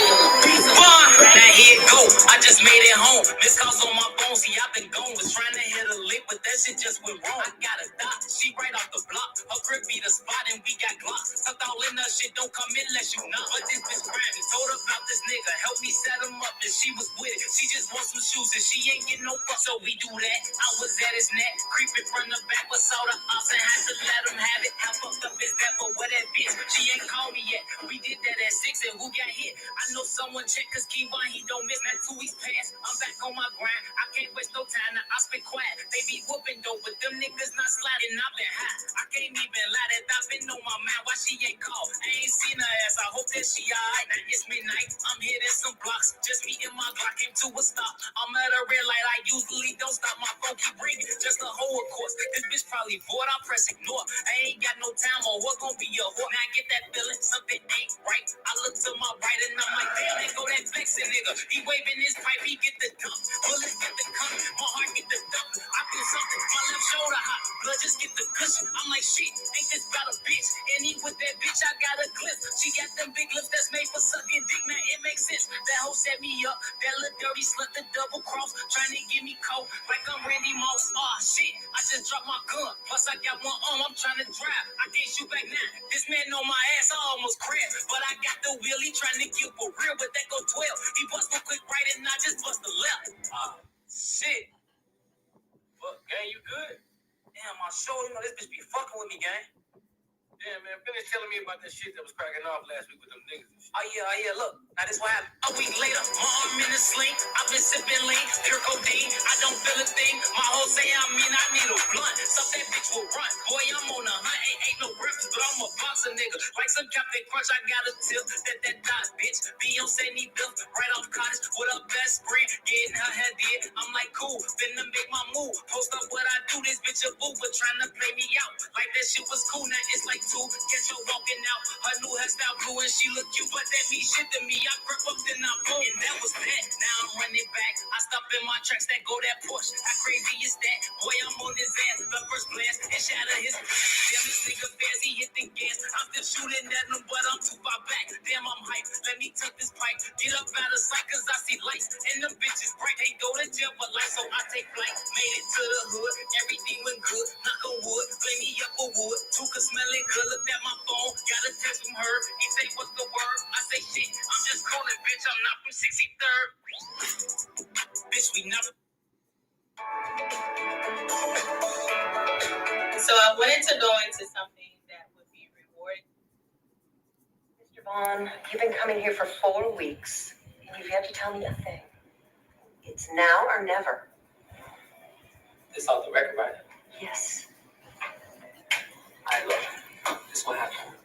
now here it go. I just made it home. Miss calls on my phone. See, I've been gone. Was trying to hit a lick, but that shit just went wrong. I got a dot. She right off the block. Her crib be the spot, and we got glocks. Tucked all in her shit. Don't come in unless you knock. But this bitch grimy. Told her about this nigga. Help me set him up. And she was with it. She just wants some shoes, and she ain't getting no fuck. So we do that. I was at his neck. Creeping from the back. But saw the ops and had to let him have it. I fucked up his dad, but what that bitch? She ain't called me yet. We did that at 6, and who got hit? I know someone check, cause Keywan, he don't miss. Now 2 weeks past, I'm back on my grind. I can't waste no time, now I spit quiet. They be whooping though, but them niggas not sliding. I've been high. I can't even lie that I've been on my mind. Why she ain't called? I ain't seen her ass. I hope that she alright. Now it's midnight. I'm hitting some blocks. Just me and my Glock came to a stop. I'm at a red light. I usually don't stop. My phone keep ringing. Just a hoe, of course. This bitch probably bored. I press ignore. I ain't got no time or what gon' be a whore. Now I get that feeling something ain't right. I look to my right and I'm like, damn, there go that flexing nigga. He waving his pipe, he get the dump. Bullets get the cut, my heart get the dump. I feel something, my left shoulder hot. Blood just get the cushion. I'm like, shit, ain't this about a bitch? And he with that bitch, I got a clip. She got them big lips that's made for sucking dick. Now it makes sense. That hoe set me up. That little dirty slut, the double cross. Trying to get me cold like I'm Randy Moss. Oh shit, I just dropped my gun. Plus I got one arm, I'm trying to drive. I can't shoot back now. This man on my ass, I almost crashed. But I got the wheel, he trying to kill for real, but that go 12. He bust a quick right and I just bust the left. Shit. Fuck, gang, you good? Damn, my shoulder, this bitch be fucking with me, gang. Damn, man, finish telling me about that shit that was cracking off last week with them niggas and shit. Oh, yeah, look. Now, this what happened. A week later, my arm in a sling. I've been sipping lean, pure codeine. I don't feel a thing. My whole say I need a blunt. Stuff that bitch will run. Boy, I'm on a hunt. Ain't no reference, but I'm a boxer, nigga. Like some Captain Crunch, I got a tip. That dot, bitch. Beyonce need built right off cottage with her best friend. Getting her head in. I'm like, cool. Finna make my move. Post up what I do. This bitch a boo, but trying to play me out. Like that shit was cool. Now it's like catch her walking out. Her new hairstyle blue and she look cute, but that means shit to me. I grip up then I boom, and that was that. Now I'm running back. I stop in my tracks that go that Porsche. How crazy is that? Boy, I'm on his ass. The first blast and shatter his. Damn, this nigga fast, he hit the gas. I'm still shooting at him, but I'm too far back. Damn, I'm hyped. Let me tuck this pipe. Get up out of sight, cause I see lights. And them bitches bright. They go to jail for life, so I take flight. Made it to the hood. Everything went good. Knock on wood. Play me up a wood. Two can smell it good. Look at my phone, got a text from her. He say, what's the word? I say, shit, I'm just calling, bitch. I'm not from 63rd. Bitch, we not. So I wanted to go into something that would be rewarding. Mr. Vaughn, you've been coming here for 4 weeks, and you've yet to tell me a thing. It's now or never. This off the record, right? Yes. I look. This is what happened.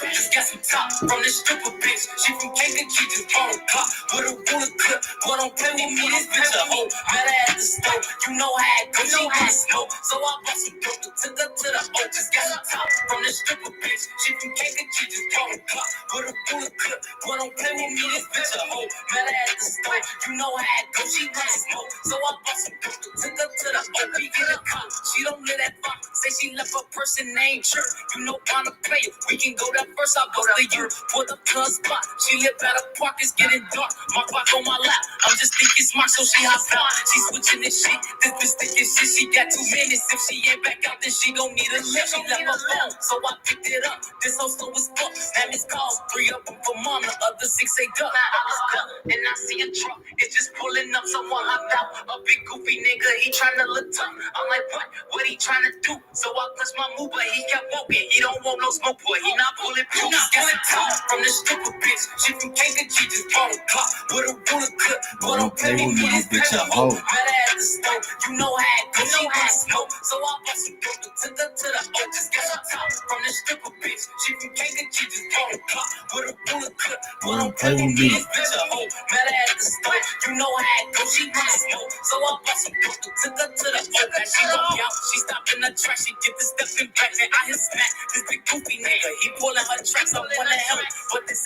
Just got some top from this stripper bitch. She from Kansas, she just bought a clock with a ruler clip. Boy, don't play with me, this bitch a hoe. Met her at the stove, you know how it goes. She wanna smoke, so I bought some dope. Took her to the O. Just got some top from this stripper bitch. She from Kansas, she just bought a clock with a ruler clip. Boy, don't play with me, this bitch a hoe. Met her at the stove, you know how it goes. She wanna smoke, so I bought some dope. Took her to the O. We get a cop, she don't live that far. Say she left her person named Church. You know I'm a player. We can go that first. I bust the year for the plug spot. She live at a park. It's getting dark. My clock on my lap. I'm just thinking smart, so she hops out. She switching this shit. This bitch thinking shit. She got 2 minutes. If she ain't back out, then she gon' need a lift. She left her phone, so I picked it up. This whole slow as fuck. That miss calls. 3 of them for mom. The other 6 ain't up. Now I look up and I see a truck. It's just pulling up. So I hopped out. A big goofy nigga. He tryna look tough. I'm like, what? What he tryna do? So I push my move, but he kept walking. He don't want no smoke, boy. He not pulling pills. Got a top from the stripper bitch. She from Kansas, she just bought a clock with a ruler clip. Boy, don't play with me, this bitch a hoe. Met her at the stove, you know how it goes. She wanna smoke, so I bought some dope. Took her to the O. Just got a top from the stripper bitch. She from Kansas, she just bought a clock with a ruler clip. Boy, don't play with me, this bitch a hoe. Met her at the stove, you know how it goes. She wanna smoke, so I bought some dope. Took her to the O. Now she walk out, she stopped in the trash. She get the stepping back, and I hit smack. This big goofy nigga, he pulling her tracks. I wanna help, but this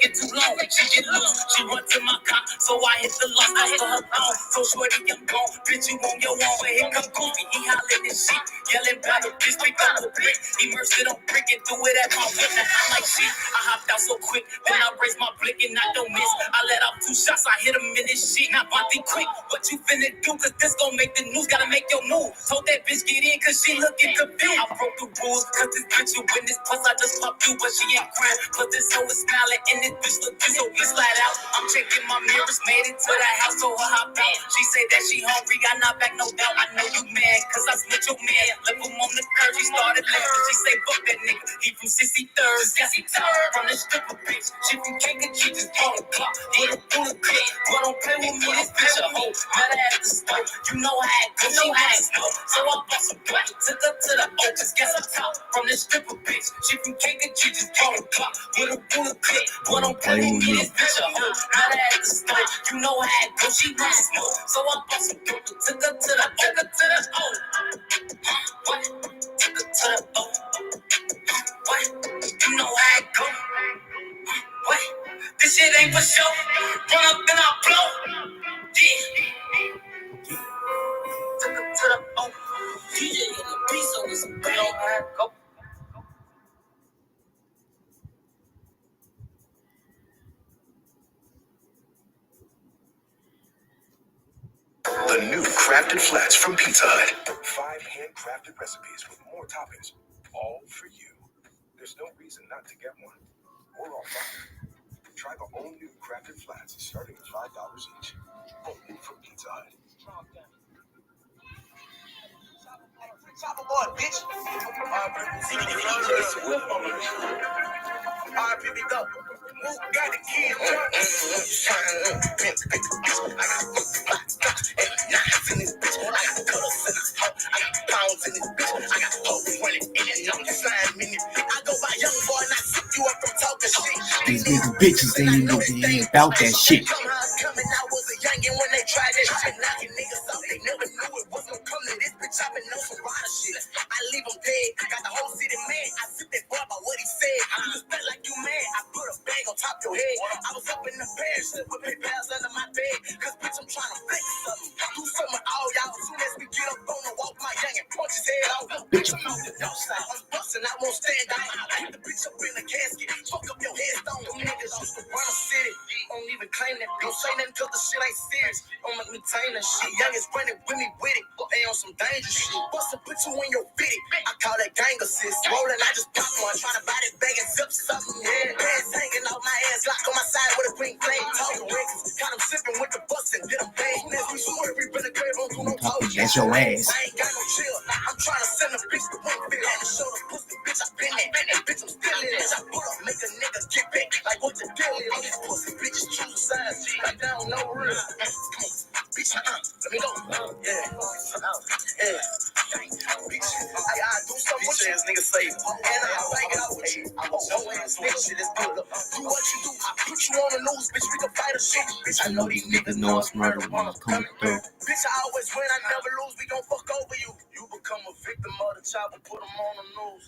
taking too long. She get loose, she run to my car, so I hit the lock. I hit her phone, so shorty I'm gone. Bitch, you on your own, but here come Goofy. He hollering and shit, yelling about it. Bitch, pick up a brick, immersed it on brick and threw it at my whip. Now I'm like shit, I hopped out so quick, then I raised my blick and I don't miss. I let off 2 shots, I hit him in his shit. Now Bonte quick, what you finna do? Cause this gon' make the news, gotta make your move. Told that bitch get in, cause she looking confused. I broke the rules, cause this bitch you witness. Plus I just popped you, but she ain't crying. Plus this hoe is smiling, and this bitch look good, so we slide out. I'm checking my mirrors, made it to the house, so her hop out. She say that she hungry, I not back, no doubt. I know you mad, cause I split your man. Left him on the curb, she started laughing. She say, fuck that nigga, he from 63rd. Sassy top from the stripper bitch. She from King, she just bought a clock. With a bullet clip, but don't play with me, this bitch a hoe. Met her at the store, you know how it goes, she wants to know. So I bought some black, took her to the O, just guess a top from the stripper bitch. She from King, she just bought a clock. With a bullet clip, but don't play with me, this bitch a hoe. Met her at the store, you know how it goes, she wants to know. So I bought some dope, took her to the O. What? Took her to the O. What? You know how it go. What? This shit ain't for show. Run up and I blow. Yeah. Took her to the O. DJ in the beat, so it's a blow. Go. The new crafted flats from Pizza Hut. 5 handcrafted recipes with more toppings, all for you. There's no reason not to get one. We're all fine. Try the all new crafted flats starting at $5 each. Only from Pizza Hut. Chopper boy, bitch. Who got the key? I got pounds in this bitch. I got hoes running in and I'm slime in it. I go by young boy and I sip you up from talking shit. These niggas bitches, they ain't know they ain't about that shit. Coming, I was a youngin' when they tried that shit. Knocking niggas off, they never knew it was gonna come to this bitch. I've been on some rider shit. I leave them dead. Got the whole city mad. I sip that boy about what he said. You just felt like you mad. I put a bang on top your head. I was up in the bed, shit with big pals under my bed. Cause bitch, I'm trying to flex something. Do something with all y'all. Soon as we get up on the walk, my youngin' punch his head off. Bitch, I'm off the north side. I'm bustin', I won't stand down. I hit the bitch up in the casket. Fuck up your headstone. Them niggas used to run a city. Don't even claim that. Don't say nothing cause the shit ain't serious. Don't make me tame that shit. Youngins running with me with it. But they on some dangerous shit. Bust a put you in your fitty. I call that gang assist. Rollin', I just pop one. Tryna buy that bag and zip something. Yeah, pants hanging off my ass. Lock on my side with a green flame. Talking records. Got them sipping with the bus and get them bang. We swear we been a crib on do no talk. That's your ass. I ain't got no chill. I'm tryna send a bitch to Winfield. On the shoulder, pussy, bitch, I been that. Bitch, I'm still in it. I pull up, make a nigga get back. Like what the deal is. All these pussy bitches choose sides. Like they don't know real. Bitch, let me go. Yeah. Bitch, I do something with you. Niggas say, and I'll bang it out with you. No ass nigga shit is good. Do what you do. I put you on the news, bitch. We can fight a shit. Bitch, I know these niggas know it's murder when I'm coming through. Bitch, I always win, I never lose. We gon' fuck over you. You become a victim of the chopper, put them on the news.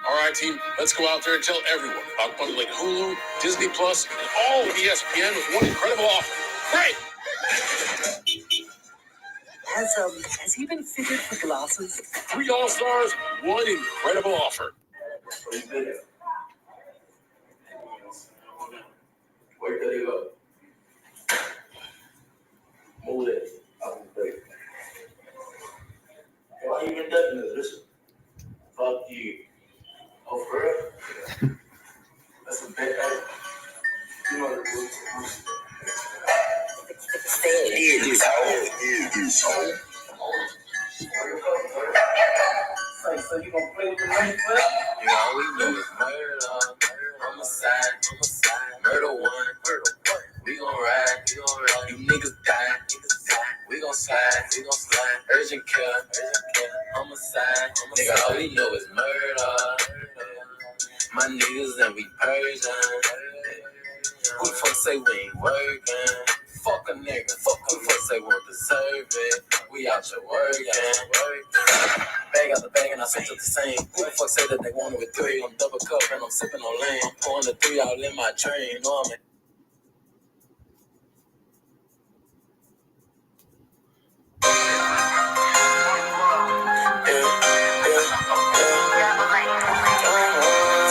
All right, team, let's go out there and tell everyone about bundling Hulu, Disney Plus, and all of ESPN with one incredible offer. Great! Has he been fitted for glasses? 3 All-Stars, one incredible offer. Where did he go? Move it. Why you even touching this? Listen. Fuck you. Oh, for real? That's a bad idea. You know the rules. So you gonna play with the money for it? You always know it's murder. Homicide. Murder one. We gon' ride. You niggas die. We gon' slide. Urgent care. Homicide, nigga, all we know is murder. My niggas and we Persian. Who the fuck say we ain't working? Fuck a nigga. Fuck who the fuck say we don't deserve it? We out here working. Bag out the bag and I switch up the same. Who the fuck say that they want it with 3? I'm double cup and I'm sipping on lean. I'm pouring the 3 out in my train. You know what I mean?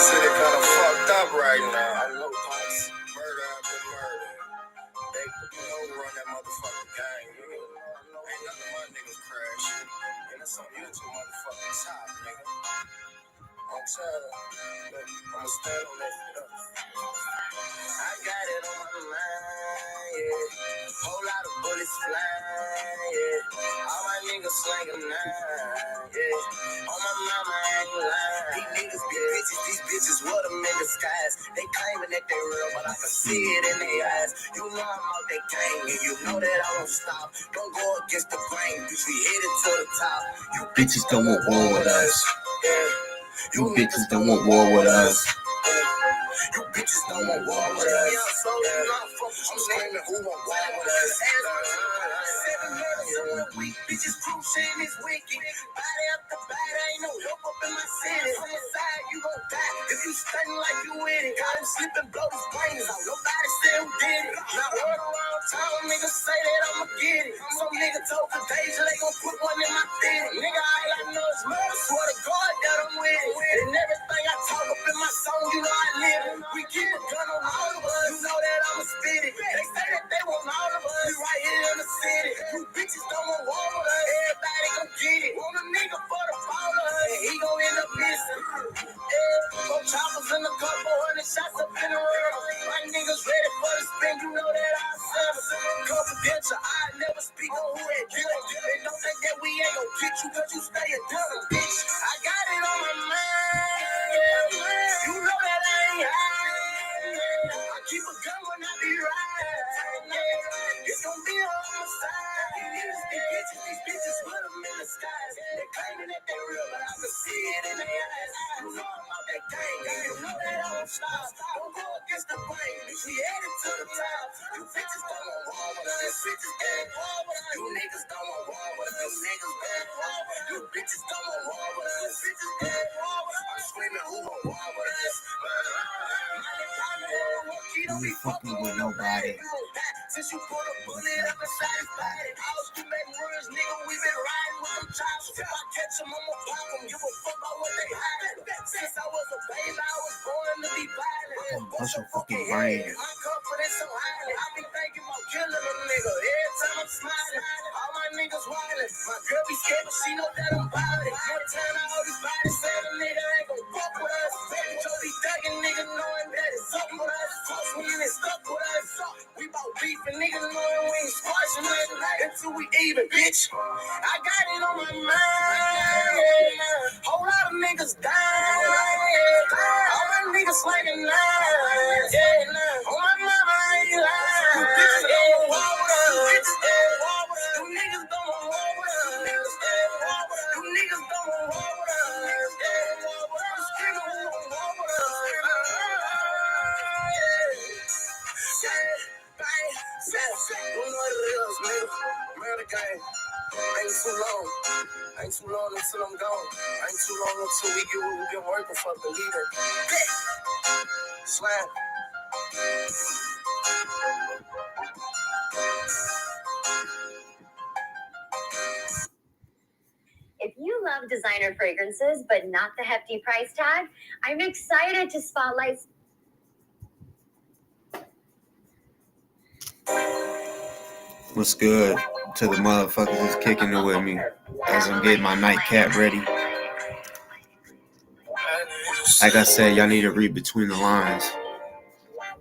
City kinda fucked up right now. I know pops. Murder after murder. They run that motherfucking gang, nigga. Ain't none of my niggas crash. And it's on you two motherfucking top, nigga. I'm telling you. I'ma stand on that shit up. I got it on my mind, yeah. Whole lot of bullets flying, yeah. All my niggas slanging 9, yeah. On my mama, I ain't lying. These niggas be bitches, these bitches with them in disguise. They claiming that they real, but I can see it in their eyes. You know I'm out that gang, and you know that I won't stop. Don't go against the grain, bitch, we headed to the top. You bitches don't want war with us, yeah. You bitches don't want war with us. You bitches don't want war with us. I'm screaming, who want war with us? 7 murders in 1 week. Bitches cruising is wicked. Body up the body, ain't no help up in my city. Homicide, you gon' die if you stunning like you with it. Got him slipping, blow his brains out. Nobody said who did it. Now word around town, niggas say that I'ma get it. Some nigga told the Deja they gon' put one in my theater. Nigga, all I know is murder. Swear to God that I'm with it. And everything I talk up in my song, you know I live it. We keep a gun on all of us. You know that I'ma spit it. They say that they want all of us. We right here in the city. You bitches don't want war with us. Everybody gon' get it. Want a nigga for the fall of us. And he gon' end up missing. Yeah, 4 choppers in the cup, 400 shots up in the world. My niggas ready for the spin. You know that I settle. Confidential, I never speak on who that did it. And don't think that we ain't gon' get you cause you stay a dumb bitch. I got it on my mind. Yeah, you know that I ain't high. I keep a gun when I be riding. Yeah, it's gon' be on my side. These bitches put them in the skies. They claiming that they real, but I can see it in their eyes. You know I'm out that gang, you know that I won't stop. Don't go against the grain, we headed to the top. You bitches don't want war with us, bitches don't war with us. You niggas don't want war with us, niggas don't war with us. You bitches don't want war with us, bitches don't war with us. I'm screaming, who want war with us? Don't be fucking with nobody. Since you put a bullet up inside his body, I was you make words, nigga. We been riding with them chops. If I catch them, I'ma pop them. Give a fuck about what they hiding. Since I was a baby, I was born to be violent. Bust your fucking brain. My confidence so high. I be thinking about killing a nigga. Every time I'm smiling, all my niggas wildin'. My girl be scared, but she know that I'm violent. Every time I hold his body, say the nigga ain't gon' fuck with us. Baby Joe be thugging, nigga, knowing that it's up with us. Close we in it, stuck with us. We bout beefing, niggas knowing we ain't squashing nothing until we even, bitch. I got it on my mind. Yeah. Whole lot of niggas dying. Yeah. All my niggas slanging 9. Yeah. On my mama, I ain't lying. You bitches don't want war with us. You niggas don't want war with us. You niggas don't want war with us. I'm screaming, who want war with us? You know what it is, nigga. Murder gang. Ain't too long. Ain't too long until I'm gone. Ain't too long until we get what we've been working for, believe it. Slam. If you love designer fragrances, but not the hefty price tag, I'm excited to spotlight. What's good to the motherfuckers that's kicking it with me as I'm getting my nightcap ready. Like I said, y'all need to read between the lines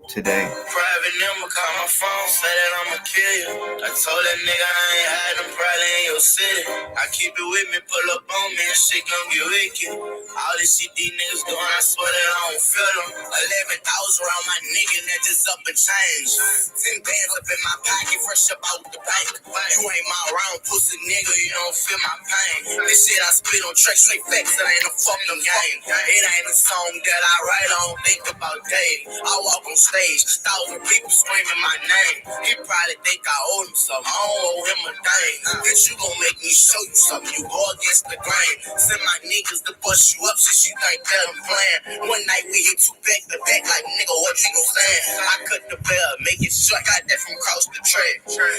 today. private number, call my phone, say that I'ma kill you. I told that nigga I ain't had them probably in your city. I keep it with me, pull up on me, and shit gon' get wicked. All this shit these niggas doing, I swear that I don't feel them. 11,000 around my nigga, that just up and change. 10 bands up in my pocket, fresh up out the bank. You ain't my round pussy nigga, you don't feel my pain. This shit I spit on track, straight facts, that ain't a fucking game. It ain't a song that I write, I don't think about dating. I walk on stage, 1,000 people screaming my name. He probably think I owe him something, I don't owe him a thing. Bitch, you gon' make me show you something, you go against the grain. Send my niggas to bust you up since you think that I'm playing. One night we hit you back to back like nigga, what you gon' say? I cut the bell, make it short, got that from across the track.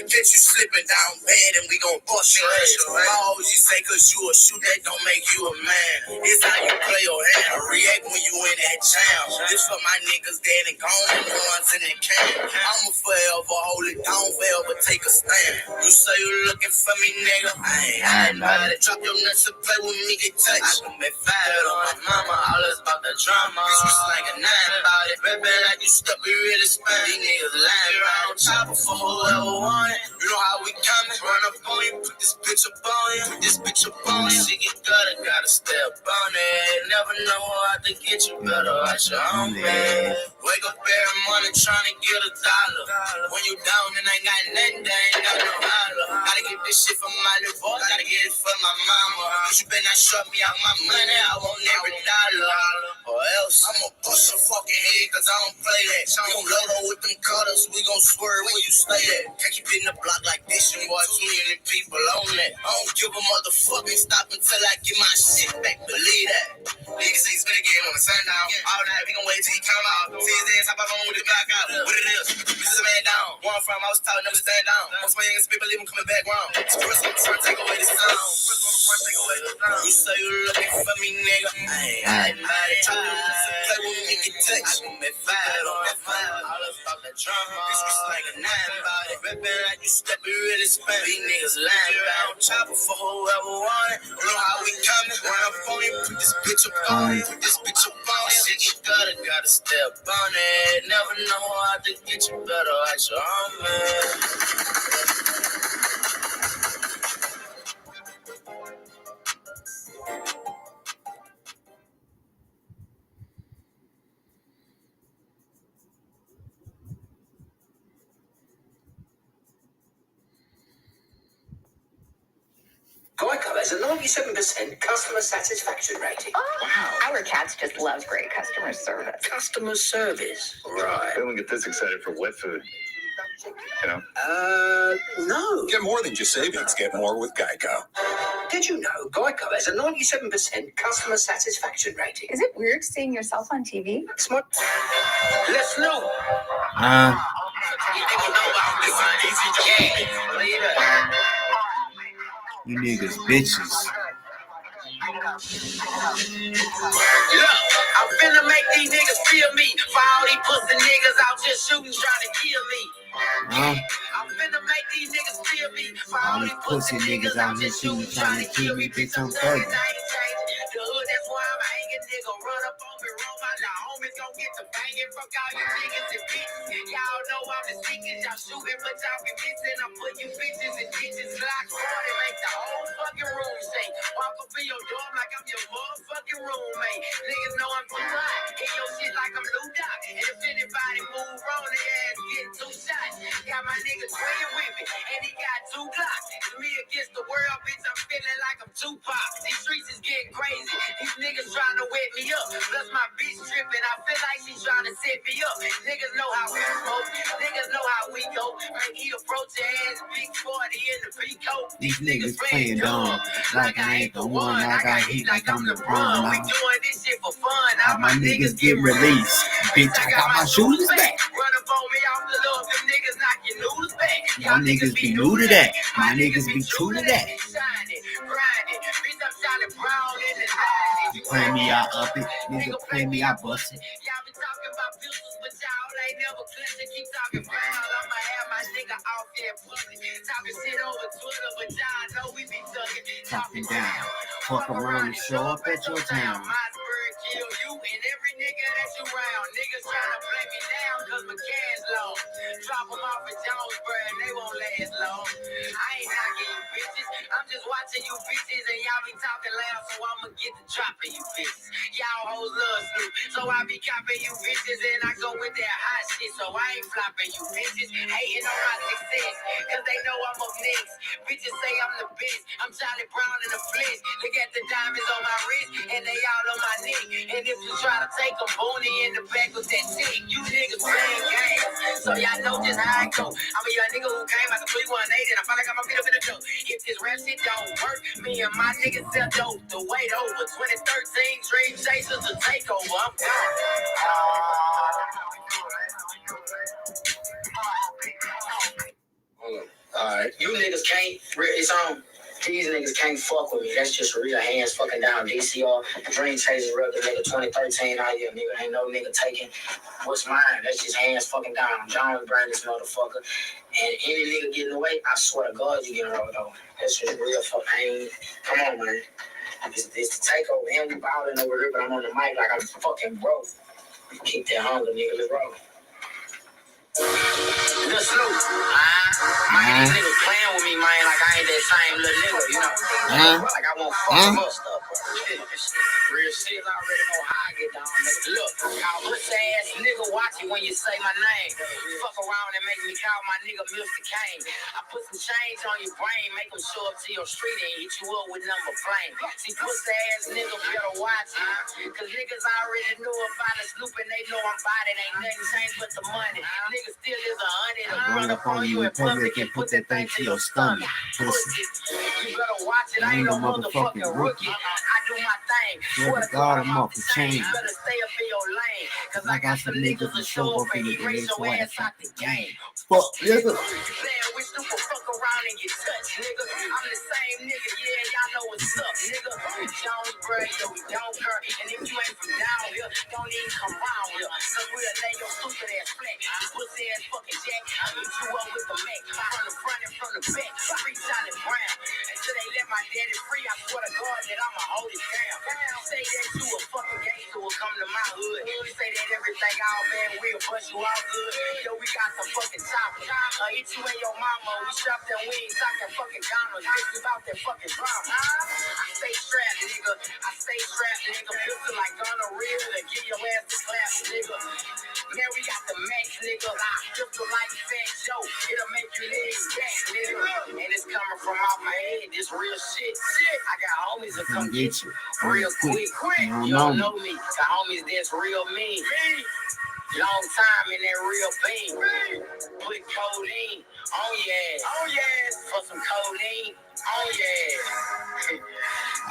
Catch you slipping down bad and we gon' bust your ass. I always just say cause you a shoot, that don't make you a man. It's how you play your hand, react when you in that jam. This for my niggas dead and gone and the ones in the camp. I'ma forever hold it down, forever take a stand. You say you looking for me, nigga, I ain't hiding about it. Drop your nuts and play with me, get touched. I can be fired on my mama, all this about the drama. Bitch, we like a nine about it. Rapping like you stuck, we really spun. These niggas lying around chopper for whoever want it. You know how we coming, run up on you, put this bitch up on you, put this bitch up on you. Shit get gutter, gotta step on it. Never know how to get you, better watch your own man. Wake up every morning trying to get a dollar. When you down and ain't got nothing, they ain't got no holler. Gotta get this shit for my little boy, gotta get it for my mama. Cause you better not shut me out my money, I want every dollar. Or else I'ma bust your fucking head, cause I don't play that. We gon' load on with them cutters, we gon' swerve where you stay at. Can't keep hitting the block like this, you boy, too many people on that. I don't give a motherfucking stop until I get my shit back, believe that. Niggas ain't spin again on the sundown. All night we gon' wait till he come out. See his ass hop up on with the Glock out. What it is, this is a man down. Where I'm from, I was taught never stand down. Most my youngest people leave him coming back round. Press on the front, take away the sound. Press on the front, take away the sound. You say you looking for me, nigga, I ain't hiding about it. Drop your nuts and play with me, get touched. I can be fired on that fire. All about the drama. Bitch, we like a nine about it. Rapping like you step, we really spin. These niggas lying around chopper for whoever want it. You know how we coming, run up on you, put this bitch up on you, put this bitch up on you. Shit, you gotta step on it. Never know how to get you, better watch your own man. Geico has a 97% customer satisfaction rating. Oh, wow. Our cats just love great customer service. Customer service, right? I don't get this excited for wet food. You know? No. Get more than just savings. Get more with Geico. Did you know Geico has a 97% customer satisfaction rating? Is it weird seeing yourself on TV? Smart. Let's know. You niggas bitches. Look, I'm finna make these niggas feel me. For all these pussy niggas out just shooting, trying to kill me. I'm finna make these niggas feel me. For all these pussy niggas out just shooting, trying to kill me. Bitch, I'm thugging. The hood, that's why I'm hanging, nigga. Run up on me, roll my homies gon' get the banging. Fuck all you niggas and bitches. Y'all know I'm the sickest. Y'all shooting, but y'all be missing. I'm putting you bitches and bitches lock hard and make the whole fucking room say. Walk up in your dorm like I'm your motherfucking roommate. Niggas know I'm too hot. Hit your shit like I'm Lou Doc. And if anybody move wrong, they ass get 2 shots. Got my nigga twin with me, and he got 2 Glocks. It's me against the world, bitch. I'm feeling like I'm Tupac. These streets is getting crazy. These niggas trying to wet me up. Plus my bitch tripping. I feel like she's trying to set me up. Niggas know how we smoke. Niggas know how we go. Make he approach your ass, big 40 in the Pico. These niggas playing dumb, like I ain't the one. I got heat like I'm the LeBron. We doing this shit for fun. How my niggas get released. Bitch, I got my shooters back. Run up on me off the love, them niggas knock your noodles back. Y'all niggas be new to that. My niggas be true to that. Shining, grinding, bitch, I'm shining brown in the light. You play me, I up it. Nigga play me, I bust it. Y'all be talking about pistols, but y'all ain't never clutching. Keep talking foul. I'ma have my nigga out there public. Talking shit over Twitter, but y'all know we be thugging. Talking down. Fuck around and show up at your town. My bird kill you and every nigga that you round. Niggas trying to play me down cause my cash low. drop them off at Jonesboro and they won't last long. I ain't knocking you bitches. I'm just watching you bitches and y'all be talking loud, so I'ma get to dropping you bitches. Y'all hoes love Snoop, so I be copping you bitches and I go with that hot shit, so I ain't flopping you bitches. Hating on my success, cause they know I'm up next. Bitches say I'm the best. I'm Charlie Brown in the flesh. Look at the diamonds on my wrist and they all on my neck. And if you try to take a boonie in the back with that dick, you niggas playing games. So y'all know just how I go. I'm a young nigga who came out the 318 and I finally got my feet up in the dough. If this rap shit don't work, me and my niggas sell dope. The wait over 2013 Dream Chasers to take over. I'm gone. Alright, you niggas can't, it's on. These niggas can't fuck with me. That's just real hands fucking down. DCR, Dream Chaser, real nigga 2013 out here, nigga. Ain't no nigga taking what's mine. That's just hands fucking down. John Brown, this motherfucker. And any nigga getting away, I swear to God, you getting rolled over. That's just real fucking pain. Come on, man. It's the takeover. And we ballin' over here, but I'm on the mic like I'm fucking broke. Keep that hunger, nigga. Let's roll. Lil Snoop, man, these niggas playing with me, man, like I ain't that same little nigga, you know? Like I won't fuck them up stuff, bro. Real shit, I already know how I get down, nigga. Look, y'all pussy ass nigga watch it when you say my name. Fuck around and make me call my nigga Mr. Kane. I put some change on your brain, make them show up to your street and hit you up with number flame. See, pussy ass nigga better watch it, cause niggas already know if I the Snoop and they know I'm about it. Ain't nothing changed but the money. Niggas still is 100 to run up on you in public and put that thing to your stomach. Pussy, you better watch it. I ain't no motherfucking rookie. I do my thing. Swear to God, I'm off the chain. You better stay up in your lane, cause I got some niggas to show up and erase your ass out the game. Fuck, nigga. You playing with stupid, fuck around and get touched, nigga. I'm the same nigga, yeah, y'all know what's up, nigga. Jonesboro, yo, we don't hurt. And if you ain't from down here, don't even come round here. Cause we'll lay your stupid ass flat. Pussy ass fucking jack. I hit you up with the Mac. From the front and from the back. Free Johnny Brown. Until they let my daddy free, I swear to God that I'ma hold it down. Say that you a fucking gangster will come to my hood. You say that everything all bad, we'll bust you all good. Yo, we got some fucking choppers. Hit you and your mama. We strapped them wings, talking fucking commas. Bitch about that fucking drama. I stay strapped, nigga. I stay strapped, nigga. Pistol like gonorrhea to give your ass the clap, nigga. Man, we got the max, nigga. Pistol like Fat Joe. It'll make you legs back, nigga. And it's coming from out my head. This real shit. I got homies that come get you real quick. You don't know me. The homies that's real mean. Long time in that real beam. Put codeine on your ass. Oh yeah. For some codeine on your ass.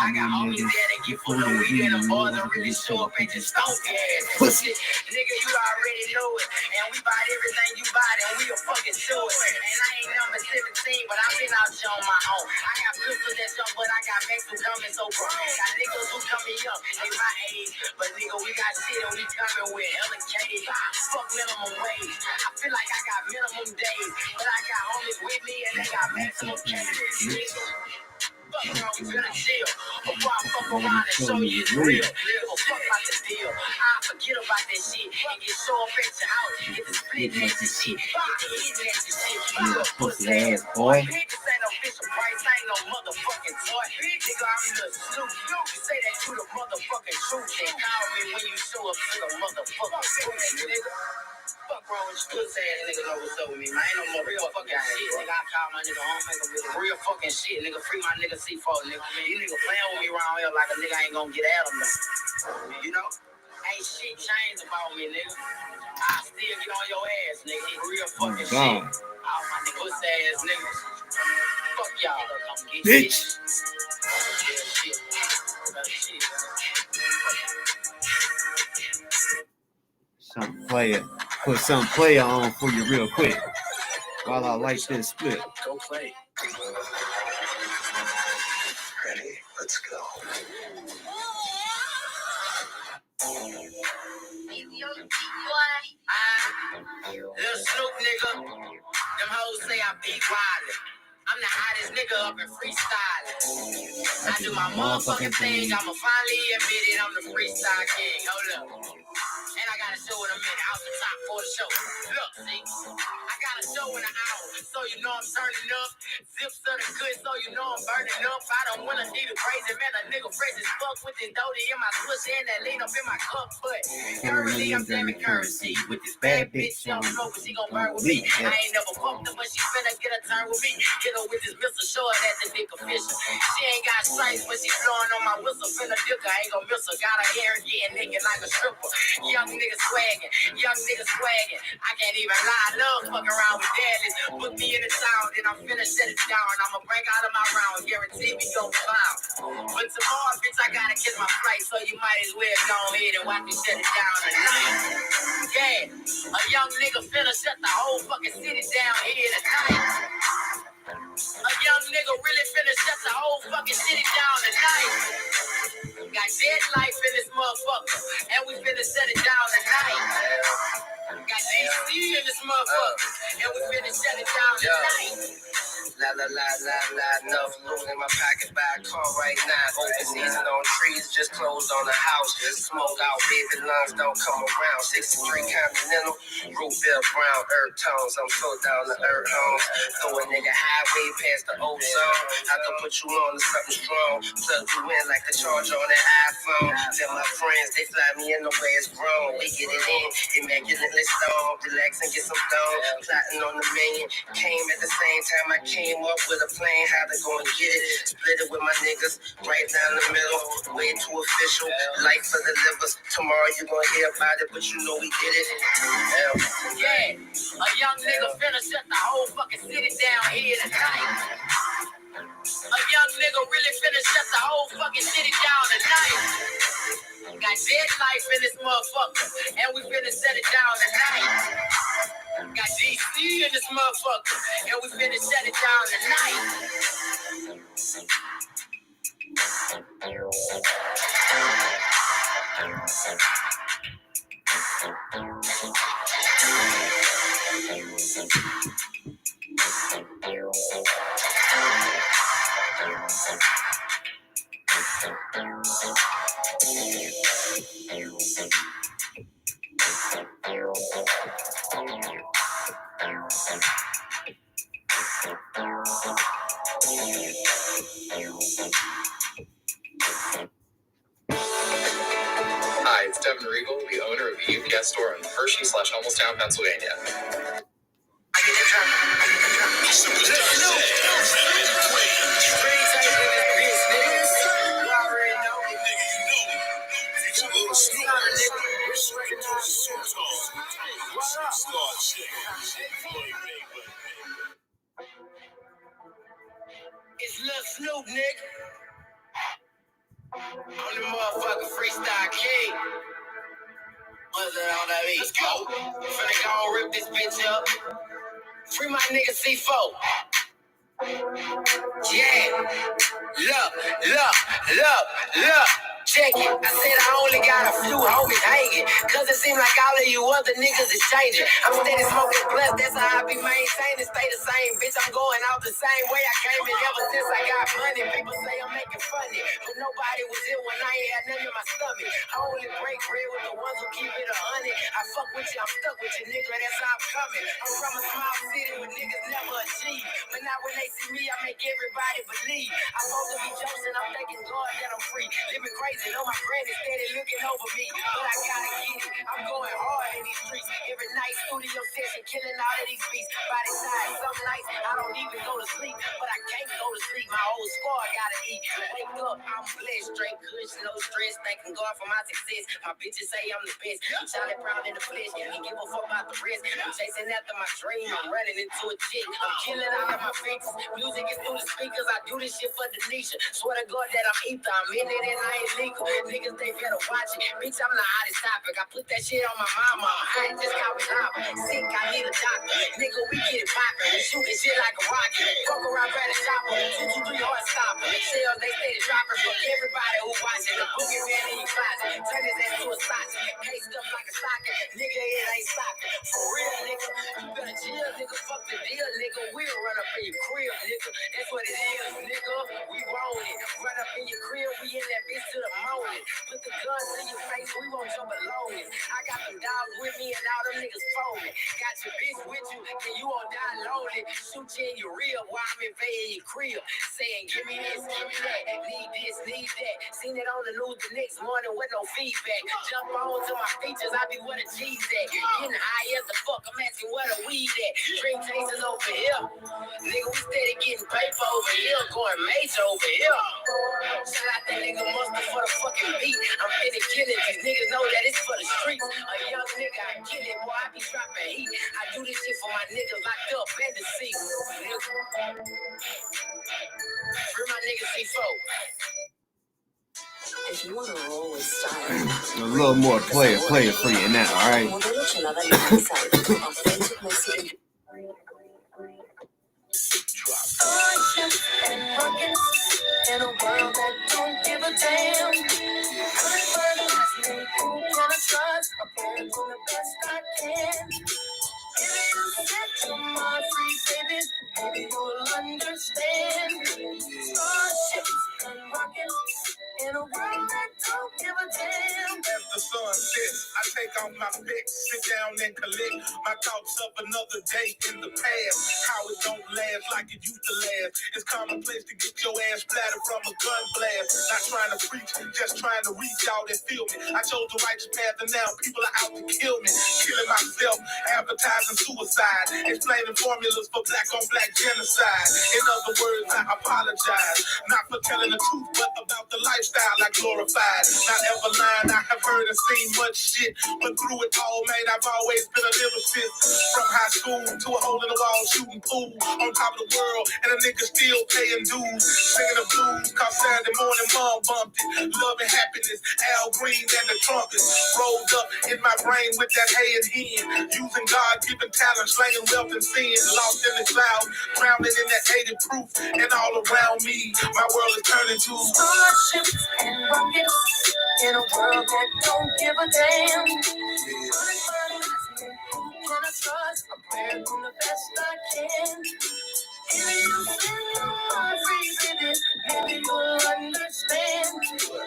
I got homies that get full of weed and the boys don't really show up and just stomp your ass. Pussy. Nigga, you already know it. And we buy everything you buy and we'll fucking show it. And I ain't number 17, but I've been out here on my own. I got pistols that's young, but I got max who coming so bro. Got niggas who coming young, they my age. But nigga, we got shit and we coming with hella cage. Fuck minimum wage. I feel like I got minimum days. But I got homies with me and they got maximum cash. Fuck around, we finna chill. Before I fuck around and show you it's real. Nigga, fuck about the deal. I forget about that shit and get show up at your house. Get the split at your shit. Fuck hitting at your shit. You a pussy ass boy. This ain't no Fisher Price. I ain't no motherfucking toy. Nigga, I'm the Snoop. You say that you the motherfucking truth. And call me when you show up to the motherfucking truth, nigga. Fuck wrong with you, pussy ass nigga know what's up with me, man. Ain't no more real fucking shit, nigga. I call my nigga home, make him with real fucking shit, nigga. Free my nigga C4, nigga. You nigga playing with me around here like a nigga ain't gonna get at him, though. You know? Ain't shit changed about me, nigga. I still get on your ass, nigga. Real fucking shit. All my nigga pussy ass niggas. Fuck y'all. Come get bitch. Shit. Some player. Put some player on for you real quick. While I like this split. Go play. Ready? Let's go. Lil Snoop, nigga. Them hoes say I be wildin'. I'm the hottest nigga up in freestyling. I do my motherfucking thing. I'ma finally admit it. I'm the freestyle king. Hold up. And I gotta show it a minute. Out the top for the show. Look, see. I got got a show in an hour, so you know I'm turning up. Zips of the good, so you know I'm burning up. I don't wanna need a crazy man, a nigga fresh as fuck with this doty in my swish and that lean up in my cup. But currently I'm damning currency with this bad bitch. She don't know what she gon' burn with me. I ain't never fucked her, but she finna get a turn with me. Hit her with this missile short at the dick official. She ain't got stripes, but she blowing on my whistle. Finna dick her, ain't gon' miss her. Got her hair getting naked like a stripper. Young nigga swaggin', young nigga swaggin'. I can't even lie, love fucking around with daddies. Put me in the town, then I'm finna shut it down. I'ma break out of my round, guarantee me gon' foul. But tomorrow, bitch, I gotta kiss my flight, so you might as well go ahead and watch me shut it down tonight. Yeah, a young nigga finna shut the whole fucking city down here tonight. A young nigga really finna shut the whole fucking city down tonight. Got dead life in this motherfucker, and we finna shut it down tonight. Got DC in this motherfucker, and we finna shut it down tonight. La la la la la, enough loot in my pocket, buy a car right now. Open season on trees, just closed on the house. Just smoke out, baby lungs don't come around. 63 Continental, root beer brown, earth tones. I'm so down to earth homes. Throw a nigga highway past the old zone. I can put you on to something strong. Plug you in like the charger on that iPhone. Tell my friends they fly me in the way it's grown. We get it in, immaculately stoned. Relax and get some stone. Plotting on the million. Came at the same time I came up with a plan how to go and get it. Split it with my niggas right down the middle. Way too official. Life for the livers. Tomorrow you gonna hear about it, but you know we did it. Yeah, a young nigga finna shut the whole fucking city down here tonight. A young nigga really finna shut the whole fucking city down tonight. Got dead life in this motherfucker, and we finna shut it down tonight. Got DC in this motherfucker, and we finna shut it down tonight. Hi, it's Devin Regal, the owner of the UPS store in Hershey/Hummelstown, Pennsylvania. It's Lil Snoop, nigga. I'm the motherfucking freestyle king. What's it on that beat? Let's go. Finna go and rip this bitch up. Free my nigga C4. Yeah. Look. Check it. I said I only got a few homies hanging. Cause it seem like all of you other niggas is changing. I'm steady smoking blunts, that's how I be maintaining. Stay the same, bitch, I'm going out the same way I came in. Ever since I got money, people say I'm making funny. But nobody was here when I ain't had nothing in my stomach. I only break bread with the ones who keep it 100. I fuck with you, I'm stuck with you, nigga, that's how I'm coming. I'm from a small city where niggas never achieve. But now when they see me, I make everybody believe. I'm supposed to be chosen, I'm thanking God that I'm free. Living crazy, know my granny steady looking over me. But I gotta get it, I'm going hard in these streets. Every night, studio session, killing all of these beats. Body side, some nights, I don't even go to sleep. But I can't go to sleep, my whole squad gotta eat. Wake up, I'm blessed, straight kush, no stress. Thanking God for my success. My bitches say I'm the best. I'm Charlie Brown in the flesh, ain't give a fuck about the rest. I'm chasing after my dream, I'm running into a chick. I'm killing all of my fixes. Music is through the speakers, I do this shit for Denisha. Swear to God that I'm ether, I'm in it and I ain't legal. Niggas, they better watch it. Bitch, I'm the hottest topic. I put that shit on my mama. I just got me hopping. Sick, I need a doctor. Nigga, we get it poppin'. We shootin' shit like a rocket. Fuck around, grab a chopper. 223 hard stopper. Shells, they steady dropping. Fuck everybody who watching. The boogie man in your closet. Turn his ass to a socket. Case stuff like a socket. Nigga, it ain't socket. For real, nigga, you better chill nigga, fuck the deal, nigga. We'll run up in your crib, nigga. That's what it is, nigga. We want it. Run up in your crib, we in that bitch to the morning. Put the guns in your face, we won't jump alone. I got them dogs with me and all them niggas phony. Got your bitch with you, and you won't die lonely. Shoot you in your rib while I'm invading your crib. Saying, give me this, give me that. Need this, need that. Seen it on the news the next morning with no feedback. Jump on to my features, I be where the cheese at. Getting high as the fuck, I'm asking where the weed at. Drink tasters over here. Nigga, we steady getting paper over here. Going major over here. Shout out that nigga Mustard for the fucking beat. I'm finna kill it. These niggas know that it's for the streets. A young nigga, I kill it. Boy, I be dropping heat. I do this shit for my niggas locked up and deceased. Free my nigga C4. If you want to roll with style, A little more player for you now, alright? In a world that don't give a damn. Who can I trust? I'm doing the best I can. If you set your mind free, baby, maybe you'll understand. Starships and rockets in a world that don't give a damn. As the sun sets, I take off my specs, sit down and collect my thoughts of another day in the past. How it don't last like it used to last. It's commonplace to get your ass splattered from a gun blast. Not trying to preach, just trying to reach out and feel me. I chose the righteous path and now people are out to kill me. Killing myself, advertising suicide, explaining formulas for black on black genocide. In other words, I apologize, not for telling the truth, but about the lifestyle I glorified. Not ever lying, I have heard and seen much shit, but through it all, man, I've always been a lyricist. From high school to a hole in the wall shooting pool, on top of the world, and a nigga still paying dues, singing the blues, cause Saturday morning mom bumped it. Love and happiness, Al Green and the trumpets, rolled up in my brain with that hay and hen, using God-given talent, slanging wealth and sin, lost in the cloud, drowning in that 80 proof, and all around me, my world is turning to starships and rockets in a world that don't give a damn. Who can I trust? I'm playing from the best I can. If you spend your mind free, baby, maybe you'll understand.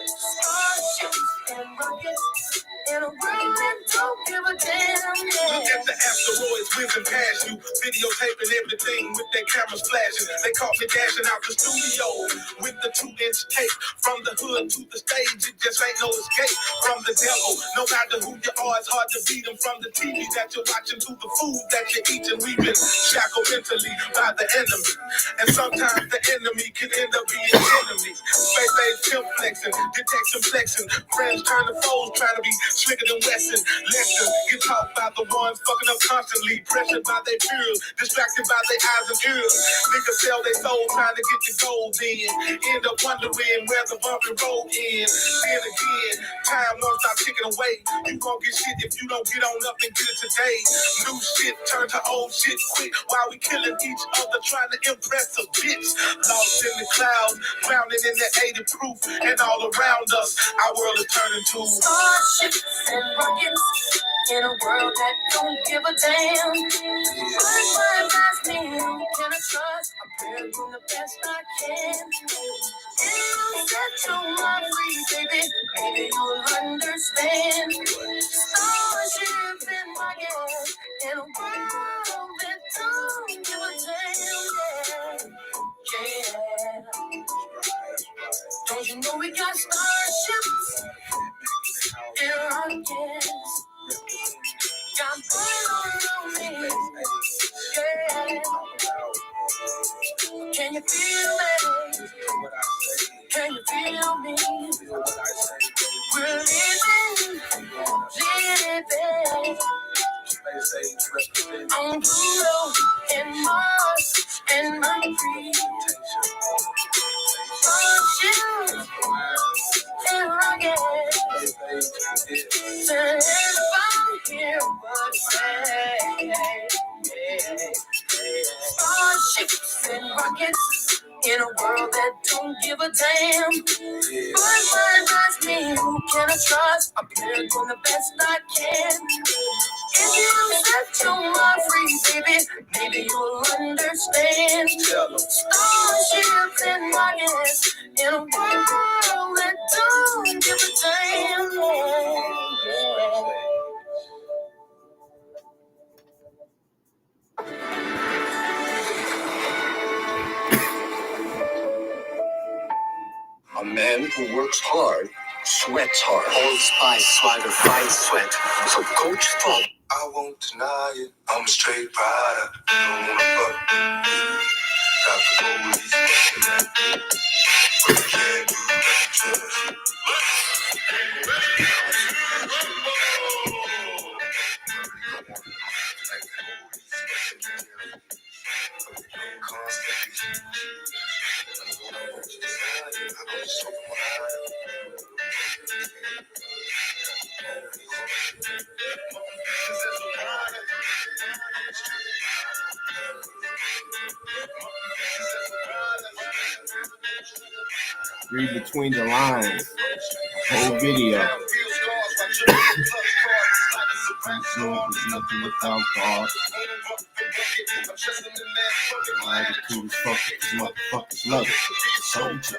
Starships and rockets in a world that don't give a damn. Yeah. Look at the asteroids whizzing past you, videotaping everything with their cameras flashing. They caught me dashing out the studio with the 2-inch tape. From the hood to the stage, it just ain't no escape from the devil. No matter who you are, it's hard to beat them. From the TV that you're watching to the food that you're eating, we've been shackled mentally by the enemy. And sometimes the enemy can end up being enemy. Space pimp flexing, detection flexing. Friends turn to foes, trying to be slicker than Wesson. Lessons get taught by the ones fucking up constantly, pressured by their peers, distracted by their eyes and ears. Niggas sell their soul trying to get the gold in, end up wondering where the bumpy road ends. Then again, time won't stop ticking away. You gon' get shit if you don't get on up and get it today. New shit turn to old shit quick while we killing each other trying to impress a bitch. Lost in the clouds, drowning in that 80 proof, and all around us, our world is turning to starships and rockets in a world that don't give a damn. But ask me, who can I trust? I'm playing from the best I can. If you set your mind free, baby, maybe you'll understand. Starships and rockets in a world that don't give a damn. Yeah. Don't you know we got starships and rockets? Got fun on me. Yeah. Can you feel it? Can you feel me? We're living on Pluto and Mars and Mercury. Starships and rockets. Turn about here, what say? Starships and rockets in a world that don't give a damn. But ask me, who can I trust? I'm playing from the best I can. If you set your mind free, baby. Maybe you'll understand. Starships and rockets in a world that don't give a damn. Yeah. A man who works hard, sweats hard. Old Spice, swagger, fight, sweat. So Coach thought, I won't deny it. I'm a straight rider. Don't wanna fuck. Got the police fucking at me. But I can't do that. Trust. Read between the lines. Whole video. Nothing without God. All the coolest fuckers, motherfuckers love it. Soldier.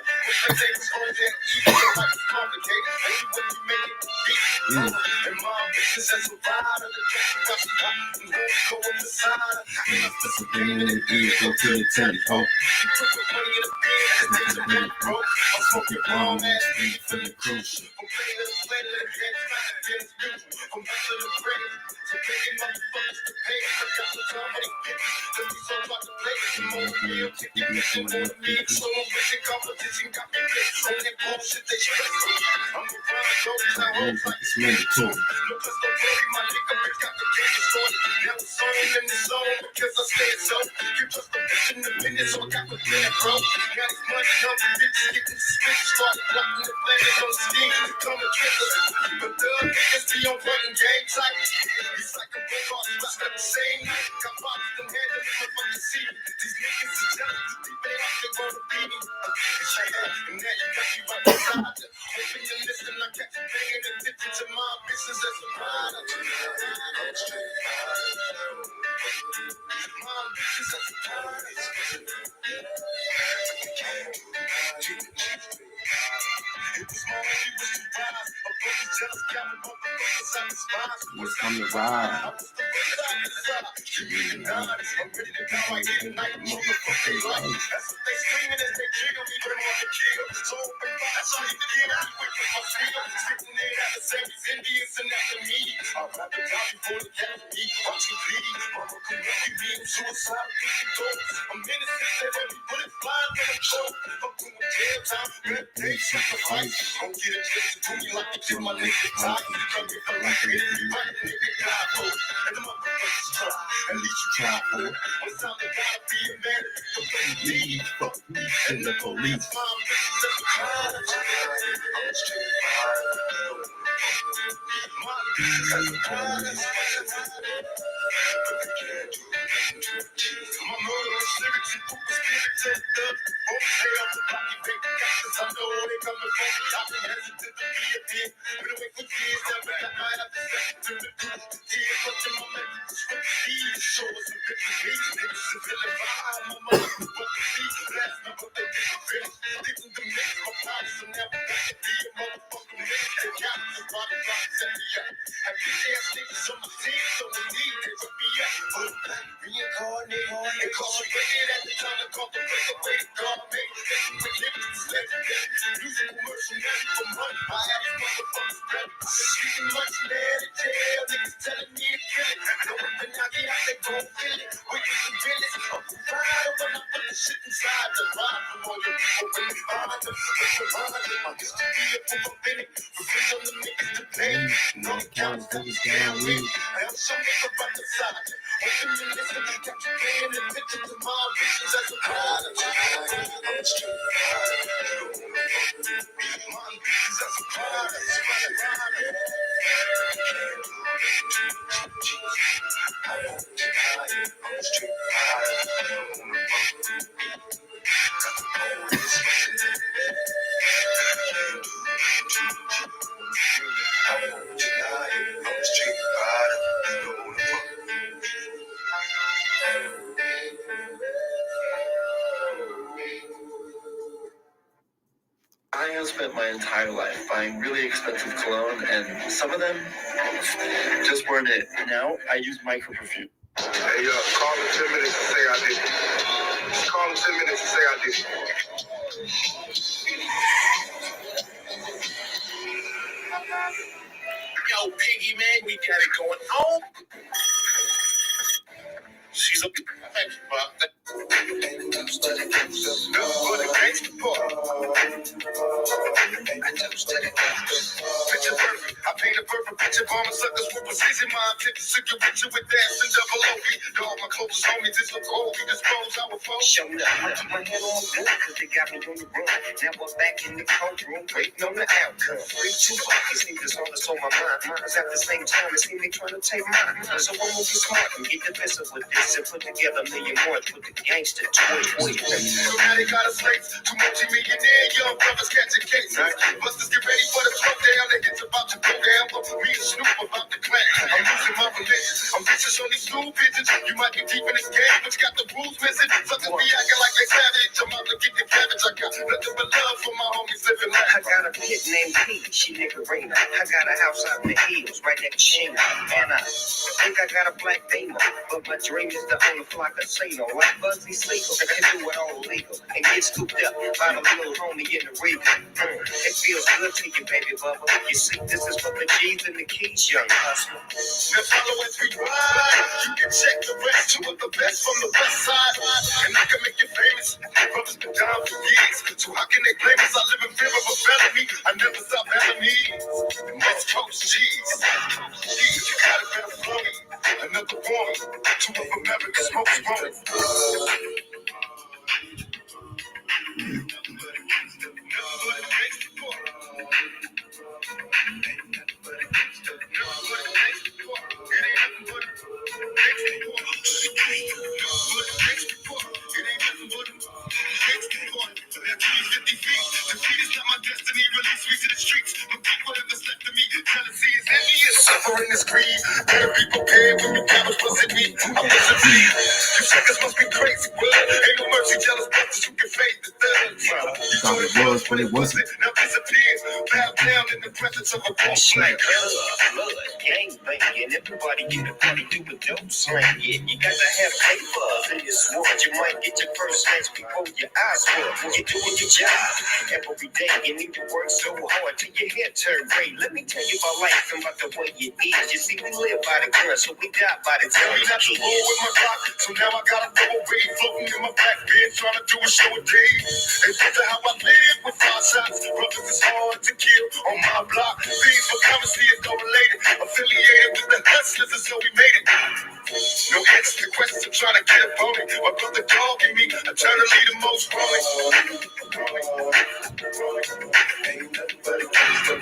Go to the telly, ho. Smoking wrong ass weed for the cruise ship. It's mandatory. What's on the ride? At least you try for it. Fuck me and the police. have spent my entire life buying really expensive cologne, and some of them just weren't it. Now I use micro perfume. Hey, call in 10 minutes and say I did it. Call in 10 minutes and say I did it. Yo, Piggy, man, we got it going on. She's a big thank you, Bob. Gangsta picture perfect. I paint a perfect picture for my suckers with precision. My intent to sick you with you with that and double OP. All my closest homies just look old. We dispose our folks. Showed up, I keep my head on the wood, cause they got me on the run. Now we're back in the courtroom, waiting on the outcome. 3, 2, 5, these niggas all that's on my mind. Mine's at the same time, it see me trying to take mine. So I'm gonna be smart and get the best of with this and put together a million more with the gangster twist. So now they got us slates, 2 multi-millionaire young brothers catching cases. Busters get ready for the throwdown, they get about to go down. But me and Snoop about to clash. I'm losing my religion, I'm vicious on these stool pigeons. You might be deep in this game, but you got the rules missing. Suckers be acting like they savage, I'm out to get the cabbage. I got nothing but love for my homies living life. I got a pit named P, she Nickarina. I got a house out in the hills, right next to Sheena. And I think I got a black Damo, but my dream is to own a fly casino like Buzzy Siegel and do it all legal and get scooped up by the little homie in the Regal. It feels good to you, baby bubba. You see, this is for the G's and the keys, young hustler. Now follow as we ride. You can check the rest, 2 of the best from the west side. And I can make you famous. Brothers been down for years, so how can they blame us? I live in fear of a felony. I never stop having needs. West Coast G's. G's, you got it better for me. Another warning. 2 of America's most wanted. Suffering is greed. Better be prepared when you cameras visit me. I'm missing me. You suckers must be crazy, bud. Ain't no mercy, jealous brothers who can fade the thugs. You thought it was, but it wasn't. Now disappears. Bow down in the presence of a boss Like man. blood, gang banging, everybody get a party do a dope slang. Yeah, you gotta have papers in this world. You might get your first chance before your eyes work. You're doing your job every day. You need to work so hard till your hair turn gray. Let me tell you about life and about the way it is. You see, we live by the gun, so we die by the time. We not to roll with my clock, so now I gotta go away. Floating in my back bed, trying to do a show a day. And that's how I live with 5 shots. Brothers is hard to kill on my block. Things for currency is no related. Affiliated with the hustlers, and so we made it. No answer to questions, I'm trying to get up on it. My brother dog and me, eternally the most growing. Ain't nothing but a gangster.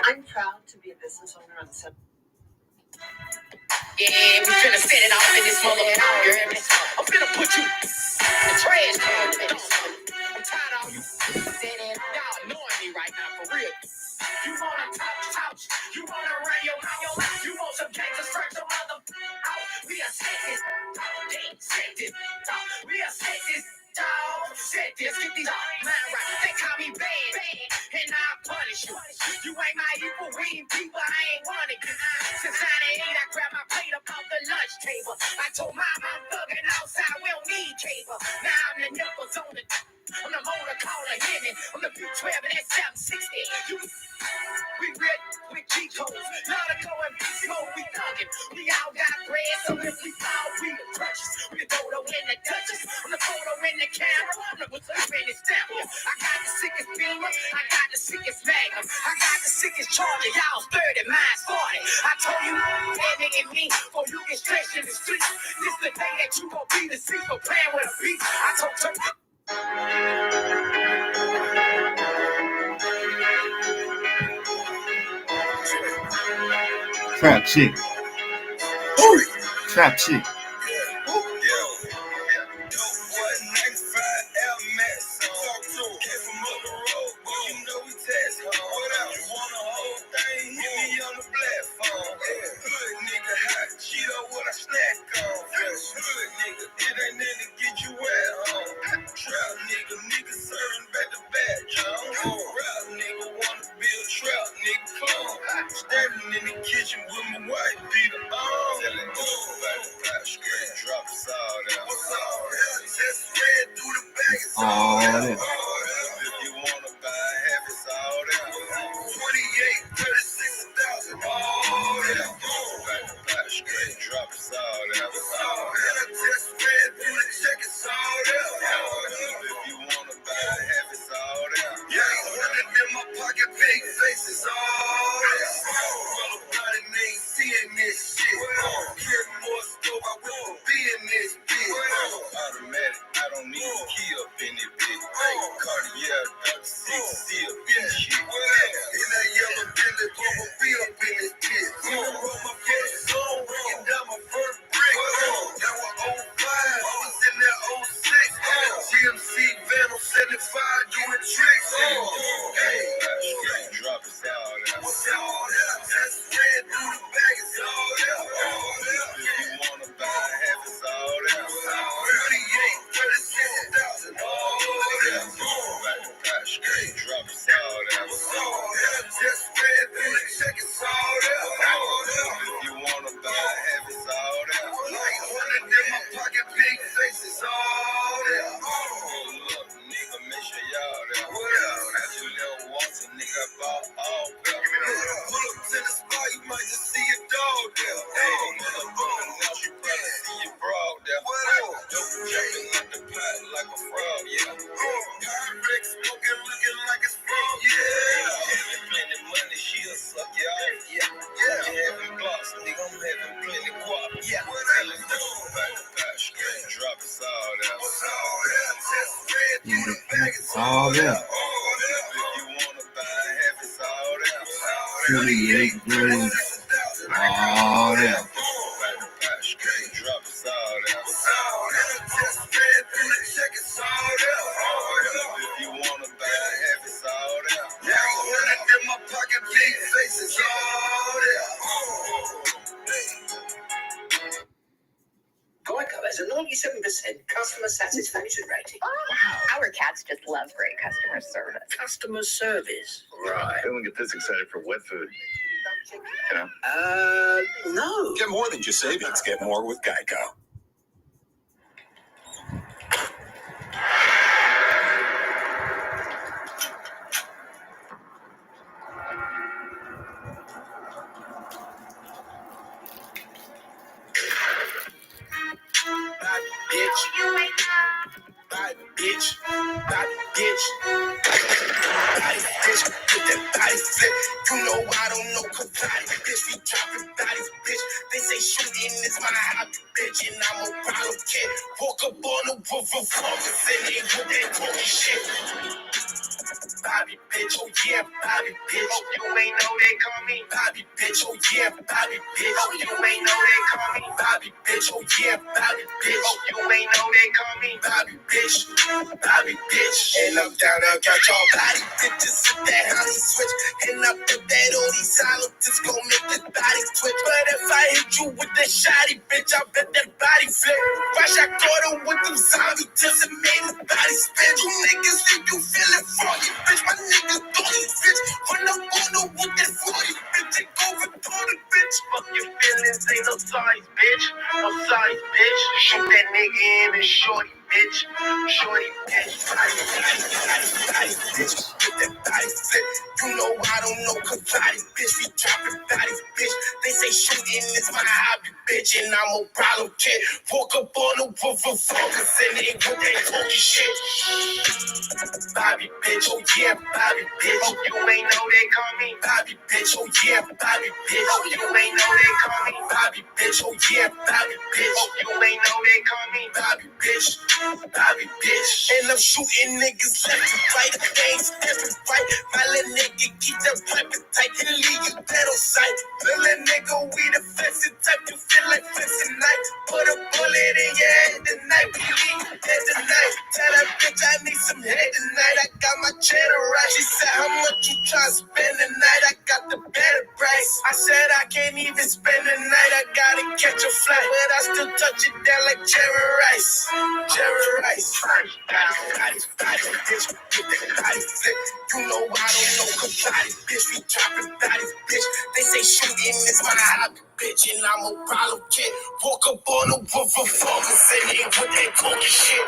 I'm proud to be a business owner on 7. Yeah, we finna set it off in this motherfucker, girl. I'm finna put you in the trash can. I'm tired of you y'all annoying me right now, for real. You wanna talk, you wanna run your mouth, you want some gangsters, straight your mother out. We are set this, set this, we are set this, set this, get these mind right. They call me bad, and I'll punish you. You ain't my equal, we ain't people, I ain't wanted you. Since I grabbed my plate up off the lunch table. I told mama I'm thugging outside, we don't need cable. Now I'm the nipples on the motor caller, hit me. I'm the B12 and that 760. We real with G-codes. Lot of go and B-code, we thugging. We all got bread, so if we fall, we the crutches. We the photo in the Dutchess. I'm the photo in the camera. I'm the what's up in the stamp. I got the sickest beamer. I got the sickest magnum. I got the sickest charger. Y'all 30, mine's 40. I told you, and me, for you get stretched in the streets. This the day that you gon' be the sequel playing with a beat. I told you. Trap shit. Trap shit. She know what I snack on. Good nigga, it ain't nothing to get you in the kitchen with my wife beater on. Telling jokes about the pot, straight drop us all down. What's all that? Just ran through the bag. All that. If you wanna buy half, it's all down. 28, 36,000. All down. About the pot, straight drop us all down. What's all that? Just ran through the check, it's all down. If you wanna buy half, it's all down. Yeah, running in my pocket, big faces, all that. All about it, ain't seeing this shit. Hear more scope, I will be in this bitch. Automatic, I don't need a key up in it, bitch. Cartier, Dr. 6C up in this shit. In that yellow Bentley, Papa B up in this bitch. Roll my first song, breaking down my first brick. That was 05, I was in that 06. GMC van on 75, doing tricks. Hey, straight drop us all down. What's all that? Just ran through the bag, it's all that. If you wanna buy half, it's all that. 38, 36,000, all that. Back to back, straight drop us all down. What's all that? Just ran through the check, it's all that. If you wanna buy half, it's all that. Like 100 in my pocket, big faces, all that. Look, nigga, make sure y'all there. Got your little waltz, nigga, ball all there. Pull up to the spot, you might just see a dog there. Hey, motherfucker, now you probably see your broad there. Dope jumping like the pot, like a frog, yeah. Pyrex smoking, looking like it's frog, yeah. Having plenty money, she'll suck you off, yeah. You having blocks, nigga, I'm having plenty guap, yeah. Telling dope, back to back, straight drop us all there. What's all that? Just ran through the bag, it's All that. if you wanna buy half, it's all that. 28 grand. All that. Straight drop us all that. Just ran through the check, it's all that. If you wanna buy half, it's all that. Yeah, 100 in my pocket, big faces, all that. Geico has a 97% customer satisfaction rating. Our cats just love great customer service. Customer service. Right. I don't get this excited for wet food. You know? No. Get more than just savings. Get more with Geico. Bitch. Body bitch. Body bitch. Body bitch. With that body flip. You know I don't know karate, bitch. We dropping bodies, bitch. They say shooting is my hobby, bitch. And I'm a problem kid. Walk up on the roof of office and they with that talking shit. Bobby bitch, oh yeah, Bobby bitch. Oh, you ain't know they call me Bobby bitch, oh yeah, Bobby bitch. Oh, you ain't know they call me Bobby bitch, oh yeah, Bobby bitch. Oh, you ain't know they call me Bobby bitch, Bobby bitch. And I'm down there, got y'all body bitches with that honey switch. And I put that on these silences, gon' make the body twitch. But if I hit you with that shotty bitch, I bet that body flip. Watch I caught her with them zombie tips and made his body spin. You niggas think you feeling froggy, bitch. My niggas thorny, bitch. When I'm on her with that 40, bitch, it go for 20, bitch. Fuck your feelings, ain't no size, bitch. No size, bitch. Shoot that nigga in and shorty, bitch. Shorty, bitch. Body, bitch. With that body flip. You know I don't know karate, bitch. We dropping bodies, bitch. They say shooting is my hobby, bitch. And I'm a problem kid. Walk up on the roof of focus and they with that talking shit. Bobby bitch, oh yeah, Bobby bitch. Oh, you ain't know they call me Bobby bitch, oh yeah, Bobby bitch. Oh, you ain't know they call me Bobby bitch, oh yeah, Bobby bitch. Oh, you ain't know they call me Bobby bitch, Bobby bitch. And I'm shooting niggas left and right, things different right. My little nigga keep that weapon tight and leave you dead on sight. Little nigga, we the flexing type, you feel like flexing night. Put a bullet in your head tonight, we leave you dead tonight. Tell that bitch I need some head tonight. I got my cheddar right. She said, how much you try to spend tonight? I got the better price. I Said I can't even spend the night, I gotta catch a flight. But I still touch it down like Jerry Rice. Jerry Rice. Body, bitch, get that body flip. You know I don't know body, bitch. We dropping bodies, bitch. They say shooting is my hobby, bitch, and I'm a problem kid. Woke up on the roof of farmers and they with that coke shit.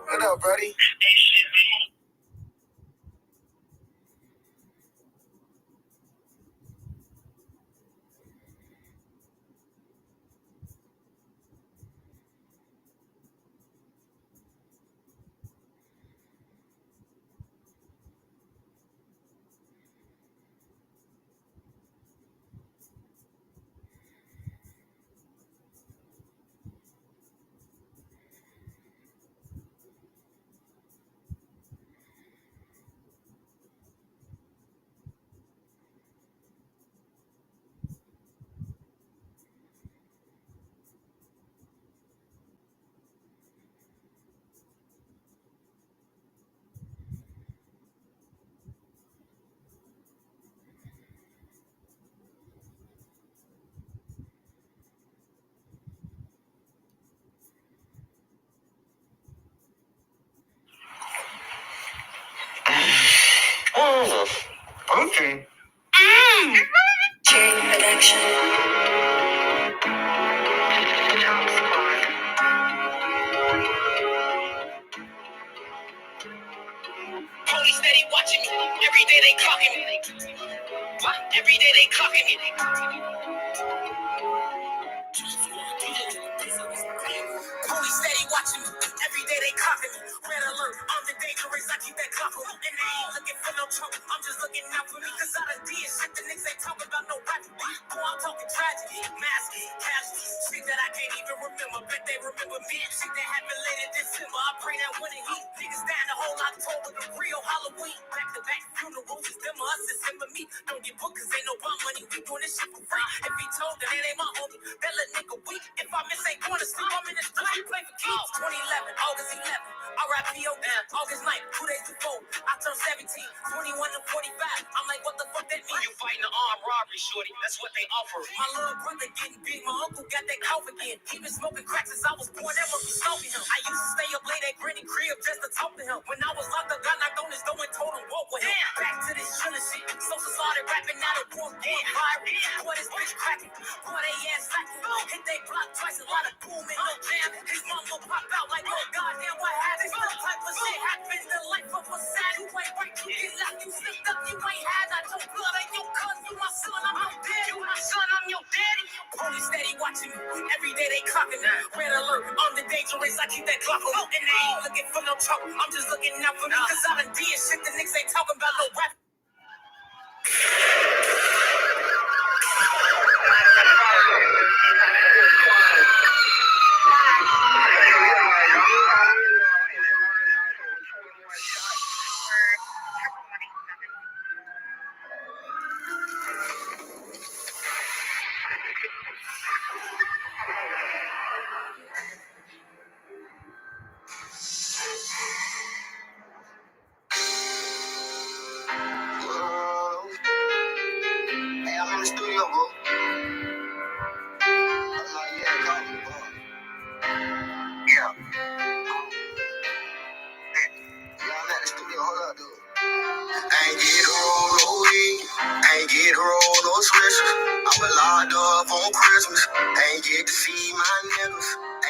What up, buddy? Okay. King Production. Police steady watching me. Every day they clocking me. What? Every day they clocking me. Police steady watching me. Every day they clocking me. Red alert. I'm the dangerous. I keep that clock on me. And they ain't looking for no trouble. I'm just looking out for me. Cause I done did shit the niggas ain't talking about no rapid beat. Boy, I'm talking tragedy. Masking. Casualties. Shit that I can't even remember. Bet they remember me. Shit that happened late in December. I pray that when it heat. Niggas down the whole October. The real Halloween. Back to back funerals. It's them or us. It's him or me. Don't get booked cause ain't no bum money. We doing this shit for free. If he told that it ain't my homie. That little nigga weak. If I miss ain't going to sleep. I'm in the street. Play for keeps. 2011. August 11th. RIP August 9th. 2 days before. I turned 17. 21 to 45. I'm like, what the fuck that mean? You fighting an armed robbery, shorty. That's what they offer. My little brother getting big. My uncle got that cough again. He been smoking crack since I was born. That must be smoking him. I used to stay up late at Granny crib just to talk to him. When I was locked up, got knocked on his door and told him walk with him. Back to this chillin' shit. Social started rapping out of war. Viral. Boy, this bitch cracking. Boy, they ass slacking. Hit they block twice. A lot of booming. No jam. His mom will pop out like, oh goddamn, what happened? This type of shit happens. The life of a sad. You ain't right. You get locked. You slipped up. You ain't had that. Your blood ain't your cousin. You my son. I'm your daddy. You my son. I'm your daddy. Police steady watching me. Every day they clocking me. Red alert. I'm the dangerous. I keep that clock on me. And they ain't looking for no trouble. I'm just looking out for me. Cause I done did shit the niggas ain't talking about no rap. Hey, I'm in the studio, bro. I'm like, yeah, call me, bro. Yeah. Yeah, I'm at the studio. Hold up, dude. Ain't get to roll no weed. Ain't get to roll no switches. I was locked up on Christmas. Ain't get to see my niggas.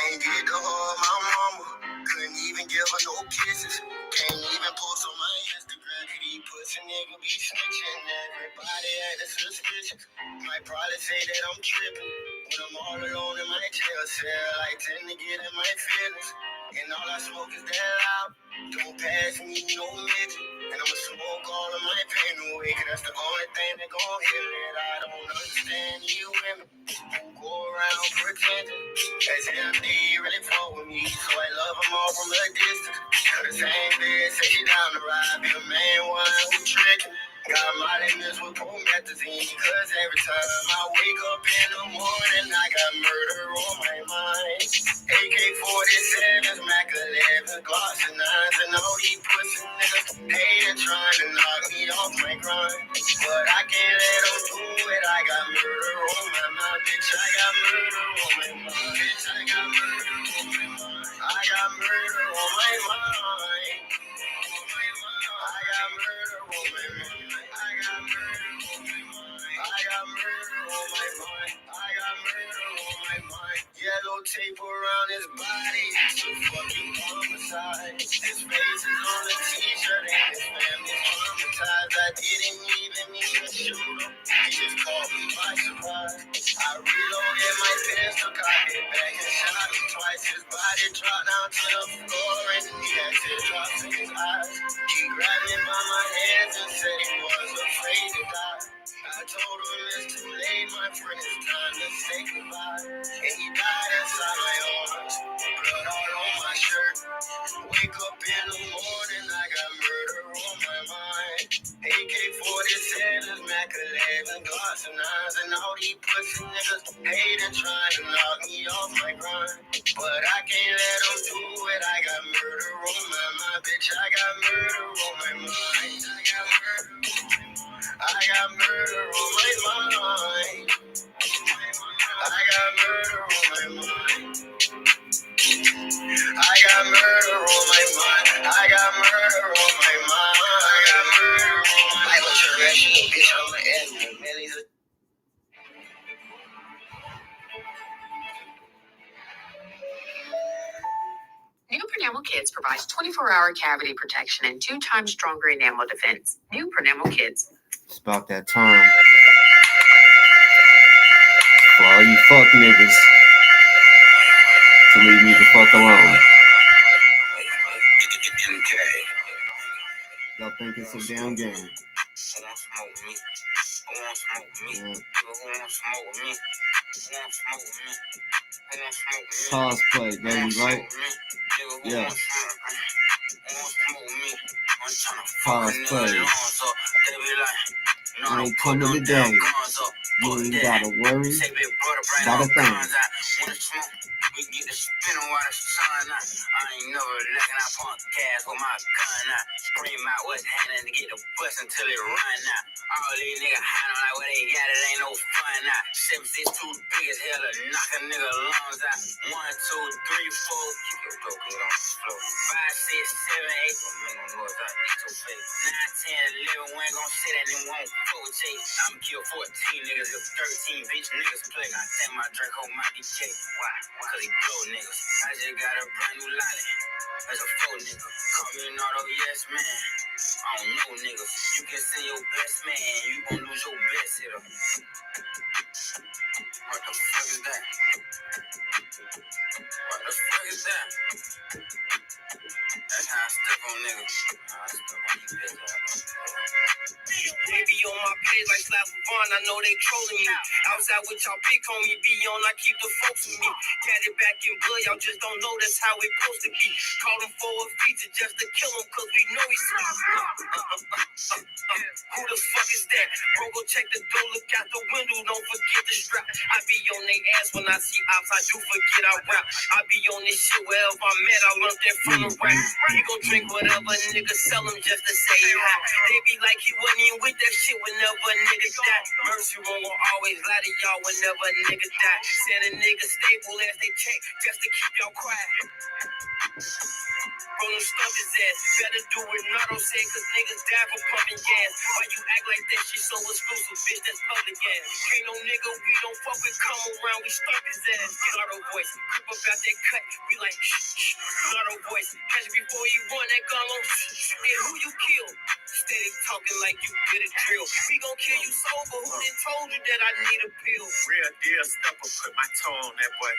Ain't get to hug my mama. Couldn't even give her no kisses. Can't even post on my Instagram. These pussy nigga be snitching. Everybody acting suspicious. Might probably say that I'm tripping. When I'm all alone in my jail cell, I tend to get in my feelings. And all I smoke is that loud. Don't pass me no midget. And I'ma smoke all of my pain away. Cause that's the only thing that gon' heal it. I don't understand you women who go around pretending as if they really fuck with me. So I love them all from a distance. Cause the same bitch say she down the ride. Be the main one who tricking. Got my limits with promethazine, cause every time I wake up in the morning, I got murder on my mind. AK-47s, Mac 11s, Glocks and 9s, and all these pussy niggas hating trying to knock me off my grind. But I can't let them do it, I got murder on my mind, bitch, I got murder on my mind, bitch, I got murder on my mind, I got murder on my mind. I got murder on my mind. I got murder on my mind. I got murder on my mind. I got murder on my mind. Yellow tape around his body. It's a fucking homicide. His face is on the t-shirt and his family's traumatized. I didn't even shoot him. He just caught me by surprise. I reloaded my pistol, cocked it back and shot him twice. His body dropped down to the floor and he had teardrops in his eyes. He grabbed me by my hands and said he was afraid to die. I told him it's too late, my friend, it's time to say goodbye. And he died inside my arms, blood all on my shirt. Wake up in the morning, I got murder on my mind. AK-47s, Mac 11, Glocks and 9s, and all these pussy niggas hating trying to knock me off my grind. But I can't let them do it, I got murder on my mind, bitch, I got murder on my mind. I got murder on my mind. I got murder on my mind. I got murder on my mind. I got murder on my mind. I got murder on my mind. Like what's your reaction, bitch? I'm an animal, man. New Pronamel Kids provides 24-hour cavity protection and 2 times stronger enamel defense. New Pronamel Kids. It's about that time. For all you fuck niggas to leave me the fuck alone. Y'all think it's a damn game. Cosplay, baby, right? Yeah. Cosplay. I ain't coming today. You ain't gotta worry about a thing. We get the spinning while the sun out. I ain't never looking, I pump gas with my gun out. Scream out what's happening to get the bus until it run out. All these niggas hiding like what they got, it ain't no fun out. 762 big as hell to knock a nigga lungs out. 1, 2, 3, 4. Keep your dope good on the floor. 5, 6, 7, 8. Make them noise out, eat your face. 9, 10, 11, we ain't gon' sit at them, won't fuck with you. I'ma kill 14 niggas if 13 bitch niggas play. I think my Draco might be J. Why? Cause he blow niggas. I just got a brand new lolly. That's a faux nigga. Call me an auto yes man. I don't know niggas. You can send your best man. You gon' lose your best hitter. What the fuck is that? What the fuck is that? That's how I step on niggas. I step on you bitch. They be on my page like Slap Vaughn, I know they trolling me. Outside with y'all big homie be on, I keep the folks with me. Got it back in blood, y'all just don't know that's how it supposed to be. Call him for a feature just to kill him, cause we know he's sweet. Who the fuck is that? Bro, go check the door, look out the window, don't forget the strap. I be on they ass when I see ops, I do forget I rap. I be on this shit wherever I'm at, I learned that from the rap. He gon' drink whatever nigga sell him just to say hi. They be like he wasn't even with that shit whenever a nigga die. Mercy won't always lie to y'all whenever a nigga die. Send a nigga stable as they check just to keep y'all quiet. Bro, don't stump his ass. Better do what Nardo said, cause niggas die for pumping gas. Why you act like that shit so exclusive, bitch? That's public gas. Ain't no nigga we don't fuck with, come around, we stump his ass. Nardo voice, creep up out that cut, we like shh. Nardo voice, catch it before you run that gun on shh. Hey, who you kill? Steady talking like you did a drill. We gon' kill you sober, who done told you that I need a pill? Real deal stepper, put my toe on that boy.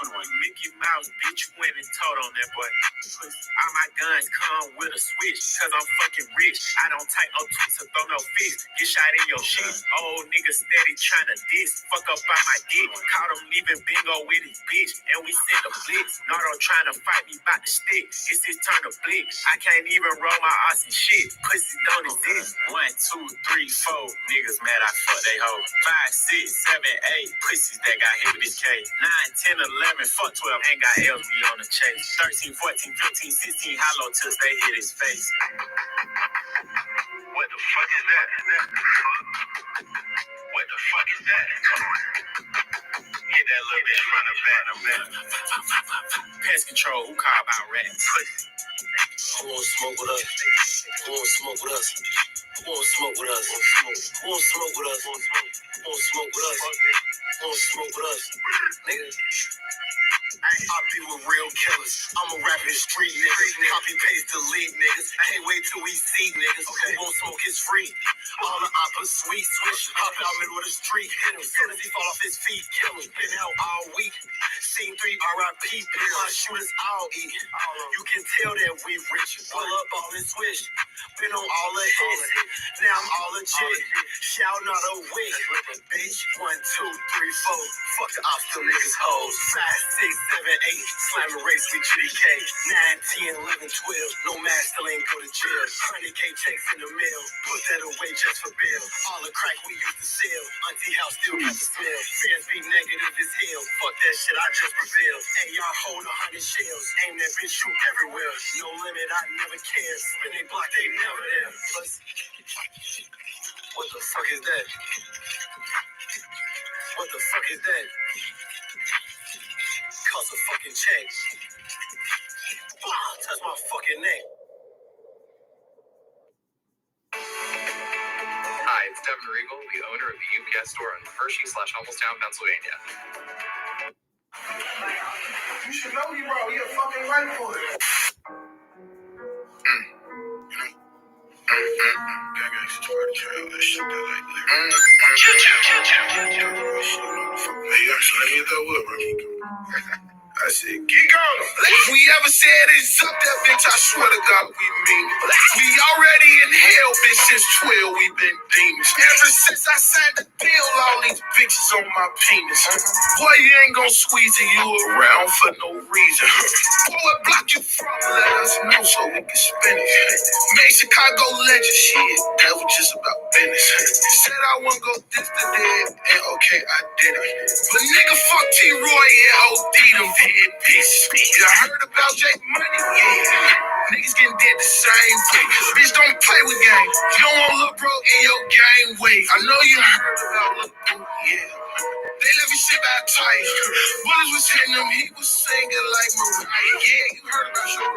21 Mickey Mouse, bitch, you went and told on that boy. All my guns come with a switch, cause I'm fucking rich. I don't type no tweets or throw no fists. Get shot in your shit. Old nigga steady tryna diss. Fuck up by my dick. Caught him leaving bingo with his bitch, and we sent the blitz. Nardo tryna fight me by the stick. It's his turn to blick. I can't even roll my ass and shit. Pussy don't fuck is this? 1, 2, 3, 4. Niggas mad I fuck they hoe. 5, 6, 7, 8. Pussies that got hit with this K. 9, 10, 11. Fuck 12. Ain't got LB on the chase. 13, 14, 15, 16. Hollow till they hit his face. What the fuck is that? What the fuck is that? Hit that little bitch front of back. Pest control, who call about rats? Who won't smoke with us? Who won't smoke with us? Who won't smoke with us? Who won't smoke with us? Who won't smoke with us? Who won't smoke with us? Nigga. I be with real killers. I'm a rapping street nigga. Copy paste delete niggas. Can't wait till we see niggas. Who won't smoke is free. All the oppas sweet switch. Hop out middle of the street. Hit him. Soon as he fall off his feet, kill him. Been out all week. Scene 3 RIP. My shooters all eat. You can tell that we rich. Pull up all this switch. Been on all the hits. Now I'm all legit. Shout out a wig. Bitch. 1, 2, 3, 4. Fuck the ops, them niggas hoes. 5, 6, 7, 8. Slam a race with GDK. 9, 10, 11, 12. No mask, still ain't go to jail. 100K checks in the mail. Put that away just for bail. All the crack we used to sell. Auntie house still got the smell. Fans be negative as hell. Fuck that shit, I just prevail. AR hold 100 shells. Aim that bitch, shoot everywhere. No limit, I never care. Spin they block, they never there. Plus, what the fuck is that? What the fuck is that? Cost a fucking check. Touch my fucking neck. Hi, it's Devin Regal, the owner of the UPS store in Hershey/Hummelstown, Pennsylvania. You should know you wrong. You're fucking right for it. Gang should try to carry all that shit that like Hey, actually, let me get that wood, bro. I said, geek on them. If we ever said it's up that bitch, I swear to God we mean it. We already in hell, bitch, since 12 we been demons. Ever since I signed the deal, all these bitches on my penis. Boy, you ain't gon' squeeze you around for no reason. Boy, what block you from? Let us know so we can spin it. Made Chicago legend shit, that was just about business. Said I wouldn't go this to dead, and okay, I did it. But nigga, fuck T-Roy and OD them dead bitches. You heard about Jake Money? Yeah. Niggas getting dead the same way. Bitch, don't play with game. You don't want Lil' Bro in your game way. I know you heard about Lil' Bro, yeah. They left his shit out tight. Bullets was hitting him, he was singing like Mariah. Yeah, you heard about Show.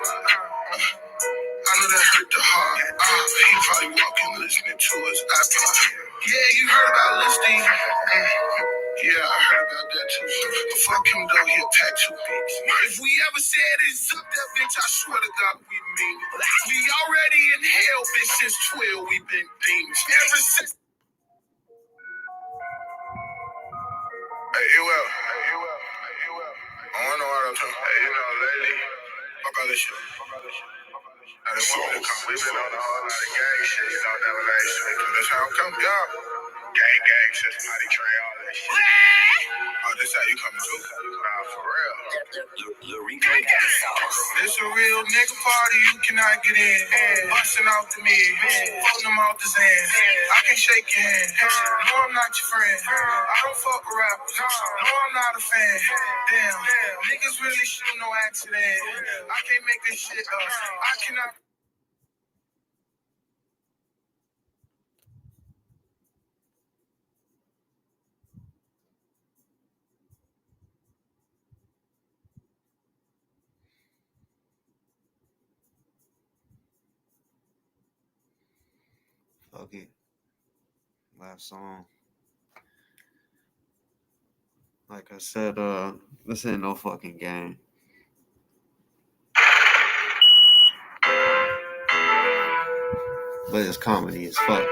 I know that hurt the heart. He probably walking listening to us iPod. Yeah, you heard about listening. Yeah, I heard about that too. But fuck him though, he'll pack 2 beats. If we ever said it's up that bitch, I swear to God we mean it. We already in hell, bitch, since 12 we been demons. Ever since. Hey, you well. I don't know what I'm talking about. Hey, you know, lately, fuck all this shit. We've been on a whole lot of gang shit, you know, that relationship. That's how I'm coming, y'all. Gang, systematic train, all that shit. Oh, this how you coming too? Nah, for real. This a real nigga party, you cannot get in. Busting off the mid, folding them off the Zan. I can shake your hand. No, I'm not your friend. I don't fuck with rappers. No, I'm not a fan. Damn, niggas really shoot no accident. I can't make this shit up. I cannot. Fuck it. Last song. Like I said, this ain't no fucking game. But it's comedy as fuck.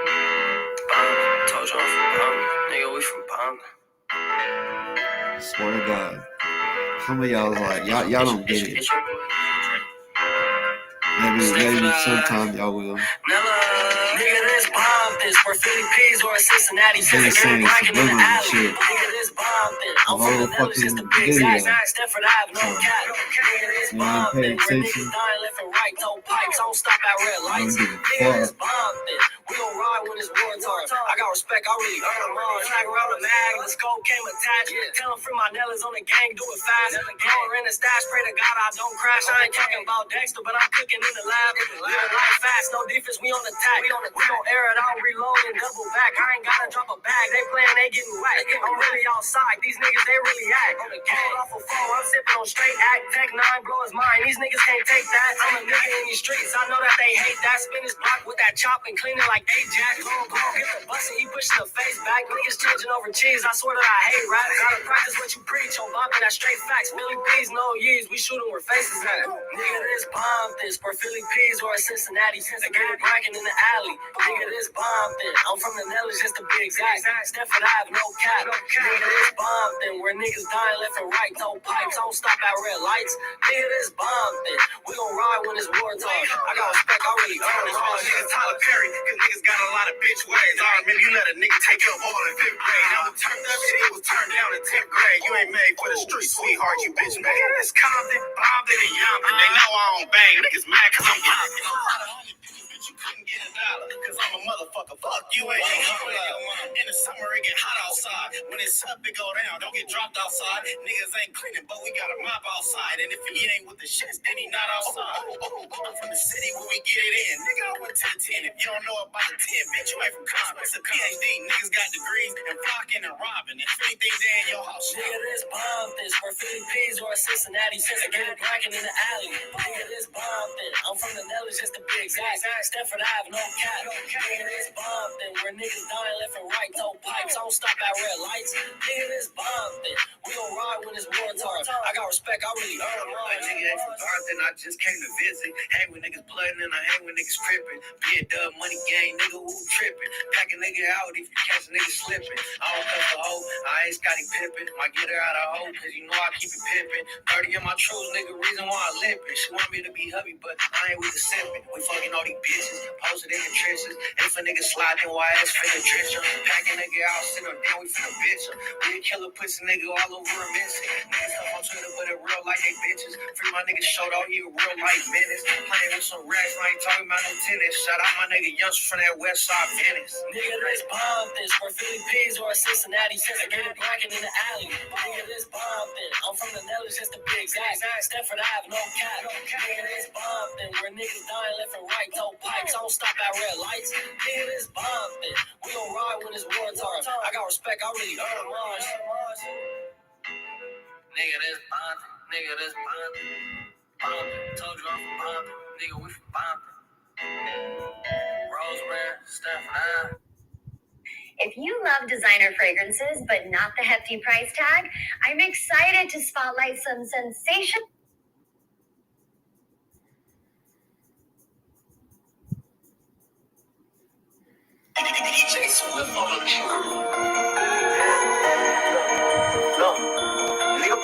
Told you I'm from Palm. Nigga, we from Palm. Swear to God. Some of y'all was like, y'all don't get it. Maybe sometime y'all will. Nigga, this bomb this for Philly P's or a Cincinnati. They saying subliminal shit. Nigga, this bombing. The whole fucking video. Stanford Ave, no cap. Nigga, this You ain't pay bombing. Where attention. niggas dying left and right, no pipes. Don't stop at red lights. Don't give a Nigga, this fuck. bombing. We gon' ride when it's war time. I got respect, I really earn them. Tag around the mag, the scope came attached. Tell them free my Nellas on the gang, do it fast. Blower in the stash, pray to God I don't crash. I ain't talking about Dexter, but I'm cooking in the lab. Living life fast, no defense, we on the tag. We gon' air it out, reload and double back. I ain't gotta drop a bag, they playing, they getting whacked. I'm really outside, these niggas, they really act. Called off a phone, I'm sipping on straight act. Tech 9 blow his mind, these niggas can't take that. I'm a nigga in these streets, I know that they hate that. Spin his block with that chop and clean it like Ajax. Get the bus and he pushing the face back. Niggas changing over cheese, I swear that I hate rap. Gotta practice what you preach, on bombing that straight facts. Philly P's, no years, we shoot 'em where faces at. Nigga, this bomb this for Philly P's or a Cincinnati. I get it bragging in the alley. Nigga, this bomb thing. I'm from the Nellas, just to be exact. Stanford Ave, no cap. Nigga, this bomb thing. Where niggas dying left and right, no pipes. Don't stop at red lights. Nigga, this bomb thing. We gon' ride when it's war time. I got respect, I really earn it. Niggas Tyler Perry, cause niggas got a lot of bitch ways. I remember you let a nigga take your ball in 5th grade. Now we turned up shit, it was turned down in 10th grade. You ain't made for the street, sweetheart, you bitch made. It's Compton, Bombton, and Yompton. They know I don't bang, niggas mad cause I'm poppin'. Bitch, you couldn't get $1, cause I'm a motherfucker. Fuck you ain't your mom. In the summer it get hot outside. When it's up, it go down. Don't get dropped outside. Niggas ain't cleaning, but we got a mop outside. And if he ain't with the shits, then he not outside. I'm from the city where we get it in. Nigga, I went to the 10. If you don't know about the 10, bitch, you ain't from Compton. It's a PhD. Niggas got degrees and flocking and robbing. If anything there in your house, nigga, this bomb this for Philly P's or a Cincinnati. Since I get it bragging in the alley. Nigga, this bomb thing. I'm from the Nellas, just to be exact. Stanford Ave, no cap. Nigga, this bomb thing. Where niggas dying left and right, no pipes. Don't stop at red lights. Nigga, this bomb thing. We gon' ride when it's war time. I got respect, I really earn them. Nigga ain't from Compton, I just came to visit. Hang with niggas bloodin' and I hang with niggas trippin'. Be a dub, money gang, nigga, who trippin'? Pack a nigga out if you catch a nigga slippin'. I don't cut the hoe, I ain't Scottie Pippen. Might get her out of hoe, cause you know I keep it pippin'. 30 in my truth, nigga, reason why I limpin'. She want me to be hubby, but I ain't with the simpin'. We fucking all these bitches, posted in the trenches. If a nigga slide, then why ass finna drench her? Pack a nigga out, sit her down, we finna bitch her. We a killer pussy nigga all over a missing. Niggas up on Twitter, but it real like they bitches. Free my nigga showed out, he a real life menace. Playing with some racks, I ain't talking about no tennis. Shout out my nigga Youngster from that West Side Venice. Nigga, this bomb this for Philly P's or a Cincinnati. Since I get it bragging in the alley. Nigga, this bomb thing. I'm from the Nellas, just to be exact. Stanford Ave, no cap. Nigga, this bomb thing. Where niggas dying left and right, no pipes. Don't stop at red lights. Nigga, this bomb thing. We gon' ride when it's war time. I got respect, I really earn them. Nigga, this bomb. Nigga, this bomb. Told you I'm from Bombton. Nigga, we from Bombton. Rosemary, Stanford Ave. If you love designer fragrances but not the hefty price tag, I'm excited to spotlight some sensational. Nigga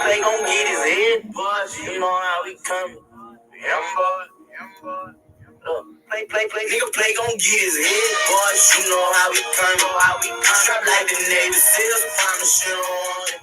play gon' get his head bust. You know how we coming. Look, play. Nigga play gon' get his head bust. You know how we coming. Trap like the Navy SEALs. Promise you don't want it.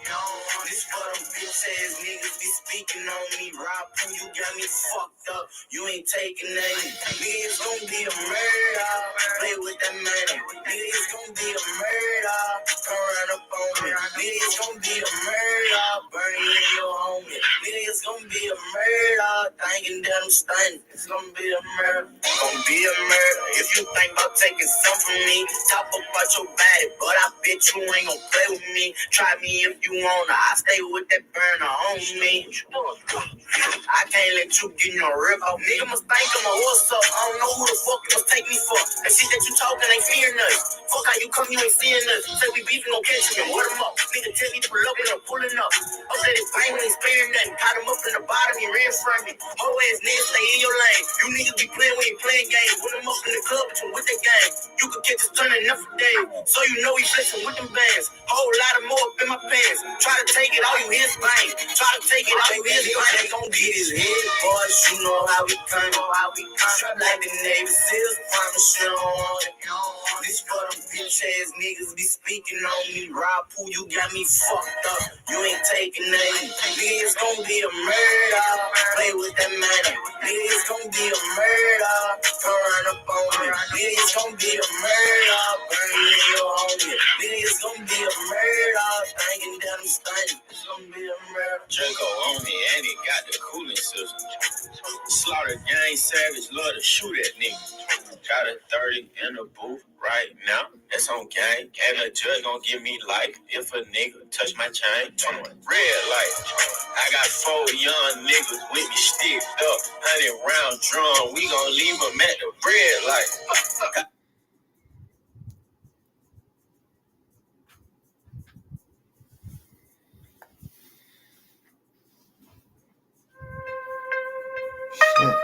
This for them bitch ass niggas be speaking on me. Rob, you got me fucked up. You ain't taking nothing. Nigga, it's gon' be a murder. Play with that murder. Nigga, it's gon' be a murder. Come run up on me. Nigga, it's gon' be a murder. Burn you in your homie. Nigga, it's gon' be a murder. Thinking that I'm stunning. It's gon' be a murder. Gon' be a murder. If you think about taking some from me, talk about your body, but I bet you ain't gon' play with me. Try me if you wanna. I stay with that burner on me. I can't let you get no rip off. Nigga must think I'm a horse up. I don't know who the fuck you must take me for. That shit that you talking ain't fearing nothing. Fuck how you come, you ain't seeing nothing. Say we beefing, gon' catch him and word him up. Nigga tell me to pull up and I'm pulling up. I'm let his pain, ain't sparing nothing. Caught him up in the bottom, he ran from me. Whole ass niggas stay in your lane. You niggas be playing when you playing games. Put him up in the club, but you with that game. You could catch us turning enough for days. So you know he flexing with them bands. Whole lot of more up in my pants. Try to take it, all you hear is bang. Try to take it, all you hear is bang. They gon' get his head, boys. Cause you know how we come. Trap like the Navy SEALs, promise you don't want it. This for them bitch ass niggas be speaking on me. Rob who you got me fucked up. You ain't taking nothing. Nigga, it's gon' be a murder. Play with that money. Nigga, it's gon' be a murder. Come run up on me. Nigga, it's gon' be a murder. Burn me your homie. Nigga, it's gon' be a murder. Thinking that I'm stunning. It's gon' be a murder. Draco on me and he got the cooling system. Slaughter gang savage, love to shoot at nigga. Got a 30 in the booth right now. That's on gang. And the judge gon' give me life if a nigga touch my chain. 21 red light. I got 4 young niggas with me sticked up. 100 round drum. We gon' leave them at the red light. Shit.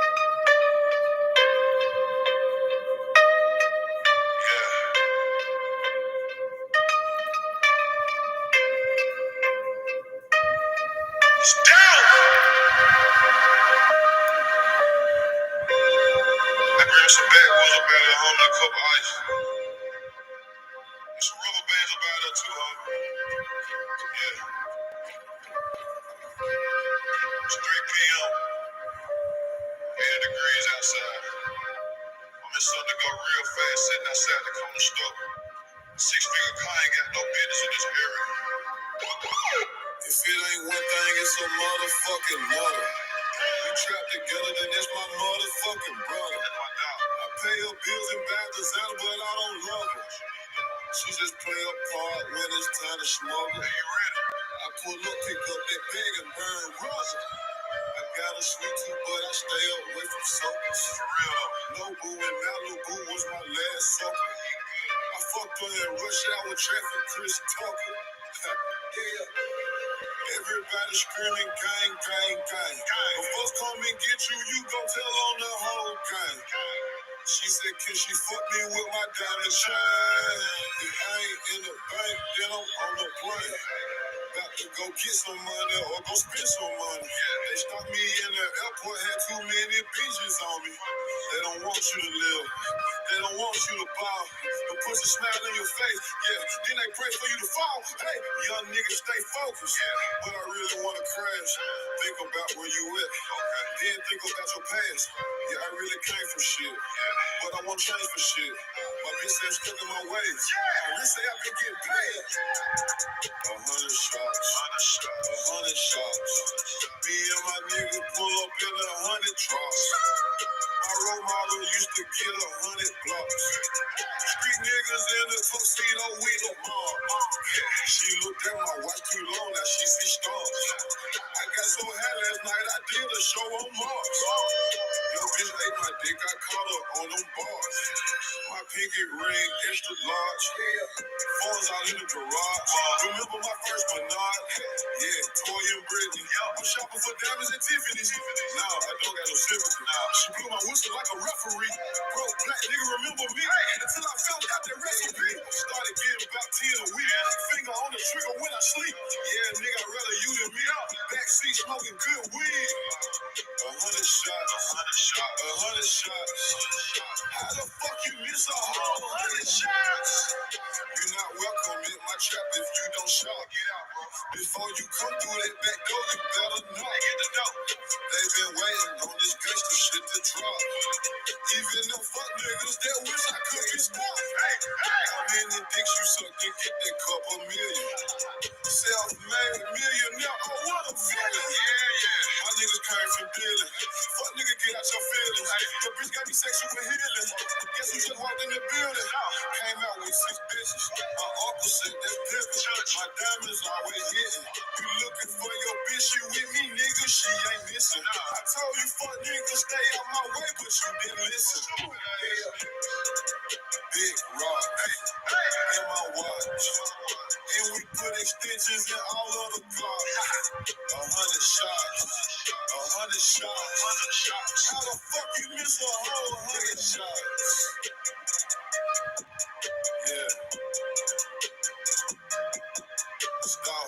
I grabbed some backwoods up out of home, a cup of ice. There's some rubber bands up out there too, huh? Yeah. It's 3 p.m. 80 degrees outside. I'm in something to go real fast, sitting outside the corner store. 6-figure car ain't got no business in this area. If it ain't one thing, it's a motherfucking mother. We trapped together, then it's my motherfucking brother. I pay her bills and buy designer, but I don't love her. She just play a part when it's time to smuggle. I pull up, pick up that bag and burn rubber. I got a sweet tooth, but I stay away from suckers. Nobu and Malibu was my last sucker. I fucked her in rush hour traffic, Chris Tucker. Yeah. Everybody screaming gang, gang, gang. When folks come and get you, you gon' tell on the whole gang. She said, can she fuck me with my diamond chain? If I ain't in the bank, then I'm on the plane. About to go get some money or go spend some money. They stopped me in the airport, had too many bitches on me. They don't want you to live. They don't want you to ball. The pussy smile in your face. Yeah, then they pray for you to fall. Hey, young niggas stay focused. But I really wanna crash. Think about where you at. Then think about your past. Yeah, I really came from shit. But I won't change for shit. My bitch said stuck in my ways. I really say I can get paid. 100 shots. 100 shots. Me and my nigga pull up in 100 drops. My role model used to get 100 blocks. Street niggas in the tuxedo with a mom. She looked at my watch too long, now she see stars. I got so high last night, I did a show on Mars. Yo, bitch ate my dick, I caught her on them bars. My pinky ring, extra large. Phones out in the garage. Remember my first Bernard? Yeah, Toy and Brittany. I'm shopping for diamonds and Tiffany's. Nah, I don't got no sympathy. She blew my whistle like a referee. Broke black nigga, remember me? Until I found out that recipe. Started getting about 10 a week. Finger on the trigger when I sleep. Yeah, nigga, I'd rather you than me. Backseat smoking good weed. 100 shots. 100 shots. How the fuck you miss a whole 100 shots? You not welcome in my trap if you don't shop. Before you come through that back door, you better knock. They been waiting on this gangsta shit to drop. Even them fuck niggas that wish I could be stopped. How many dicks you suck to get that couple million? Self-made millionaire, oh what a feeling. My niggas came from dealing. Fuck nigga, get out your feelings. Your bitch got me sexual healing. Guess who just walked in the building? Came out with 6 bitches. My uncle said that's different. My diamonds always hitting. You looking for your bitch, you with me, nigga, she ain't missing. I told you fuck niggas stay out my way, but you didn't listen. Big rock in my watch. And we put extensions in all of the cars. 100 shots. 100 shots. How the fuck you miss a whole 100 shots? Yeah. Stop.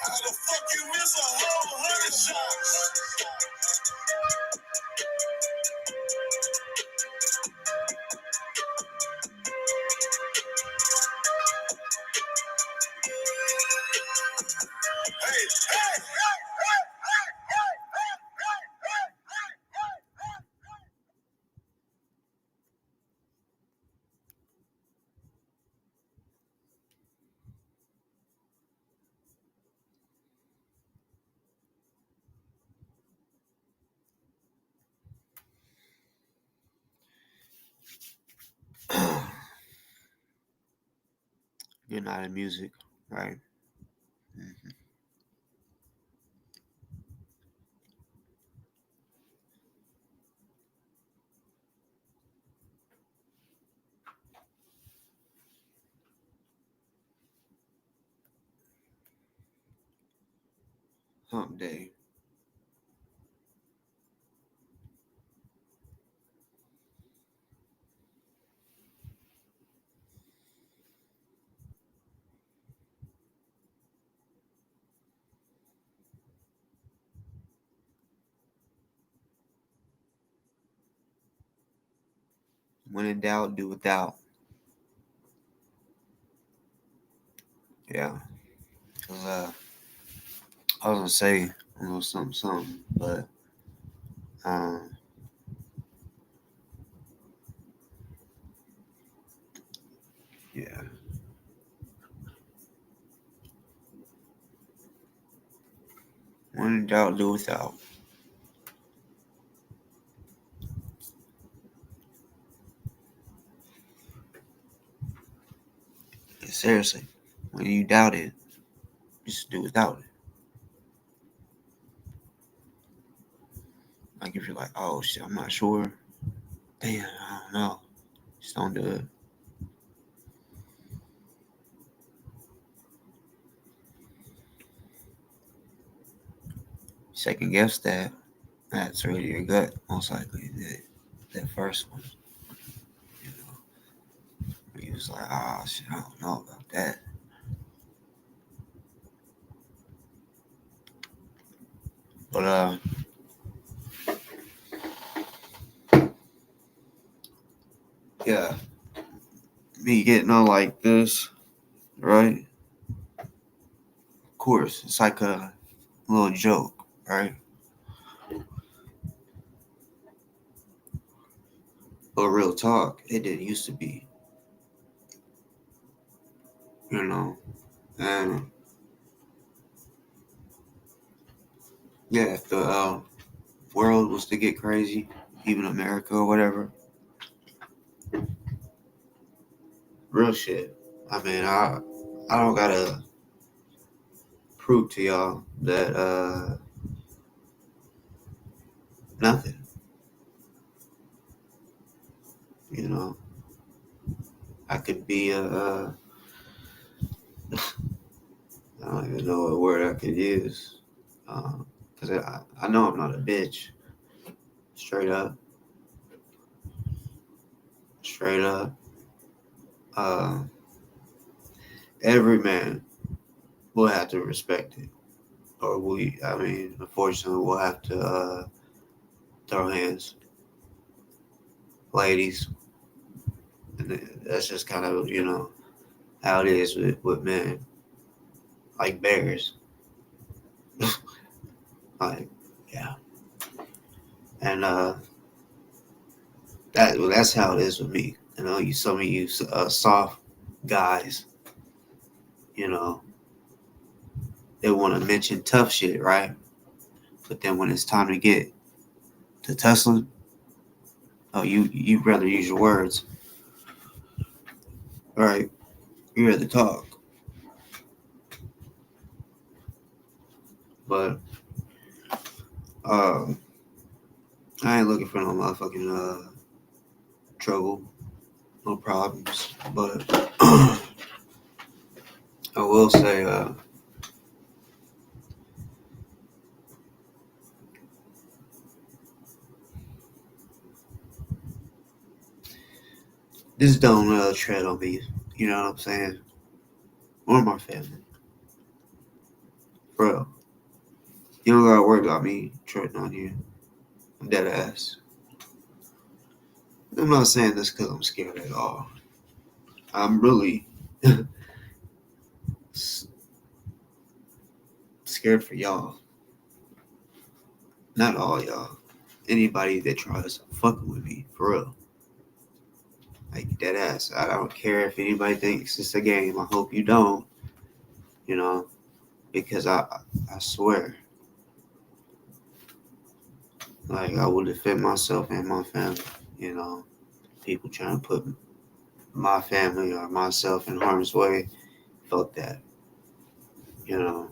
How the fuck you miss a whole 100 shots? Hey, hey, Good night of music, right? Mm-hmm. Hump day. When in doubt, do without. Yeah. Cause I was gonna say a little something, but yeah. When in doubt, do without. Yeah, seriously, when you doubt it, just do without it. Like if you're like, oh shit, I'm not sure. Damn, I don't know. Just don't do it. Second guess that. That's really your gut, most likely. That first one, you know, where you was like, oh shit, I don't know about that. But yeah, me getting on like this, right? Of course, it's like a little joke, right? But real talk, it didn't used to be, you know. And yeah, if the world was to get crazy, even America or whatever, real shit. I mean, I don't gotta prove to y'all that nothing, you know. I could be I don't even know what word I could use. Because I know I'm not a bitch. Straight up. Straight up. Uh, every man will have to respect it. Or unfortunately, we'll have to throw hands. Ladies. And that's just kind of, how it is with men. Like bears. Like, yeah. And that's how it is with me. Some of you soft guys, you know, they want to mention tough shit, right? But then when it's time to get to tussling, oh, you'd rather use your words, right? You rather talk. But I ain't looking for no motherfucking trouble, no problems. But I will say, just don't tread on me. You know what I'm saying? Or my family. Bro, you don't gotta worry about me treading on you. I'm dead ass. I'm not saying this because I'm scared at all. I'm really scared for y'all. Not all y'all. Anybody that tries fucking with me, for real. Like, dead ass. I don't care if anybody thinks it's a game. I hope you don't. You know, because I swear, like, I will defend myself and my family. You know, people trying to put my family or myself in harm's way, fuck that. You know,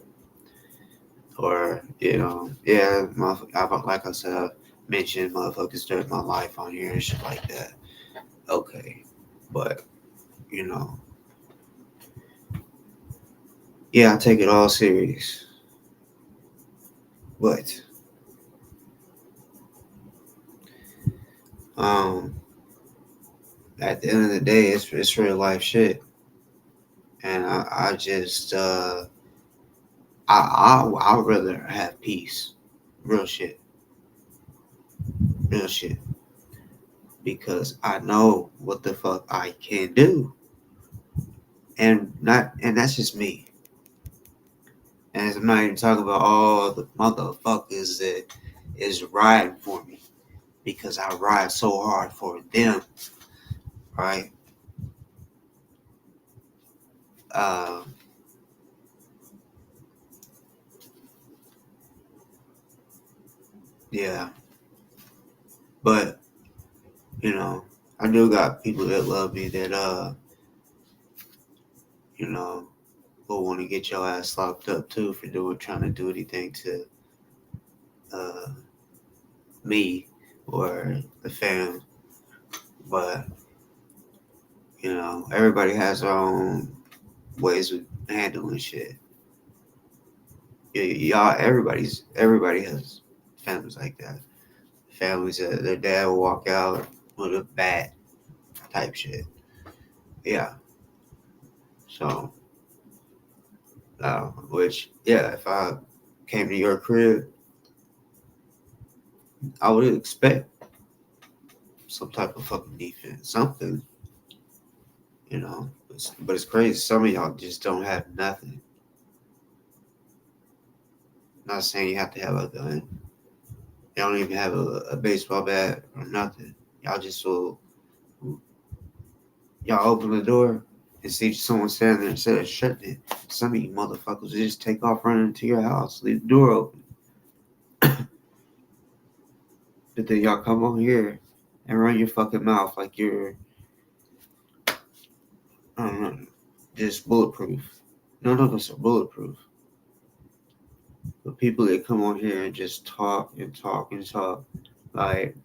or yeah, like I said, I mentioned motherfuckers during my life on here and shit like that. Okay, but you know, yeah, I take it all serious, but um, at the end of the day, it's real life shit, and I just I'd rather have peace, real shit, real shit, because I know what the fuck I can do, and that's just me. And I'm not even talking about all the motherfuckers that is riding for me because I ride so hard for them, right? Um, yeah, but you know, I do got people that love me that you know, will want to get your ass locked up too for trying to do anything to uh me or the fam. But you know, everybody has their own ways of handling shit. Y'all, everybody has families like that. Families that their dad will walk out with a bat type shit. Yeah. So, which yeah, if I came to your crib, I would expect some type of fucking defense, something. You know, but it's crazy. Some of y'all just don't have nothing. Not saying you have to have a gun. You don't even have a baseball bat or nothing. Y'all just will. Y'all open the door and see someone standing there instead of shutting it. Some of you motherfuckers just take off running into your house, leave the door open. But then y'all come on here and run your fucking mouth like you're, I don't know, just bulletproof. None of us are bulletproof. But people that come on here and just talk and talk and talk, like,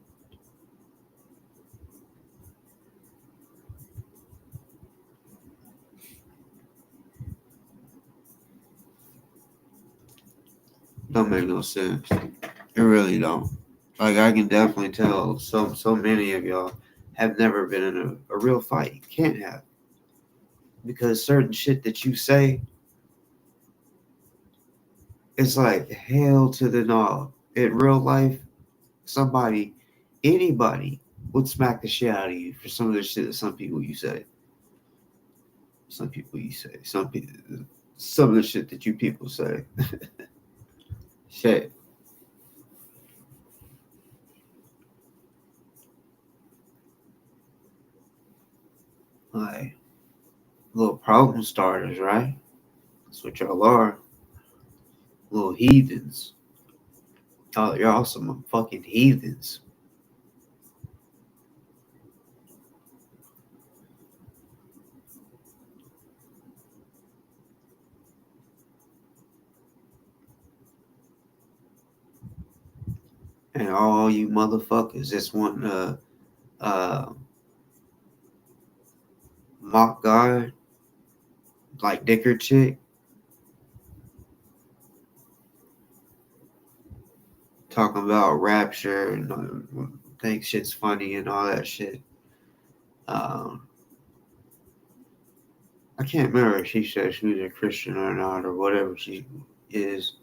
don't make no sense. It really don't. Like, I can definitely tell so many of y'all have never been in a real fight. You can't have. Because certain shit that you say, it's like hell to the no. In real life, anybody would smack the shit out of you for some of the shit that some people you say. Some people you say. Some of the shit that you people say. Shit. Like, little problem starters, right? That's what y'all are. Little heathens. Y'all some fucking heathens. And all you motherfuckers just want to mock God like Dicker chick. Talking about rapture and think shit's funny and all that shit. Um, I can't remember if she said she was a Christian or not or whatever she is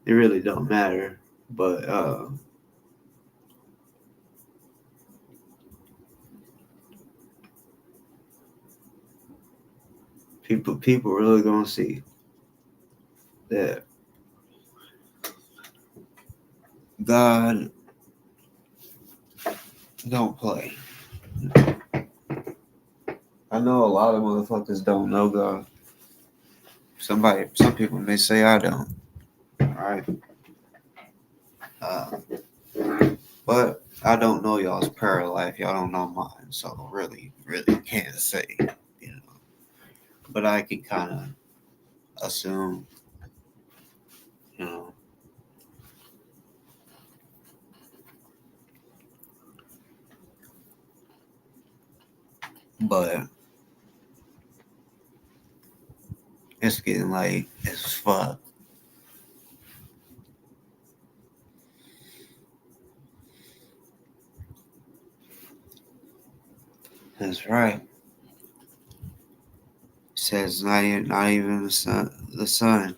it really don't matter. But people really gonna see that God don't play. I know a lot of motherfuckers don't know God. Some people may say I don't. All right. But I don't know y'all's prayer life. Y'all don't know mine. So really can't say, you know. But I can kind of assume, you know. But it's getting late as fuck. That's right. Says not even the son,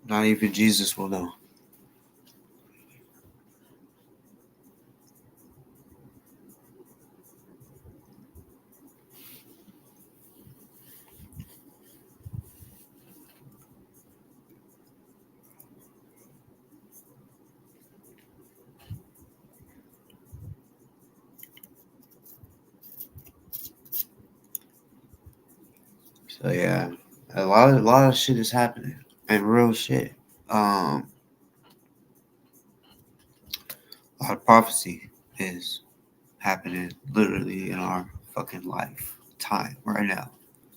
not even Jesus will know. So yeah, a lot of shit is happening and real shit. A lot of prophecy is happening literally in our fucking lifetime right now,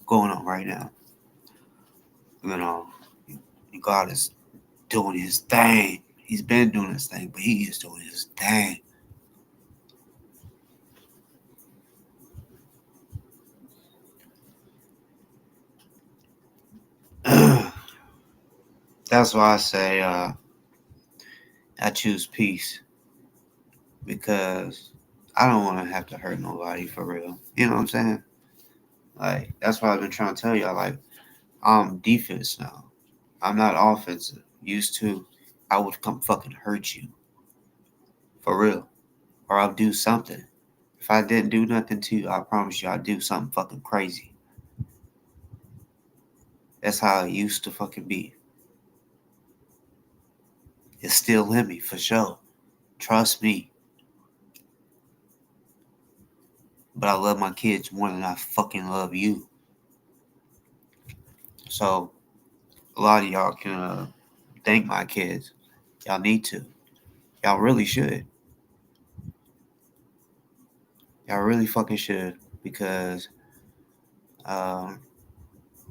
going on right now. You know, God is doing his thing. He's been doing his thing, but he is doing his thing. That's why I say I choose peace, because I don't want to have to hurt nobody for real. You know what I'm saying? Like, that's why I've been trying to tell y'all, like, I'm defense now. I'm not offensive. Used to, I would come fucking hurt you. For real. Or I'll do something. If I didn't do nothing to you, I promise you I'd do something fucking crazy. That's how it used to fucking be. It's still in me, for sure. Trust me. But I love my kids more than I fucking love you. So, a lot of y'all can thank my kids. Y'all need to. Y'all really should. Y'all really fucking should. Because it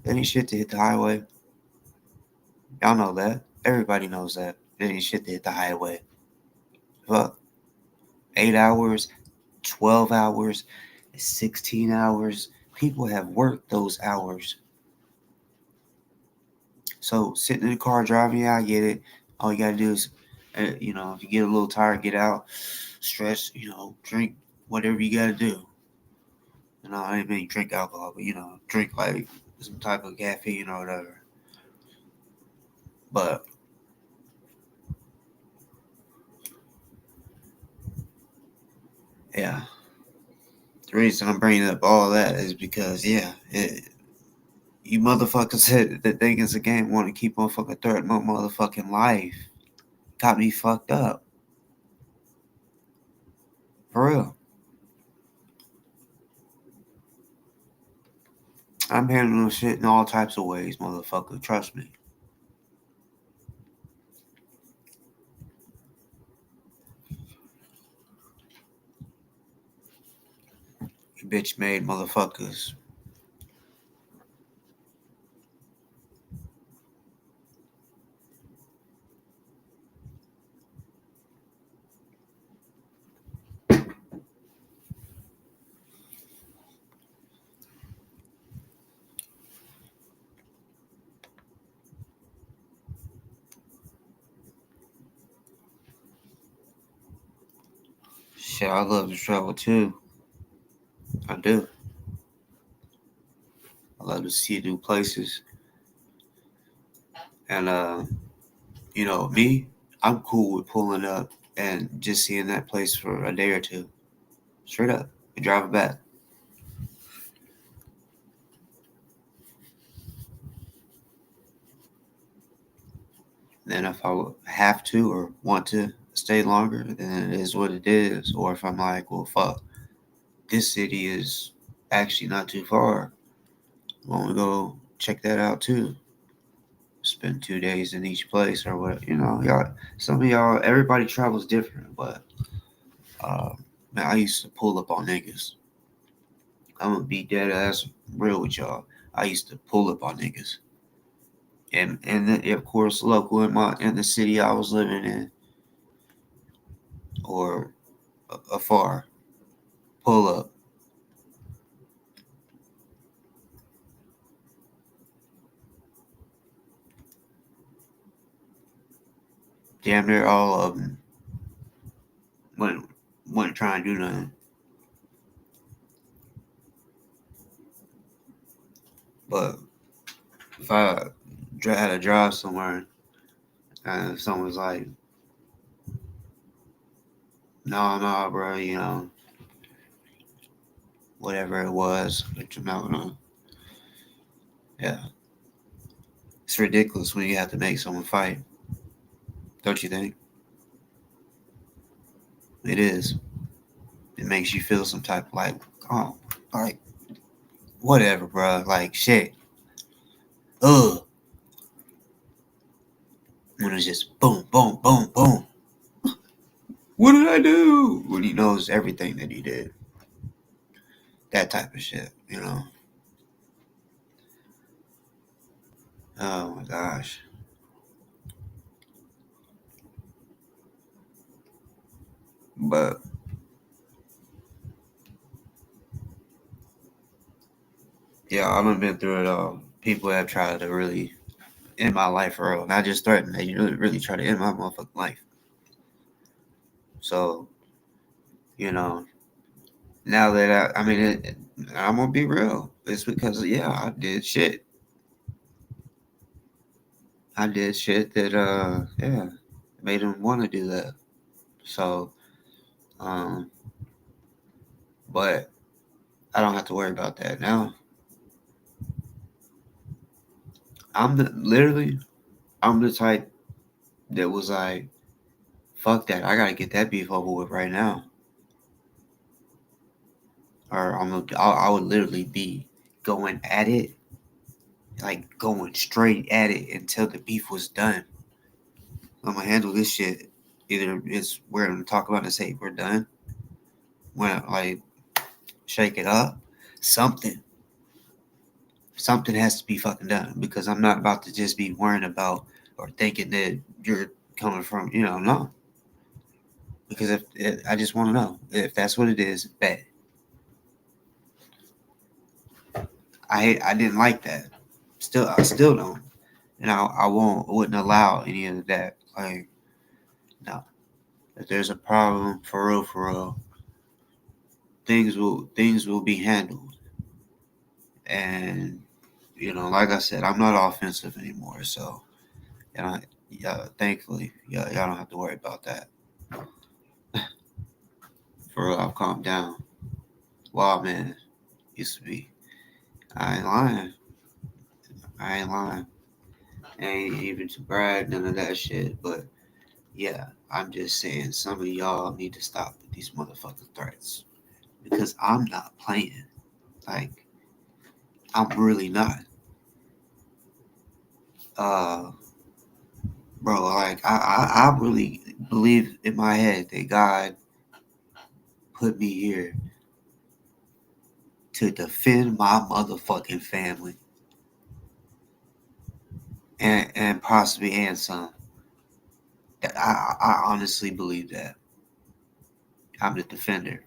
ain't shit to hit the highway. Y'all know that. Everybody knows that. It ain't shit to hit the highway. Fuck. 8 hours, 12 hours, 16 hours. People have worked those hours. So sitting in the car driving, yeah, I get it. All you gotta do is, if you get a little tired, get out, stretch, drink whatever you gotta do. I didn't mean drink alcohol, but drink like some type of caffeine or whatever. But yeah, the reason I'm bringing up all that is because you motherfuckers that think it's a game want to keep on fucking threatening my motherfucking life. Got me fucked up. For real. I'm handling shit in all types of ways, motherfucker. Trust me. You bitch made motherfuckers. Shit, I love to travel too. I do. I love to see new places. And you know, me, I'm cool with pulling up and just seeing that place for a day or two. Straight up. And drive it back. Then if I have to or want to stay longer, then it is what it is. Or if I'm like, well, fuck, this city is actually not too far. I want to go check that out too. Spend 2 days in each place or what, you know, y'all. Some of y'all, everybody travels different, but man, I used to pull up on niggas. I'm gonna be dead ass real with y'all. I used to pull up on niggas, and then, of course, local in the city I was living in, or afar, pull up. Damn near all of them wouldn't try and do nothing. But if I had to drive somewhere and someone's like, no, bro, you know, whatever it was, but you're not gonna, yeah. It's ridiculous when you have to make someone fight, don't you think? It is. It makes you feel some type of like, oh, like, whatever, bro. Like, shit. Ugh. When it's just boom, boom, boom, boom. What did I do? When he knows everything that he did. That type of shit, you know? Oh my gosh. But yeah, I've been through it all. People have tried to really end my life for real. Not just threaten, they really try to end my motherfucking life. So, you know, now that I mean, I'm gonna be real. It's because, yeah, I did shit. I did shit that, yeah, made him want to do that. So, but I don't have to worry about that now. I'm the type that was like, fuck that. I gotta get that beef over with right now. Or I would literally be going at it, like going straight at it until the beef was done. I'm gonna handle this shit. Either we're gonna talk about it and say we're done. When like shake it up, something has to be fucking done because I'm not about to just be worrying about or thinking that you're coming from, no. Because if I just want to know if that's what it is, bad. I didn't like that. I still don't, and I wouldn't allow any of that. Like, no, if there's a problem for real, things will be handled. And like I said, I'm not offensive anymore, so yeah, thankfully, y'all don't have to worry about that. For real, I've calmed down. Wow, man, used to be. I ain't lying. Ain't even to brag, none of that shit. But yeah, I'm just saying, some of y'all need to stop with these motherfucking threats because I'm not playing. Like, I'm really not. Bro, like I really believe in my head that God put me here to defend my motherfucking family and possibly and some. I honestly believe that I'm the defender.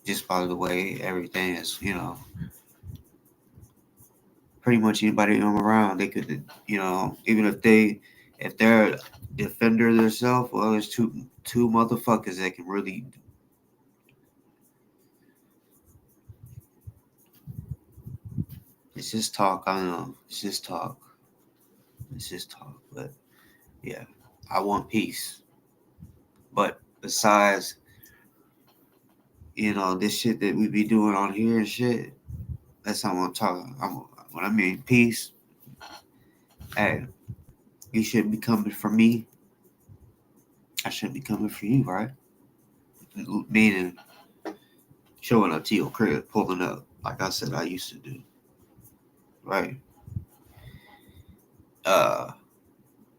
Just by the way everything is, pretty much anybody I'm around, they could, even if they're a defender themselves, well, there's two motherfuckers that can really, It's just talk. I know. It's just talk. It's just talk. But yeah, I want peace. But besides, this shit that we be doing on here and shit, that's not what I'm talking. When I mean peace, hey, you shouldn't be coming for me. I shouldn't be coming for you, right? Meaning showing up to your crib, pulling up, like I said I used to do, right?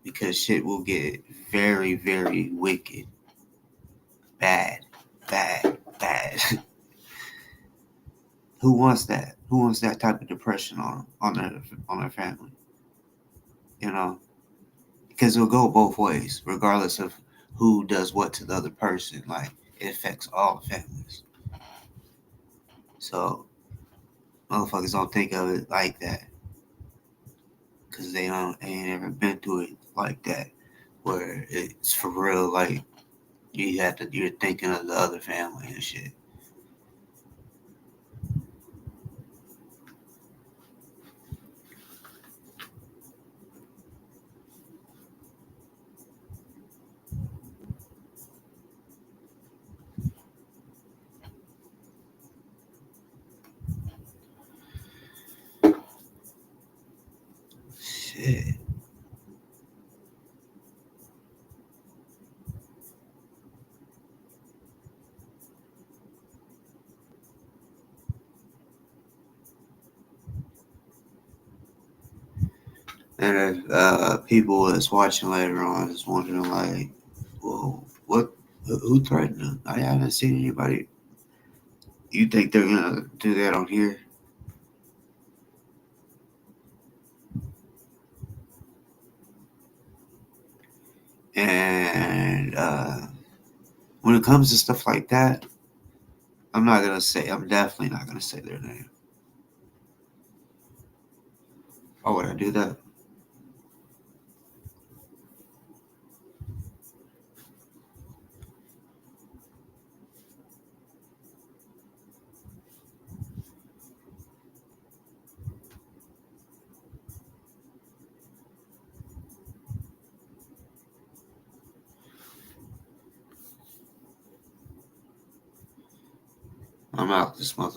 Because shit will get very, very wicked, bad. Who wants that? Who wants that type of depression on their family? Because it'll go both ways, regardless of who does what to the other person. Like, it affects all families. So motherfuckers don't think of it like that, because they ain't ever been through it like that, where it's for real. Like, you're thinking of the other family and shit. Shit. And if people that's watching later on is wondering, like, well, who threatened them? I haven't seen anybody. You think they're gonna do that on here? And when it comes to stuff like that, I'm definitely not gonna say their name. Why would I do that? I'm out this mother.